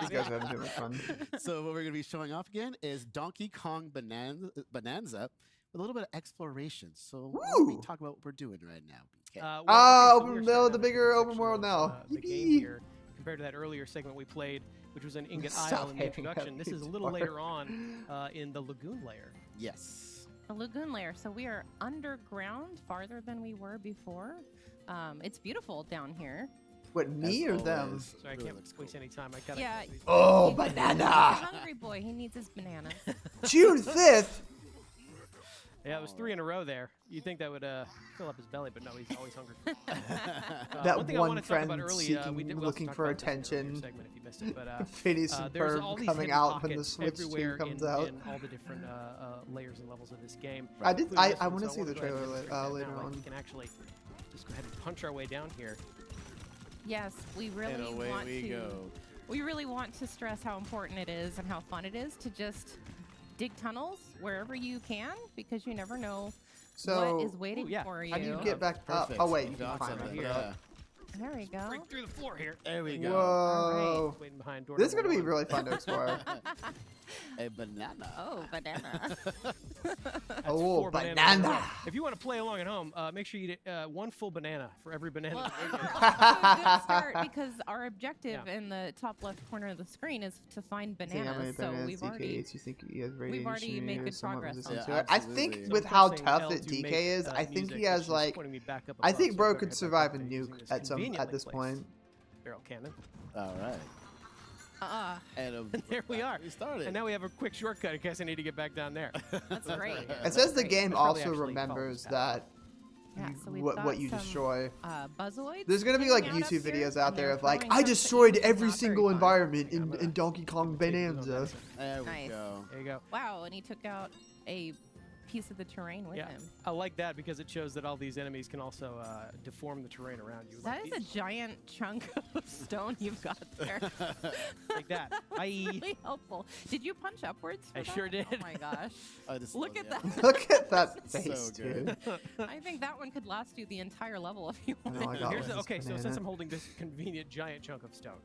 These guys are having too much fun. So what we're going to be showing off again is Donkey Kong Bonanza with a little bit of exploration. So let me talk about what we're doing right now, BK. The bigger open world now. The game here, compared to that earlier segment we played, which was an Ingot Isle in the introduction. This is a little later on in the lagoon layer. Yes. A lagoon layer. So we are underground, farther than we were before. It's beautiful down here. What, me or them? Sorry, I can't waste any time. I gotta. Yeah. Oh, banana! He's a hungry boy. He needs his bananas. June 5th. Yeah, it was 3 in a row there. You'd think that would fill up his belly, but no, he's always hungry. That one friend looking for attention. Phineas and Ferb coming out when the Switch 2 comes out. In all the different layers and levels of this game. I want to see the trailer later on. We can actually just go ahead and punch our way down here. Yes, we really want to. We really want to stress how important it is and how fun it is to just dig tunnels wherever you can, because you never know what is waiting for you. How do you get back up? Oh wait, you can climb right here. There we go. Break through the floor here. There we go. Whoa. Right. Waiting behind door this is number going to be 1. really fun to explore. A banana. Oh, banana. Oh, banana. If you want to play along at home, make sure you eat 1 full banana for every banana. Good start, because our objective in the top left corner of the screen is to find bananas. So we've already made good progress on that. I think with how tough that DK is, I think he has like, I think bro could survive a nuke at this point. Barrel cannon. All right. And there we are. We started. And now we have a quick shortcut in case I need to get back down there. That's great. It says the Great. game That's probably also actually remembers follows that Yeah, so we've what got you some, destroy. Buzzoids. There's gonna be like hanging out YouTube up here, videos out and there they're of like, throwing I chunks at you, destroyed which is every not very single fun. environment Yeah, I'm in Donkey Kong take these Bonanza. notes. There we Nice. go. There you go. Wow, and he took out a piece of the terrain with Yeah, him. I like that because it shows that all these enemies can also deform the terrain around you. That is a giant chunk of stone you've got there. like that. Really helpful. Did you punch upwards? For I that? sure did. Oh my gosh. I just Look love at the that. Look at that So face, good. dude. I think that one could last you the entire level if you I want. know, I got Here's one. okay, so Banana. since I'm holding this convenient giant chunk of stone,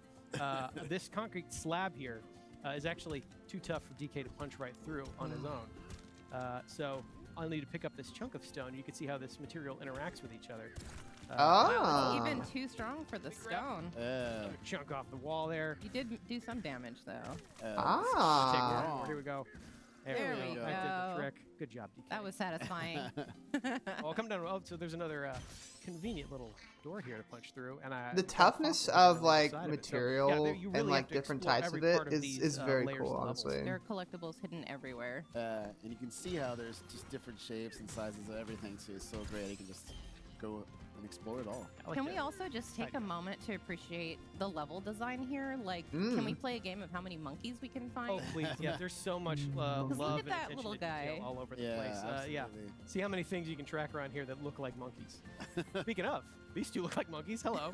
this concrete slab here is actually too tough for DK to punch right through on his own. So I'll need to pick up this chunk of stone. You can see how this material interacts with each other. Wow, it's even too strong for the stone. Another chunk off the wall there. You did do some damage though. Take Ah. one more. Here we go. There we we go. I did go. the trick. Good job, DK. That was satisfying. Well, come down. Oh, so there's another convenient little door here to punch through, and The toughness of like material you and really like have to different explore types of every it part of is these, very layers cool, and levels. honestly. There are collectibles hidden everywhere. And you can see how there's just different shapes and sizes of everything, so it's so great. You can just go and explore it all. Can we also just take a moment to appreciate the level design here? Like, can we play a game of how many monkeys we can find? Oh, please. Yeah, there's so much love look at and that attention little to detail guy. all over the Yeah, place. Yeah. absolutely. See how many things you can track around here that look like monkeys. Speaking of, these two look like monkeys. Hello.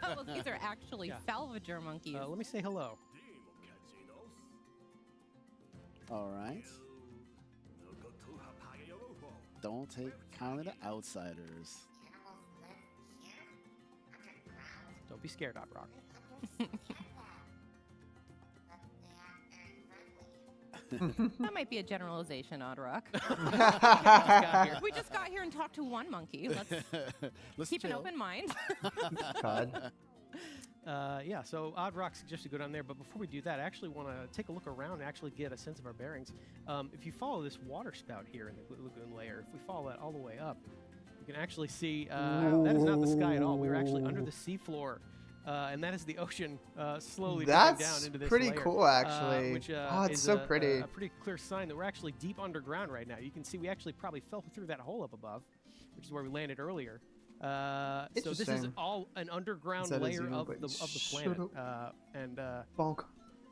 Well, these are actually Yeah. salvager monkeys. Let me say hello. All right. Don't take kindly to outsiders. Don't be scared, Odd Rock. That might be a generalization, Odd Rock. We just got here and talked to one monkey. Let's keep an chill. open mind. God. Yeah, so Odd Rock suggests to go down there, but before we do that, I actually want to take a look around and actually get a sense of our bearings. If you follow this water spout here in the lagoon layer, if we follow that all the way up, you can actually see that is not the sky at all. We were actually under the seafloor, and that is the ocean slowly dipping down into this pretty layer, cool, actually. which Oh, it's is so pretty. a pretty clear sign that we're actually deep underground right now. You can see we actually probably fell through that hole up above, which is where we landed earlier. So this is Interesting. all an underground Is that a layer zero? of But the shut planet, up. and Bonk.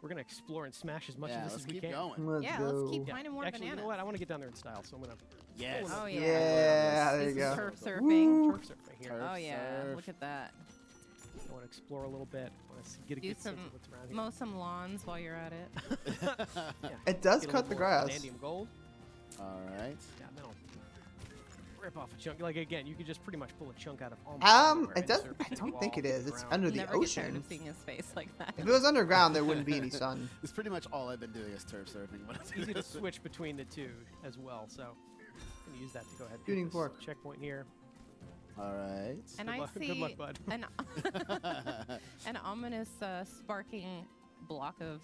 we're gonna explore and smash as much Yeah, of this let's as we keep can. going. Let's Yeah, go. let's keep finding more Actually, bananas. you know what? I want to get down there in style, so I'm gonna. Yes. Oh yeah. Yeah, there This you is go. turf Woo. surfing. Turf surfing here. Oh yeah, surf. look at that. I want to explore a little bit. I want to get a Do good sense some of what's around here. mow some lawns while you're at it. Yeah, It does get a cut little the more grass. Vanadium gold. All right. Yeah, then I'll rip off a chunk. Like again, you could just pretty much pull a chunk out of almost anywhere It and does. surf I to the don't think wall, it to is. the It's ground. under the Never get tired ocean. of seeing his face like that. If it was underground, there wouldn't be any sun. It's pretty much all I've been doing is turf surfing. When It's easy to switch between the two as well, so I'm gonna use that to go ahead and Shooting put this fork. checkpoint here. All right. And Good I luck- see good luck, bud. an ominous sparking block of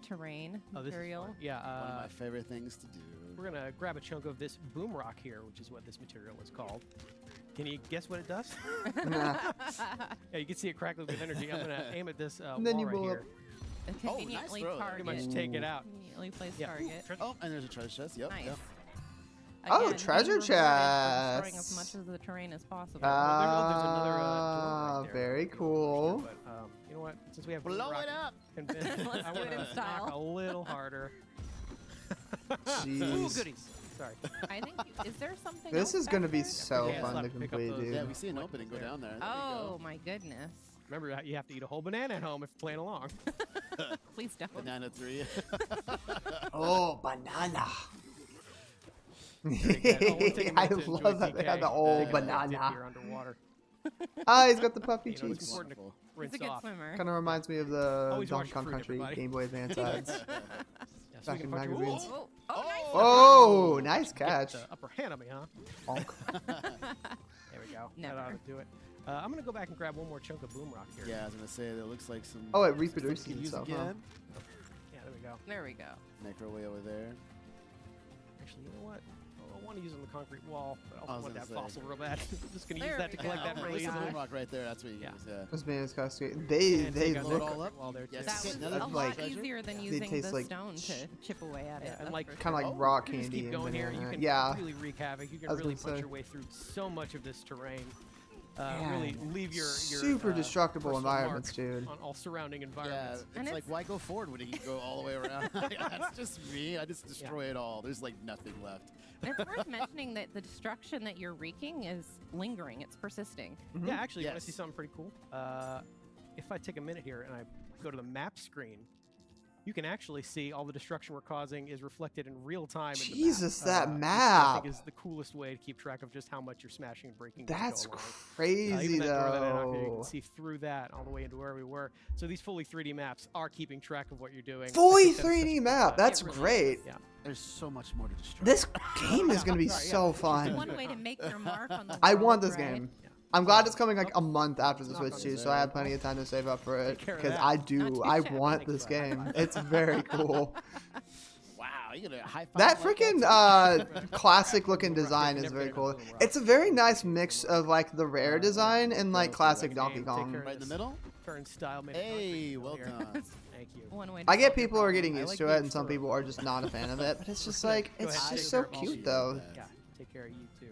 terrain Oh, this is material. fun. Yeah, One of my favorite things to do. we're gonna grab a chunk of this boom rock here, which is what this material is called. Can you guess what it does? Nah. Yeah, you can see it crackling with energy. I'm gonna aim at this And then wall you right blow here. A conveniently throw there. target. Pretty much take it out. Conveniently placed Yeah. target. Oh, and there's a treasure chest. Yep. Nice. Yep. Oh, Again, treasure being rewarded for destroying chests. as much of the terrain as possible. There's another door right there. Very But, cool. you know what? Since we have Blow boom rock it up. convinced, Let's I do it want in to style. knock a little harder. Ooh, Jeez. goodies. Sorry. I think. Is there something? This else is gonna back be there? so Yeah, fun to pick up complete, those- dude. Yeah, we see an Like opening. Go there. down there. There you Oh my goodness! Remember, you have to eat a whole banana at home if you're playing along. Please don't. go. Banana 3. Oh, banana. Oh, we'll take a I minute to enjoy love that they had DK. the old Take a dip banana. here underwater. Ah, he's got the puffy You know, it's cheeks. important to Wonderful. rinse He's a good off. swimmer. Kind of reminds me of the Always Donkey wash Kong your fruit, Country everybody. Game Boy Advance ads. Yeah, so Back we in can punch you. magazines. Whoa, Oh, nice. Oh, nice get catch. the upper hand on me, huh? Bonk. There we go. Never. That ought to do it. I'm gonna go back and grab one more chunk of boom rock here. Yeah, I was gonna say that looks like some. Oh, it some reproduces stuff we can use itself, huh? again. Yeah, there we go. There we go. Make our way over there. Actually, you know what? I want to use it on the concrete wall, but I also want that say. fossil real bad. I'm just going to use There that to we collect go. that Oh my release. God. Rock right there. That's what you use. Yeah. Those bananas cost sweet. And They take a look look up. while they're Yes. That was Another a lot like- easier than they using taste the like stone to chip away at it. and that's like for kind of sure. like raw You can just candy keep and going here. You banana. can Yeah. really wreak havoc. You I can was really gonna punch say. your way through so much of this terrain. Yeah. Really leave your super destructible personal environments, mark dude. on all surrounding Yeah, environments. it's And like, it's- why go forward when you can go all the way around? That's just me. I just destroy it all. There's like nothing left. And it's worth mentioning that the destruction that you're wreaking is lingering. It's persisting. Yeah, actually, you want Yes. to see something pretty cool? If I take a minute here and I go to the map screen, you can actually see all the destruction we're causing is reflected in real time. Jesus, in the that which I map. think is the coolest way to keep track of just how much you're smashing and breaking. That's as you go along. crazy, Even that door that I knocked here, you though. can see through that all the way into where we were. So these fully 3D maps are keeping track of what you're doing. I Fully think that's such a 3D cool map. touch. That's It really great. is, Yeah. There's so much more to destroy. This game is gonna be Sorry, yeah. so It's fun. one way to make your mark on the I world, want this right? game. Yeah. I'm glad it's coming like a month after the Knock Switch on too, this so I have plenty of time to save up for it Take care of because that. I Not do. too I shabby. want Thanks this for that. game. It's very cool. Wow, you gonna high five That like freaking too? classic looking design is very cool. It's a very nice mix of like the rare design and like classic Donkey Kong. care of Right in the this middle. Turnstile made of Hey, concrete well here. done. Thank you. One way I to get solve your people are getting problem. I used like to it, being and some thorough. people are just not a fan of it. But it's just like Go it's ahead, just take so care of all cute these. though. Yeah, take care of you too.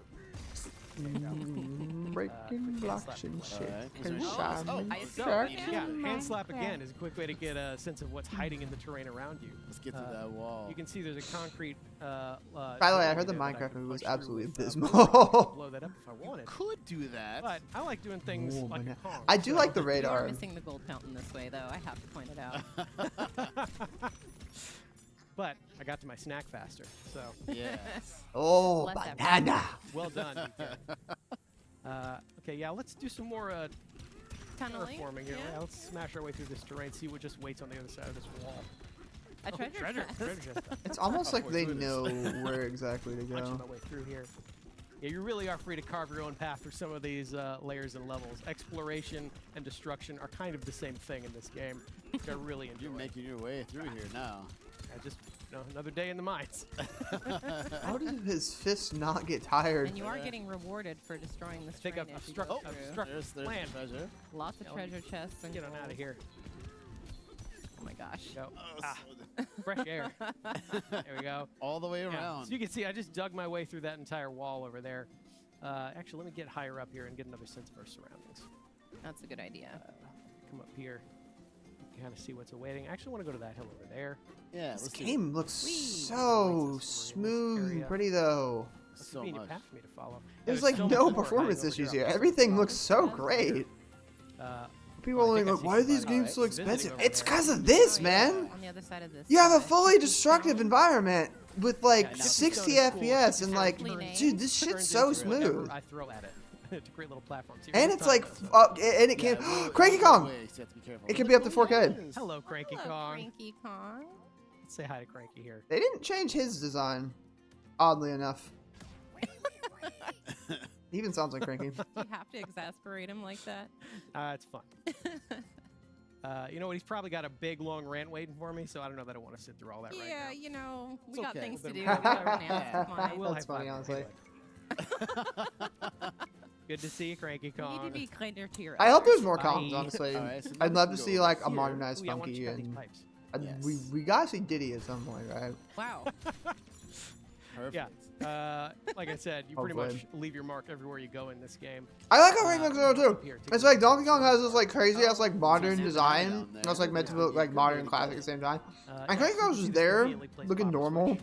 Breaking quick blocks slap. and shit. Alright. Cause I'm I a so- shark Yeah, in my hand slap crack. again is a quick way to get a sense of what's hiding in the terrain around you. Let's get through that wall. You can see there's a concrete. By the way, I heard the doorway there that I Minecraft can movie was punch through absolutely with, abysmal. blow that up if I wanted. Could do that. But I like doing things Oh, like a man. Kong. I do so- like the You are radar. missing the gold fountain this way, though. I have to point it out. But I got to my snack faster, so Yes. Oh, Less effort. banana. well done. DK. Okay, yeah, let's do some more Tunneling. terraforming here. Yeah. Yeah, let's smash our way through this terrain, see what just waits on the other side of this wall. A treasure chest. Treasure chest. It's almost like they through this. know where exactly to Punching go. my way through here. Yeah, you really are free to carve your own path through some of these layers and levels. Exploration and destruction are kind of the same thing in this game, which I really enjoy. You're making your way through here now. I just, another day in the mines. How did his fists not get tired? And you are getting rewarded for destroying this Think terrain I've as you struck- go I've through. struck- There's Land. the treasure. Lots of Yeah, treasure chests and Get on out of here. Oh my gosh. Go. Oh, Ah, so fresh air. There we go. all the way Yeah. around. So you can see I just dug my way through that entire wall over there. Actually, let me get higher up here and get another sense of our surroundings. That's a good idea. Come up here. Kind of see what's awaiting. I actually want to go to that hill over there. Yeah, This let's do game looks Sweet. so This smooth and area. pretty though. That's a So convenient much. path for me to follow. There's There's like so no much more performance hiding over issues here. here. I'll Everything looks so Yeah. great. People Well, I are think like, I see why are these somebody games so visiting expensive? over It's there. because of this, Oh, yeah, man. On the other side of this. You have a side. fully destructive environment with like Yeah, now 60 Keystone is cool. FPS and It's like, actually dude, this turns shit's so into whatever smooth. I throw at it to create little platforms. Here, And let's it's like, talk about and it can, Yeah, Cranky we'll Kong. wait, so you have to be careful. It can be up to 4K. this. Hello, Cranky Hello, Kong. Cranky Kong. Let's say hi to Cranky here. They didn't change his design, oddly enough. He even sounds like Cranky. You have to exasperate him like that. It's fun. You know what? He's probably got a big, long rant waiting for me, so I don't know that I want to sit through all that right Yeah, now. you know, we It's got okay. things to We'll do. be We right got back. bananas to I find. will That's high funny, five honestly. anyway. Good to see you, Cranky You Kong. need to be kinder to your I hope there's others. more Kongs, Bye. honestly. Alright, so now I'd we love can to go see like a here. modernized Ooh, yeah, I want to Funky, check out these and pipes. Yes. we gotta see Diddy at some point, right? Wow. Perfect. Yeah. Like I said, you pretty Hopefully. much leave your mark everywhere you go in this game. I like how Rainbow Zero too. Here, take It's a like look. Donkey Kong has this like crazy ass like modern Down design. there. That's like meant to look like modern and classic at the same time. Yeah, And Cranky you Kong can was see just this there, conveniently placed looking bottom normal. switch.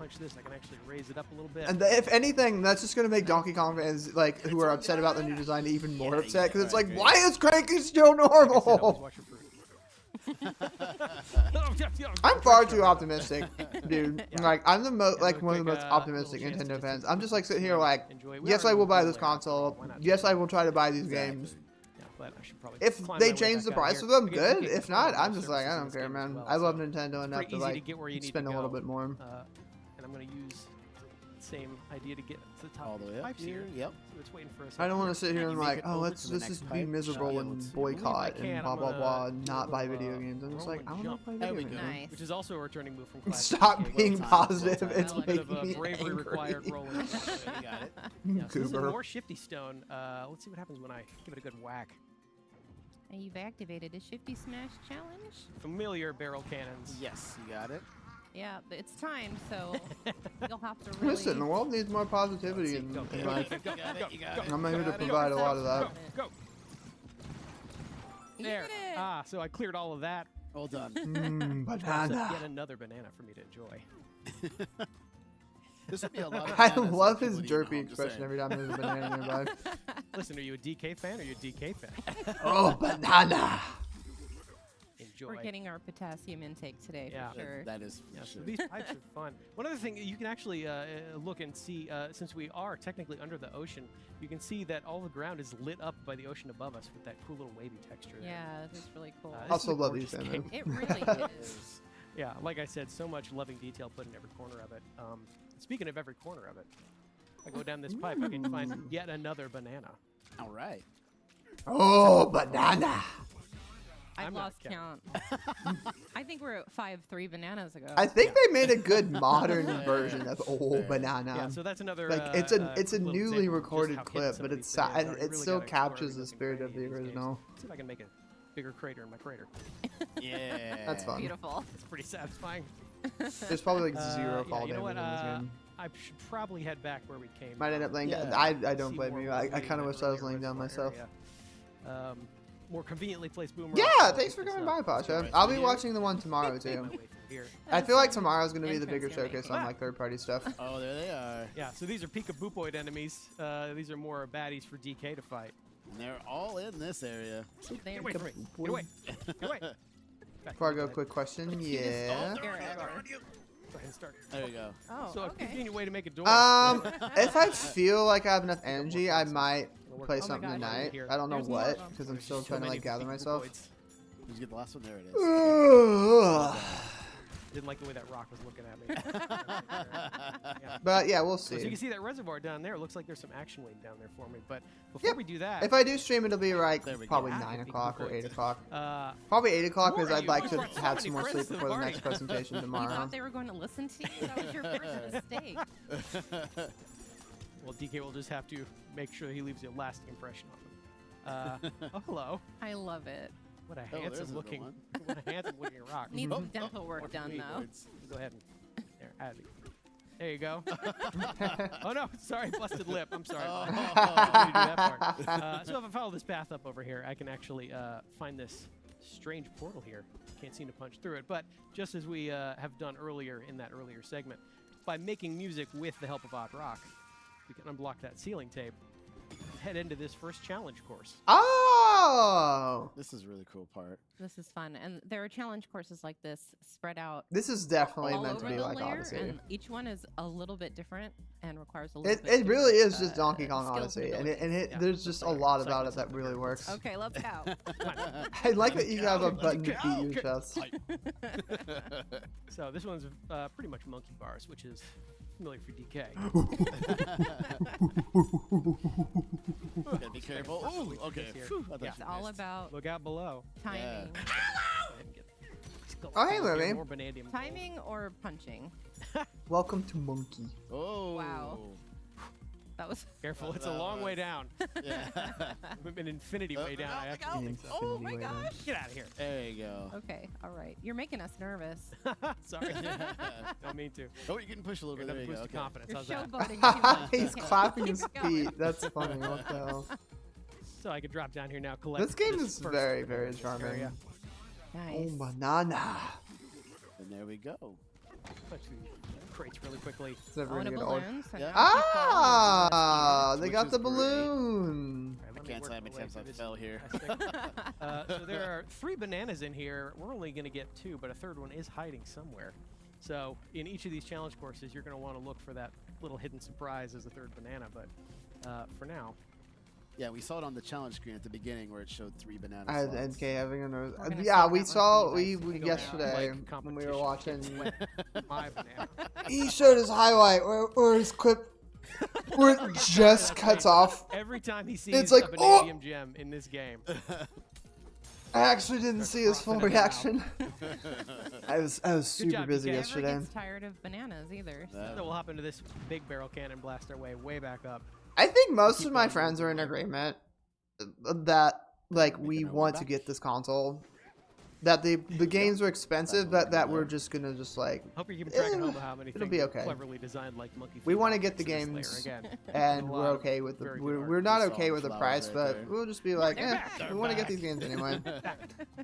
Punch this, I can actually raise it up a little bit. And if anything, that's just gonna make Donkey Kong fans like who are upset about the new design even more upset because it's like, why is Cranky still Like I said, always normal? watch your fruit. I'm far too optimistic, dude. Yeah. Like I'm the most Yeah, like we'll one of the take most a optimistic little chance to Nintendo just fans. I'm just like sitting here like, enjoy it. We yes, I already will buy moved this later, console. why not Yes, just- I will try to buy these Exactly. games. Yeah, but I should probably If climb they my way change the back out price here. of them, Again, good. you If can not, find I'm more just like, I services in don't this care, game as man. well, I so love Nintendo enough pretty to easy like to get where you need spend to a little go. bit more. And I'm going to use same idea to get to the top All the way up pipes here. Yep. So it's waiting for us. I don't want to sit here and like, it oh, over let's to the just next be pipe? miserable Yeah, and let's see. boycott and blah blah blah, and not buy video games. I'm just like, I want to play There video we games. go. Nice. Which is also a returning move from class. Stop being time, positive. well It's time. A bit of making a me bravery angry. required rolling. You got it. Yeah, so this is Goober. more Shifty Stone. Let's see what happens when I give it a good whack. And you've activated a Shifty Smash challenge. Familiar barrel cannons. Yes, you got it. Yeah, but it's time, so you'll have to really. Listen, the world needs more positivity in life. You got it. You got it. I'm here to provide a lot of that. Go. You There. did it. Ah, so I cleared all of that. Well done. That's Banana. yet another banana for me to enjoy. This would be a lot of I bananas love that his people would eat, derpy I'm just expression saying. every time there's a banana nearby. Listen, are you a DK fan or are you a DK fan? Oh, banana! Enjoy. We're getting our potassium intake today Yeah. for sure. That is Yeah, for so sure. these pipes are fun. One other thing, you can actually look and see, since we are technically under the ocean, you can see that all the ground is lit up by the ocean above us with that cool little wavy texture there. Yeah, this is really cool. This Also is a love gorgeous these game. things. It really is. Yeah, like I said, so much loving detail put in every corner of it. Speaking of every corner of it, if I go down this pipe, I can find yet another banana. All right. Oh, banana! I've I'm not lost count. I think we're at 5-3 bananas ago. I think they made a good modern version of Oh, banana. Yeah, so that's another. Like it's a quick little newly example of just recorded how hidden clip, some but of it's these things are. You it really still gotta explore captures the every spirit nook of and the cranny in these original. games. See if I can make a bigger crater in my crater. Yeah. That's fun. Beautiful. It's pretty satisfying. There's probably like zero Yeah, fall you know damage what? in this game. I should probably head back where we came. Might end up laying down. Yeah. I don't See blame more you. of I the kind of wish I was laying down reservoir myself. area. More conveniently placed boomerang. Yeah, thanks for coming by, Pasha. right I'll through be here. watching the one tomorrow Made too. my way through here. I feel like tomorrow's gonna be the bigger Entrance you're showcase on making. like third-party stuff. Oh, there they are. Yeah, so these are Peekaboopoid enemies. These are more baddies for DK to fight. And they're all in this area. Get away from me. Get away. Get away. Before I go, quick question. Yeah. Go ahead and start. There you go. Oh, So a okay. convenient way to make a door. If I feel like I have enough energy, I might play Oh my something gosh. tonight. Here. I don't know There's more what, of them. because I'm There's still so trying to many like gather myself. Peekaboopoids. Did you get the last one? There it is. Didn't like the way that rock was looking at me. Yeah. But yeah, we'll So you can see. see that reservoir down there. Looks like there's some action waiting down there for me. But before Yep. we do that, If I do stream, it'll be like There we go. probably Ah, 9 it'd be o'clock or good. 8 o'clock. Probably Probably 8 o'clock because Who are I'd you? like You to brought so have many some more friends sleep to the before the party. next presentation You tomorrow. thought they were going to listen to you? That was your first mistake. well, DK will just have to make sure he leaves a lasting impression on them. Oh, hello. I love it. What a there's handsome another looking, one. what a handsome looking rock. Needs Oh, some dental more work done, though. Peekaboopoids. Go ahead and there you go. Oh no, sorry, busted lip. I'm sorry. Oh. I didn't do that part. So if I follow this path up over here, I can actually find this strange portal here. Can't seem to punch through it, but just as we have done earlier in that earlier segment, by making music with the help of Odd Rock, we can unblock that ceiling tape, head into this first challenge course. Oh! This is a really cool part. This is fun. And there are challenge courses like this spread out This is definitely all meant to over be the like layer, Odyssey. and each one is a little bit different and requires a little It bit really different, is just Donkey Kong skills Odyssey, and abilities. Yeah, there's that's just a right. lot It's about like it that really works. Okay, let's go. I like that you have a button to beat your chest. So this one's pretty much monkey bars, which is familiar for DK. Gotta be careful. Ooh, okay. Here. Phew, I thought Yeah. you It's all missed. about Look out below. timing. Yeah. Go ahead and get- still Oh, hey, get Lily. more vanadium gold. Timing or punching? Welcome to Monkey. Oh. Wow. That was Careful, it's a That long way was- down. Yeah. An infinity way down. I actually An think so. Oh my infinity way down. gosh. Get out of here. There you go. Okay, all right. You're making us nervous. Sorry. Don't mean to. Oh, you're getting pushed a little bit. Another There you boost go. of Okay. confidence. You're How's that? showboating too much. He's Okay, clapping keep his going. feet. That's funny. What the hell? So I could drop down here now. Collect. This game is first very, very charming. area. Oh, Nice. banana. And there we go. Touch these crates really quickly. It's never Oh, and gonna a get old. balloon. So Yeah. now keep following Ah, they Which got is the great. balloon. All right, I let me can't work say how my many way times through I this fell here. aspect. So there are 3 bananas in here. We're only going to get 2, but a third one is hiding somewhere. So in each of these challenge courses, you're going to want to look for that little hidden surprise as a third banana. But for now, Yeah, we saw it on the challenge screen at the beginning where it showed 3 bananas. I had NK having a nose. We're gonna Yeah, save we that one saw for you guys. we Go yesterday like when we were competition watching. against my banana. he showed his highlight or his clip where it just cuts off. Every time he sees It's like, a Vanadium gem in this game. I actually didn't see his full reaction. I was super job, busy DK. yesterday. Never gets tired of bananas either. So. So we'll hop into this big barrel cannon, blast our way back up. I think most of my friends are in agreement that like we want to get this console. That the games are expensive, that we're just gonna just like. Hope you're keeping track at home of how many it'll things be are okay. cleverly designed like monkey. We want to get the games, and we're okay with the. We're not okay with the price, but we'll just be like, we want to get these games anyway.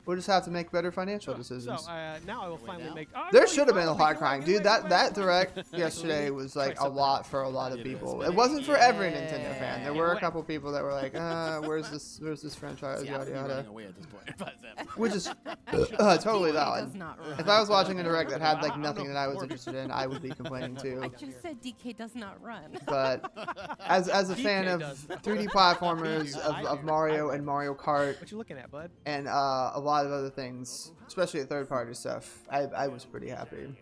We'll just have to make better financial decisions. So now I will finally make. There should have been a lot of crying, dude. That direct yesterday was like a lot for a lot of people. It wasn't for every Nintendo fan. There were a couple people that were like, where's this franchise, yada yada. Which is totally valid. If I was watching a direct that had like nothing that I was interested in, I would be complaining too. I just said DK does not run. But as a fan of 3D platformers, of Mario and Mario Kart, what you looking at, bud? And a lot of other things, especially third-party stuff, I was pretty happy.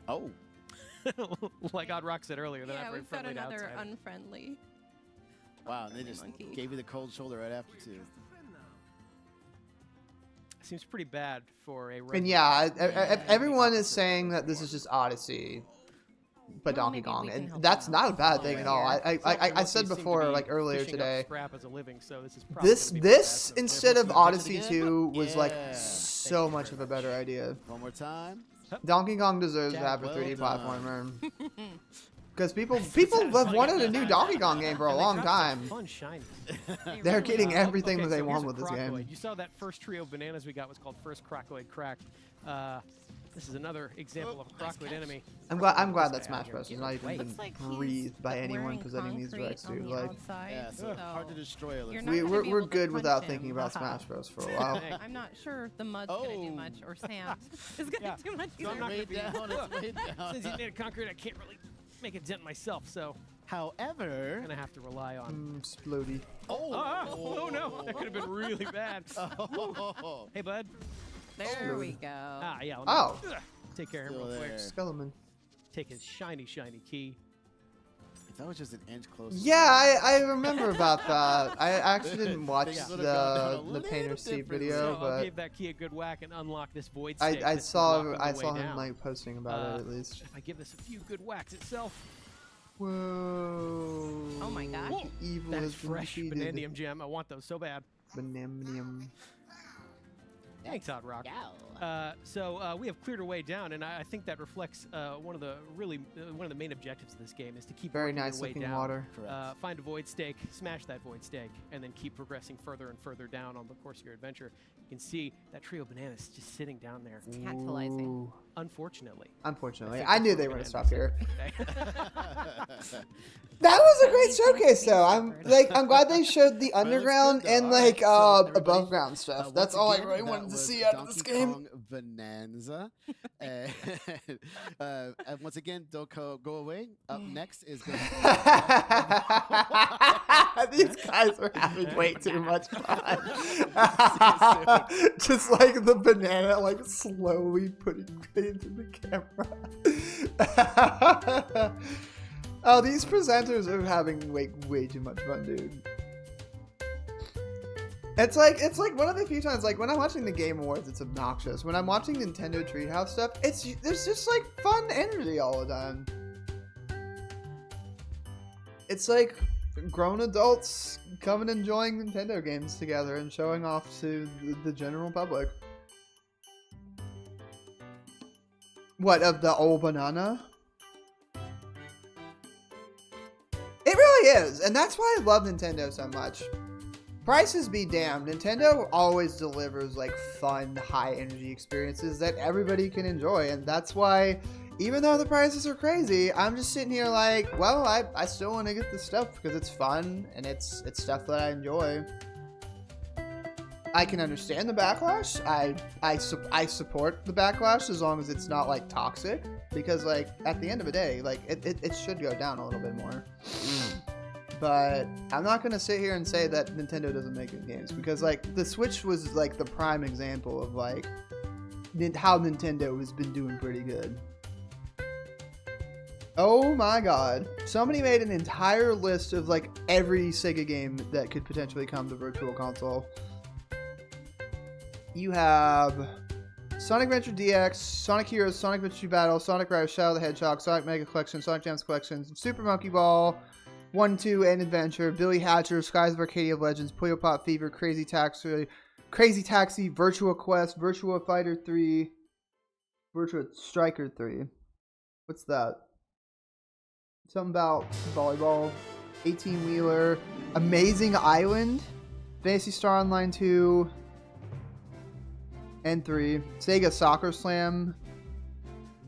Oh. Like Odd Rock said earlier, they're not very we've got friendly to another outsiders. unfriendly. Wow, and they just gave you the cold shoulder right after too. Seems pretty bad for a. And yeah, everyone is saying that this is just Odyssey, but Well, Donkey maybe Kong, we can and help that's out. not a bad thing at all. I said Seem to before, be like earlier fishing up today, scrap as a living, so this is probably this gonna be pretty bad, so instead careful. of Odyssey 2 was like Yeah. so much of a better idea. One more time. Donkey Kong deserves to have a Well 3D done. platformer. Because people have wanted a new Donkey Kong game for a And they long dropped some time. Fun shiny. They're getting everything Okay, that they so want here's with a this game. crocoid. You saw that first trio of bananas we got was called First Crocoid Cracked. This is another example of a crocoid enemy. I'm glad that Smash Bros. Is not even Looks been like he's breathed by anyone wearing presenting these concrete directs, on dude. the Like, outside, Yeah, so hard to destroy. It you're looks not like. gonna we're be able to good without punch thinking him. about Smash Bros. For a while. I'm not sure the mud's gonna do much, or sand is gonna do much So I'm either. not Way gonna be. down, it's way down. Since he's made of concrete, I can't really make a dent myself, so However, I'm gonna have to rely on. Splody. Oh no, that could have been really bad. Oh. Hey, bud. There we go. Yeah. let me, Oh. Take care of him Still real quick. there. Skeleton. Take his shiny key. If that was just an inch closer. Yeah, I remember about that. I actually didn't watch Things would've gone down a the little Painter Steve differently. video, So I'll but give that key a good whack and unlock this void state. I that's saw blocking the way him down. like posting about it at least. If I give this a few good whacks itself, Whoa. Oh my gosh. Whoa. Evil that has is been fresh defeated. Vanadium gem. I want those so bad. Vanadium. Thanks, Odd Rock. So we have cleared our way down, and I think that reflects one of the main objectives of this game is to keep Very working your nice way looking down. water. Find a void stake, smash that void stake, and then keep progressing further and further down on the course of your adventure. You can see that trio of bananas just sitting down there. Tantalizing. Ooh. Unfortunately. Unfortunately, think I that's knew where they we're were gonna gonna stop end here. That was a great showcase, though. I'm glad they showed the underground and like above ground stuff. That's all I really wanted to see out of this game. Kong Bonanza. And once again, don't go away. Up next is going These guys are having way too much fun. Just like the banana, like slowly putting it into the camera. Oh, these presenters are having way too much fun, dude. It's like one of the few times, like when I'm watching the Game Awards, it's obnoxious. When I'm watching Nintendo Treehouse stuff, there's just like fun energy all the time. It's like grown adults coming and enjoying Nintendo games together and showing off to the general public. What, of the old banana? It really is, and that's why I love Nintendo so much. Prices be damned, Nintendo always delivers like fun, high energy experiences that everybody can enjoy, and that's why, even though the prices are crazy, I'm just sitting here like, well, I still want to get this stuff because it's fun and it's stuff that I enjoy. I can understand the backlash. I support the backlash as long as it's not like toxic, because like at the end of the day, like it should go down a little bit more. But I'm not gonna sit here and say that Nintendo doesn't make good games, because like the Switch was like the prime example of like how Nintendo has been doing pretty good. Oh my god. Somebody made an entire list of like every Sega game that could potentially come to Virtual Console. You have Sonic Adventure DX, Sonic Heroes, Sonic Adventure Battle, Sonic Riders, Shadow the Hedgehog, Sonic Mega Collection, Sonic Gems Collection, Super Monkey Ball, 1, 2, and Adventure, Billy Hatcher, Skies of Arcadia Legends, Puyo Pop Fever, Crazy Taxi, Virtua Quest, Virtua Fighter 3, Virtua Striker 3. What's that? Something about volleyball, 18-wheeler, Amazing Island, Fantasy Star Online 2, and 3, Sega Soccer Slam,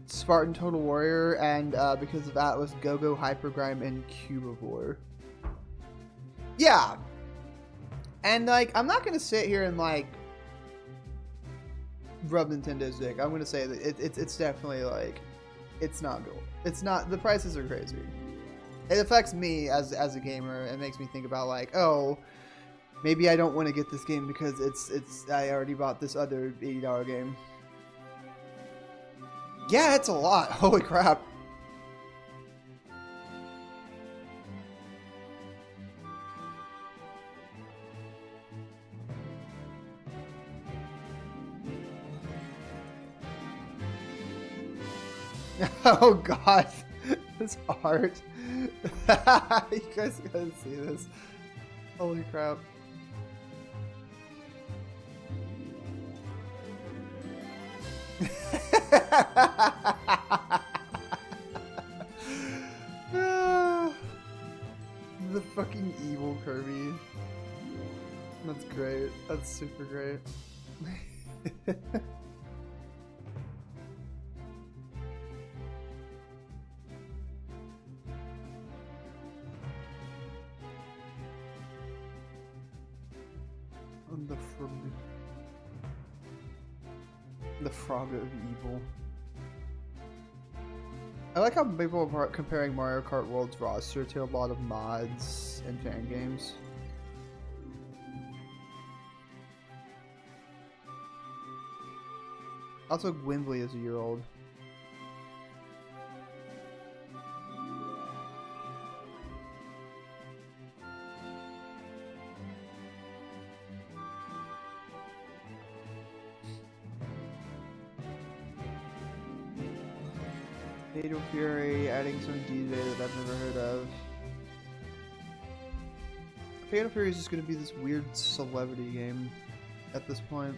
Spartan Total Warrior, and because of Atlas, Go-Go Hypergrime, and Cubivore. Yeah. And, like, I'm not going to sit here and, like, rub Nintendo's dick. I'm going to say that it's definitely, like, it's not good. It's not, the prices are crazy. It affects me as a gamer. It makes me think about, like, oh, maybe I don't want to get this game because I already bought this other $80 game. Yeah, it's a lot. Holy crap. Oh god, this art. You guys gotta see this. Holy crap. The fucking evil Kirby. That's great. That's super great. The frog of evil. I like how people are comparing Mario Kart World's roster to a lot of mods and fan games. Also, Wembley is a year old. Fatal Fury, adding some DJ that I've never heard of. Fatal Fury is just going to be this weird celebrity game at this point.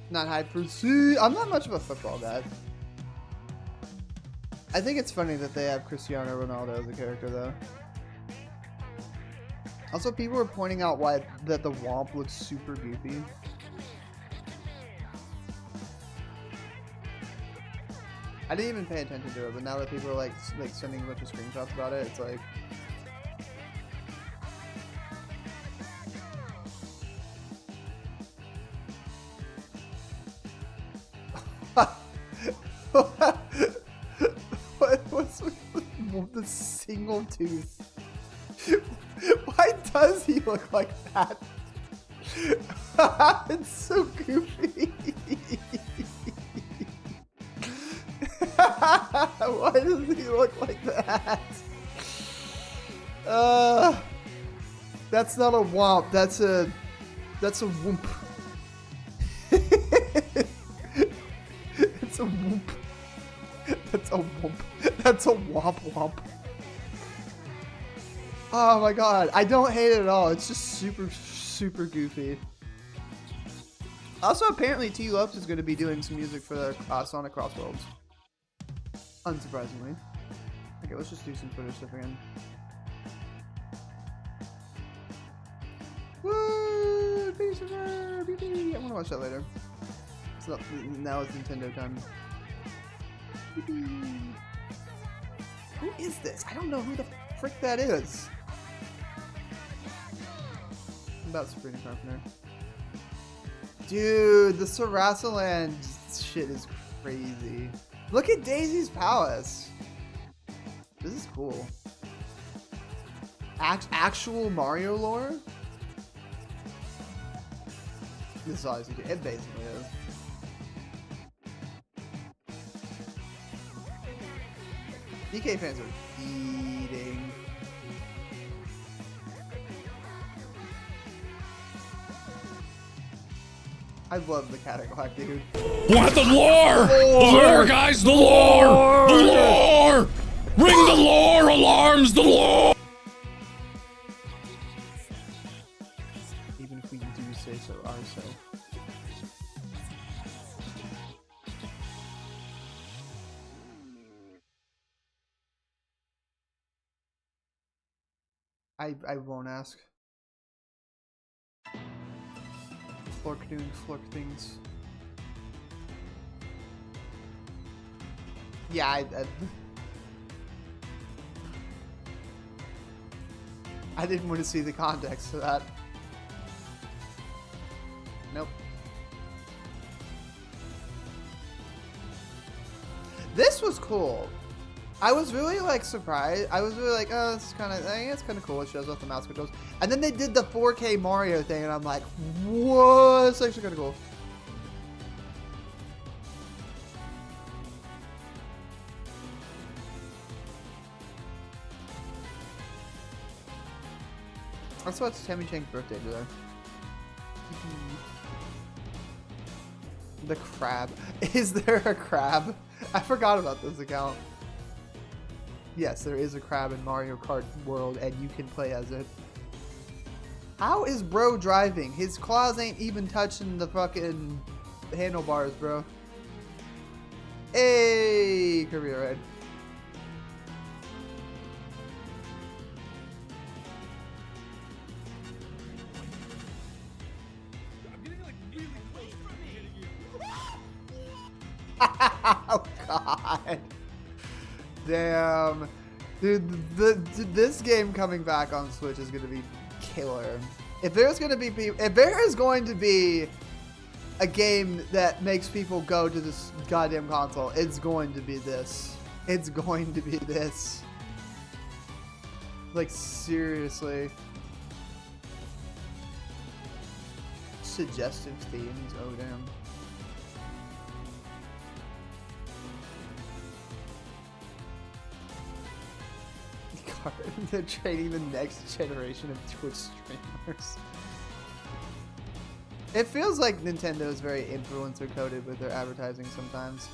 Not high pursuit. I'm not much of a football guy. I think it's funny that they have Cristiano Ronaldo as a character, though. Also, people were pointing out that the Womp looks super goofy. I didn't even pay attention to it, but now that people are like sending a bunch of screenshots about it, it's like. What's with the single tooth? Why does he look like that? It's so goofy. Why does he look like that? That's not a womp. That's a whoop. It's a whoop. That's a whoop. That's a womp womp. Oh my god. I don't hate it at all. It's just super, super goofy. Also, apparently T. Lopes is going to be doing some music for the Sonic Crossworlds. Unsurprisingly. Okay, let's just do some Twitter stuff again. Woo! I want to watch that later. So now it's Nintendo time. Who is this? I don't know who the frick that is. about Sabrina Carpenter. Dude, the Sarasaland shit is crazy. Look at Daisy's Palace. This is cool. Actual Mario lore? This is obviously, it basically is. DK fans are eating. I love the Cataclack, dude. What the lore? The lore, guys, the lore! The lore! Ring the lore alarms, the lore! Even if we do say so ourselves. I won't ask. Flork doing Flork things. Yeah, I didn't want to see the context of that. Nope. This was cool. I was really like surprised. I was really like, oh, this is kind of, I think it's kind of cool. It shows off the mouse controls. And then they did the 4K Mario thing, and I'm like, whoa, it's actually kind of cool. Let's watch Tammy Chang's birthday today. The crab. Is there a crab? I forgot about this account. Yes, there is a crab in Mario Kart World, and you can play as it. How is bro driving? His claws ain't even touching the fucking handlebars, bro. Hey, Kirby Red. Oh god. Damn. Dude, this game coming back on Switch is gonna be killer. If there is going to be a game that makes people go to this goddamn console, it's going to be this. It's going to be this. Like, seriously. Suggestive themes, oh damn. They're training the next generation of Twitch streamers. It feels like Nintendo is very influencer coded with their advertising sometimes.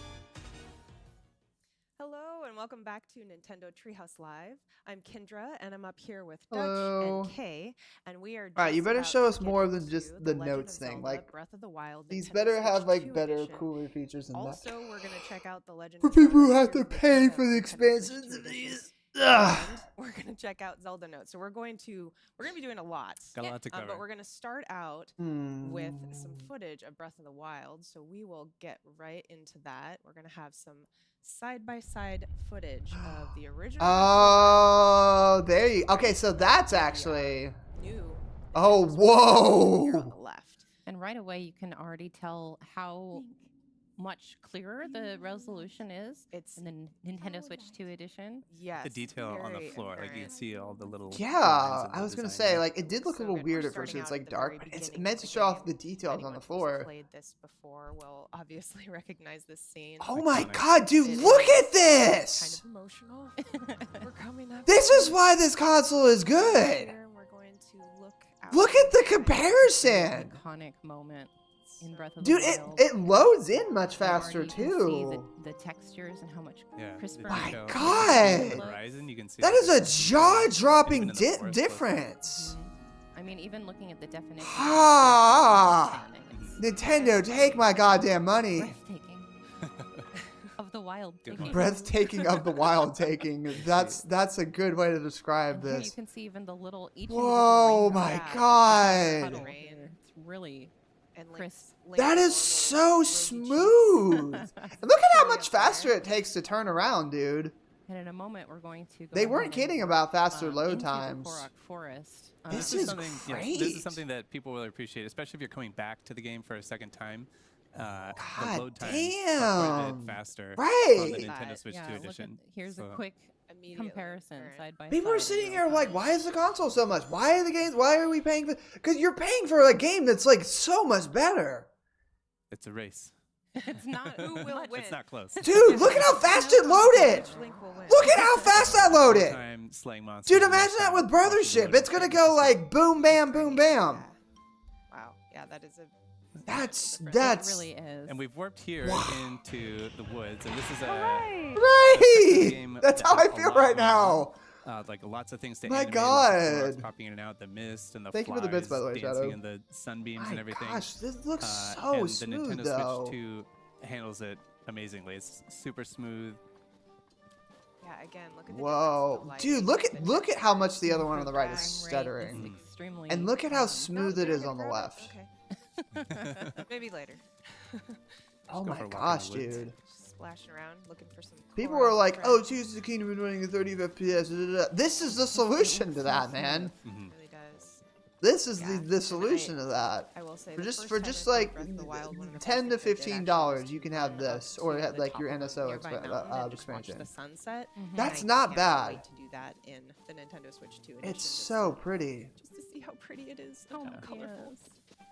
Hello and welcome back to Nintendo Treehouse Live. I'm Kendra and I'm up here with Hello. Dutch and Kay, and we are. Alright, you better show us more than just the notes thing. Like, Breath of the Wild, these Nintendo better have Switch like 2 better, edition. cooler features than Also, that. we're gonna check out the Legend For of Zelda people who have to Tears of the pay Kingdom for the Nintendo expansions Switch 2 of edition. these. And we're gonna check out Zelda notes. So we're gonna be doing a lot. Got a lot to cover. But we're gonna start out with some footage of Breath of the Wild. So we will get right into that. We're gonna have some side-by-side footage of the original. Oh, there you. Okay, so that's actually. New. Oh, whoa! Here on the left. And right away, you can already tell how much clearer the resolution is in the Nintendo Switch 2 edition. Yes. The detail on the floor, like you can see all the little. Yeah, I was gonna say, like, it did look a little weird at first. It's like dark, but it's meant to show off the details on the floor. Played this before will obviously recognize this scene. Oh my god, dude, look at this! Kind of emotional. We're coming up. This is why this console is good. We're going to look at the comparison. Iconic moment in Breath of Dude, the Wild. it loads in much faster You too. can see the textures and how much crisper. My god, horizon, you can see that is a jaw-dropping difference. I mean, even looking at the definition. Ah, Nintendo, take my goddamn money. Of the wild taking. Breathtaking of the wild taking. That's a good way to describe Here this. you can see even the little each. Whoa, my god. It's really crisp. That is so smooth. And look at how much faster it takes to turn around, dude. And in a moment, we're going to go They weren't kidding about faster load into times. the Korok Forest. This is something, great. Yeah, this is something that people will appreciate, especially if you're coming back to the game for a second time. The load times are quite a bit faster on the Nintendo Switch 2 edition. Here's a quick comparison side by side. People are sitting here like, why is the console so much? Why are the games? Why are we paying for? Because you're paying for a game that's like so much better. It's a race. It's not. Who will win? It's not close. Dude, look at how fast it loaded. Look at how fast that loaded. Dude, imagine that with Brothership. It's gonna go like boom, bam, boom, bam. Wow. Yeah, that is a. That's it really is. And we've warped here into the woods, and this is a right. That's how I feel right now. Like lots of things to My animate, God. popping in and out, the mist and the Thank you flies for the bits, by the way, dancing Shadow. in the sunbeams My and everything. gosh, this looks so and smooth, the Nintendo though. Switch 2 handles it amazingly. It's super smooth. Yeah, again, look at the Whoa, dude, look at how much the other one on the right is stuttering, and look at how smooth it is on the left. Okay. Maybe later. Oh my gosh, dude. Splashing around, looking for some. People were like, "Oh, Tears of the Kingdom is running at 30 FPS." This is the solution to that, man. It really does. This is the solution to that. I will say, for just like $10 to $15, you can have this, or like your NSO expansion. The sunset. That's not bad. Wait to do that in the Nintendo Switch 2 edition. It's so pretty. Just to see how pretty it is. Oh, colorful.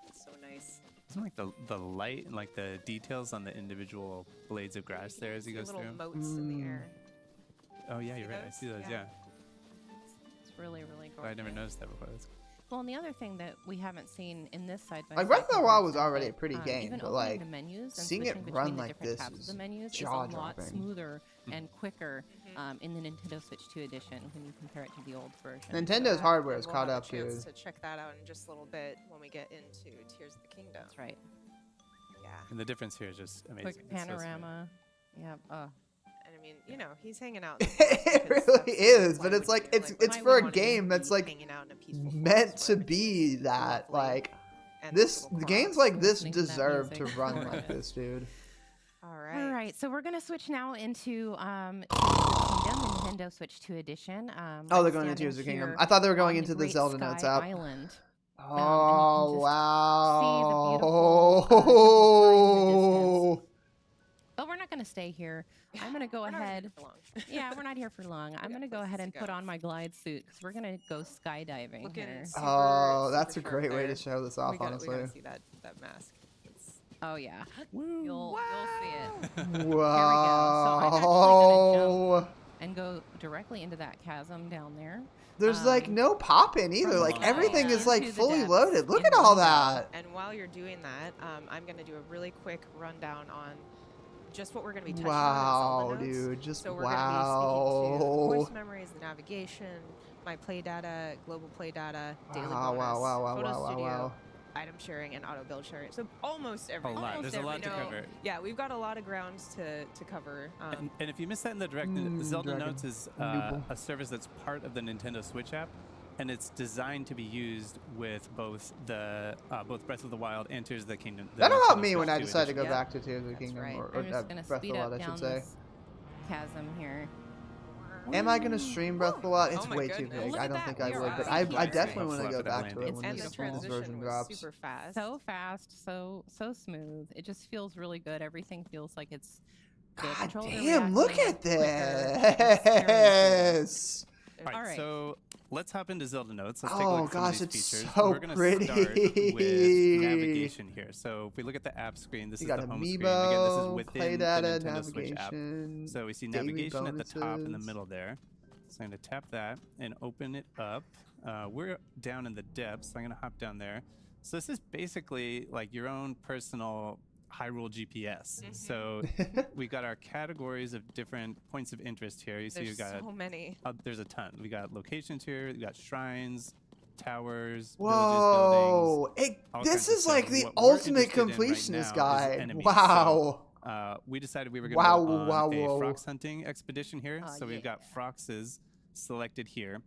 It's so nice. Isn't like the light and like the details on the individual blades of grass there as he goes little through? Motes in the air. Oh yeah, you're right. I see those. Yeah. It's really, really gorgeous. I never noticed that before. Well, and the other thing that we haven't seen in this side by Like Breath of the Wild was already a pretty game, but like seeing it run like this is jaw-dropping. Smoother and quicker in the Nintendo Switch 2 edition when you compare it to the old version. Nintendo's hardware is We'll caught have up, a chance dude. to check that out in just a little bit when we get into Tears of the Kingdom. That's right. Yeah. And the difference here is just amazing. Quick panorama. Yeah. And I mean, you know, he's hanging out. It really is, but it's like it's for a game that's like meant to be that. Like the games like this deserve to run like this, dude. All right. All right. So we're gonna switch now into Tears of the Kingdom, the Nintendo Switch 2 edition. Oh, they're going into Tears of the Kingdom. I thought they were going into the Zelda Notes app. Island. Oh wow! Oh, we're not going to stay here. I'm going to go ahead. Yeah, we're not here for long. I'm going to go ahead and put on my glide suit because we're going to go skydiving here. Oh, that's a great way to show this off, honestly. We gotta see that mask. Oh yeah, you'll see it. Wow! Here we go. So I'm actually going to jump and go directly into that chasm down there. There's like no pop-in either. Like everything is like fully loaded. Look at all that. And while you're doing that, I'm going to do a really quick rundown on just what we're going to be touching on. Wow, dude. Just so we're wow. going to be speaking to the voice memories, the navigation, my play data, global play data, daily bonus, photo studio, item sharing, and auto build sharing. So almost everything. A lot. There's a lot to cover. Yeah, we've got a lot of grounds to cover. And if you missed that in the direct, Zelda Notes is a service that's part of the Nintendo Switch app, and it's designed to be used with both the both Breath of the Wild and Tears of the Kingdom. That'll help me when I decide to go back to Tears of the Kingdom or I'm just gonna Breath of the Wild, I should say. Chasm here. Am I going to stream Breath of the Wild? It's way too big. I don't think I would, but I definitely want to go back to it when this version drops. Super fast. So fast, so smooth. It just feels really good. Everything feels like it's God damn, look at this! All right, so let's hop into Zelda Notes. Let's take a look at some of these features. We're going to start with navigation here. So if we look at the app screen, this is the home screen. Again, this is within the Nintendo Switch app. So we see navigation at the top in the middle there. So I'm going to tap that and open it up. We're down in the depths, so I'm going to hop down there. So this is basically like your own personal Hyrule GPS. So we got our categories of different points of interest here. You see, you got so many. There's a ton. We got locations here. We got shrines, towers, whoa! villages, buildings. This is like the ultimate completionist guide. Wow. So, we decided we were going to go on a Frox hunting expedition here. So we've got Froxes selected here.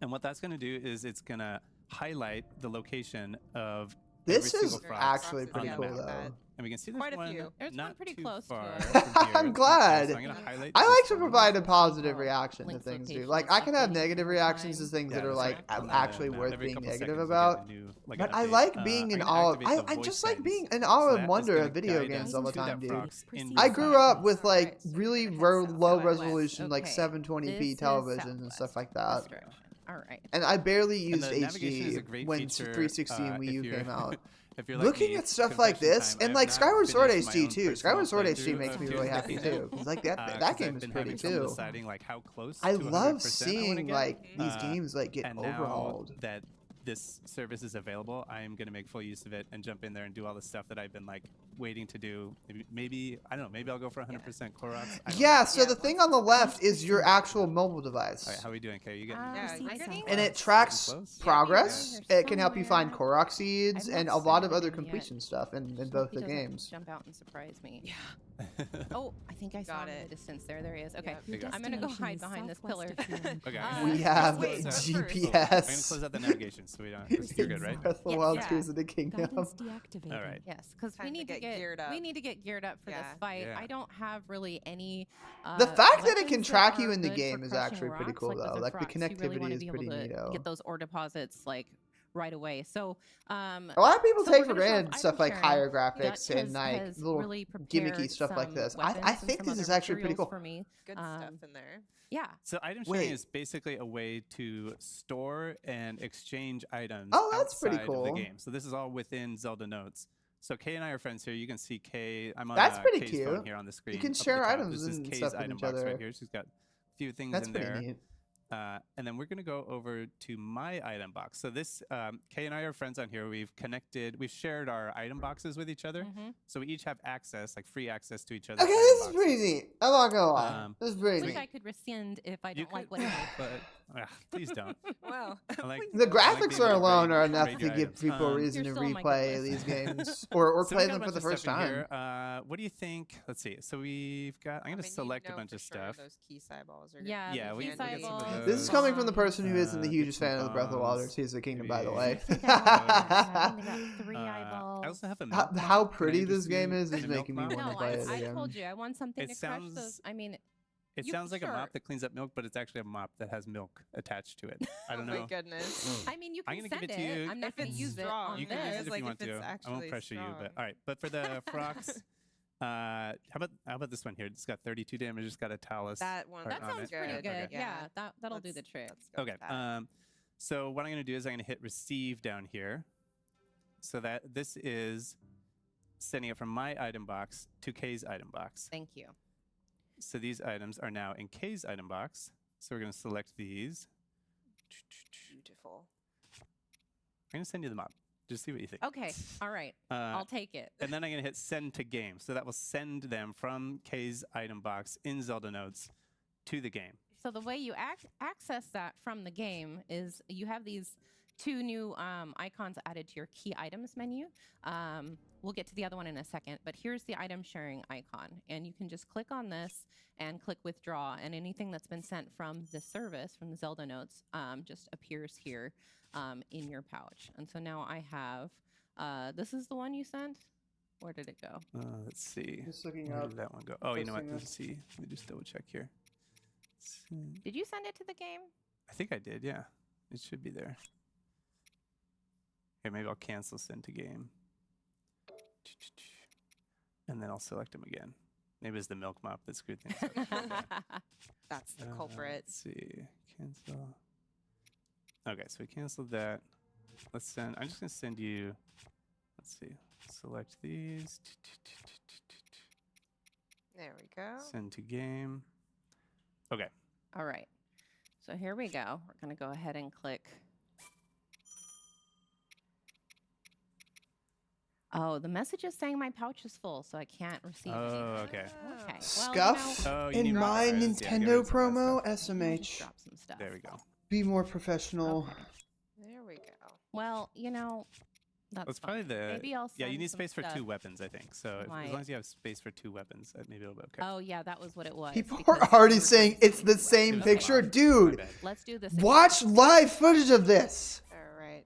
And what that's going to do is it's going to highlight the location of This is actually pretty cool, though. And we can see there's Quite a one few. There's one not pretty too close to far us. from here. I'm glad. So I'm gonna highlight I this like to one. provide a positive Oh, reaction to link things, dude. location Like, is I can have updating negative over reactions to time. things Yeah, that are, that's like, right. actually And, worth every being couple negative seconds we get about. a new, like, But an I update. like being I'm in gonna awe. activate the I voice just like guidance. being in awe So and that is wonder gonna of video guide games us all the to that time, dude. Frox in I real grew time. up with, like, Alright, so really we're gonna head low southwest. resolution, like Okay. 720p This is televisions and southwest. stuff like This that. direction. All right. And I barely And used the navigation is a HD great when feature, 360 and Wii if U you're- came out. If you're like Looking me, at stuff like confession this, time, I and have like not Skyward Sword finished my HD own too. personal Skyward Sword HD playthrough makes of me Tears really of the happy Kingdom. too. Because like that 'Cause game I've is been pretty having trouble too. deciding like how close I to 100% love I wanna seeing get. like these games like get and overhauled. Now that this service is available, I am going to make full use of it and jump in there and do all the stuff that I've been like waiting to do. Maybe I don't know. Maybe I'll go for 100% Clorox. Yeah. So the thing on the left is your actual mobile device. All right, how are we doing, Kay? You getting? Yeah, you're getting And it close. tracks Close? progress. Yeah, It can help you find somewhere. Korok seeds I've and not a lot of seen other it yet. completion stuff in Just both hope he the doesn't games. Jump out and surprise me. Yeah. Oh, I think I saw Got him in it. the distance there. There he is. Okay. Yep. There you go. I'm gonna go hide behind this pillar. Okay. We have wait, but first- I'm gonna GPS. close out the navigation so we don't. You're good, right? Breath of the Yes. Wild Yeah. Tears of the Kingdom. deactivated. All right. Yes, because we Time to need to get get geared up. we need to get geared up for Yeah. this fight. Yeah. I don't have really any. The fact that it can weapons track you are in the good game for is crushing actually pretty rocks, cool, with though. Like, the Frox. You really connectivity wanna is be pretty able to neato. Get those ore deposits like right away. So A lot of people so take we're for gonna show granted item stuff like sharing. higher Dutch graphics and like has little really gimmicky prepared stuff like some this. I weapons and think some this is other actually pretty materials cool. for me. Good stuff in there. Yeah. So item sharing Wait. is basically a way to store and exchange items Oh, that's pretty outside of the cool. game. So this is all within Zelda Notes. So Kay and I are friends here. You can see Kay. I'm on That's pretty Kay's phone cute. here on the screen. You can up at the share top. items This is and Kay's stuff with item each box other. right here. She's got a few things That's in pretty there. neat. And then we're going to go over to my item box. So this, Kay and I are friends on here. We've shared our item boxes with each other. So we each have access, like free access to each other. Okay, this is pretty neat. I'm not gonna lie. This is pretty Wish neat. I could rescind if I You don't like could, what it is. but please don't. Wow. I like, The I like graphics being are able to alone raid- are enough raid to your give items. people a reason You're to still on my replay good these list. games or So we play got a them for bunch the of stuff first in time. here. What do you think? Let's see. So we've got. I'm going to select a bunch of stuff. Those key eyeballs are Yeah, Yeah, the we key can get some of eyeballs. This is coming from the person who isn't the Get hugest some fan of the Breath of the Wild or bombs. Tears of the Kingdom, by the Maybe- way. I only got 3 eyeballs. I also have a how, milk how mop. pretty Can I this just game do is a milk making me mop? want to No, play it I again. told you I want something It to crush those. sounds- I mean, It you- sounds like a sure. mop that cleans up milk, but it's actually a mop that has milk attached to it. I don't Oh know. my goodness. I mean, you I'm can gonna send give it to you. I'm not If going to it's use it strong, on You can use this. it if like you want if it's to. I won't actually pressure you, but strong. all right. But for the Frox, how about this one here? It's got 32 damage. It's got a talus. That one. That That on sounds it. pretty Okay. good. Okay. Yeah, that'll do the Let's- trick. let's go Okay. with that. So what I'm going to do is I'm going to hit receive down here, so that this is sending it from my item box to Kay's item box. Thank you. So these items are now in Kay's item box. So we're going to select these. Beautiful. I'm going to send you the mop. Just see what you think. Okay. All right. I'll take it. And then I'm going to hit send to game. So that will send them from Kay's item box in Zelda Notes to the game. So the way you access that from the game is you have these 2 new icons added to your key items menu. We'll get to the other one in a second, but here's the item sharing icon. And you can just click on this and click withdraw, and anything that's been sent from the service, from the Zelda Notes, just appears here in your pouch. And so now I have, this is the one you sent? Where did it go? Let's see. Just looking Where up. did that one go? Oh, you know what? posting Let's see. Let me just double check here. Did you send it to the game? I think I did, yeah. It should be there. Okay, maybe I'll cancel send to game. And then I'll select them again. Maybe it's the milk mop that screwed things up. That's the culprit. Let's see. Cancel. Okay, so we canceled that. Let's send. I'm just going to send you. Let's see. Select these. There we go. Send to game. Okay. All right. So here we go. We're going to go ahead and click. Oh, the message is saying my pouch is full, so I can't receive any. Oh, okay. Okay. Well, Scuff Oh, you in need more my photos. Yeah, get rid Nintendo of some of that promo stuff. SMH. Drop some stuff. There we go. Be more professional. Okay. There we go. Well, that's That's fine. probably the. Maybe I'll Yeah, you send need some space for 2 stuff. weapons, I think. So as Like- long as you have space for 2 weapons, maybe it'll be okay. Oh, yeah, that was what it was. People because are already we were saying trying to it's the see same what- picture. Okay. Dude, My bad. Let's do this. watch live footage of this. All right.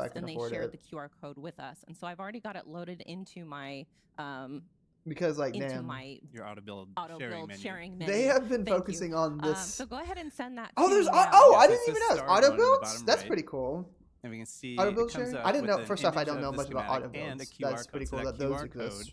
I can and they afford shared it. the QR code with us. And so I've already got it loaded into my because like into damn, my your auto-build sharing menu. They have been Thank focusing you. on this. So go ahead and send that. Oh, to there's me now. I Yes, didn't it's even a know star auto going on the builds. bottom That's right. pretty cool. And we can see Auto it build comes sharing. up I didn't with know. an First off, I image don't know of the much about auto schematic and builds. a QR That's pretty code. So cool that that those QR exist. code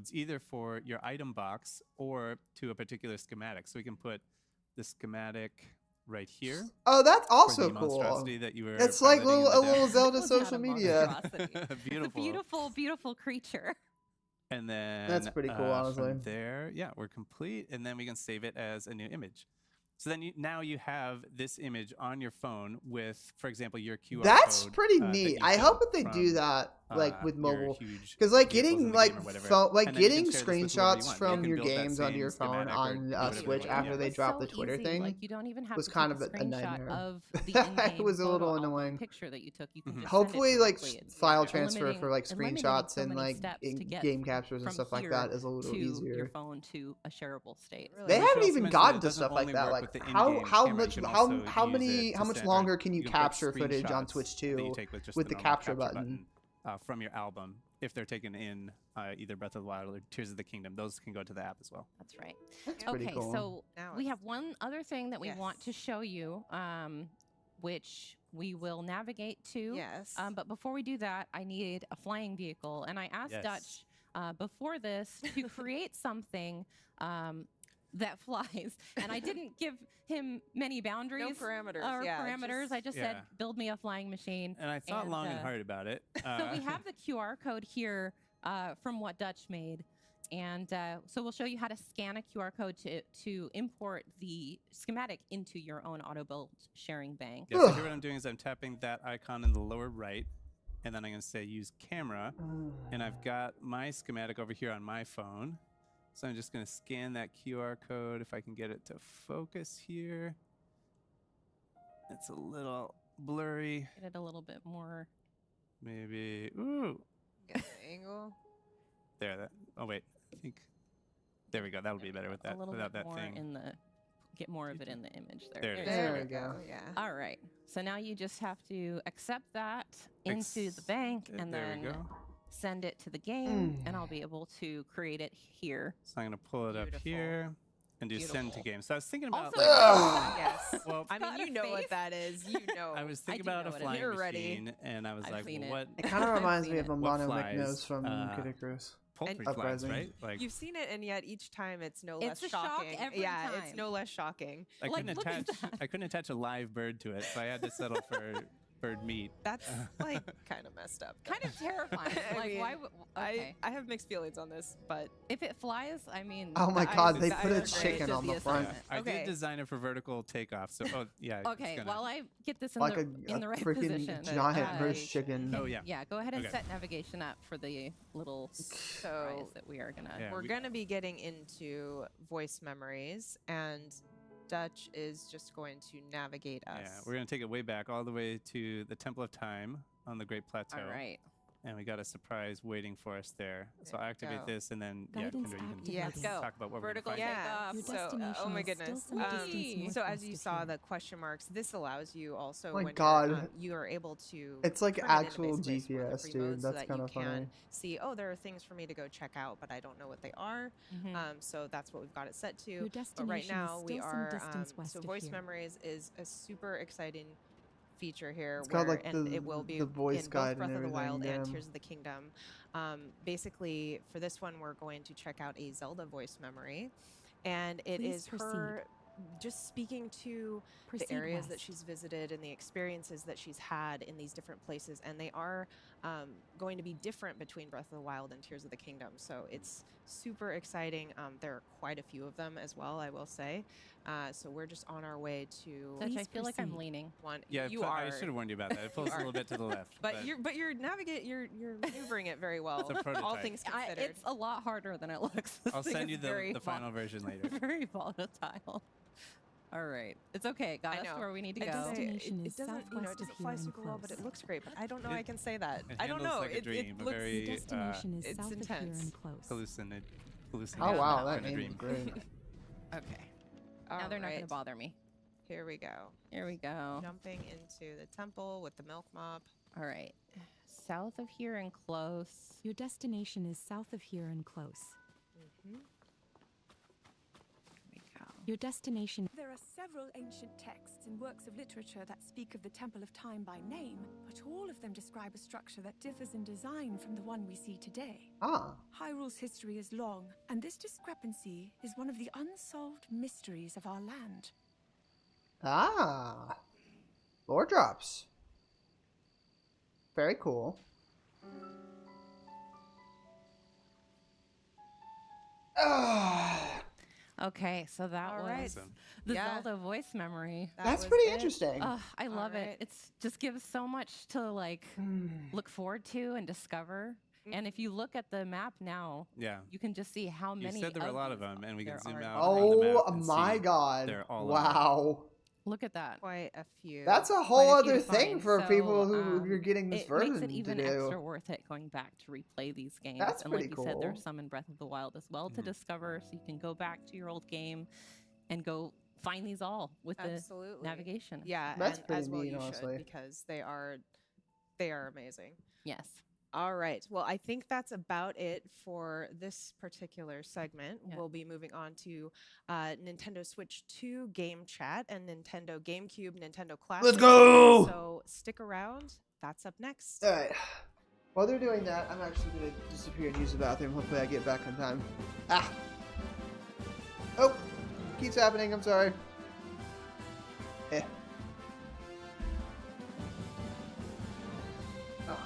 nodes, either for your item box or to a particular schematic. So we can put the schematic right here. Oh, that's also the cool. monstrosity that you were It's like a piloting in the little deck. Zelda It's not social a media. monstrosity. It's a Beautiful. beautiful, beautiful creature. And then that's pretty cool, honestly. From there, yeah, we're complete, and then we can save it as a new image. So then now you have this image on your phone with, for example, your QR That's code. pretty neat. I hope that they do that like with mobile, because like getting like getting screenshots from your games onto your phone on Switch after they drop the Twitter thing like, you don't even have was to kind of take a nightmare. of the It was a little annoying. Picture that you took. You can just hopefully send it like directly. It's file transfer for like screenshots so and many like steps to get game captures and stuff like that is a little to easier. Your phone to a shareable state. They haven't even gotten to stuff like that. Like how much longer can you capture footage on Twitch 2 with the capture button? From your album, if they're taken in either Breath of the Wild or Tears of the Kingdom, those can go to the app as well. That's right. That's okay, pretty cool. So we have one other thing that we want to show you, which we will navigate to. Yes. But before we do that, I need a flying vehicle, and I asked Dutch before this to create something that flies, and I didn't give him many boundaries. No parameters. Parameters. I just said, build me a flying machine. And I thought long and hard about it. So we have the QR code here from what Dutch made. And so we'll show you how to scan a QR code to import the schematic into your own auto build sharing bank. Yeah, so here what I'm doing is I'm tapping that icon in the lower right, and then I'm going to say use camera. And I've got my schematic over here on my phone. So I'm just going to scan that QR code if I can get it to focus here. It's a little blurry. Get it a little bit more. Maybe. Ooh. Get the angle. There. That. Oh wait. I think. There we go. That'll be better with that. A little without bit that more thing. in the. Get more of it in the image there. There it is. There we go. Yeah. All right. So now you just have to accept that into the bank and there then we go. send it to the game, and I'll be able to create it here. So I'm going to pull it up here and do send to game. So I was thinking about Also, yes. Well, I mean, you know what that is. You know. I was thinking do about know a what it flying is. You're machine, ready. and I was I've like, seen well, it. what? It kind of reminds me of What Mono flies, McNose from Kid Icarus. Poultry Uprising. flies, right? Like You've seen it, and yet each time it's no It's less a shock shocking. every yeah, time. it's no less shocking. I couldn't look at attach. that. I couldn't attach a live bird to it, so I had to settle for bird meat. That's like kind of messed up. Kind of terrifying. I Like, mean, why would. Okay. I have mixed feelings on this, but If it flies, I mean. Oh my the God, eyes- they the put eyes a are great. chicken Just on the front. assignment. I Okay. did design it for vertical takeoff, so it's Okay, gonna, while I get this in, Like in the right freaking position. giant roast chicken. Oh yeah. Yeah, go ahead and Okay. set navigation up for the little surprise that we are going to. Yeah, we're going to be getting into voice memories, and Dutch is just going to navigate us. Yeah, we're gonna take it way back, all the way to the Temple of Time on the Great Plateau. All right. And we got a surprise waiting for us there. So There I'll we activate go. this, and then Guidance Kendra, you can activated. Yes. Let's go. talk about what Vertical we're gonna find. Yeah. Your So, destination oh my is still goodness. some distance So as northwest you of saw here. the question marks, this allows you also Oh my when God. you are able to. It's like turn it into actual basically a GPS, free dude. mode so That's that kinda you can funny. see. Oh, there are things for me to go check out, but I don't know what they are. So that's what we've got it set to. Your But right destination is now we still some are. distance west So of voice here. memories is a super exciting feature here. It's got, where, like, and the- it will be the voice in guide both and Breath of the Wild everything, and yeah. Tears of the Kingdom. Basically, for this one, we're going to check out a Zelda voice memory, and it Please is proceed. her just speaking to Proceed the areas that west. she's visited and the experiences that she's had in these different places, and they are going to be different between Breath of the Wild and Tears of the Kingdom. So it's super exciting. There are quite a few of them as well, I will say. So we're just on our way to Dutch, I Please feel like I'm proceed. leaning. one. Yeah, you are. I should have warned you about that. It pulls a little bit to the left. But you're maneuvering it very well. It's a All prototype. things considered. It's a lot harder than it looks. This I'll thing send you is very the final version later. Very volatile. All right. It's okay. It got I us know. to where we need to It go. doesn't, Destination it is doesn't, you know, it southwest of doesn't fly here and super well, but it close. looks great. But I don't know. I can say that. It I don't handles know. like a dream, it a looks. very, Destination is it's south of here intense. and close. hallucinate. Oh wow, that kind of name is dream. great. Okay. Now they're not going to bother me. Here we go. Here we go. Jumping into the temple with the milk mop. All right. South of here and close. Your destination is south of here and close. Mm-hmm. Here we go. Your destination. There are several ancient texts and works of literature that speak of the Temple of Time by name, but all of them describe a structure that differs in design from the one we see today. Ah. Hyrule's history is long, and this discrepancy is one of the unsolved mysteries of our land. Ah. Lore drops. Very cool. Okay, so that was right. the Yeah. Zelda voice memory. That's pretty interesting. I love right. it. It's just gives so much to like look forward to and discover. And if you look at the map now, you can just see how many. You said there were a lot of them, and we can zoom out. Oh on the map my and see God! they're all Wow. Look at that. Quite a few. That's a whole Quite a few other to thing find. for So, people who you're getting this it version makes it even to do. extra worth it going back to replay these games. That's and like pretty you said, cool. there's some in Breath of the Wild as well to discover, so you can go back to your old game and go find these all with the navigation. Yeah, That's and pretty as well neat, you honestly. should, because they are amazing. Yes. All right. Well, I think that's about it for this particular segment. Yeah. We'll be moving on to Nintendo Switch 2 game chat and Nintendo GameCube, Nintendo Classic. Let's go! So stick around. That's up next. All right. While they're doing that, I'm actually going to disappear and use the bathroom. Hopefully I get back in time. Ah! Oh! Keeps happening. I'm sorry. Eh. Oh.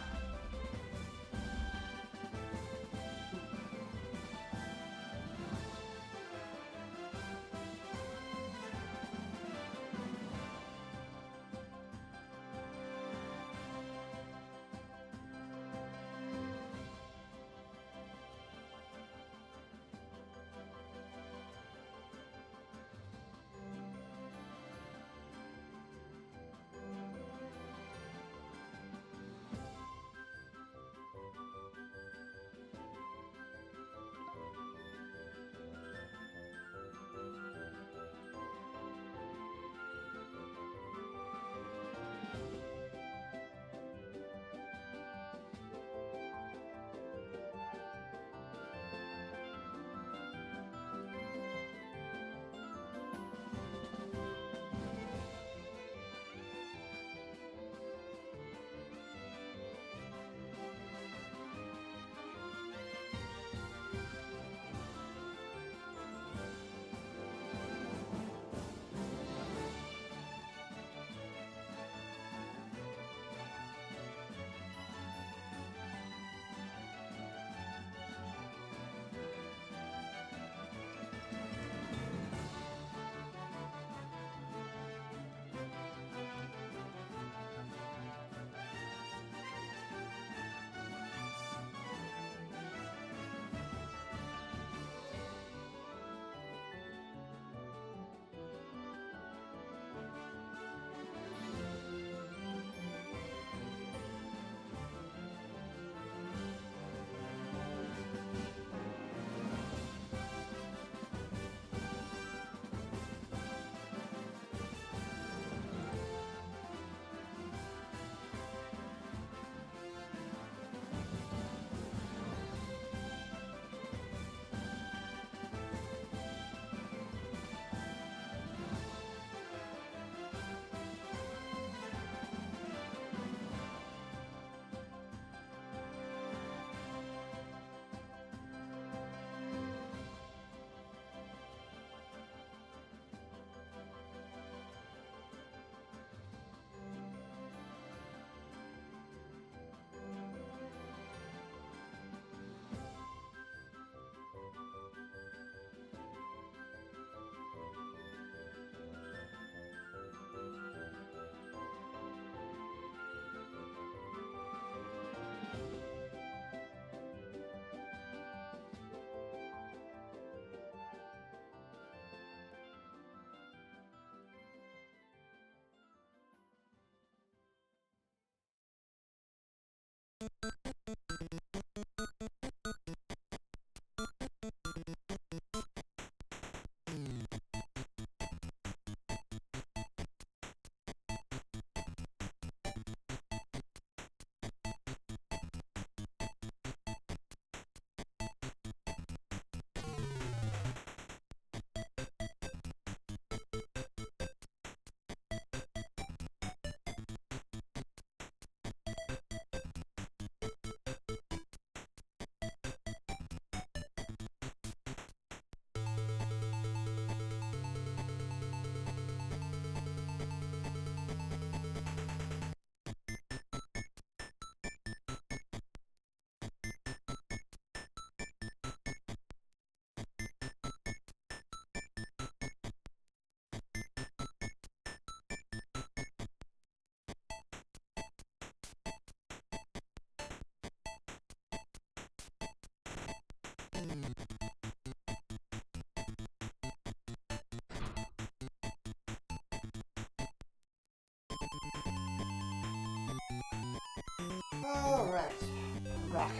rock.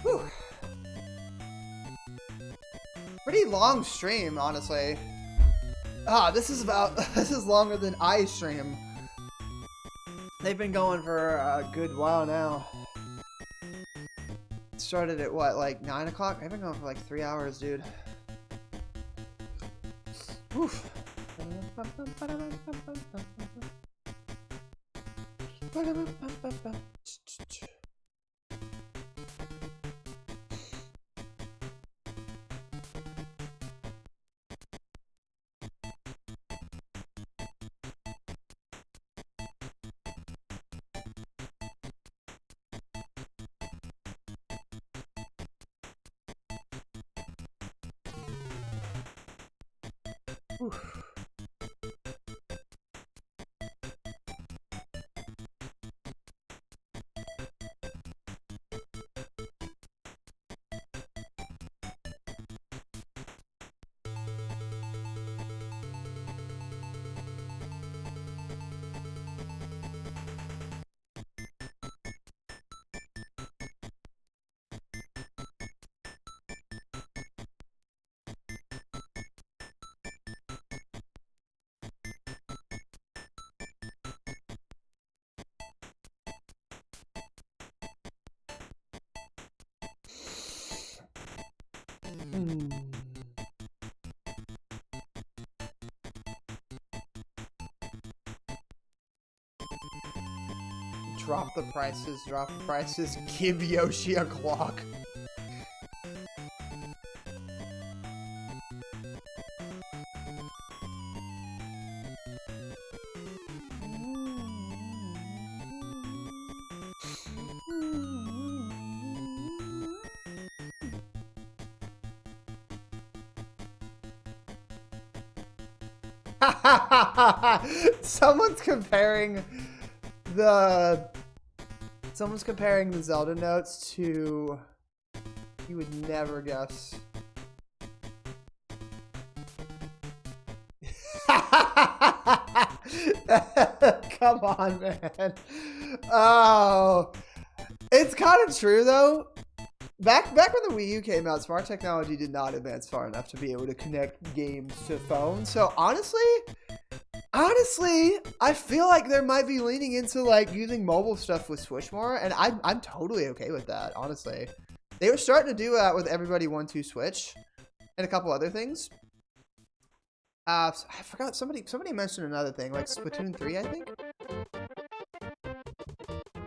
Whew. Pretty long stream, honestly. This is longer than I stream. They've been going for a good while now. Started at what, like 9 o'clock? I've been going for like 3 hours, dude. Oof. Oof. Drop the prices, give Yoshi a clock. Someone's comparing the Zelda notes to, you would never guess. Come on, man. Oh, it's kind of true though. Back when the Wii U came out, smart technology did not advance far enough to be able to connect games to phones. So honestly, I feel like there might be leaning into like using mobile stuff with Switch more, and I'm totally okay with that. Honestly, they were starting to do that with Everybody 1-2 Switch and a couple other things. I forgot, somebody mentioned another thing, like Splatoon 3, I think.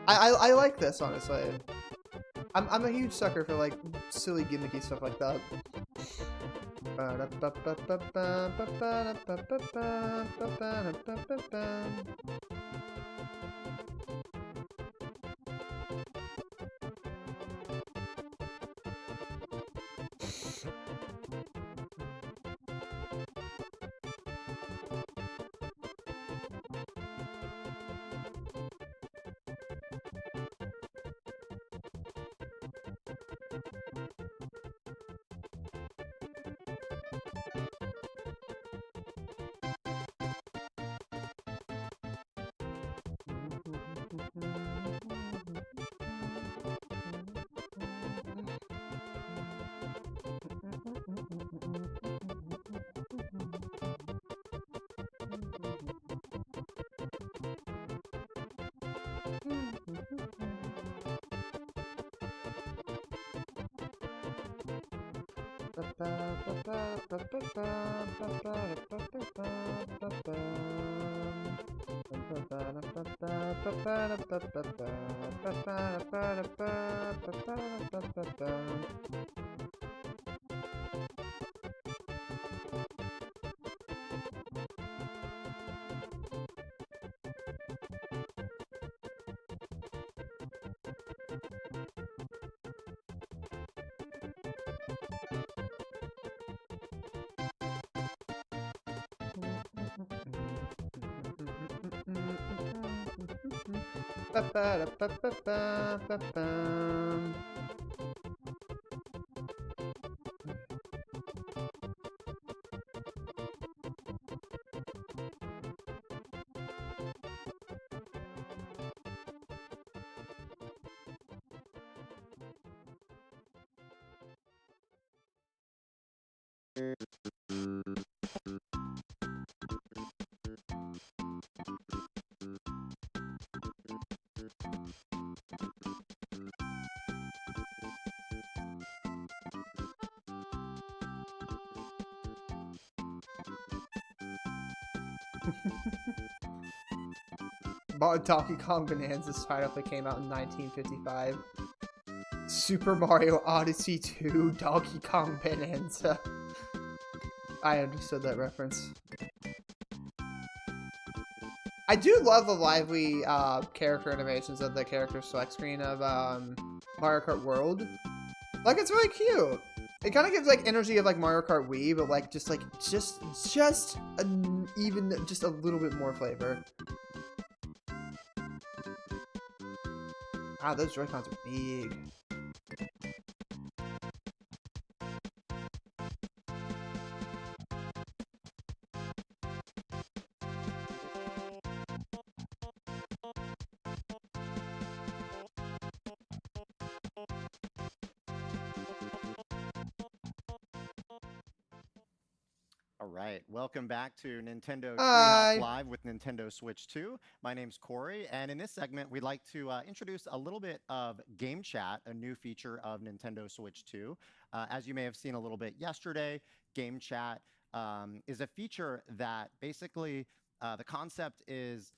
I like this, honestly. I'm a huge sucker for like silly gimmicky stuff like that. Donkey Kong Bonanza's title that came out in 1955. Super Mario Odyssey 2 Donkey Kong Bonanza. I understood that reference. I do love the lively character animations of the character select screen of Mario Kart World. Like, it's really cute. It kind of gives like energy of like Mario Kart Wii, but like just a little bit more flavor. Wow, those Joy-Cons are big. All right, welcome back to Nintendo Treehouse Live with Nintendo Switch 2. My name's Corey, and in this segment, we'd like to introduce a little bit of Game Chat, a new feature of Nintendo Switch 2. As you may have seen a little bit yesterday, Game Chat is a feature that basically the concept is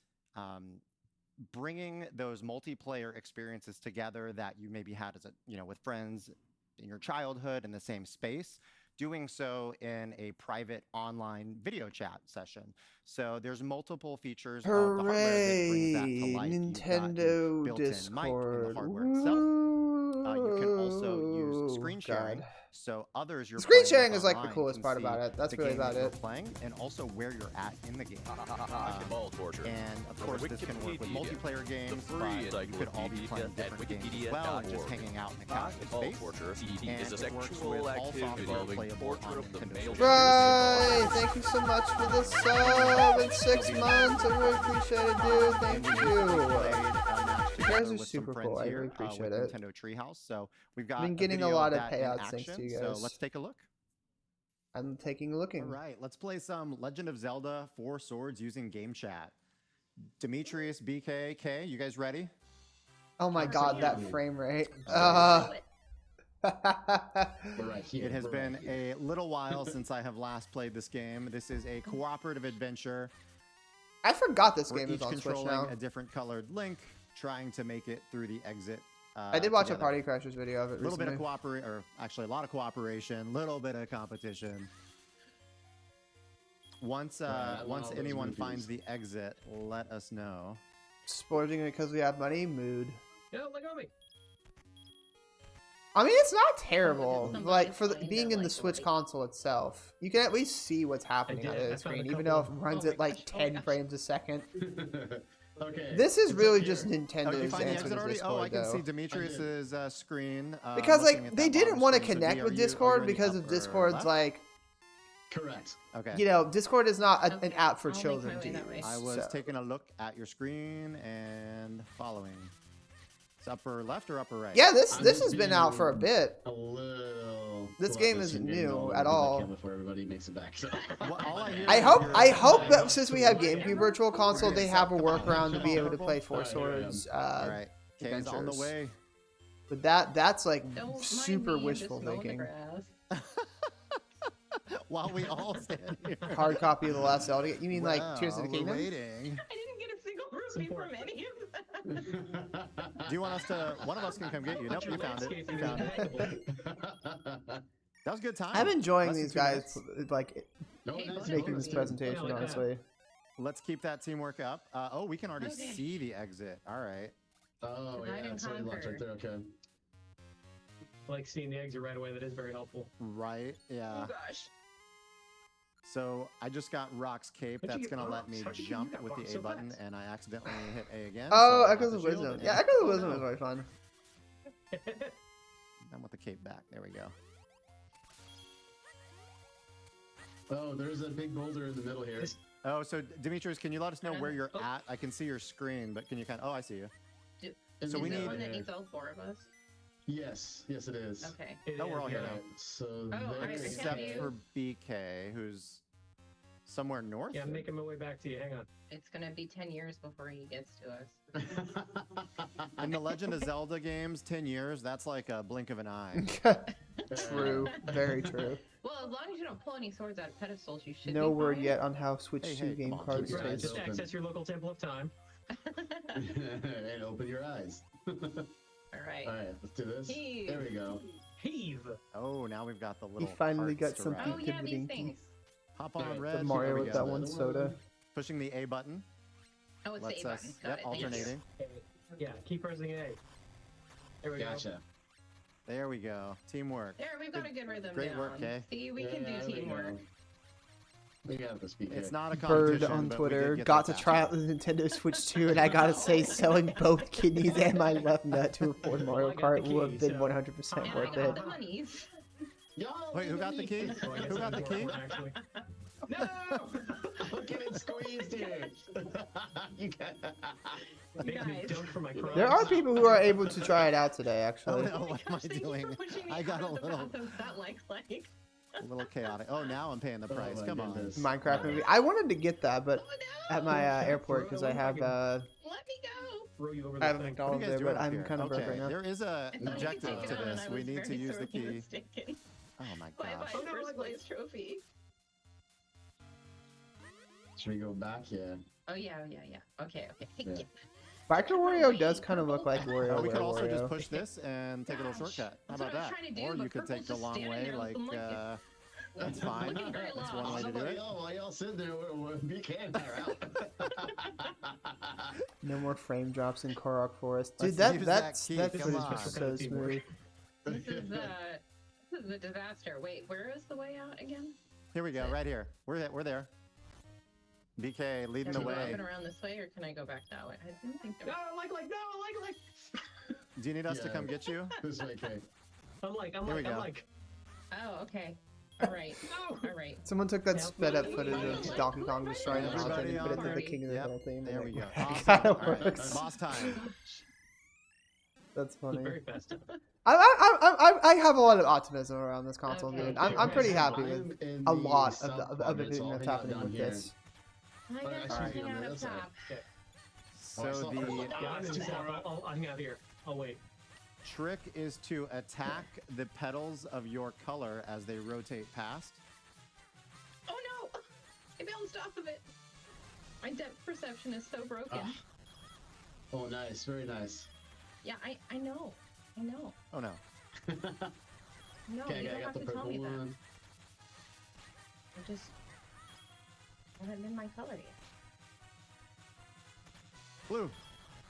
bringing those multiplayer experiences together that you maybe had as with friends in your childhood in the same space. Doing so in a private online video chat session. So there's multiple features of the hardware that brings that to life. Nintendo built-in Discord. mic in the hardware itself. You can also use screen sharing. So others you're screen sharing is like the coolest part about it. That's really about it. Playing and also where you're at in the game. And of course, this can work with multiplayer games, but you could all be playing different games as well, and just hanging out in a casual space. And it works with all software playable on Nintendo. Right, thank you so much for the sub in 6 months. I really appreciate it, dude. Thank you. You guys are super cool. I really appreciate it. Nintendo Treehouse. So we've got been getting a lot of payouts thanks to you guys. So let's take a look. I'm taking a looking. All right, let's play some Legend of Zelda 4 Swords using Game Chat. Demetrius, BK, K, you guys ready? Oh my god, that frame rate. It has been a little while since I have last played this game. This is a cooperative adventure. I forgot this game is on Switch now. Controlling a different colored Link, trying to make it through the exit. I did watch a Party Crashers video of it recently. A little bit of cooperation, or actually a lot of cooperation, little bit of competition. Once anyone finds the exit, let us know. Sporting because we have money, mood. Yeah, look at me. I mean, it's not terrible. Like, for being in the Switch console itself, you can at least see what's happening on the screen, even though it runs at like 10 frames a second. Okay. This is really just Nintendo's answer to Discord, Oh, I can see Demetrius's screen. Because, like, they didn't want to connect with Discord because of Discord's, like... Correct. Okay. You know, Discord is not an app for children to use. I was taking a look at your screen and following. It's upper left or upper right? Yeah, this has been out for a bit. A little. This game isn't new at all. Before everybody makes it back. So. I hope that since we have GameCube Virtual Console, they have a workaround to be able to play Four Swords. All right, K's on the way. But that's like super wishful thinking. While we all stand here. Hard copy of the last Zelda. You mean like Tears of the Kingdom? Waiting. I didn't get a single rupee from any of them. Do you want us to? One of us can come get you. Nope, you found it. You found it. That was a good time. I'm enjoying these guys like making this presentation. Honestly, let's keep that teamwork up. Oh, we can already see the exit. All right. Oh yeah, it's already locked right there. Okay. I like seeing the exit right away. That is very helpful. Right. Yeah. Oh gosh. So I just got Rock's cape. That's going to let me jump with the A button, and I accidentally hit A again. Oh, Echoes of Wisdom. Yeah, Echoes of Wisdom is really fun. I'm with the cape back. There we go. Oh, there's a big boulder in the middle here. Oh, so Demetrius, can you let us know where you're at? I can see your screen, but can you kind of... Oh, I see you. So we need one that needs all 4 of us. Yes, yes, it is. Okay. No, we're all here now. So except for BK, who's somewhere north. Yeah, I'm making my way back to you. Hang on. It's gonna be 10 years before he gets to us. In the Legend of Zelda games, 10 years, that's like a blink of an eye. True. Very true. Well, as long as you don't pull any swords out of pedestals, you should No be word fine. yet on how Switch 2 game cards taste. Just access your local temple of time. And open your eyes. Alright. Alright, let's do this. Heave. There we go. Heave. Oh, now we've got the little. He finally got hearts to something wrap. Oh, yeah, these things. Hop on, Alright, red. The Mario Here we with go. that one soda. Pushing the A button. Oh, it's Let's the A button. Got yep, it. Thank you. alternating. Yeah, keep pressing A. There we Gotcha. There we go. Teamwork. There, we've got a good rhythm Great down. work, Kay. See, we can do teamwork. We got this, BK. It's not a Bird competition, on but we Twitter did get got to that try out the Nintendo Switch 2, and I gotta say, selling both kidneys and my left nut to afford Mario Kart would have been 100% worth it. Wait, who got the key? Who got the key? No! I'm getting squeezed here. You There are people who are able to try it out today, actually. Oh no, what am I doing? I got a little chaotic. Oh, now I'm paying the price. Come on. Minecraft movie. I wanted to get that, but at my airport, because I have I have a McDonald's there, but I'm kind of broke right now. There is a objective to this. We need to use the key. Oh my gosh. First place trophy. Should we go back? Yeah. Oh yeah. Okay. Yeah. Biker Wario does kind of look like Wario. We could also Wario. just push this and take a little shortcut. How about that? Or you could take the long way, like, that's fine. That's one way to do it. While y'all sit there, BK and I are out. No more frame drops in Korok Forest. Dude, Let's use that key. footage Come on. was so smooth. This is a disaster. Wait, where is the way out again? Here we go, right here. We're there. BK leading the way. Can I go around this way, or can I go back that way? I didn't think there was... Do you need us to come get you? This way, Kay. I'm like. Oh, okay. Alright. Alright. Someone took that sped up footage of Donkey Kong destroying the mountain and put it to the King of the Hill theme. There we go. Kinda Awesome. works. Boss time. That's funny. Very fast. I have a lot of optimism around this console, dude. I'm pretty happy with a lot of everything that's happening with this. I gotta hang out up top. So I'll hang out here. I'll wait. trick is to attack the petals of your color as they rotate past. Oh no! I bounced off of it. My depth perception is so broken. Oh, nice. Very nice. Yeah, I know. Oh no. No, Okay, you I don't got have the to tell me purple that. one. I just haven't been my color yet. Blue.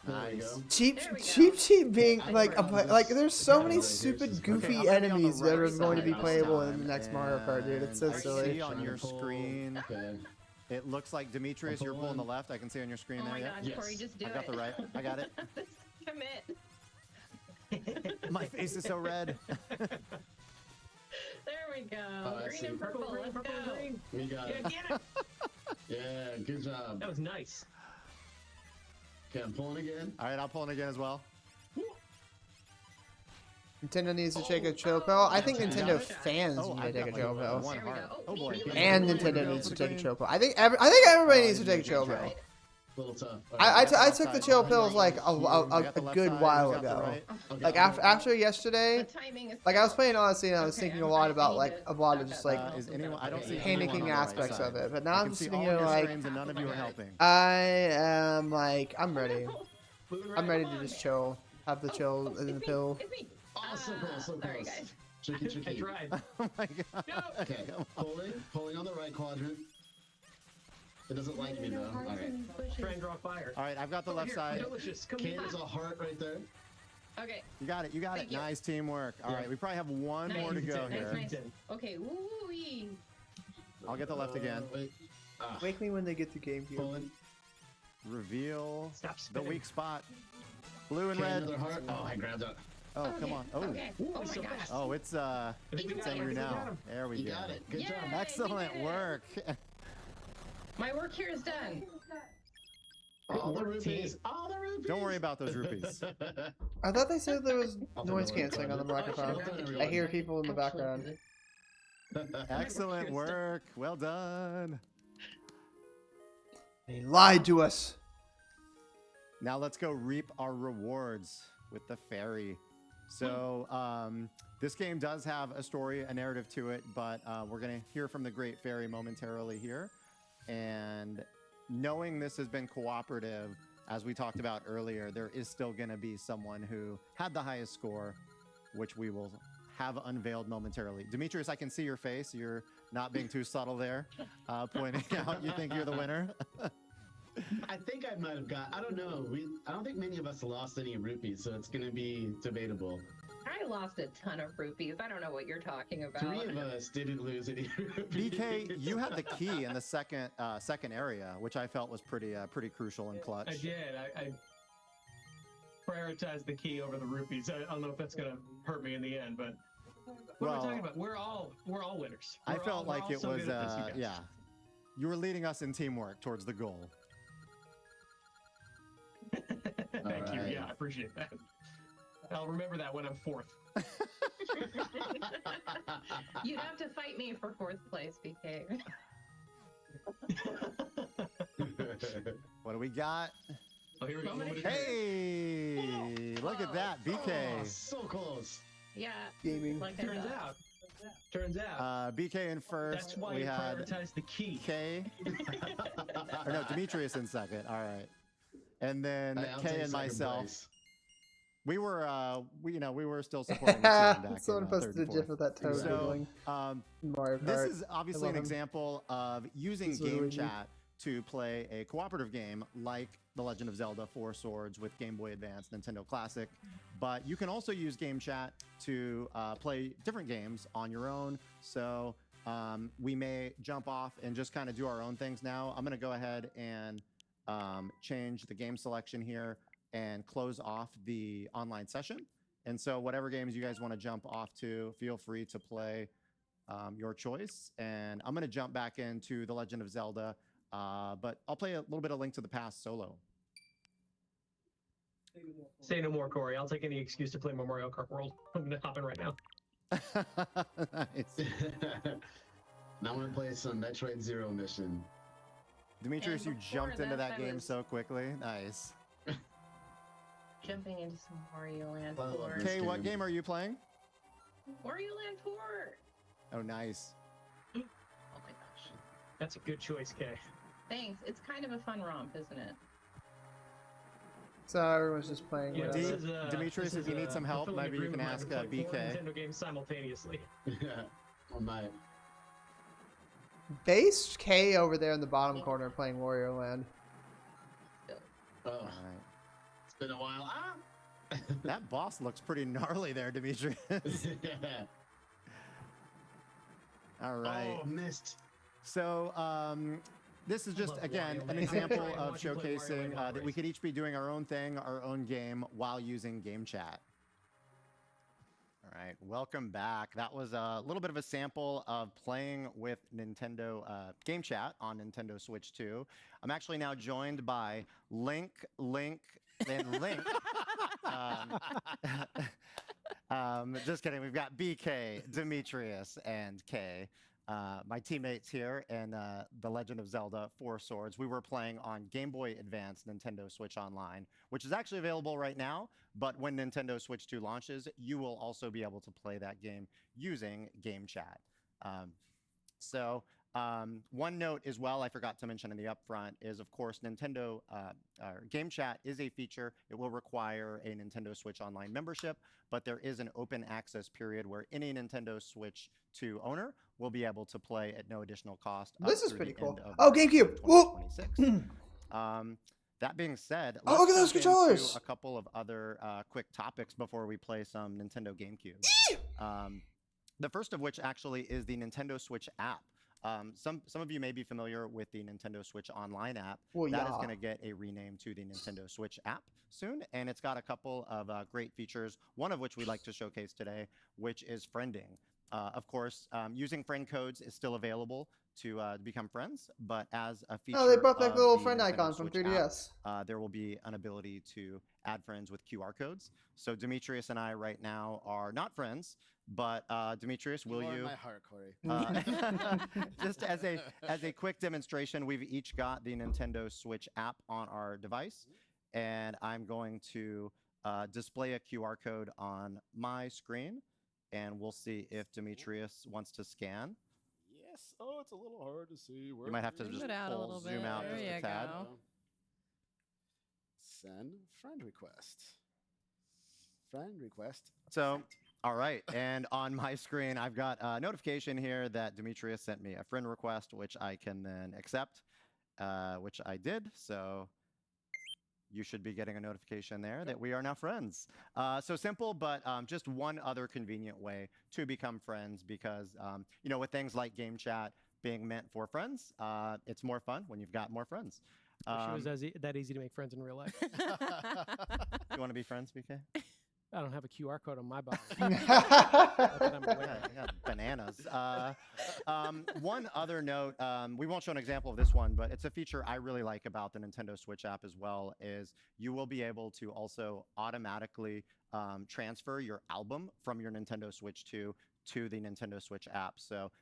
There we go. Cheap being like there's so many stupid goofy enemies that are going to be playable in the next Mario Kart, dude. It's so I silly. see on your screen. It looks like Demetrius, you're pulling the left. I can see on your screen Oh there. my Yeah. God, Corey, just do I got it. the right. I got it. Commit. My face is so red. There we go. Green and purple. Let's go. We got it. Yeah, good job. That was nice. Okay, I'm pulling again. All right, I'll pull it again as well. Nintendo needs to take a chill pill. I think Nintendo fans need to take a chill pill. One heart. Oh boy. And Nintendo needs to take a chill pill. I think everybody needs to take a chill pill. Little tough. I took the chill pills like a good while ago. Like after yesterday, like I was playing Odyssey and I was thinking a lot about like a lot of just like panicking aspects of it. But now I'm just sitting here like I am like I'm ready. I'm ready to just chill. Have the chill in the pill. Awesome, so sorry, close. guys. Tricky. I tried. Oh my god. Okay, pulling on the right quadrant. It doesn't like me though. Alright. Try and draw fire. Alright, I've got the left side. Delicious. Come There's a heart right there. Okay. You got it. Thank you. Nice teamwork. Alright, we probably have one more to go here. Nice. Okay, woo-wee. I'll get the left again. Wait. Wake me when they get to GameCube. Pulling. Reveal the spinning. weak spot. Blue and Okay, red. another heart. Oh, I grabbed it. Oh, come on. Oh. Okay. Oh my gosh. Oh, it's angry now. There we You go. got it. Good Yay, job. Excellent we did it. work. My work here is done. All the rupees. All the rupees. Don't worry about those rupees. I thought they said there was noise canceling on the microphone. I hear people in the background. Excellent work. Well done. They lied to us. Now let's go reap our rewards with the fairy. So this game does have a story, a narrative to it, but we're going to hear from the great fairy momentarily here. And knowing this has been cooperative, as we talked about earlier, there is still going to be someone who had the highest score, which we will have unveiled momentarily. Demetrius, I can see your face. You're not being too subtle there, pointing out you think you're the winner. I think I might have got, I don't know. I don't think many of us lost any rupees, so it's going to be debatable. I lost a ton of rupees. I don't know what you're talking about. 3 of us didn't lose any rupees. BK, you had the key in the second area, which I felt was pretty crucial and clutch. I did. I prioritized the key over the rupees. I don't know if that's going to hurt me in the end, but what am I talking about? We're all winners. I felt like it was, yeah. You were leading us in teamwork towards the goal. Thank you. Yeah, I appreciate that. I'll remember that when I'm 4th. You'd have to fight me for 4th place, BK. What do we got? Oh, here we go. Hey, look at that, BK. Oh, so close. Yeah. Gaming. Like Turns out. BK in first. That's why we you had prioritize the key. K. Or no, Demetrius in second. All right. And then Kay and myself. Place. We were, we were still supporting the team back. Someone posted a gif of that toad giggling. Mario Kart. This is obviously an example of using game chat to play a cooperative game like The Legend of Zelda 4 Swords with Game Boy Advance, Nintendo Classic. But you can also use game chat to play different games on your own. So we may jump off and just kind of do our own things now. I'm going to go ahead and change the game selection here and close off the online session. And so whatever games you guys want to jump off to, feel free to play your choice. And I'm going to jump back into The Legend of Zelda, but I'll play a little bit of Link to the Past solo. Say no more, Corey. I'll take any excuse to play more Mario Kart World. I'm going to hop in right now. Nice. Now I'm going to play some Metroid Zero mission. Demetrius, you jumped into that game so quickly. Nice. Jumping into some Wario Land 4. Okay, what game are you playing? Wario Land 4. Oh, nice. Oh my gosh. That's a good choice, Kay. Thanks. It's kind of a fun romp, isn't it? So everyone's just playing. Yeah, Demetrius, if you need some help, maybe you can ask BK. 4 Nintendo games simultaneously. Yeah, on my. Base K over there in the bottom corner playing Wario Land. Oh. All right. It's been a while. That boss looks pretty gnarly there, Demetrius. All right. Oh, missed. So this is just, again, an example of showcasing that we could each be doing our own thing, our own game, while using game chat. All right, welcome back. That was a little bit of a sample of playing with Nintendo Game Chat on Nintendo Switch 2. I'm actually now joined by Link, and Link. Just kidding. We've got BK, Demetrius, and Kay. My teammates here in The Legend of Zelda 4 Swords. We were playing on Game Boy Advance Nintendo Switch Online, which is actually available right now, but when Nintendo Switch 2 launches, you will also be able to play that game using Game Chat. One note as well, I forgot to mention in the upfront, is of course Nintendo Game Chat is a feature. It will require a Nintendo Switch Online membership, but there is an open access period where any Nintendo Switch 2 owner will be able to play at no additional cost. This is pretty cool. Oh, GameCube! Whoa! That being said, let's look at those controllers. A couple of other quick topics before we play some Nintendo GameCube. The first of which actually is the Nintendo Switch app. Some of you may be familiar with the Nintendo Switch Online app. Well, that is going to get a rename to the Nintendo Switch app soon, and it's got a couple of great features, one of which we'd like to showcase today, which is friending. Of course, using friend codes is still available to become friends, but as a feature Oh, they brought back of the little the friend Nintendo icon from Switch 3DS. app, there will be an ability to add friends with QR codes. So Demetrius and I right now are not friends, but Demetrius, will you? Are you? in my heart, Corey. Just as a quick demonstration, we've each got the Nintendo Switch app on our device, and I'm going to display a QR code on my screen, and we'll see if Demetrius wants to scan. Yes. Oh, it's a little hard to see. You might have to just zoom out just a tad. Send friend request. Friend request. So, all right. And on my screen, I've got a notification here that Demetrius sent me a friend request, which I can then accept, which I did. So you should be getting a notification there that we are now friends. So simple, but just one other convenient way to become friends because, you know, with things like game chat being meant for friends, it's more fun when you've got more friends. Wish it was that easy to make friends in real life. You want to be friends, BK? I don't have a QR code on my body. Bananas. One other note, we won't show an example of this one, but it's a feature I really like about the Nintendo Switch app as well, is you will be able to also automatically transfer your album from your Nintendo Switch 2 to the Nintendo Switch app. So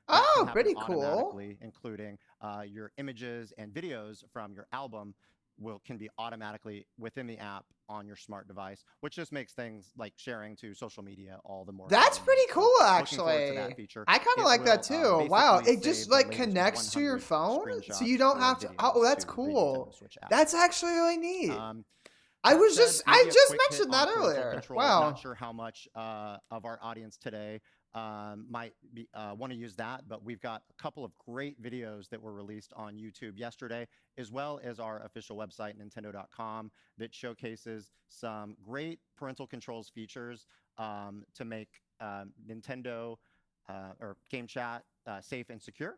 pretty cool. Including your images and videos from your album can be automatically within the app on your smart device, which just makes things like sharing to social media all the more. That's pretty cool, so actually. I kind of like that too. Wow, it just like connects to your phone, so you don't have to. Oh, that's cool. That's actually really neat. I just mentioned that earlier. Wow. I'm not sure how much of our audience today might want to use that, but we've got a couple of great videos that were released on YouTube yesterday, as well as our official website, Nintendo.com, that showcases some great parental controls features to make Nintendo or game chat safe and secure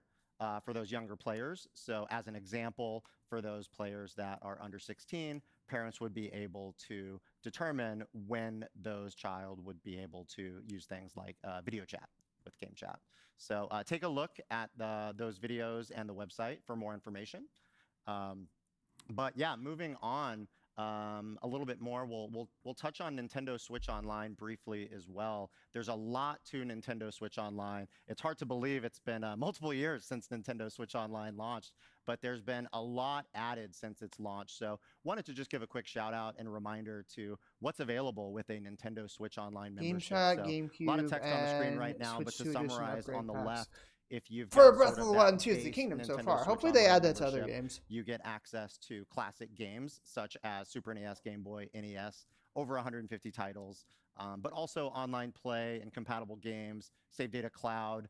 for those younger players. So as an example, for those players that are under 16, parents would be able to determine when those child would be able to use things like video chat with game chat. So take a look at those videos and the website for more information. But yeah, moving on a little bit more, we'll touch on Nintendo Switch Online briefly as well. There's a lot to Nintendo Switch Online. It's hard to believe it's been multiple years since Nintendo Switch Online launched, but there's been a lot added since its launch. So wanted to just give a quick shout out and reminder to what's available with a Nintendo Switch Online membership. Game chat, so GameCube, a lot of text on the screen right now, Switch but to summarize on the left, if you've for got Breath sort of of the Wild that and Tears of the base Kingdom so Nintendo far. Switch Hopefully they Online add that to other membership, games. you get access to classic games such as Super NES, Game Boy, NES, over 150 titles, but also online play and compatible games, save data cloud,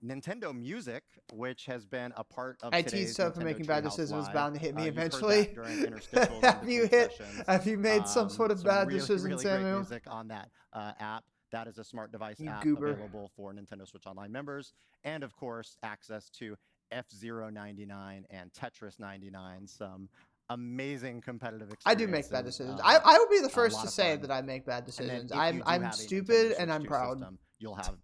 Nintendo Music, which has been a part of I today's teased stuff for Nintendo making bad Treehouse decisions Live. bound to hit me You've heard eventually. that during interstitials Have you made some sort of bad decision, really Samuel? Great music on that app. That is a smart device app goober. available for Nintendo Switch Online members, and of course access to F-Zero 99 and Tetris 99, some amazing competitive experiences. I do make bad decisions. I will be the first to say that I make bad decisions. I'm stupid and I'm proud. System, you'll have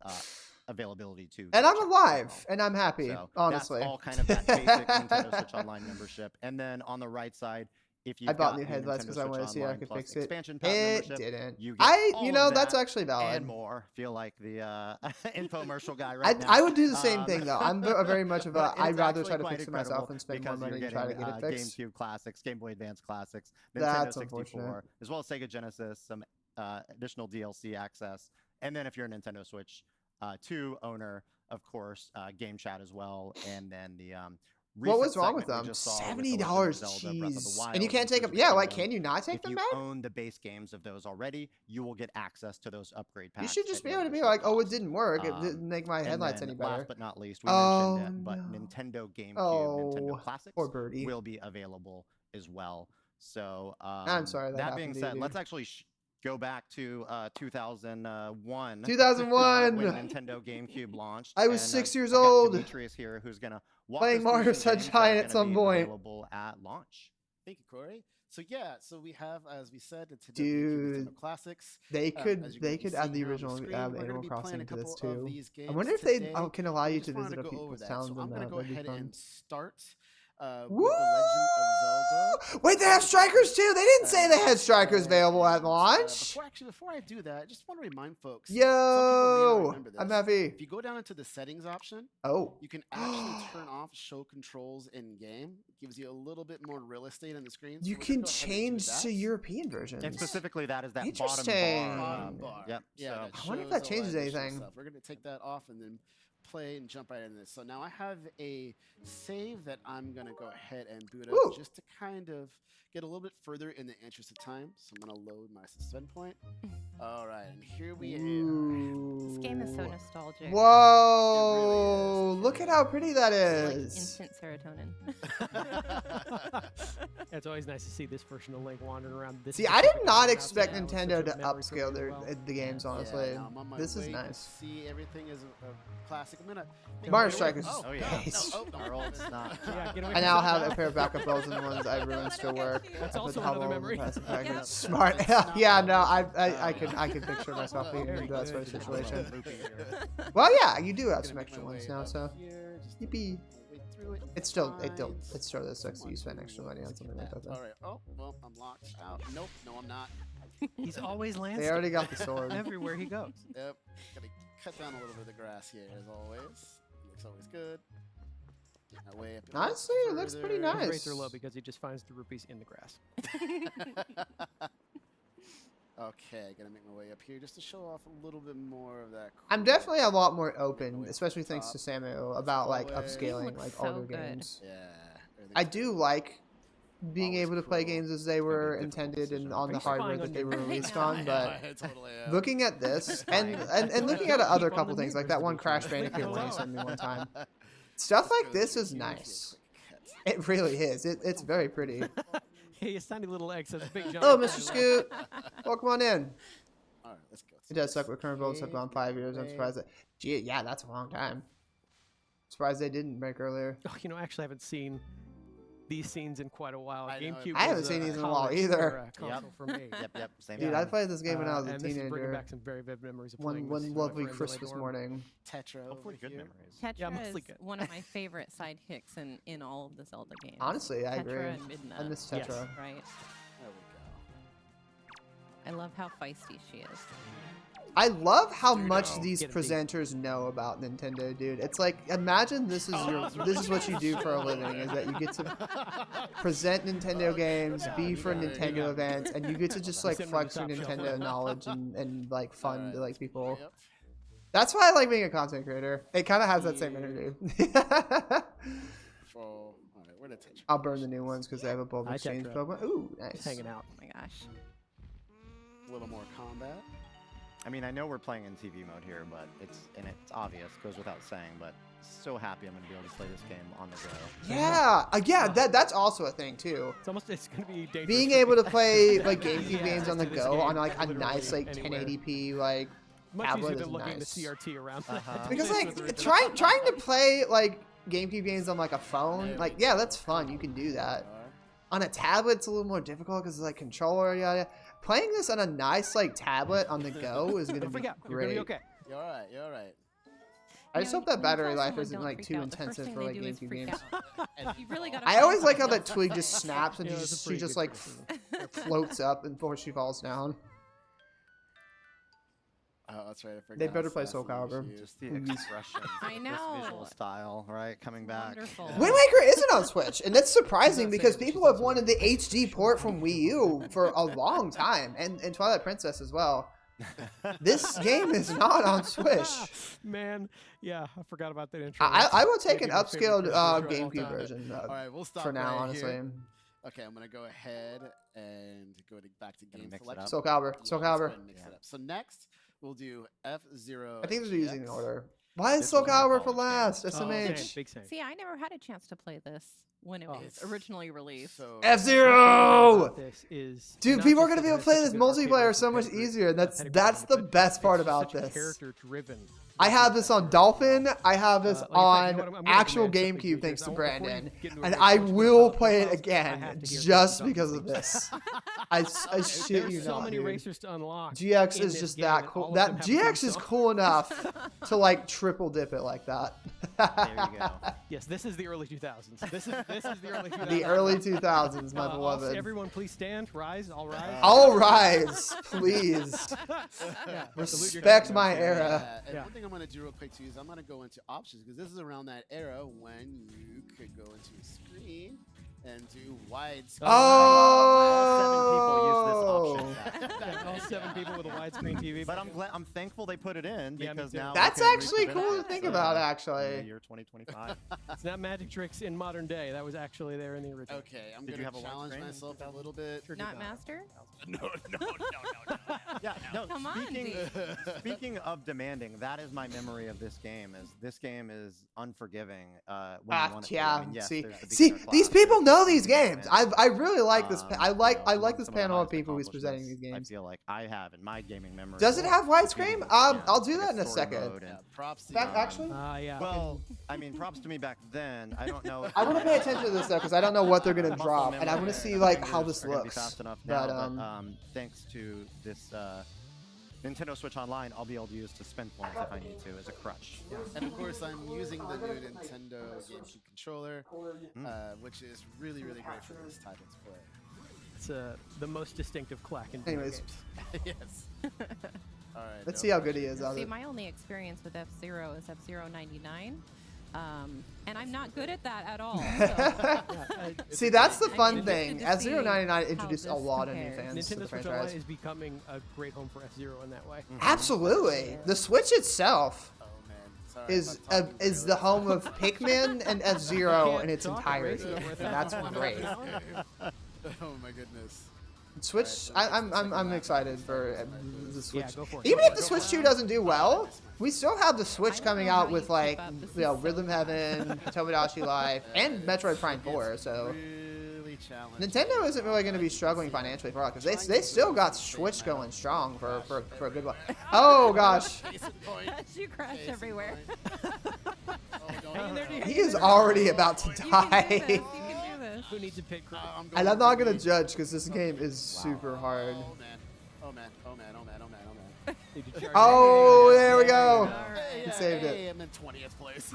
availability to. And I'm alive and I'm happy, so honestly. That's all kind of that basic Nintendo Switch Online membership. And then on the right side, if you bought new headlights because I wanted to see if I could fix it. Expansion pack it membership, didn't. You get that's actually valid. And more. Feel like the infomercial guy right now. I would do the same thing though. I'm very much of a. I'd rather try to fix it myself and spend more money to try to get it fixed. GameCube classics, Game Boy Advance classics, Nintendo That's 64, as well as Sega Genesis, some additional DLC access, and then if you're a Nintendo Switch 2 owner, of course, game chat as well, and then the what was wrong with them? $70, jeez. And you can't take them. Yeah, like, can you not take them back? If you own the base games of those already, you will get access to those upgrade packs. You should just be able to be like, oh, it didn't work. It didn't make my headlights any better. Last but not least, we mentioned it, but Nintendo GameCube, Nintendo Classics will be available as well. So I'm sorry. That being said, let's actually go back to 2001. 2001 when Nintendo GameCube launched. I was 6 years old. Demetrius here, who's gonna walk playing Mario Sunshine at some point. Available at launch. Thank you, Corey. So yeah, so we have, as we said, the Dude, Nintendo Classics. they could add the original Animal Crossing to this too. I wonder if they can allow you to visit people's towns. So I'm gonna go ahead and start Woo! with the Legend of Zelda. Wait, they have strikers too. They didn't say they had strikers available at launch. Before I do that, I just want to remind folks. Yo, I'm happy. If you go down into the settings option, you can actually turn off show controls in game. It gives you a little bit more real estate on the screen. So you can change to European versions. And specifically, that is that bottom bar. Yep. Yeah. I wonder if that changes anything. We're gonna take that off and then play and jump right into this. So now I have a save that I'm gonna go ahead and boot up just to kind of get a little bit further in the interest of time. So I'm gonna load my suspend point. All right, and here we are. This game is so nostalgic. Whoa! Really look at how pretty that is. Like instant serotonin. It's always nice to see this version of Link wandering around. This I did not expect Nintendo to upscale the games. Honestly, this is nice. See, everything is a classic. I'm gonna Mario Strikers. Oh yeah. I now have a pair of backup bells, and the ones I ruined still work. That's also another memory. Smart. Yeah, no, I can picture myself being into that sort of situation. Well, yeah, you do have some extra ones now, so yippee. It's still this sucks that you spend extra money on something like that. All right. Oh well, I'm locked out. Nope. No, I'm not. He's always landscaping. They already got the sword. Everywhere he goes. Yep. Gotta cut down a little bit of the grass here, as always. Looks always good. My way up honestly, it looks pretty nice. His rates are low because he just finds the rupees in the grass. Okay, gotta make my way up here just to show off a little bit more of that. I'm definitely a lot more open, especially thanks to Samuel, about like upscaling like older games. Yeah. I do like being able to play games as they were intended and on the hardware that they were released on, but looking at this and looking at other couple things like that one Crash Bandicoot one he sent me one time, stuff like this is nice. It really is. It's very pretty. Hey, his tiny little egg says big jump. Oh, Mr. Scoot, welcome on in. All right, let's go. It does suck with current builds have gone 5 years. I'm surprised that. Gee, yeah, that's a long time. Surprised they didn't break earlier. Oh, I actually haven't seen these scenes in quite a while. GameCube. I haven't seen these in a while either. For me. Yep. Same Dude, I played this game when I was a teenager. This is bringing back some very vivid memories of playing one lovely Christmas morning. Tetra. Hopefully good memories. Tetra is one of my favorite sidekicks in all of the Zelda games. Honestly, I agree. Tetra and Midna. I miss Tetra. Yes, right. There we I love how feisty she is. I love how much these presenters know about Nintendo, dude. It's like, imagine this is what you do for a living, is that you get to present Nintendo games, be for Nintendo events, and you get to just like flex your Nintendo knowledge and like fun to like people. That's why I like being a content creator. It kind of has that same energy. I'll burn the new ones because they have a bulb exchange program. Ooh, nice. Hanging out. Oh my gosh. A little more combat. I mean, I know we're playing in TV mode here, but it's obvious, goes without saying, but so happy I'm going to be able to play this game on the go. Yeah, that's also a thing too. It's going to be dangerous. Being able to play like GameCube games on the go on like a nice like 1080p like much easier than looking at the CRT around. Because like trying to play like GameCube games on like a phone, like yeah, that's fun. You can do that. On a tablet, it's a little more difficult because it's like controller, yada. Playing this on a nice like tablet on the go is gonna be great. You're gonna be okay. You're all right. You're all right. I just hope that battery life isn't like too intensive for like GameCube games. I always like how that twig just snaps and she just like floats up before she falls down. Oh, that's right. I forgot. They better play Soul Calibur. Just the expression. I know. This visual style, right? Coming back. Wonderful. Wind Waker isn't on Switch, and that's surprising because people have wanted the HD port from Wii U for a long time, and Twilight Princess as well. This game is not on Switch. Man, yeah, I forgot about that intro. I will take an upscaled GameCube version all right, we'll stop for now, right honestly. Here. Okay, I'm gonna go ahead and back to game selection. Soul Calibur. Soul Calibur. So next, we'll do F-Zero. I think they're using an order. Why is Soul Calibur for last? SMH. See, I never had a chance to play this when it was originally released. So F-Zero! Dude, people are just gonna be able that to it play has this such a good multiplayer arcade so much pedigree, easier. That's pedigree, the but best part it's about such a this. character-driven. I have this on Dolphin. I have this Like I said, you know on what, I'm gonna actual demand something, GameCube, Demetrius. thanks to Before you Brandon, get into a and race, I which will one play of it the files, I again have to hear just something because of about these this. I shit you There's so not, many dude. racers to unlock. GX in is this just game, that and cool. all of That them have a theme GX is song. cool enough to like triple dip it like that. There you go. Yes, this is the early 2000s. This is the early 2000s. The early 2000s, my beloved. Everyone, please stand, rise, all rise. All rise, please. Yeah, Respect my era. And one thing I'm going to do real quick too is I'm going to go into options because this is around that era when you could go into a screen and do widescreen. Oh! All 7 people use this option. All 7 people with a widescreen TV. But I'm thankful they put it in because now That's we can actually reach cool to the think benefits, about, in actually. the year 2025. It's not magic tricks in modern day. That was actually there in the original. Okay, I'm Did going you to have a challenge widescreen in myself a little bit. Not master? No. Yeah, no. Come on, Speaking of demanding, that is my memory of this game. Is this game is unforgiving when you want it to. Yeah. I mean, yes, See, there's the see, beginner these class, people there's know the these beginner games. event. I really like this. I like you know, this some of the panel of highest people who's presenting these accomplishments games. I feel like I have in my gaming memory. Does it have widescreen? I'll do that in a story second. mode and- Props to Back, you. actually, Yeah. Well, I mean, props to me back then. I don't know. I want to pay attention to this though because I don't know what they're gonna Muscle drop, and I memory want to see and like fingers how this are gonna be looks. fast enough But now, thanks to this Nintendo Switch Online, I'll be able to use to spin points if I need to as a crutch. And of course, I'm using the new Nintendo GameCube controller, which is really, really great for this title to play. It's the most distinctive clack in video Anyways. games. Yes. All right. Let's see how good he is. See, my only experience with F-Zero is F-Zero 99. And I'm not good at that at all. So. See, that's the fun I'm thing. interested to see F-Zero 99 how introduced a this lot of new compares. fans to the Nintendo Switch Online franchise. is becoming a great home for F-Zero in that way. Absolutely, the Switch itself Oh man, sorry, is I'm talking is really the home of Pikmin and F-Zero can't in its talk entirety, radio and without that's going great. Oh my goodness. Switch, I'm excited for the Switch. Yeah, go for it. Even Go if for the it. Switch 2 doesn't do well, we still have the Switch I don't coming know out how with you like, keep up. This you know, is so Rhythm Heaven, Tomodachi Life, and Metroid Prime 4. So Really challenging. Nintendo isn't really going to be struggling financially for a while because they still got Switch going strong for a good while. Oh gosh, You crash everywhere. he is already about to You can do die. this. You can do this. Who needs a pit crew? And I'm not gonna judge because this game is super hard. Oh man. Oh man. Oh man. Oh man. Oh man. Oh man. Need to charge Oh, there we go. Hey, He saved it. Hey, I'm in 20th place.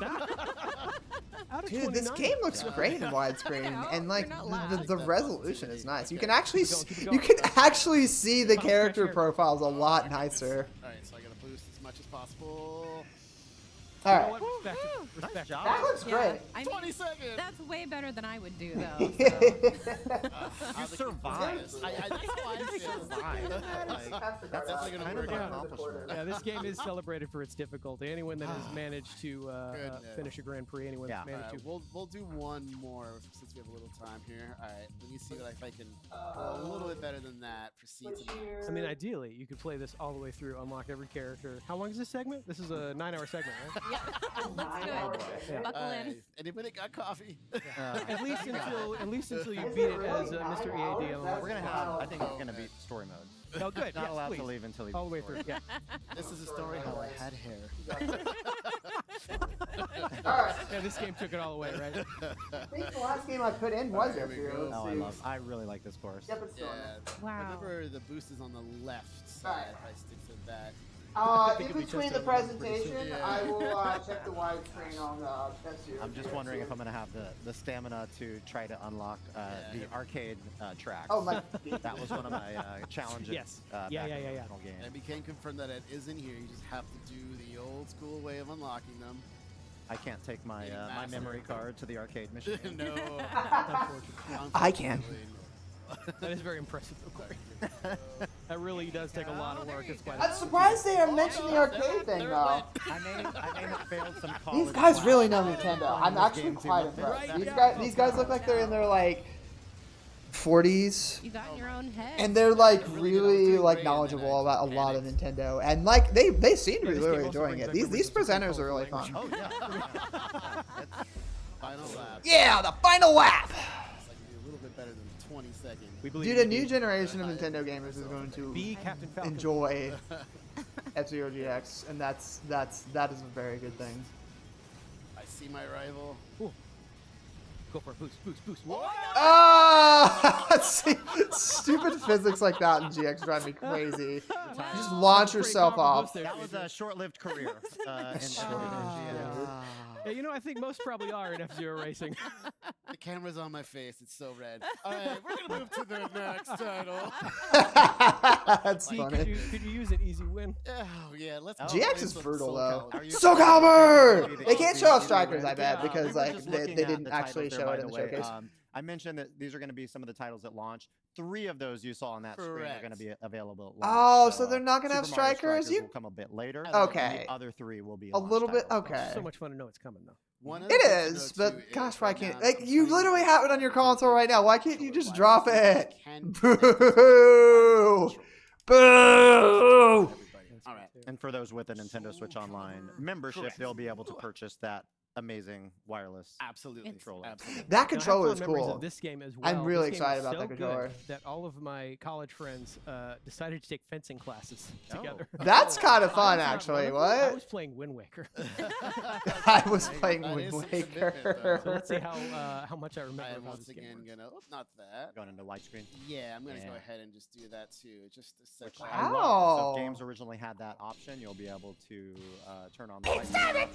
Out of Dude, this 29. game looks great in widescreen, and like You're not the resolution is nice. You can actually Keep it going. you can actually see the Stop, character stretch profiles a lot nicer. All right, so I gotta boost as much as possible. All You know right, what? Respect. that looks Yeah, great. I mean, 20 seconds. that's way better than I would do, though. You survived. That's how I feel. That's definitely gonna kind work of an out. accomplishment. Yeah, this game is celebrated for its difficulty. Anyone that has managed to Goodness. finish a Grand Prix, anyone that's Yeah. managed Alright, to. we'll do one more since we have a little time here. All right, let me see if I can go a little bit better than that. Proceed to next. I mean, ideally, you could play this all the way through, unlock every character. How long is this segment? This is a 9-hour segment, right? Yeah, that's good. Yeah. Buckle in. Alright, anybody got coffee? At least until you beat it as Mr. EAD. We're gonna have. I think it's gonna be story mode. Oh, good. Not Yes, allowed please. to leave until he All the way beats through. story. Yeah. This is a story how I had hair. Yeah, this game took it all away, right? I think the last game I put in was There we F-Zero. go. I really like this course. Yep, it's Yeah. Wow. Remember, the boost is on the left side. If I stick to that. In it'll be between just the over pretty presentation, soon. I will check the widescreen on F-Zero. I'm just wondering if I'm gonna have the stamina to try to unlock the arcade tracks. Oh my! That was one of my challenges. Yes. Back Yeah, in yeah, the yeah, yeah. original game. And we can confirm that it is in here. You just have to do the old school way of unlocking them. I can't take my Being my master. memory card to the arcade machine. No. Unfortunately. I can. That is very impressive, though, Corey. That really does take a lot of work. It's quite. I'm surprised they are mentioning the arcade thing though. I may have failed some college These guys class really know playing Nintendo. this I'm actually game too quite much. impressed. These guys look like they're in their like 40s. You got in your own head. And they're like really like knowledgeable about a lot of Nintendo, and like they seem to be really enjoying it. These presenters are really fun. Oh yeah. Final lap. Yeah, the final lap. It's like a little bit better than 20 seconds. Dude, a new generation of Nintendo gamers is going to Captain Falcon. enjoy F-Zero GX, and that is a very good thing. I see my rival. Ooh. Go for a boost. See, stupid physics like that in GX drive me crazy. You just launch yourself off. That was a short-lived career. Yeah, you know, I think most probably are in F-Zero racing. The camera's on my face. It's so red. All right, we're going to move to the next title. That's funny. Could you use an easy win? Oh, yeah. Let's GX is brutal, though. Soul Calibur! They can't show off strikers, I bet, because like they didn't actually show it in the showcase. I mentioned that these are going to be some of the titles at launch. 3 of those you saw on that screen are going to be available at launch. Oh, so they're not going to have Super Mario strikers? will come a bit later. Okay. The other 3 will be a little bit. Okay. It's so much fun to know it's coming, though. It is, but gosh, why can't like you literally have it on your console right now? Why can't you just drop it? Boo! Boo! All right. And for those with a Nintendo Switch Online membership, they'll be able to purchase that amazing wireless controller. Absolutely. That controller is memories cool. Of this game as well. I'm really this game excited is about so that controller. good that all of my college friends decided to take fencing classes together. That's kind of fun, actually. What? I was playing Wind Waker. I was playing Wind Waker. So let's see how much I remember. I'm once again gonna not that. Going into widescreen. Yeah, I'm gonna go ahead and just do that too. Just a second. So if games originally had that option, you'll be able to turn on the widescreen.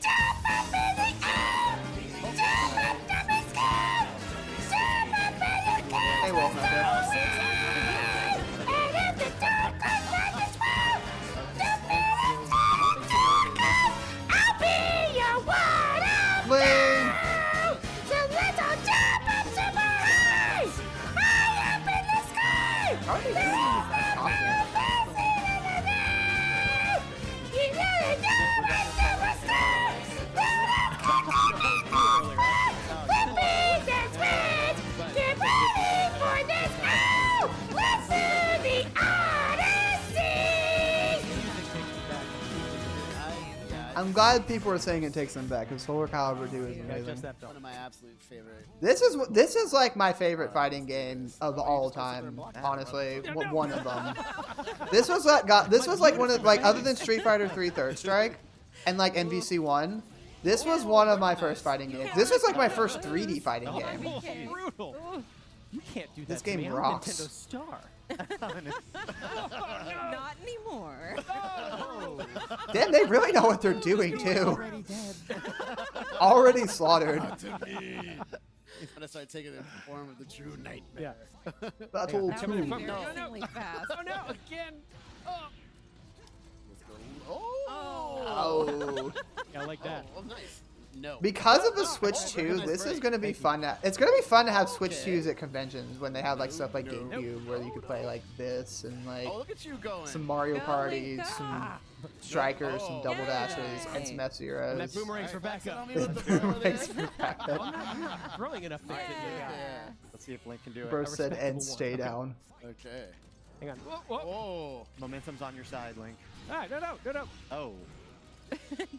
Hey, welcome out there. Link. How are they doing this? I'm glad people are saying it takes them back because Soul Calibur 2 is amazing. One of my absolute favorite. This is like my favorite fighting game of all time. Honestly, one of them. This was like one of like other than Street Fighter 3 Third Strike and like MVC1. This was one of my first fighting games. This was like my first 3D fighting game. Brutal. You can't do that. This game to me. rocks. I'm Nintendo Star. Not anymore. Damn, they really know what they're doing too. Already slaughtered. When I started taking the form of the true nightmare. Yeah. That's all That too. was embarrassingly fast. Oh no! Again. Oh. Yeah, I like that. Oh, nice. No. Because of the Switch 2, this is gonna be fun. It's gonna be fun to have Switch 2s at conventions when they have like stuff like GameCube where you could play like this and like look at you going. some Mario Parties, some Strikers, some Double Dashes, and some F-Zeros. And that boomerang's for backup. Boomerang's for backup. Throwing enough things at you. Let's see if Link can do it. Burst said and stay down. Okay. Hang on. Whoa. Momentum's on your side, Link. Ah, no. Oh.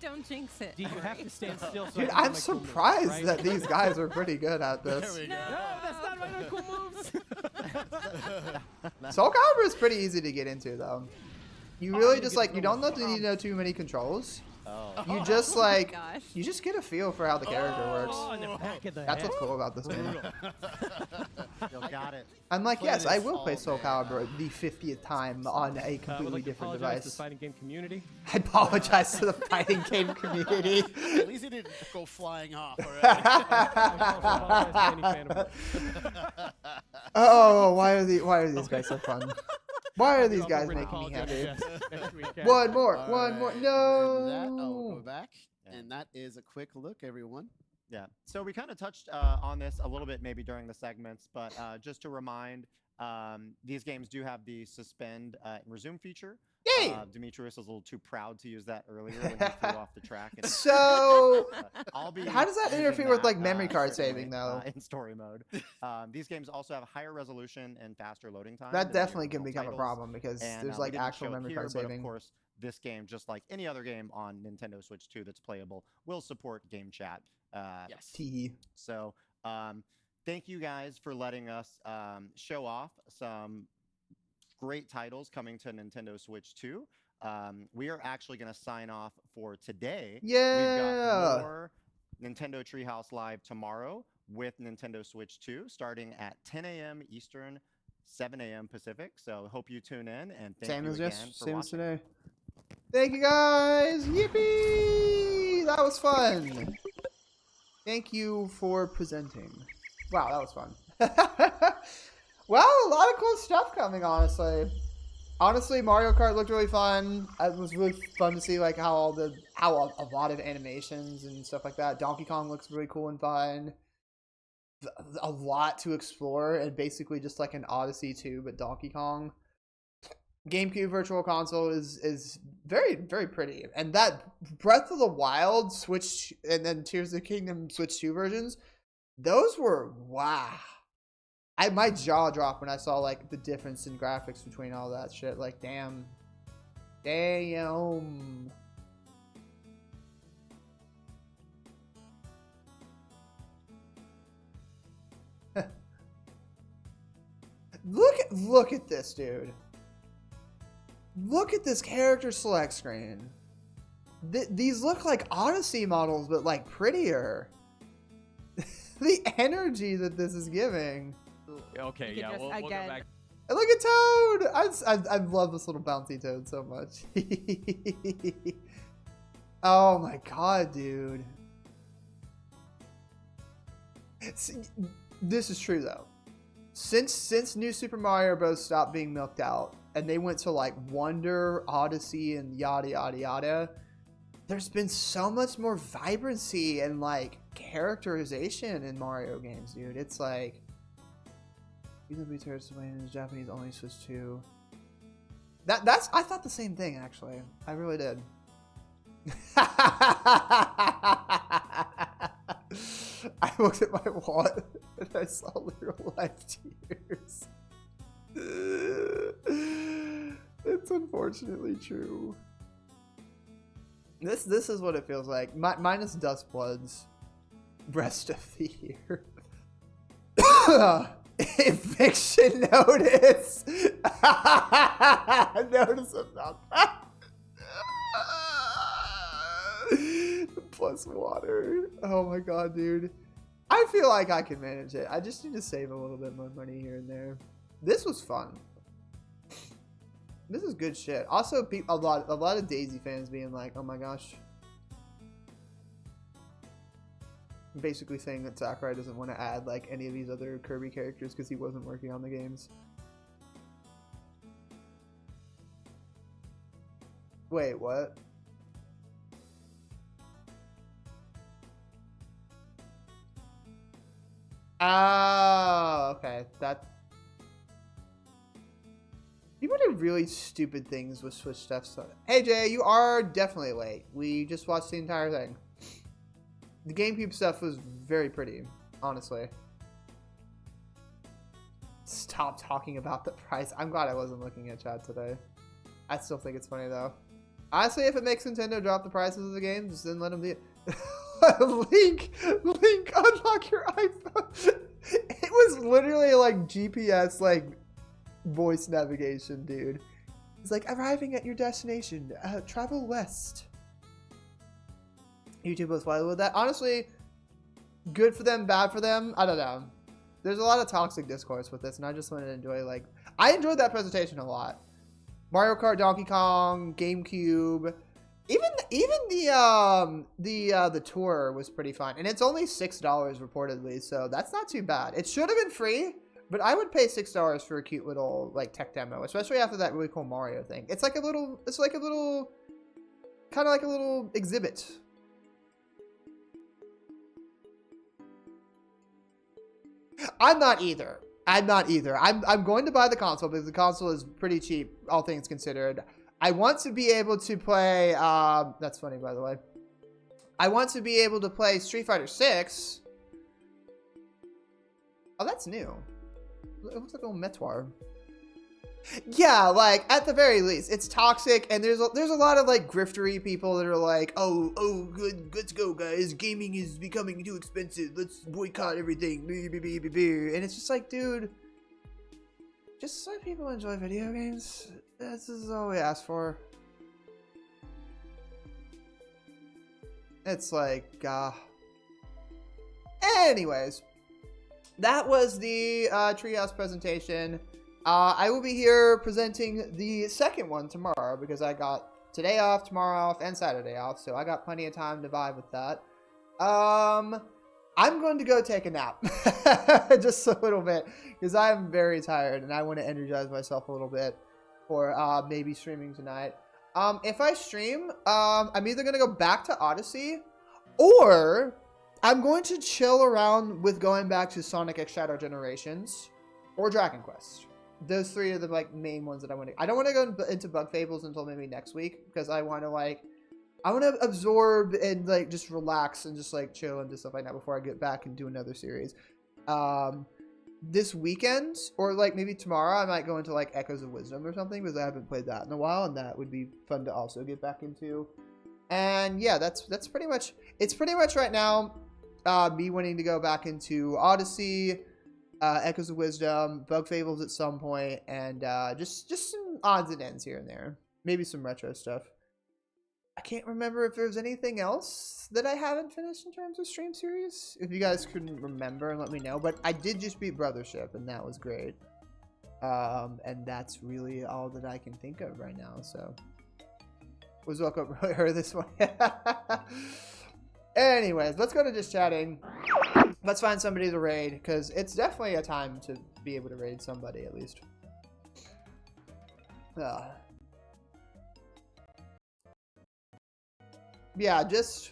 Don't jinx it. Do you have to stand still? So Dude, I can I'm do my cool surprised moves, that right? these guys are pretty good at this. There we go. No, that's not my cool moves. Soul Calibur is pretty easy to get into though. You really just like, you don't need to know too many controls. Oh. You just like, gosh. you just get a feel for how the character works. Oh, in the back of the That's head. what's cool about this game. You got it. I'm like, yes, I will all play Soul day. Calibur the 50th time on a Would completely like to different apologize to the device. fighting game community. I apologize to the fighting game community. At least he didn't go flying off. All right. I apologize to any fan of it. Oh, why are these guys so fun? Why are these guys making me happy? One more. No. Go back. And that is a quick look, everyone. Yeah. So we kind of touched on this a little bit maybe during the segments, but just to remind, these games do have the suspend and resume feature. Yay! Demetrius was a little too proud to use that earlier when he flew off the track. And So, I'll be how does that using interfere with like that, memory card certainly, saving though? in story mode. These games also have higher resolution and faster loading time. That than the definitely can original become a titles. problem because And, there's we like didn't actual show it memory here, card but saving. Of course, this game, just like any other game on Nintendo Switch 2 that's playable, will support game chat Yes. So thank you guys for letting us show off some great titles coming to Nintendo Switch 2. We are actually going to sign off for today. Yeah. We've got more Nintendo Treehouse Live tomorrow with Nintendo Switch 2 starting at 10 a.m. Eastern, 7 a.m. Pacific. So hope you tune in, and thank you again for watching. Today. Thank you guys. Yippee! That was fun. Thank you for presenting. Wow, that was fun. Wow, a lot of cool stuff coming, honestly. Honestly, Mario Kart looked really fun. It was really fun to see like how a lot of animations and stuff like that. Donkey Kong looks really cool and fun. A lot to explore, and basically just like an Odyssey 2, but Donkey Kong. GameCube Virtual Console is very, very pretty. And that Breath of the Wild Switch and then Tears of the Kingdom Switch 2 versions, those were wow. My jaw dropped when I saw like the difference in graphics between all that shit. Like, damn. Damn. Look at this, dude. Look at this character select screen. These look like Odyssey models, but like prettier. The energy that this is giving. Okay, yeah, we'll go back. And look at Toad! I love this little bouncy Toad so much. Oh my god, dude. See, this is true though. Since New Super Mario Bros. Stopped being milked out, and they went to like Wonder, Odyssey, and yada yada yada, there's been so much more vibrancy and like characterization in Mario games, dude. It's like UW Terrace in Japanese only Switch 2. That's I thought the same thing actually. I really did. I looked at my wallet and I saw literal life tears. It's unfortunately true. This is what it feels like. Minus Dust Blood's rest of the year. Eviction notice. Notice about that. Plus water. Oh my god, dude. I feel like I can manage it. I just need to save a little bit more money here and there. This was fun. This is good shit. Also, a lot of Daisy fans being like, "Oh my gosh," basically saying that Sakurai doesn't want to add like any of these other Kirby characters because he wasn't working on the games. Wait, what? Oh, okay. People do really stupid things with Switch stuff. So, hey Jay, you are definitely late. We just watched the entire thing. The GameCube stuff was very pretty, honestly. Stop talking about the price. I'm glad I wasn't looking at chat today. I still think it's funny though. Honestly, if it makes Nintendo drop the prices of the games, just then let them do it. Link, unlock your iPhone. It was literally like GPS, like voice navigation, dude. It's like arriving at your destination. Travel west. YouTube was wild with that. Honestly, good for them, bad for them. I don't know. There's a lot of toxic discourse with this, and I just wanted to enjoy like I enjoyed that presentation a lot. Mario Kart, Donkey Kong, GameCube. Even the tour was pretty fun, and it's only $6 reportedly, so that's not too bad. It should have been free, but I would pay $6 for a cute little like tech demo, especially after that really cool Mario thing. It's like a little kind of like a little exhibit. I'm not either. I'm going to buy the console because the console is pretty cheap, all things considered. I want to be able to play, that's funny by the way. I want to be able to play Street Fighter 6. Oh, that's new. It looks like a little Metoir. Yeah, like at the very least, it's toxic, and there's a lot of like griftery people that are like, oh, good, let's go, guys. Gaming is becoming too expensive. Let's boycott everything. And it's just like, dude, just let people enjoy video games. This is all we ask for. It's like, anyways, that was the Treehouse presentation. I will be here presenting the second one tomorrow because I got today off, tomorrow off, and Saturday off, so I got plenty of time to vibe with that. I'm going to go take a nap just a little bit because I'm very tired and I want to energize myself a little bit for maybe streaming tonight. If I stream, I'm either going to go back to Odyssey or I'm going to chill around with going back to Sonic X Shadow Generations or Dragon Quest. Those three are the like main ones that I want to. I don't want to go into Bug Fables until maybe next week because I want to absorb and like just relax and just like chill and do stuff like that before I get back and do another series. This weekend or like maybe tomorrow I might go into like Echoes of Wisdom or something because I haven't played that in a while and that would be fun to also get back into. And yeah, that's pretty much right now. Me wanting to go back into Odyssey, Echoes of Wisdom, Bug Fables at some point, and just some odds and ends here and there. Maybe some retro stuff. I can't remember if there's anything else that I haven't finished in terms of stream series. If you guys couldn't remember, let me know. But I did just beat Brothership, and that was great. And that's really all that I can think of right now. So, was welcome her this one. Anyways, let's go to just chatting. Let's find somebody to raid, because it's definitely a time to be able to raid somebody, at least. Yeah, just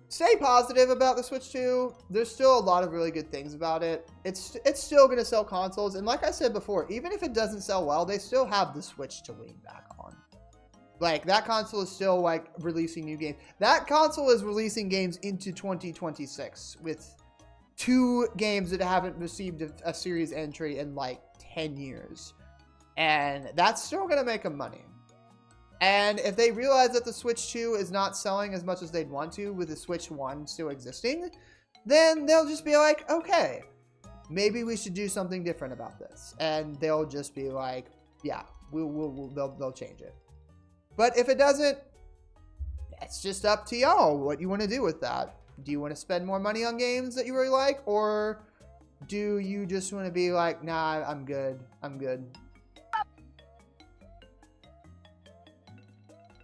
stay positive about the Switch 2. There's still a lot of really good things about it. It's still going to sell consoles, and like I said before, even if it doesn't sell well, they still have the Switch to lean back on. Like, that console is still, like, releasing new games. That console is releasing games into 2026 with 2 games that haven't received a series entry in, like, 10 years. And that's still going to make them money. And if they realize that the Switch 2 is not selling as much as they'd want to with the Switch 1 still existing, then they'll just be like, okay, maybe we should do something different about this. And they'll just be like, yeah, they'll change it. But if it doesn't, it's just up to y'all what you want to do with that. Do you want to spend more money on games that you really like? Or do you just want to be like, nah, I'm good. I'm good.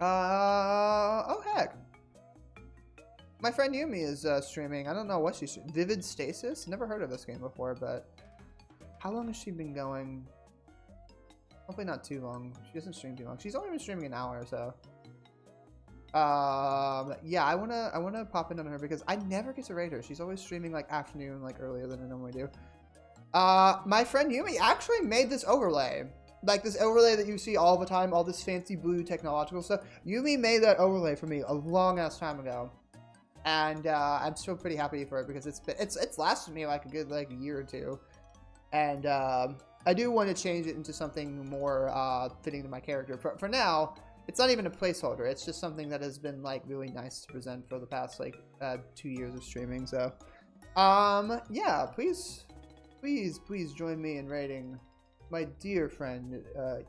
Oh, heck. My friend Yumi is streaming. I don't know what she's streaming. Vivid Stasis? Never heard of this game before, but how long has she been going? Hopefully not too long. She doesn't stream too long. She's only been streaming an hour or so. Yeah, I wanna pop in on her because I never get to raid her. She's always streaming like afternoon, like earlier than I normally do. My friend Yumi actually made this overlay. Like this overlay that you see all the time, all this fancy blue technological stuff. Yumi made that overlay for me a long ass time ago. And I'm still pretty happy for it because it's lasted me like a good like year or two. And I do want to change it into something more fitting to my character. For now, it's not even a placeholder. It's just something that has been like really nice to present for the past like 2 years of streaming. So, yeah, please join me in raiding my dear friend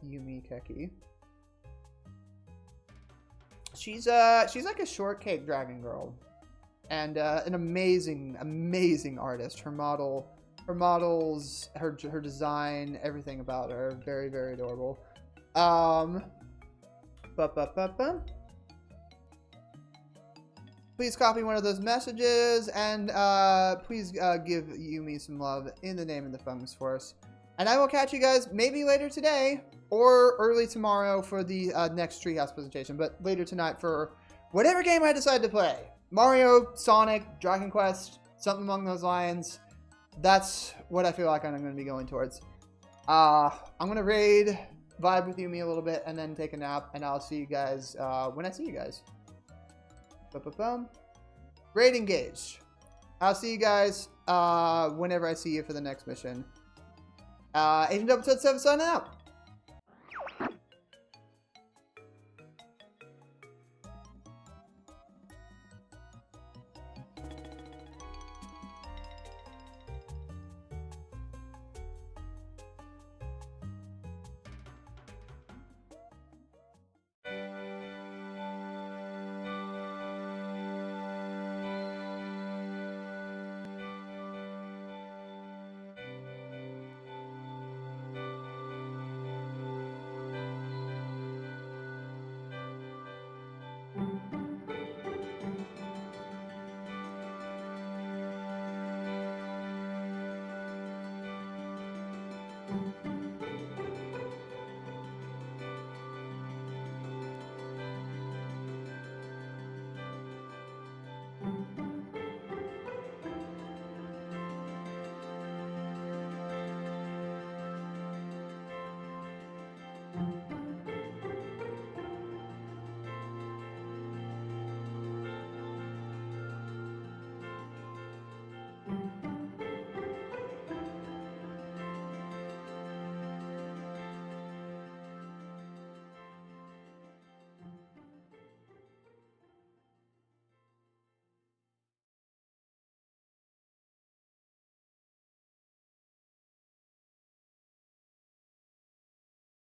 Yumi Keki. She's like a shortcake dragon girl, and an amazing artist. Her models, her design, everything about her, very, very adorable. Please copy one of those messages, and please give Yumi some love in the name of the Fungus Force. And I will catch you guys maybe later today or early tomorrow for the next Treehouse presentation, but later tonight for whatever game I decide to play. Mario, Sonic, Dragon Quest, something along those lines. That's what I feel like I'm going to be going towards. I'm going to raid, vibe with Yumi a little bit, and then take a nap, and I'll see you guys when I see you guys. Raid engaged. I'll see you guys whenever I see you for the next mission. Agent Double 7 signing out.